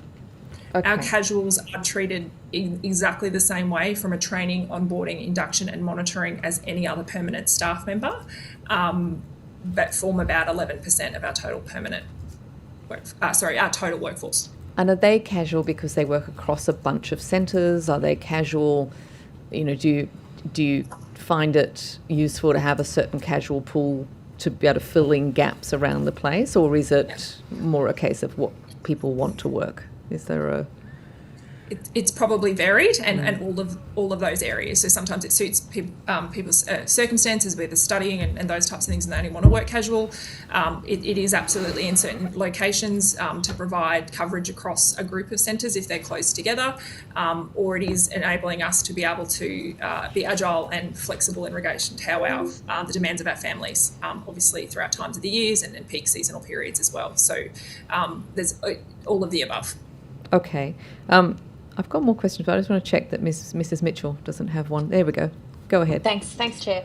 Okay. Our casuals are treated in exactly the same way from a training, onboarding, induction and monitoring as any other permanent staff member, but form about 11% of our total permanent our total workforce. And are they casual because they work across a bunch of centres? Are they casual, do you find it useful to have a certain casual pool to be able to fill in gaps around the place, or is it more a case of what people want to work? Is there a... It's probably varied, and all of those areas. So sometimes it suits people's circumstances, where they're studying and those types of things, and they only want to work casual. It is absolutely in certain locations to provide coverage across a group of centres if they're close together, or it is enabling us to be able to be agile and flexible in relation to how the demands of our families, obviously throughout times of the years and peak seasonal periods as well. So there's all of the above. Okay. I've got more questions, but I just want to check that Mrs. Mitchell doesn't have one. There we go. Go ahead. Thanks, Chair.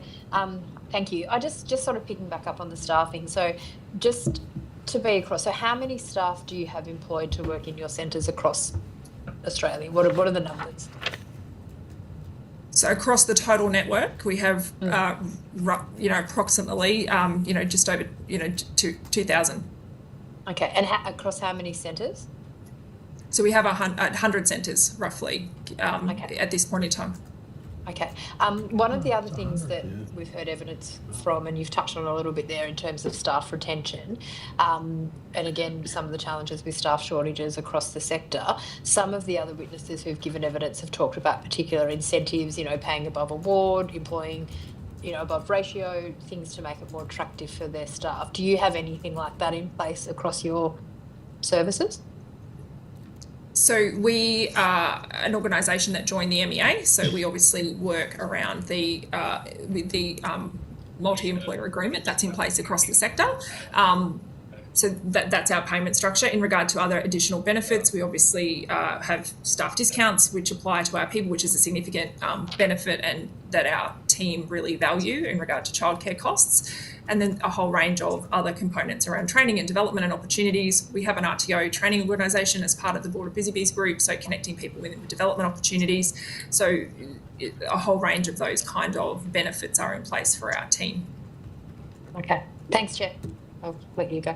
Thank you. I just sort of picking back up on the staffing. So just to be across, so how many staff do you have employed to work in your centres across Australia? What are the numbers? So across the total network, we have, approximately, just over, 2,000. Okay, and across how many centres? So we have 100 centres, roughly, at this point in time. Okay. One of the other things that we've heard evidence from, and you've touched on a little bit there in terms of staff retention, and again, some of the challenges with staff shortages across the sector, some of the other witnesses who've given evidence have talked about particular incentives, paying above award, employing, above ratio, things to make it more attractive for their staff. Do you have anything like that in place across your services? So we are an organisation that joined the MEA, so we obviously work around with the multi-employer agreement that's in place across the sector. So that's our payment structure. In regard to other additional benefits, we obviously have staff discounts which apply to our people, which is a significant benefit and that our team really value in regard to childcare costs. And then a whole range of other components around training and development and opportunities. We have an RTO training organisation as part of the Board of Busy Bees group, so connecting people with development opportunities. So a whole range of those kind of benefits are in place for our team. Okay, thanks, Chair. I'll let you go.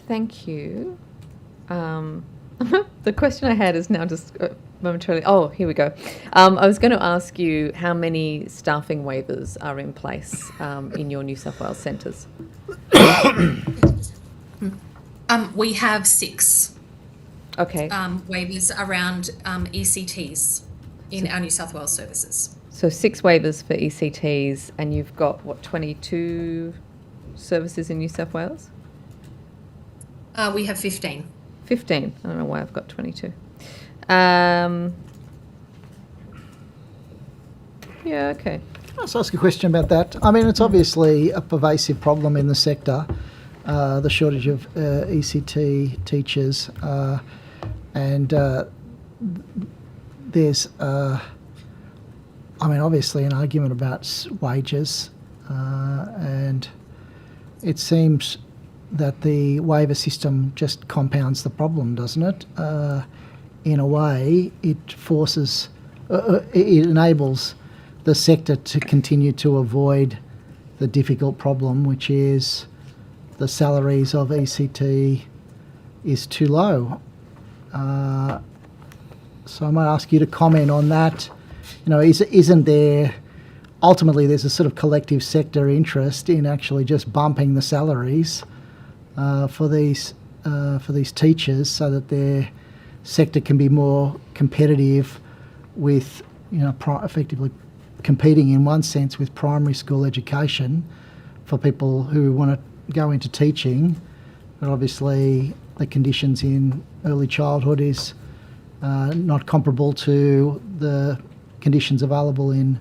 Thank you. The question I had is now just momentarily. Oh, here we go. I was going to ask you how many staffing waivers are in place in your New South Wales centres. We have 6. Okay. Waivers around ECTs in our New South Wales services. So 6 waivers for ECTs, and you've got, what, 22 services in New South Wales? We have 15. 15. I don't know why I've got 22. Yeah, okay. Can I just ask a question about that? I mean, it's obviously a pervasive problem in the sector, the shortage of ECT teachers, and there's, obviously an argument about wages, and it seems that the waiver system just compounds the problem, doesn't it? In a way, it forces, it enables the sector to continue to avoid the difficult problem, which is the salaries of ECT is too low. So I might ask you to comment on that. You know, isn't there, ultimately there's a sort of collective sector interest in actually just bumping the salaries for these teachers so that their sector can be more competitive with, effectively competing in one sense with primary school education for people who want to go into teaching. But obviously the conditions in early childhood is not comparable to the conditions available in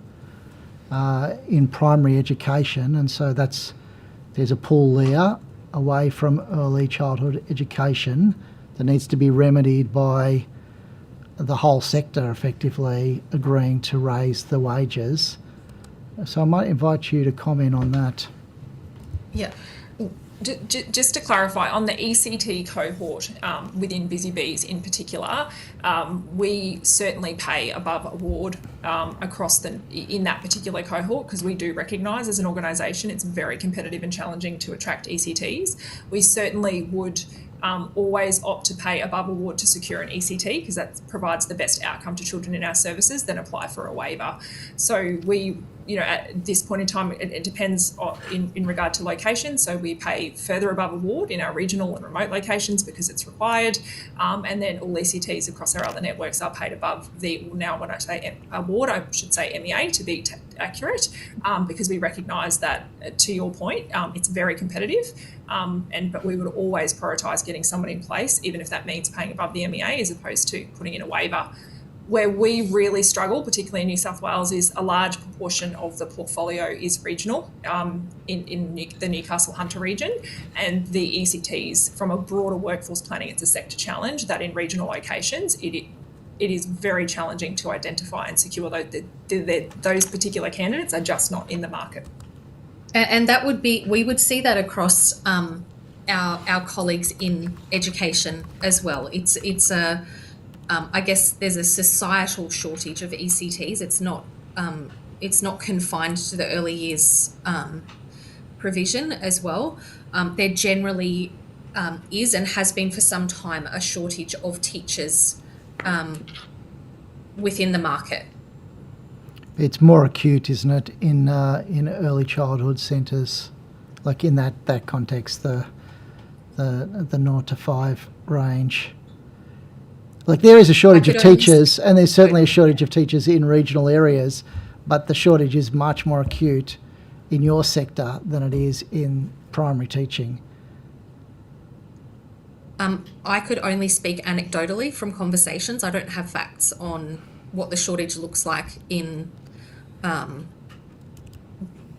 primary education, and so there's a pull there away from early childhood education that needs to be remedied by the whole sector effectively agreeing to raise the wages. So I might invite you to comment on that. Yeah. Just to clarify, on the ECT cohort within Busy Bees in particular, we certainly pay above award in that particular cohort, because we do recognise as an organisation it's very competitive and challenging to attract ECTs. We certainly would always opt to pay above award to secure an ECT, because that provides the best outcome to children in our services, then apply for a waiver. So we, at this point in time, it depends in regard to location. So we pay further above award in our regional and remote locations because it's required. And then all ECTs across our other networks are paid above now when I say award, I should say MEA to be accurate, because we recognise that, to your point, it's very competitive. But we would always prioritise getting someone in place, even if that means paying above the MEA as opposed to putting in a waiver. Where we really struggle, particularly in New South Wales, is a large proportion of the portfolio is regional in the Newcastle Hunter region, and the ECTs, from a broader workforce planning, it's a sector challenge that in regional locations it is very challenging to identify and secure those particular candidates are just not in the market. And that would be, we would see that across our colleagues in education as well. It's a I guess there's a societal shortage of ECTs. It's not confined to the early years provision as well. There generally is and has been for some time a shortage of teachers within the market. It's more acute, isn't it, in early childhood centres, like in that context, the 0 to 5 range. Like there is a shortage of teachers, and there's certainly a shortage of teachers in regional areas, but the shortage is much more acute in your sector than it is in primary teaching. I could only speak anecdotally from conversations. I don't have facts on what the shortage looks like in the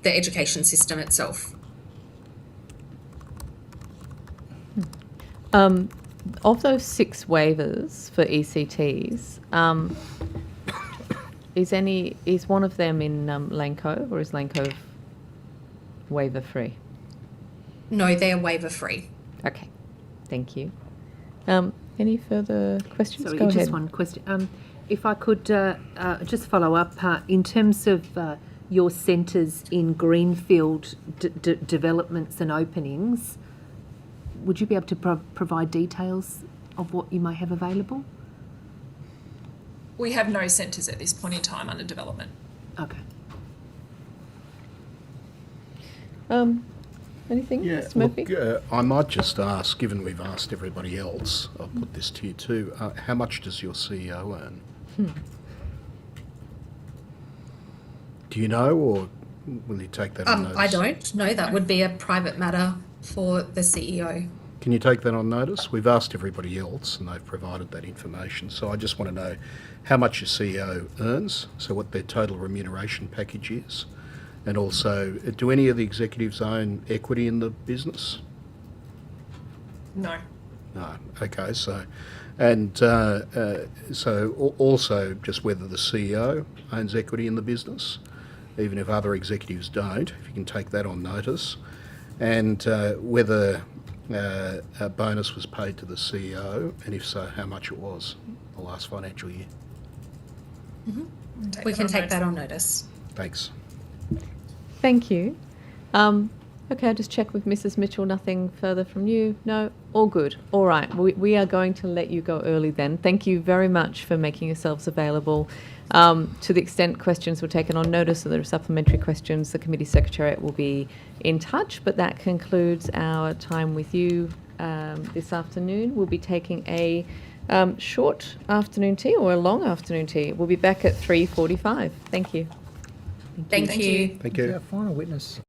education system itself. Of those 6 waivers for ECTs, is one of them in Lane Cove, or is Lane Cove waiver free? No, they're waiver free. Okay, thank you. Any further questions? Sorry, Go just ahead. one question. If I could just follow up, in terms of your centres in greenfield developments and openings, would you be able to provide details of what you may have available? We have no centres at this point in time under development. Okay. Anything, Yeah, Mr. Murphy? look, I might just ask, given we've asked everybody else, I'll put this to you too, how much does your CEO earn? Do you know, or will you take that on notice? I don't. No, that would be a private matter for the CEO. Can you take that on notice? We've asked everybody else and they've provided that information. So I just want to know how much your CEO earns, so what their total remuneration package is. And also, do any of the executives own equity in the business? No. No. Okay, so, and so also just whether the CEO owns equity in the business, even if other executives don't, if you can take that on notice, and whether a bonus was paid to the CEO, and if so, how much it was the last financial year. We can take that on notice. Thanks. Thank you. Okay, I'll just check with Mrs. Mitchell. Nothing further from you? No? All good. All right. We are going to let you go early then. Thank you very much for making yourselves available. To the extent questions were taken on notice or there are supplementary questions, the Committee Secretariat will be in touch. But that concludes our time with you this afternoon. We'll be taking a short afternoon tea or a long afternoon tea. We'll be back at 3:45. Thank you. Thank you. Thank you. Our final witness.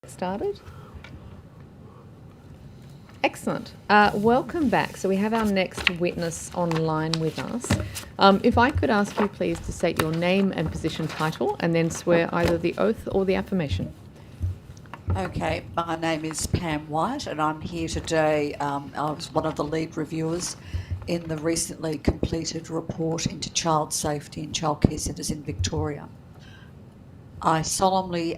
Started. Excellent. Welcome back. So we have our next witness online with us. If I could ask you please to state your name and position title and then swear either the oath or the affirmation. Okay, my name is Pam White and I'm here today. I was one of the lead reviewers in the recently completed report into child safety in childcare centres in Victoria. I solemnly,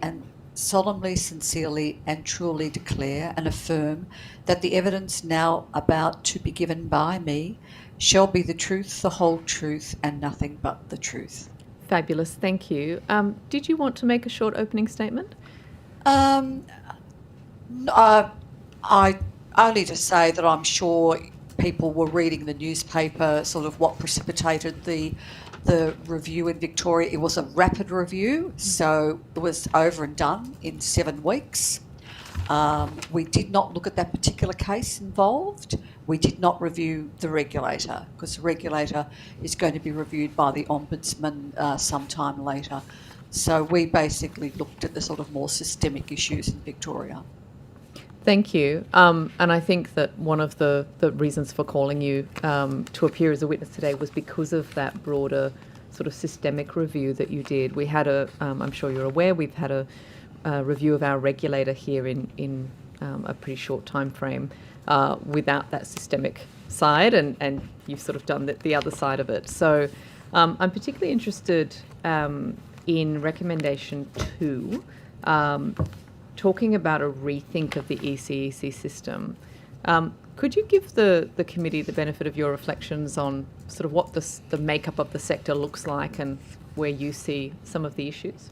sincerely and truly declare and affirm that the evidence now about to be given by me shall be the truth, the whole truth and nothing but the truth. Fabulous, thank you. Did you want to make a short opening statement? I only to say that I'm sure people were reading the newspaper, sort of what precipitated the review in Victoria. It was a rapid review, so it was over and done in 7 weeks. We did not look at that particular case involved. We did not review the regulator because the regulator is going to be reviewed by the Ombudsman sometime later. So we basically looked at the sort of more systemic issues in Victoria. Thank you. And I think that one of the reasons for calling you to appear as a witness today was because of that broader sort of systemic review that you did. We had I'm sure you're aware, we've had a review of our regulator here in a pretty short time frame without that systemic side, and you've sort of done the other side of it. So I'm particularly interested in recommendation 2, talking about a rethink of the ECEC system. Could you give the committee the benefit of your reflections on sort of what the makeup of the sector looks like and where you see some of the issues?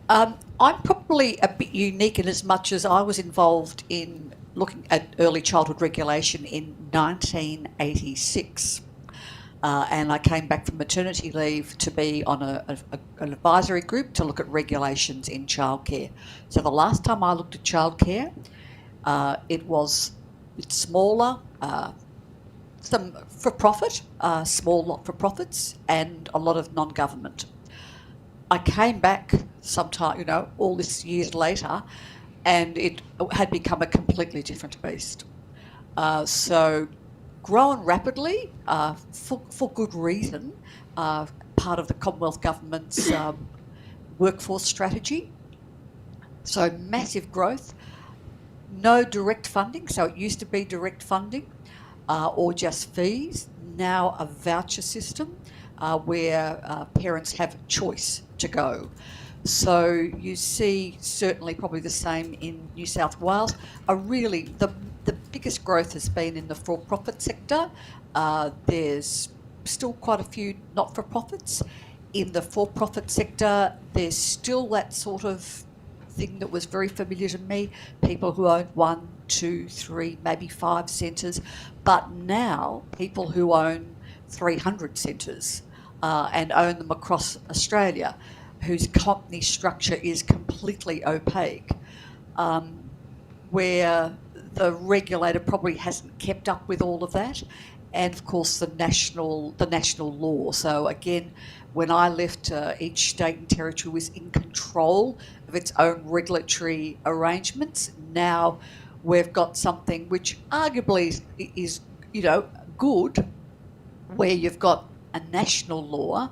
I'm probably a bit unique in as much as I was involved in looking at early childhood regulation in 1986. And I came back from maternity leave to be on an advisory group to look at regulations in childcare. So the last time I looked at childcare, it's smaller, some for-profit, small not-for-profits, and a lot of non-government. I came back sometime, all this years later, and it had become a completely different beast. So grown rapidly for good reason, part of the Commonwealth Government's workforce strategy. So massive growth, no direct funding. So it used to be direct funding or just fees, now a voucher system where parents have choice to go. So you see certainly probably the same in New South Wales. Really the biggest growth has been in the for-profit sector. There's still quite a few not-for-profits. In the for-profit sector, there's still that sort of thing that was very familiar to me, people who own 1, 2, 3, maybe 5 centres, but now people who own 300 centres and own them across Australia, whose company structure is completely opaque, where the regulator probably hasn't kept up with all of that, and of course the national law. So again, when I left, each state and territory was in control of its own regulatory arrangements. Now we've got something which arguably is good, where you've got a national law,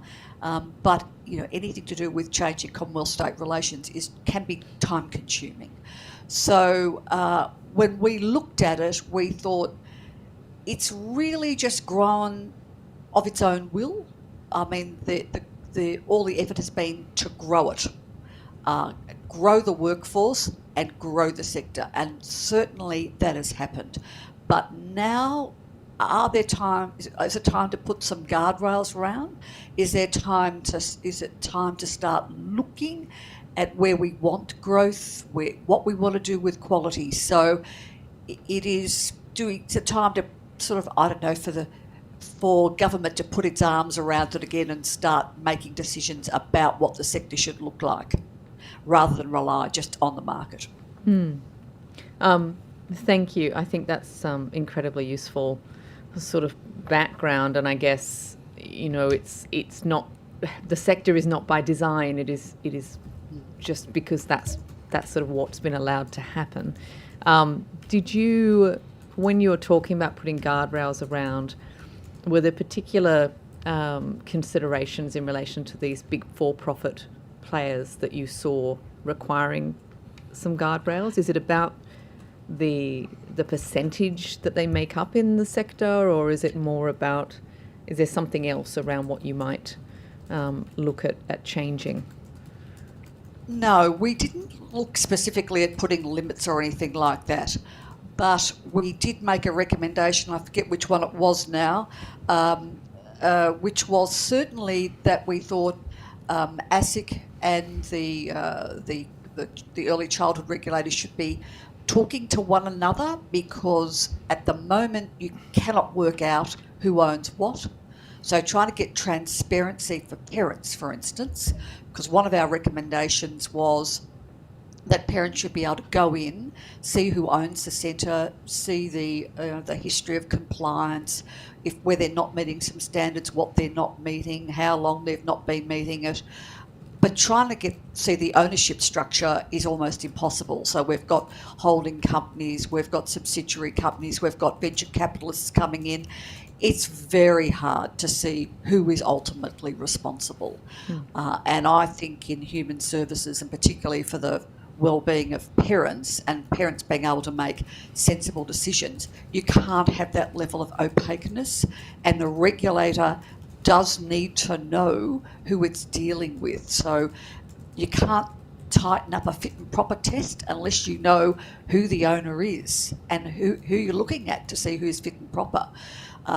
but anything to do with changing Commonwealth state relations can be time consuming. So when we looked at it, we thought it's really just grown of its own will. I mean, all the effort has been to grow it, grow the workforce and grow the sector, and certainly that has happened. But now, is it time to put some guardrails around? Is it time to start looking at where we want growth, what we want to do with quality? So it's a time to sort of, I don't know, for government to put its arms around it again and start making decisions about what the sector should look like, rather than rely just on the market. Thank you. I think that's incredibly useful sort of background, and I guess it's not, the sector is not by design. It is just because that's that's sort of what's been allowed to happen. Did you, when you were talking about putting guardrails around, were there particular considerations in relation to these big for-profit players that you saw requiring some guardrails? Is it about the percentage that they make up in the sector, or is it more about, is there something else around what you might look at changing? No, we didn't look specifically at putting limits or anything like that, but we did make a recommendation, I forget which one it was now, which was certainly that we thought ASIC and the early childhood regulators should be talking to one another, because at the moment you cannot work out who owns what. So trying to get transparency for parents, for instance, because one of our recommendations was that parents should be able to go in, see who owns the centre, see the history of compliance, where they're not meeting some standards, what they're not meeting, how long they've not been meeting it. But trying to see the ownership structure is almost impossible. So we've got holding companies, we've got subsidiary companies, we've got venture capitalists coming in. It's very hard to see who is ultimately responsible. And I think in human services, and particularly for the well-being of parents and parents being able to make sensible decisions, you can't have that level of opaqueness, and the regulator does need to know who it's dealing with. So you can't tighten up a fit and proper test unless you know who the owner is and who you're looking at to see who's fit and proper.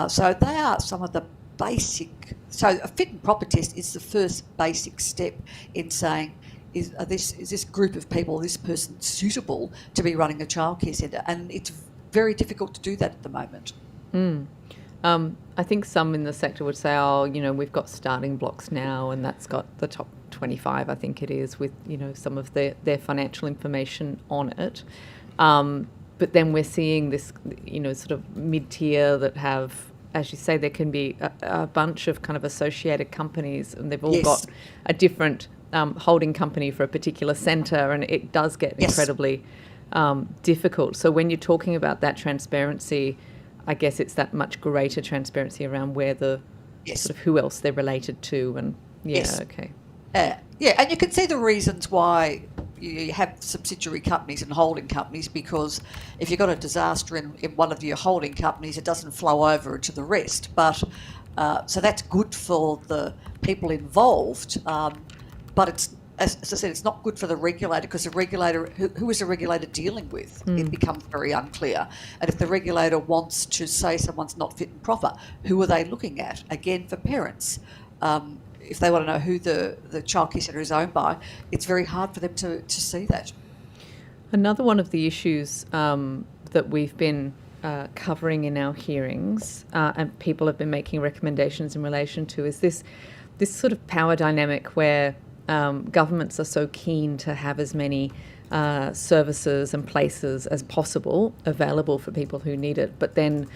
So they are some of the basic... So a fit and proper test is the first basic step in saying, is this group of people, this person suitable to be running a childcare centre? And it's very difficult to do that at the moment. I think some in the sector would say, we've got starting blocks now, and that's got the top 25, I think it is, with, some of their financial information on it. But then we're seeing this, sort of mid-tier that have, as you say, there can be a bunch of kind of associated companies, and they've all got a different holding company for a particular centre, and it does get incredibly difficult. So when you're talking about that transparency, I guess it's that much greater transparency around where the sort of who else they're related to, and okay. And you can see the reasons why you have subsidiary companies and holding companies, because if you've got a disaster in one of your holding companies, it doesn't flow over into the rest. But so that's good for the people involved, but it's, as I said, it's not good for the regulator, because the regulator, who is the regulator dealing with? It becomes very unclear. And if the regulator wants to say someone's not fit and proper, who are they looking at? Again, for parents, if they want to know who the childcare centre is owned by, it's very hard for them to see that. Another one of the issues that we've been covering in our hearings, and people have been making recommendations in relation to, is this sort of power dynamic where governments are so keen to have as many services and places as possible available for people who need it, but then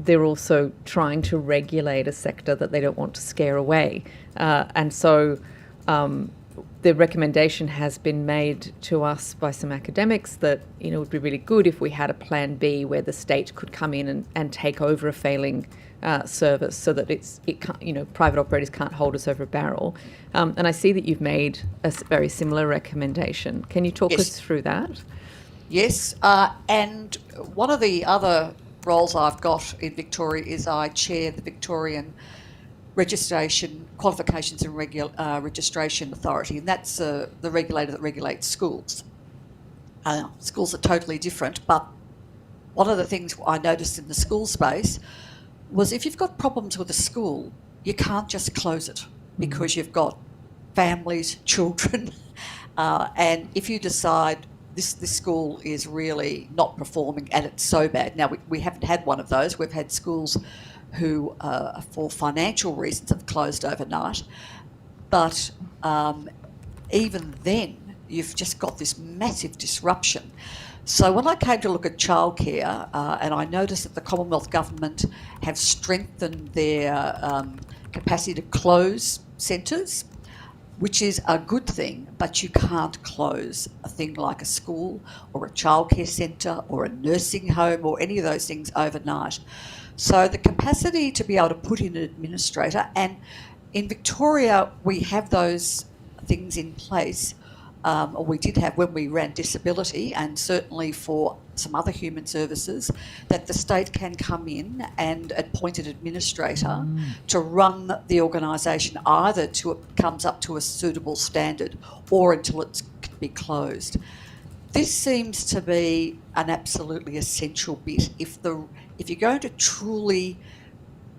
they're also trying to regulate a sector that they don't want to scare away. And so the recommendation has been made to us by some academics that, it would be really good if we had a plan B where the state could come in and take over a failing service, so that it can't, private operators can't hold us over a barrel. And I see that you've made a very similar recommendation. Can you talk us through that? Yes, and one of the other roles I've got in Victoria is I chair the Victorian Registration, Qualifications and Registration Authority, and that's the regulator that regulates schools. Schools are totally different, but one of the things I noticed in the school space was if you've got problems with a school, you can't just close it, because you've got families, children, and if you decide this school is really not performing and it's so bad. Now, we haven't had one of those. We've had schools who, for financial reasons, have closed overnight. But even then, you've just got this massive disruption. So when I came to look at childcare, and I noticed that the Commonwealth Government have strengthened their capacity to close centres, which is a good thing, but you can't close a thing like a school or a childcare centre or a nursing home or any of those things overnight. So the capacity to be able to put in an administrator, and in Victoria we have those things in place, or we did have when we ran disability, and certainly for some other human services, that the state can come in and appoint an administrator to run the organisation either till it comes up to a suitable standard or until it can be closed. This seems to be an absolutely essential bit. If you're going to truly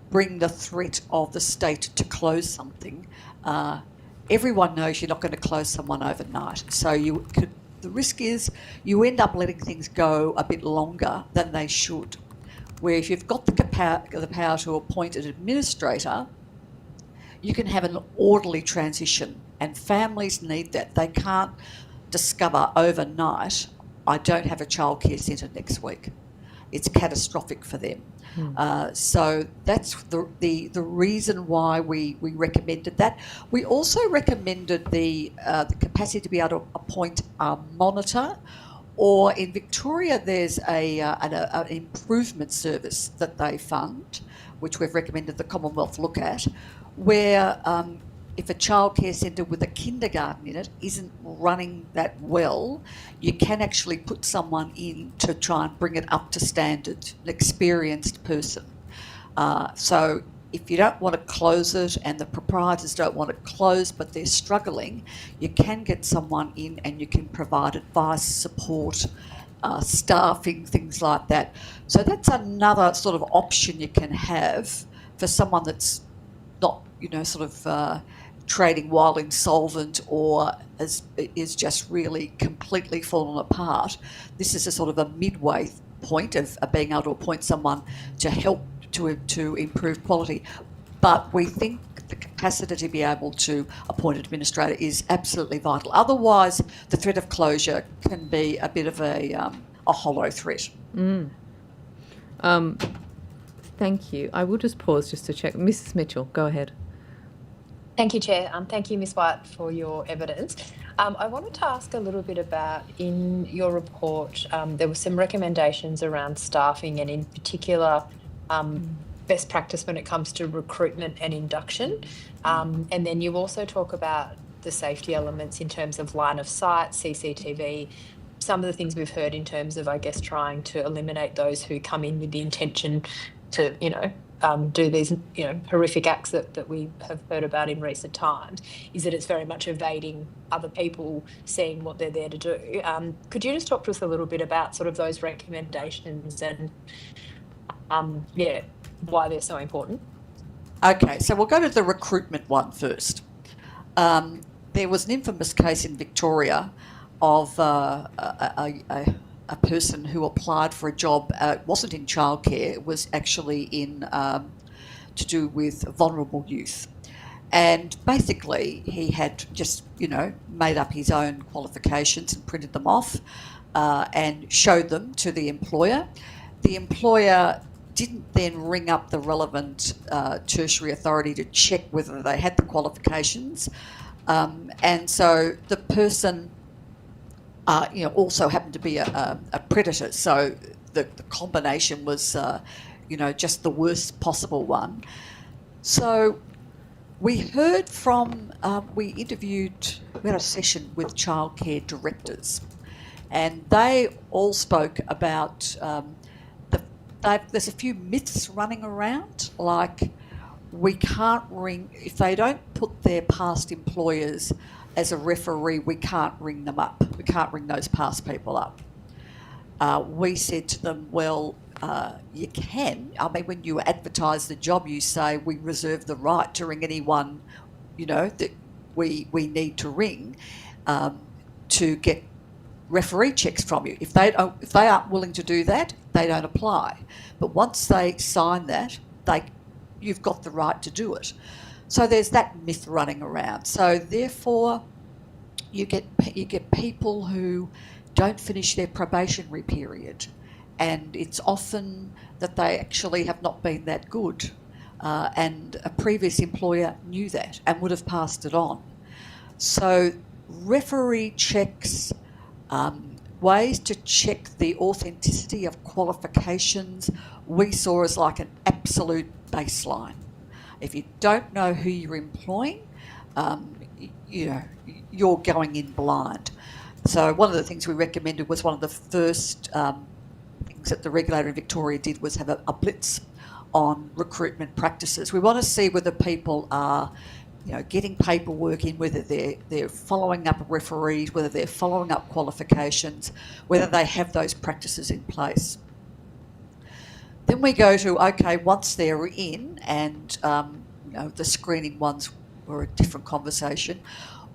bring the threat of the state to close something, everyone knows you're not going to close someone overnight. So the risk is you end up letting things go a bit longer than they should. Where if you've got the power to appoint an administrator, you can have an orderly transition, and families need that. They can't discover overnight, I don't have a childcare centre next week. It's catastrophic for them. So that's the reason why we recommended that. We also recommended the capacity to be able to appoint a monitor, or in Victoria there's an improvement service that they fund, which we've recommended the Commonwealth look at, where if a childcare centre with a kindergarten in it isn't running that well, you can actually put someone in to try and bring it up to standard, an experienced person. So if you don't want to close it and the proprietors don't want it closed but they're struggling, you can get someone in and you can provide advice, support, staffing, things like that. So that's another sort of option you can have for someone that's not, trading while insolvent or is just really completely fallen apart. This is a sort of a midway point of being able to appoint someone to help to improve quality. But we think the capacity to be able to appoint an administrator is absolutely vital. Otherwise, the threat of closure can be a bit of a hollow threat. Thank you. I will just pause just to check. Mrs. Mitchell, go ahead. Thank you, Chair. Thank you, Ms. White, for your evidence. I wanted to ask a little bit about, in your report, there were some recommendations around staffing and in particular best practice when it comes to recruitment and induction. And then you also talk about the safety elements in terms of line of sight, CCTV, some of the things we've heard in terms of, I guess, trying to eliminate those who come in with the intention to, do these, horrific acts that we have heard about in recent times, is that it's very much evading other people seeing what they're there to do. Could you just talk to us a little bit about sort of those recommendations and, why they're so important? Okay, so we'll go to the recruitment one first. There was an infamous case in Victoria of a person who applied for a job. It wasn't in childcare, it was actually in to do with vulnerable youth. And basically he had just, made up his own qualifications and printed them off and showed them to the employer. The employer didn't then ring up the relevant tertiary authority to check whether they had the qualifications. And so the person also happened to be a predator. So the combination was, just the worst possible one. So we heard from, we had a session with childcare directors, and they all spoke about there's a few myths running around, like we can't ring, if they don't put their past employers as a referee, we can't ring them up. We can't ring those past people up. We said to them, well, you can. I mean, when you advertise the job, you say we reserve the right to ring anyone, that we need to ring to get referee checks from you. If they aren't willing to do that, they don't apply. But once they sign that, you've got the right to do it. So there's that myth running around. So therefore, you get people who don't finish their probationary period, and it's often that they actually have not been that good, and a previous employer knew that and would have passed it on. So referee checks, ways to check the authenticity of qualifications, we saw as like an absolute baseline. If you don't know who you're employing, you're going in blind. So one of the things we recommended was one of the first things that the regulator in Victoria did was have a blitz on recruitment practices. We want to see whether people are getting paperwork in, whether they're following up referees, whether they're following up qualifications, whether they have those practices in place. Then we go to, okay, once they're in, and the screening ones were a different conversation.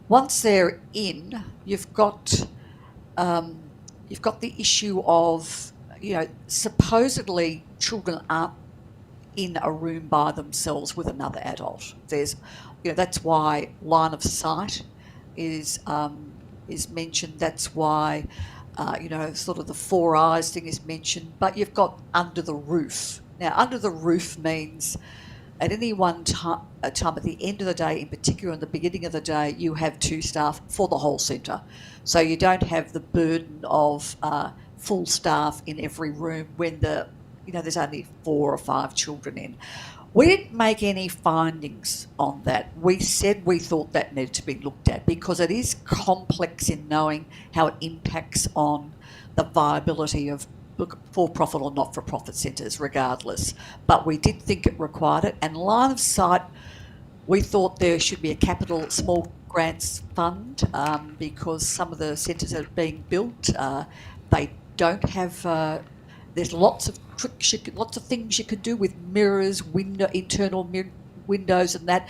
Once they're in, you've got the issue of, supposedly children aren't in a room by themselves with another adult. There's, that's why line of sight is mentioned. That's why, sort of the four eyes thing is mentioned. But you've got under the roof. Now, under the roof means at any one time at the end of the day, in particular in the beginning of the day, you have 2 staff for the whole centre. So you don't have the burden of full staff in every room when there's only 4 or 5 children in. We didn't make any findings on that. We said we thought that needed to be looked at because it is complex in knowing how it impacts on the viability of for-profit or not-for-profit centres regardless. But we did think it required it. And line of sight, we thought there should be a capital small grants fund because some of the centres that are being built, they don't have... there's lots of tricks, lots of things you could do with mirrors, internal windows and that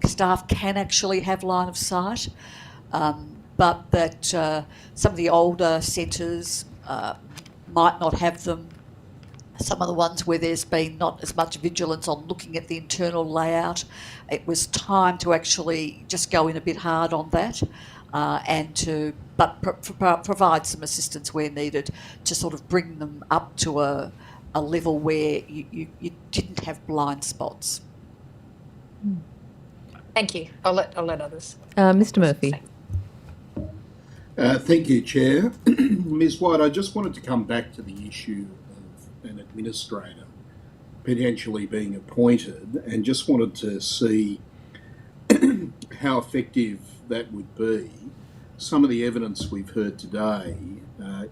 staff can actually have line of sight. But that some of the older centres might not have them. Some of the ones where there's been not as much vigilance on looking at the internal layout, it was time to actually just go in a bit hard on that and to provide some assistance where needed to sort of bring them up to a level where you didn't have blind spots. Thank you. I'll let others. Mr. Murphy. Thank you, Chair. Ms. White, I just wanted to come back to the issue of an administrator potentially being appointed and just wanted to see how effective that would be. Some of the evidence we've heard today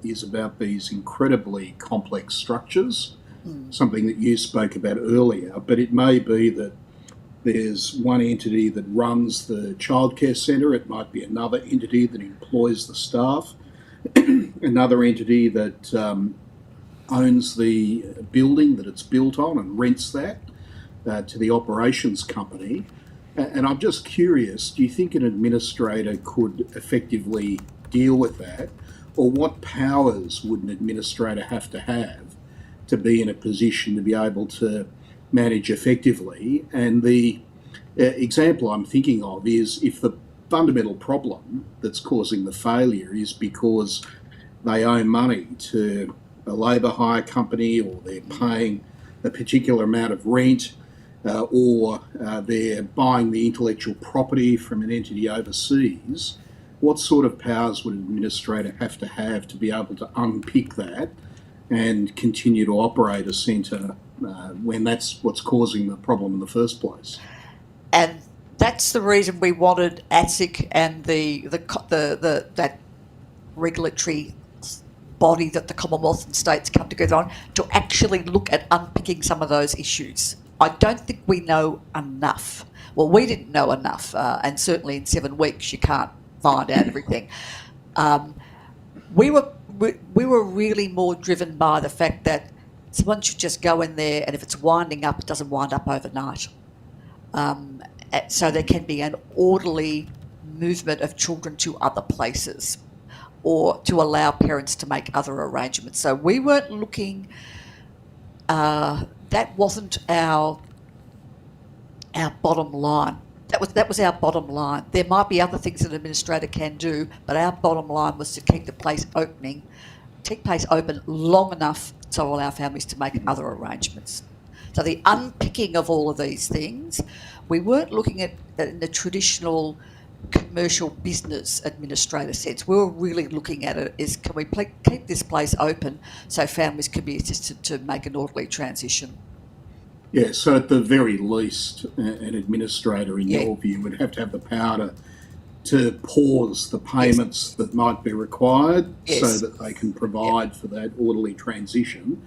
is about these incredibly complex structures, something that you spoke about earlier, but it may be that there's one entity that runs the childcare centre, it might be another entity that employs the staff, another entity that owns the building that it's built on and rents that to the operations company. And I'm just curious, do you think an administrator could effectively deal with that? Or what powers would an administrator have to be in a position to be able to manage effectively? And the example I'm thinking of is if the fundamental problem that's causing the failure is because they owe money to a labour hire company or they're paying a particular amount of rent, or they're buying the intellectual property from an entity overseas, what sort of powers would an administrator have to be able to unpick that and continue to operate a centre when that's what's causing the problem in the first place? And that's the reason we wanted ASIC and that regulatory body that the Commonwealth and states come together on to actually look at unpicking some of those issues. I don't think we know enough. Well, we didn't know enough, and certainly in 7 weeks you can't find out everything. We were really more driven by the fact that someone should just go in there, and if it's winding up, it doesn't wind up overnight. So there can be an orderly movement of children to other places or to allow parents to make other arrangements. So we weren't looking... that wasn't our bottom line. That was our bottom line. There might be other things an administrator can do, but our bottom line was to keep the place open long enough to allow families to make other arrangements. So the unpicking of all of these things, we weren't looking at in the traditional commercial business administrator sense. We were really looking at it as, can we keep this place open so families can be assisted to make an orderly transition? Yeah, so at the very least, an administrator, in your view, would have to have the power to pause the payments that might be required so that they can provide for that orderly transition.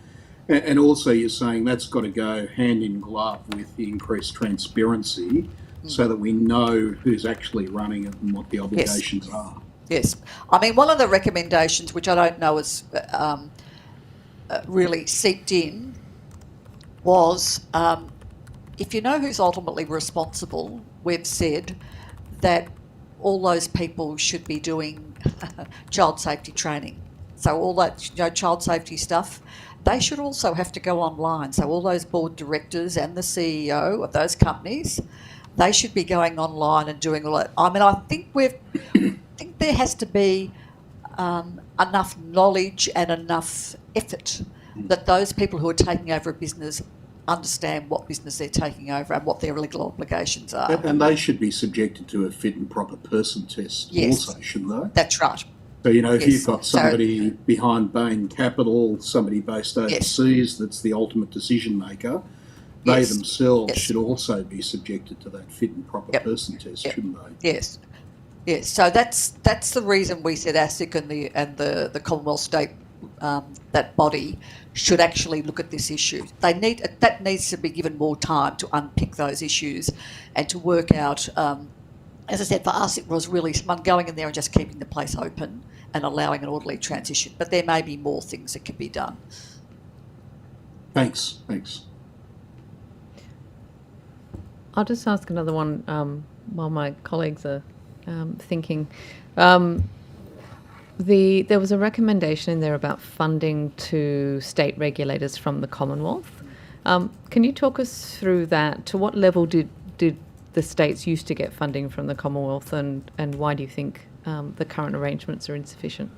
And also you're saying that's got to go hand in glove with the increased transparency so that we know who's actually running it and what the obligations are. Yes. I mean, one of the recommendations, which I don't know is really seeped in, was if you know who's ultimately responsible, we've said that all those people should be doing child safety training. So all that, child safety stuff, they should also have to go online. So all those board directors and the CEO of those companies, they should be going online and doing all that. I mean, I think there has to be enough knowledge and enough effort that those people who are taking over a business understand what business they're taking over and what their legal obligations are. And they should be subjected to a fit and proper person test also, shouldn't they? That's right. So, if you've got somebody behind Bain Capital, somebody based overseas that's the ultimate decision maker, they themselves should also be subjected to that fit and proper person test, shouldn't they? Yes. Yes. So that's the reason we said ASIC and the Commonwealth State, that body, should actually look at this issue. That needs to be given more time to unpick those issues and to work out. As I said, for us it was really someone going in there and just keeping the place open and allowing an orderly transition. But there may be more things that can be done. Thanks. I'll just ask another one while my colleagues are thinking. There was a recommendation in there about funding to state regulators from the Commonwealth. Can you talk us through that? To what level did the states used to get funding from the Commonwealth, and why do you think the current arrangements are insufficient?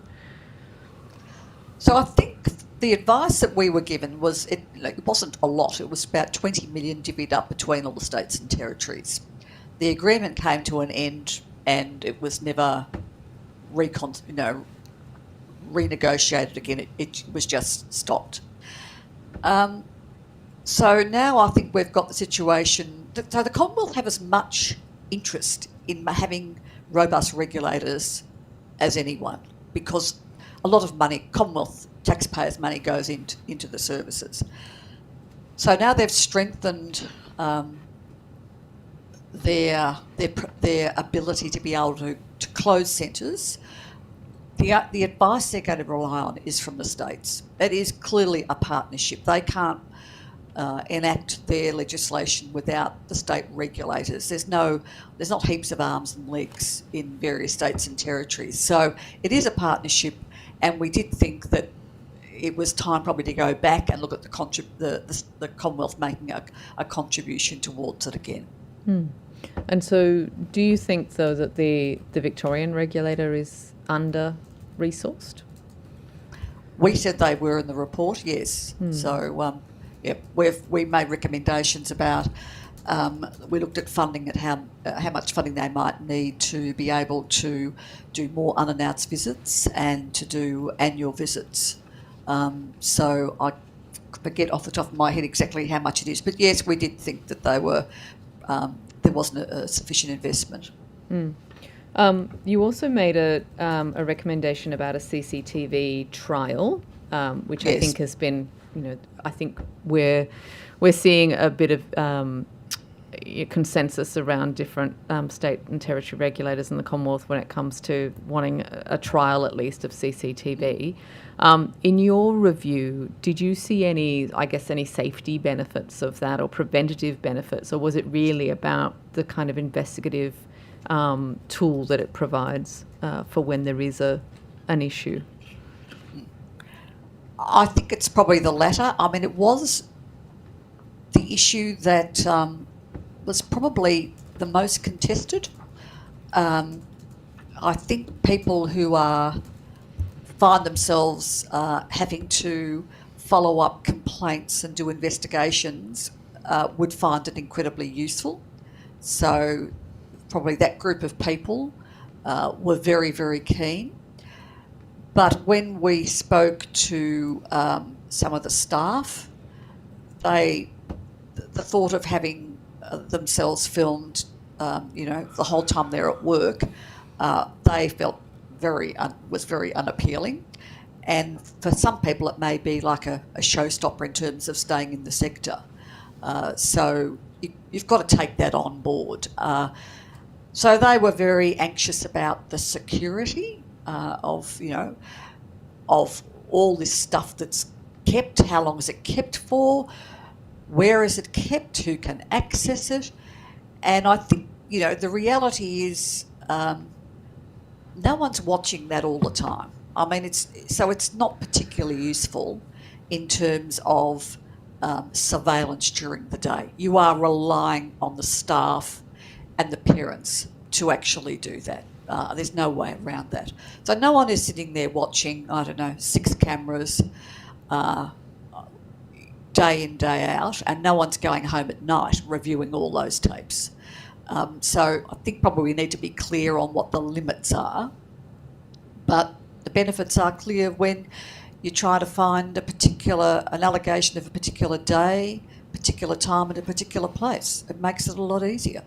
So I think the advice that we were given was it wasn't a lot. It was about 20 million divvied up between all the states and territories. The agreement came to an end and it was never renegotiated again. It was just stopped. So now I think we've got the situation. So the Commonwealth have as much interest in having robust regulators as anyone, because a lot of money, Commonwealth taxpayers' money, goes into the services. So now they've strengthened their ability to be able to close centres. The advice they're going to rely on is from the states. It is clearly a partnership. They can't enact their legislation without the state regulators. There's not heaps of arms and legs in various states and territories. So it is a partnership, and we did think that it was time probably to go back and look at the Commonwealth making a contribution towards it again. And so do you think, though, that the Victorian regulator is under-resourced? We said they were in the report, yes. So, we made recommendations about, we looked at funding, at how much funding they might need to be able to do more unannounced visits and to do annual visits. So I forget off the top of my head exactly how much it is. But yes, we did think that they were, there wasn't a sufficient investment. You also made a recommendation about a CCTV trial, which I think has been, I think we're seeing a bit of consensus around different state and territory regulators in the Commonwealth when it comes to wanting a trial at least of CCTV. In your review, did you see any safety benefits of that or preventative benefits, or was it really about the kind of investigative tool that it provides for when there is an issue? I think it's probably the latter. I mean, it was the issue that was probably the most contested. I think people who find themselves having to follow up complaints and do investigations would find it incredibly useful. So probably that group of people were very, very keen. But when we spoke to some of the staff, the thought of having themselves filmed, the whole time they're at work, they felt was very unappealing. And for some people, it may be like a showstopper in terms of staying in the sector. So you've got to take that on board. So they were very anxious about the security of all this stuff that's kept. How long is it kept for? Where is it kept? Who can access it? And I think, the reality is no one's watching that all the time. I mean, it's not particularly useful in terms of surveillance during the day. You are relying on the staff and the parents to actually do that. There's no way around that. So no one is sitting there watching, 6 cameras day in, day out, and no one's going home at night reviewing all those tapes. So I think probably we need to be clear on what the limits are, but the benefits are clear when you try to find an allegation of a particular day, particular time, and a particular place. It makes it a lot easier.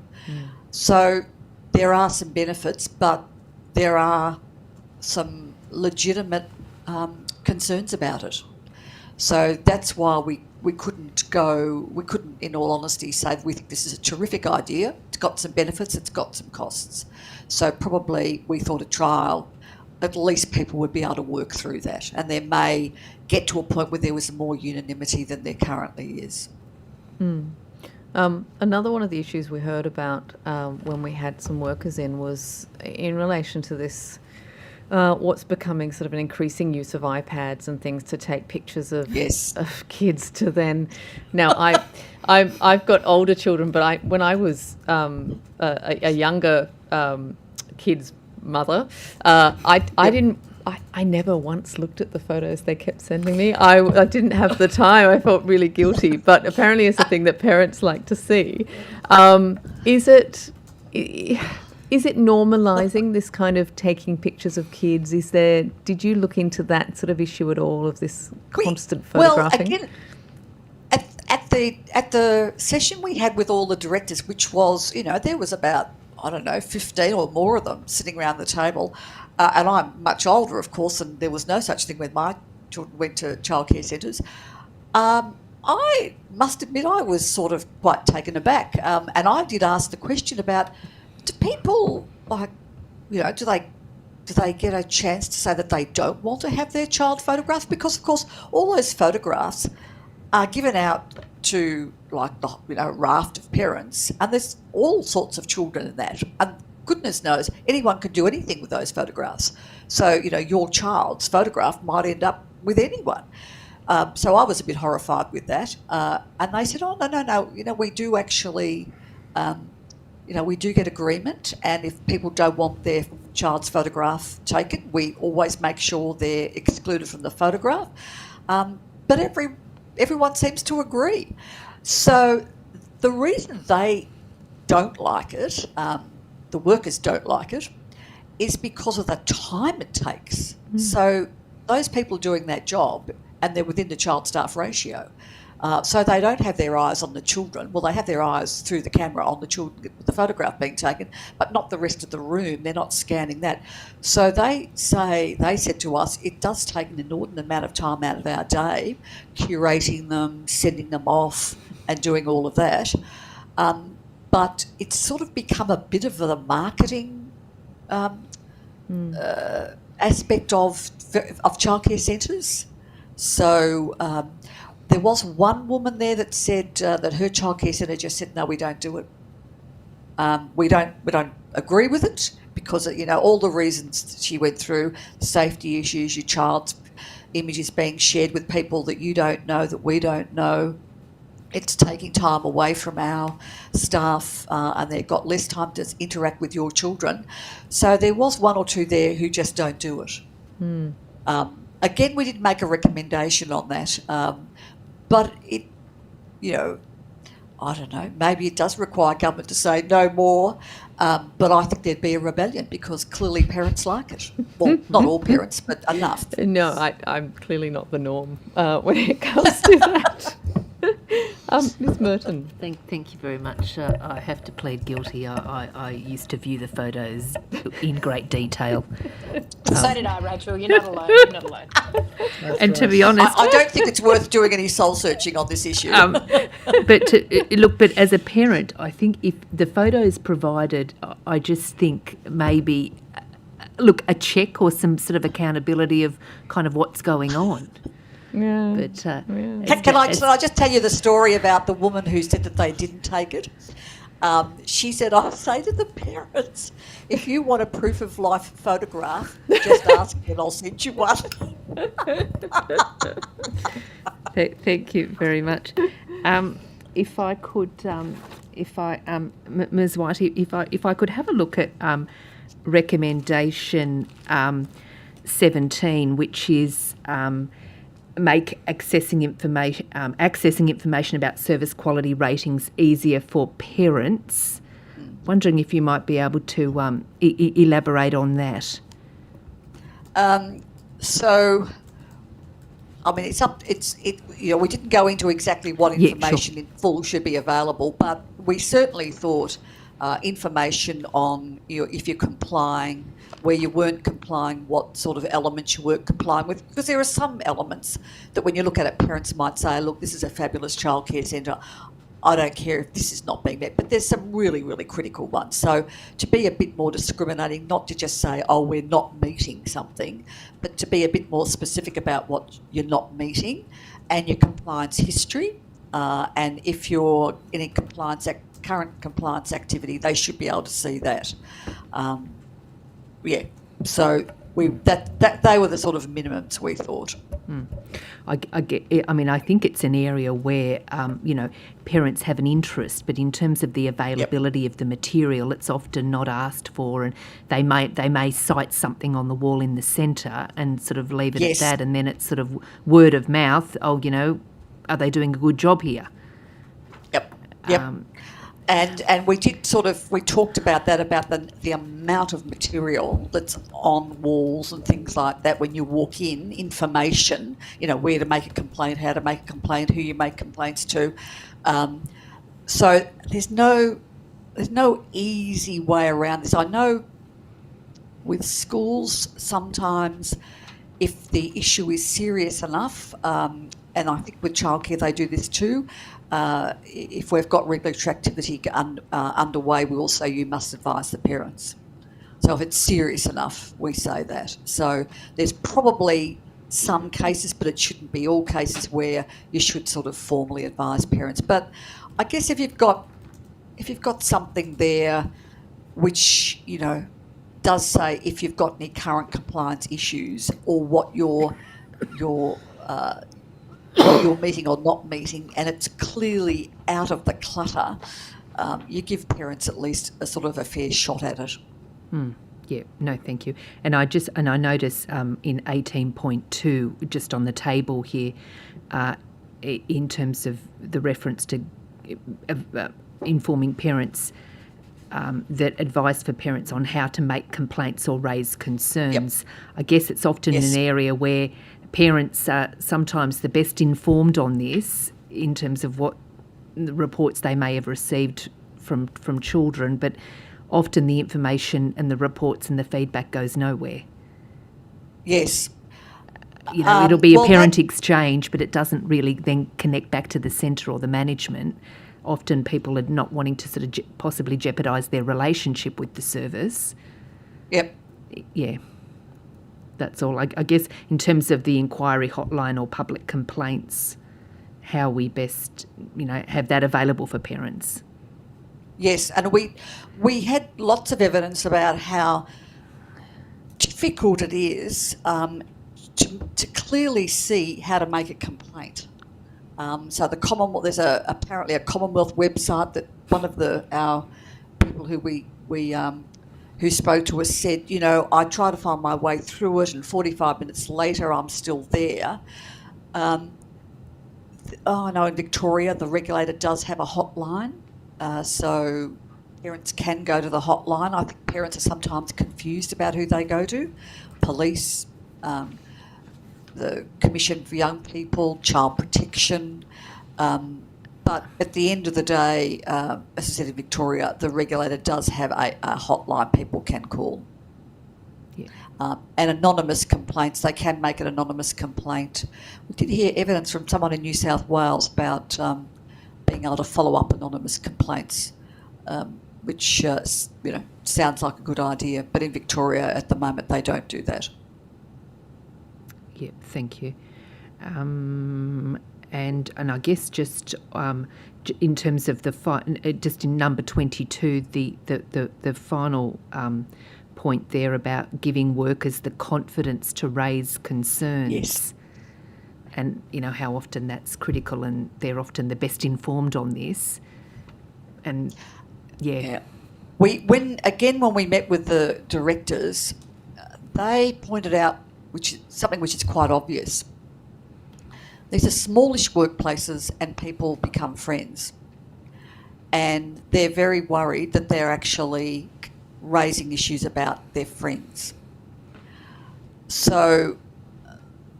So there are some benefits, but there are some legitimate concerns about it. So that's why we couldn't, in all honesty, say we think this is a terrific idea. It's got some benefits, it's got some costs. So probably we thought a trial, at least people would be able to work through that, and there may get to a point where there was more unanimity than there currently is. Another one of the issues we heard about when we had some workers in was in relation to this, what's becoming sort of an increasing use of iPads and things to take pictures of kids to then. Now, I've got older children, but when I was a younger kid's mother, I never once looked at the photos they kept sending me. I didn't have the time. I felt really guilty, but apparently it's a thing that parents like to see. Is it normalising this kind of taking pictures of kids? Did you look into that sort of issue at all, of this constant photographing? Well, again, at the session we had with all the directors, which was, there was about 15 or more of them sitting around the table. And I'm much older, of course, and there was no such thing when my children went to childcare centres. I must admit I was sort of quite taken aback. And I did ask the question about, do people, do they get a chance to say that they don't want to have their child photographed? Because, of course, all those photographs are given out to a raft of parents, and there's all sorts of children in that, and goodness knows anyone can do anything with those photographs. So your child's photograph might end up with anyone. So I was a bit horrified with that, and they said, no, we do actually, we do get agreement, and if people don't want their child's photograph taken, we always make sure they're excluded from the photograph. But everyone seems to agree. So the reason they don't like it, the workers don't like it, is because of the time it takes. So those people doing that job, and they're within the child staff ratio, so they don't have their eyes on the children. Well, they have their eyes through the camera on the children, the photograph being taken, but not the rest of the room. They're not scanning that. So they said to us, it does take an inordinate amount of time out of our day, curating them, sending them off, and doing all of that. But it's sort of become a bit of a marketing aspect of childcare centres. So there was one woman there that said that her childcare centre just said, no, we don't do it. We don't agree with it because all the reasons she went through, safety issues, your child's images being shared with people that you don't know, that we don't know. It's taking time away from our staff, and they've got less time to interact with your children. So there was one or two there who just don't do it. Again, we didn't make a recommendation on that, but I don't know, maybe it does require government to say no more, but I think there'd be a rebellion because clearly parents like it. Well, not all parents, but enough. No, I'm clearly not the norm when it comes to that. Ms. Merton. Thank you very much. I have to plead guilty. I used to view the photos in great detail. So did I, Rachel. You're not alone. You're not alone. And to be honest, I don't think it's worth doing any soul searching on this issue. But as a parent, I think if the photos provided, I just think maybe, a check or some sort of accountability of kind of what's going on. Yeah. But Can I just tell you the story about the woman who said that they didn't take it? She said, I say to the parents, if you want a proof of life photograph, just ask me and I'll send you one. Thank you very much. If I could, Ms. White, if I could have a look at recommendation 17, which is make accessing information about service quality ratings easier for parents. Wondering if you might be able to elaborate on that. So, I mean, we didn't go into exactly what information in full should be available, but we certainly thought information on if you're complying, where you weren't complying, what sort of elements you weren't complying with, because there are some elements that when you look at it, parents might say, look, this is a fabulous childcare centre, I don't care if this is not being met, but there's some really, really critical ones. So to be a bit more discriminating, not to just say, oh, we're not meeting something, but to be a bit more specific about what you're not meeting and your compliance history. And if you're in a current compliance activity, they should be able to see that. So they were the sort of minimums we thought. I think it's an area where parents have an interest, but in terms of the availability of the material, it's often not asked for, and they may cite something on the wall in the centre and sort of leave it at that, and then it's sort of word of mouth. Oh, are they doing a good job here? Yep. And we talked about that, about the amount of material that's on walls and things like that when you walk in, information, where to make a complaint, how to make a complaint, who you make complaints to. So there's no easy way around this. I know with schools sometimes if the issue is serious enough, and I think with childcare they do this too, if we've got regulatory activity underway, we will say you must advise the parents. So if it's serious enough, we say that. So there's probably some cases, but it shouldn't be all cases where you should sort of formally advise parents. But I guess if you've got something there which, does say if you've got any current compliance issues or what you're meeting or not meeting, and it's clearly out of the clutter, you give parents at least a sort of a fair shot at it. Yeah, no, thank you. And I notice in 18.2, just on the table here, in terms of the reference to informing parents, that advice for parents on how to make complaints or raise concerns. I guess it's often an area where parents are sometimes the best informed on this in terms of what the reports they may have received from children, but often the information and the reports and the feedback goes nowhere. Yes. It'll be a parent exchange, but it doesn't really then connect back to the centre or the management. Often people are not wanting to sort of possibly jeopardise their relationship with the service. Yep. Yeah. That's all. I guess in terms of the inquiry hotline or public complaints, how we best, have that available for parents. Yes, and we had lots of evidence about how difficult it is to clearly see how to make a complaint. So the Commonwealth, there's apparently a Commonwealth website that one of our people who spoke to us said, I try to find my way through it and 45 minutes later I'm still there. I know in Victoria the regulator does have a hotline, so parents can go to the hotline. I think parents are sometimes confused about who they go to. Police, the Commission for Young People, Child Protection. But at the end of the day, as I said in Victoria, the regulator does have a hotline people can call. Yeah. And anonymous complaints, they can make an anonymous complaint. We did hear evidence from someone in New South Wales about being able to follow up anonymous complaints, which sounds like a good idea. But in Victoria at the moment, they don't do that. Yeah, thank you. And I guess just in terms of just in number 22, the final point there about giving workers the confidence to raise concerns. Yes. And how often that's critical, and they're often the best informed on this. And yeah. When we met with the directors, they pointed out something which is quite obvious. These are smallish workplaces and people become friends. And they're very worried that they're actually raising issues about their friends. So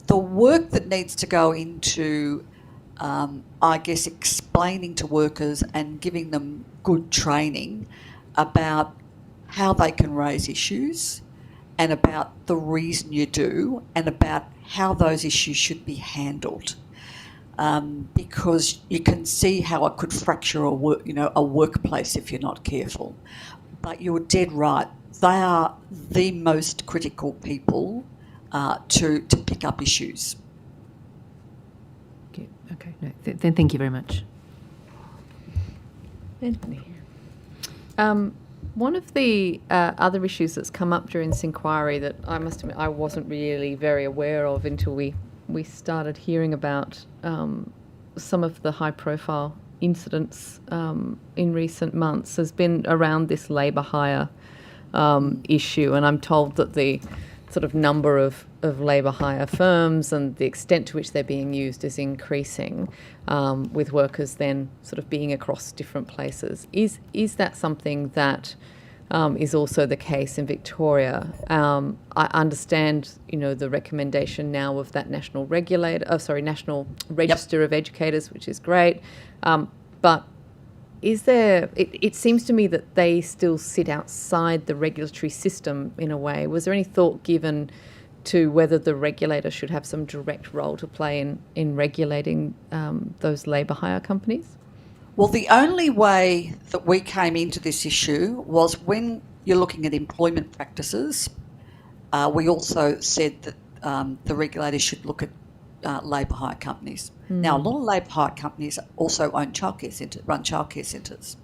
the work that needs to go into, explaining to workers and giving them good training about how they can raise issues and about the reason you do and about how those issues should be handled. Because you can see how it could fracture a workplace if you're not careful. But you're dead right. They are the most critical people to pick up issues. Okay. No, then thank you very much. Anthony. One of the other issues that's come up during this inquiry that I must admit I wasn't really very aware of until we started hearing about some of the high-profile incidents in recent months has been around this labour hire issue, and I'm told that the sort of number of labour hire firms and the extent to which they're being used is increasing, with workers then sort of being across different places. Is that something that is also the case in Victoria? I understand, the recommendation now of that National Register of Educators, which is great. But is there? It seems to me that they still sit outside the regulatory system in a way. Was there any thought given to whether the regulator should have some direct role to play in regulating those labour hire companies? Well, the only way that we came into this issue was when you're looking at employment practices. We also said that the regulator should look at labour hire companies. Now, a lot of labour hire companies also run childcare centres.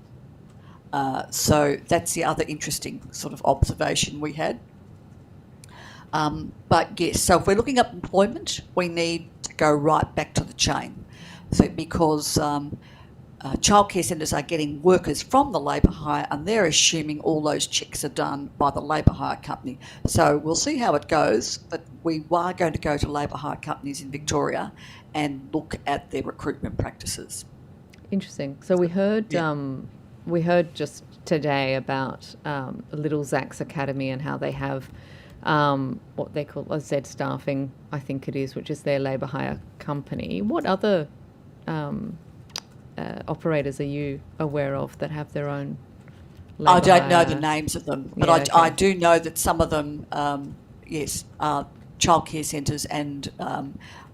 So that's the other interesting sort of observation we had. But yes, so if we're looking at employment, we need to go right back to the chain. So because childcare centres are getting workers from the labour hire and they're assuming all those checks are done by the labour hire company. So we'll see how it goes, but we are going to go to labour hire companies in Victoria and look at their recruitment practices. Interesting. So we heard just today about Little Zach's Academy and how they have what they call a Z Staffing, I think it is, which is their labour hire company. What other operators are you aware of that have their own labour I don't know hire? the names of them, but Yeah, okay. I do know that some of them, are childcare centres and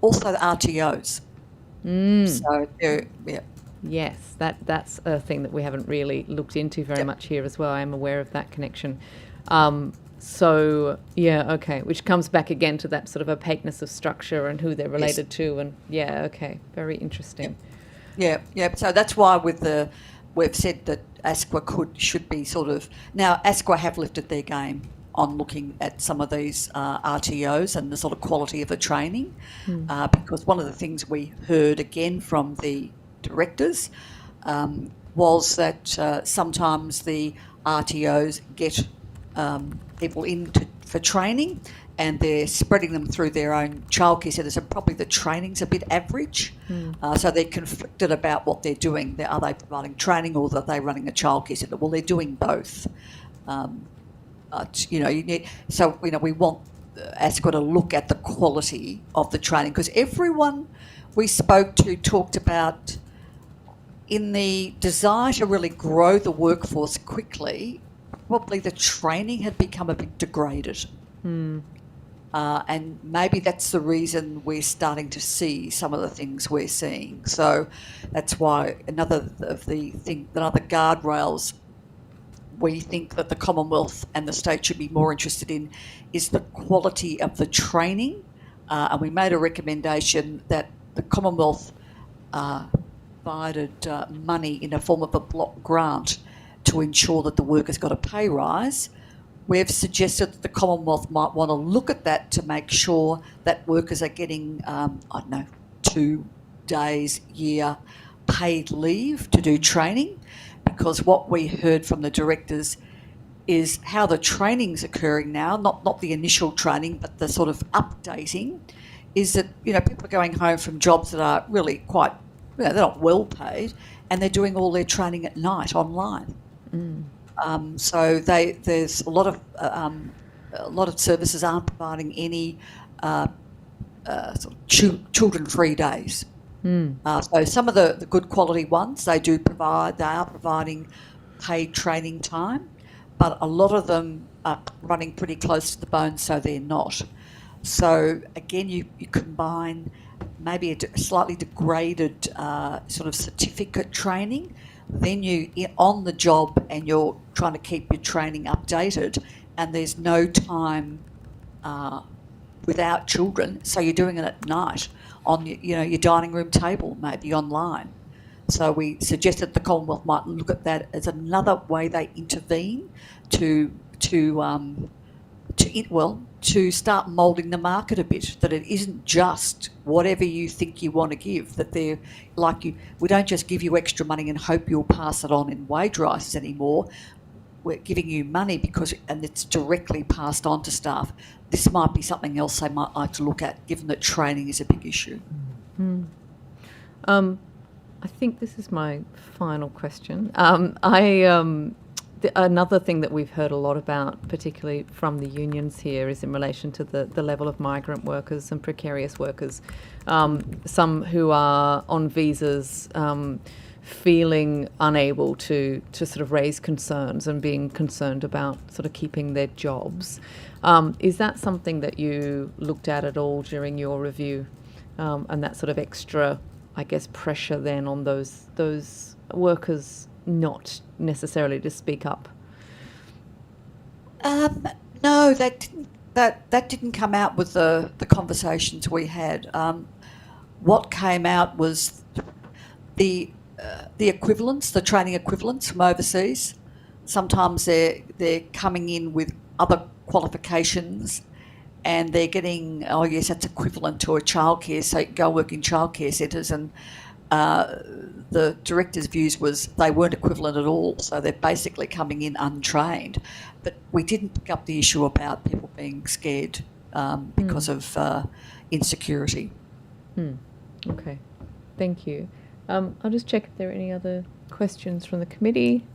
also the RTOs. So they're, yeah. Yes, that's a thing that we haven't really looked into very much here as well. I am aware of that connection. So, yeah, okay, which comes back again to that sort of opaqueness of structure and who they're related to. And, yeah, okay, very interesting. Yeah. So that's why we've said that ASQA should be sort of... Now, ASQA have lifted their game on looking at some of these RTOs and the sort of quality of the training, because one of the things we heard again from the directors was that sometimes the RTOs get people in for training and they're spreading them through their own childcare centres, and probably the training's a bit average. So they're conflicted about what they're doing. Are they providing training, or are they running a childcare centre? Well, they're doing both. We want ASCO to look at the quality of the training, because everyone we spoke to talked about, in the desire to really grow the workforce quickly, probably the training had become a bit degraded. And maybe that's the reason we're starting to see some of the things we're seeing. So that's why another guardrails we think that the Commonwealth and the state should be more interested in is the quality of the training. And we made a recommendation that the Commonwealth provided money in a form of a block grant to ensure that the workers got a pay rise. We've suggested that the Commonwealth might want to look at that to make sure that workers are getting, 2 days a year paid leave to do training, because what we heard from the directors is how the training's occurring now, not the initial training, but the sort of updating, is that, people are going home from jobs that are really quite, they're not well paid, and they're doing all their training at night online. So there's a lot of services aren't providing any sort of children-free days. So some of the good quality ones they are providing paid training time, but a lot of them are running pretty close to the bone, so they're not. So again, you combine maybe a slightly degraded sort of certificate training, then you're on the job and you're trying to keep your training updated, and there's no time without children, so you're doing it at night on your dining room table, maybe online. So we suggested the Commonwealth might look at that as another way they intervene to start moulding the market a bit, that it isn't just whatever you think you want to give, that they're like you. We don't just give you extra money and hope you'll pass it on in wage rises anymore. We're giving you money and it's directly passed on to staff. This might be something else they might like to look at, given that training is a big issue. I think this is my final question. Another thing that we've heard a lot about, particularly from the unions here, is in relation to the level of migrant workers and precarious workers. Some who are on visas feeling unable to sort of raise concerns and being concerned about sort of keeping their jobs. Is that something that you looked at all during your review, and that sort of extra, I guess, pressure then on those workers not necessarily to speak up? No, that didn't come out with the conversations we had. What came out was the equivalents, the training equivalents from overseas. Sometimes they're coming in with other qualifications, and they're getting, oh yes, that's equivalent to a childcare, so you can go work in childcare centres, and the director's views was they weren't equivalent at all, so they're basically coming in untrained. But we didn't pick up the issue about people being scared because of insecurity. Okay, thank you. I'll just check if there are any other questions from the committee.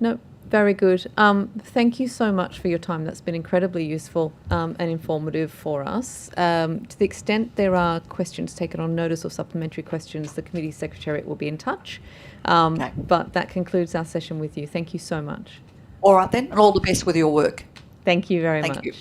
No, very good. Thank you so much for your time. That's been incredibly useful and informative for us. To the extent there are questions taken on notice or supplementary questions, the committee secretariat will be in touch. Okay. But that concludes our session with you. Thank you so much. All right then, and all the best with your work. Thank you very much. Thank you.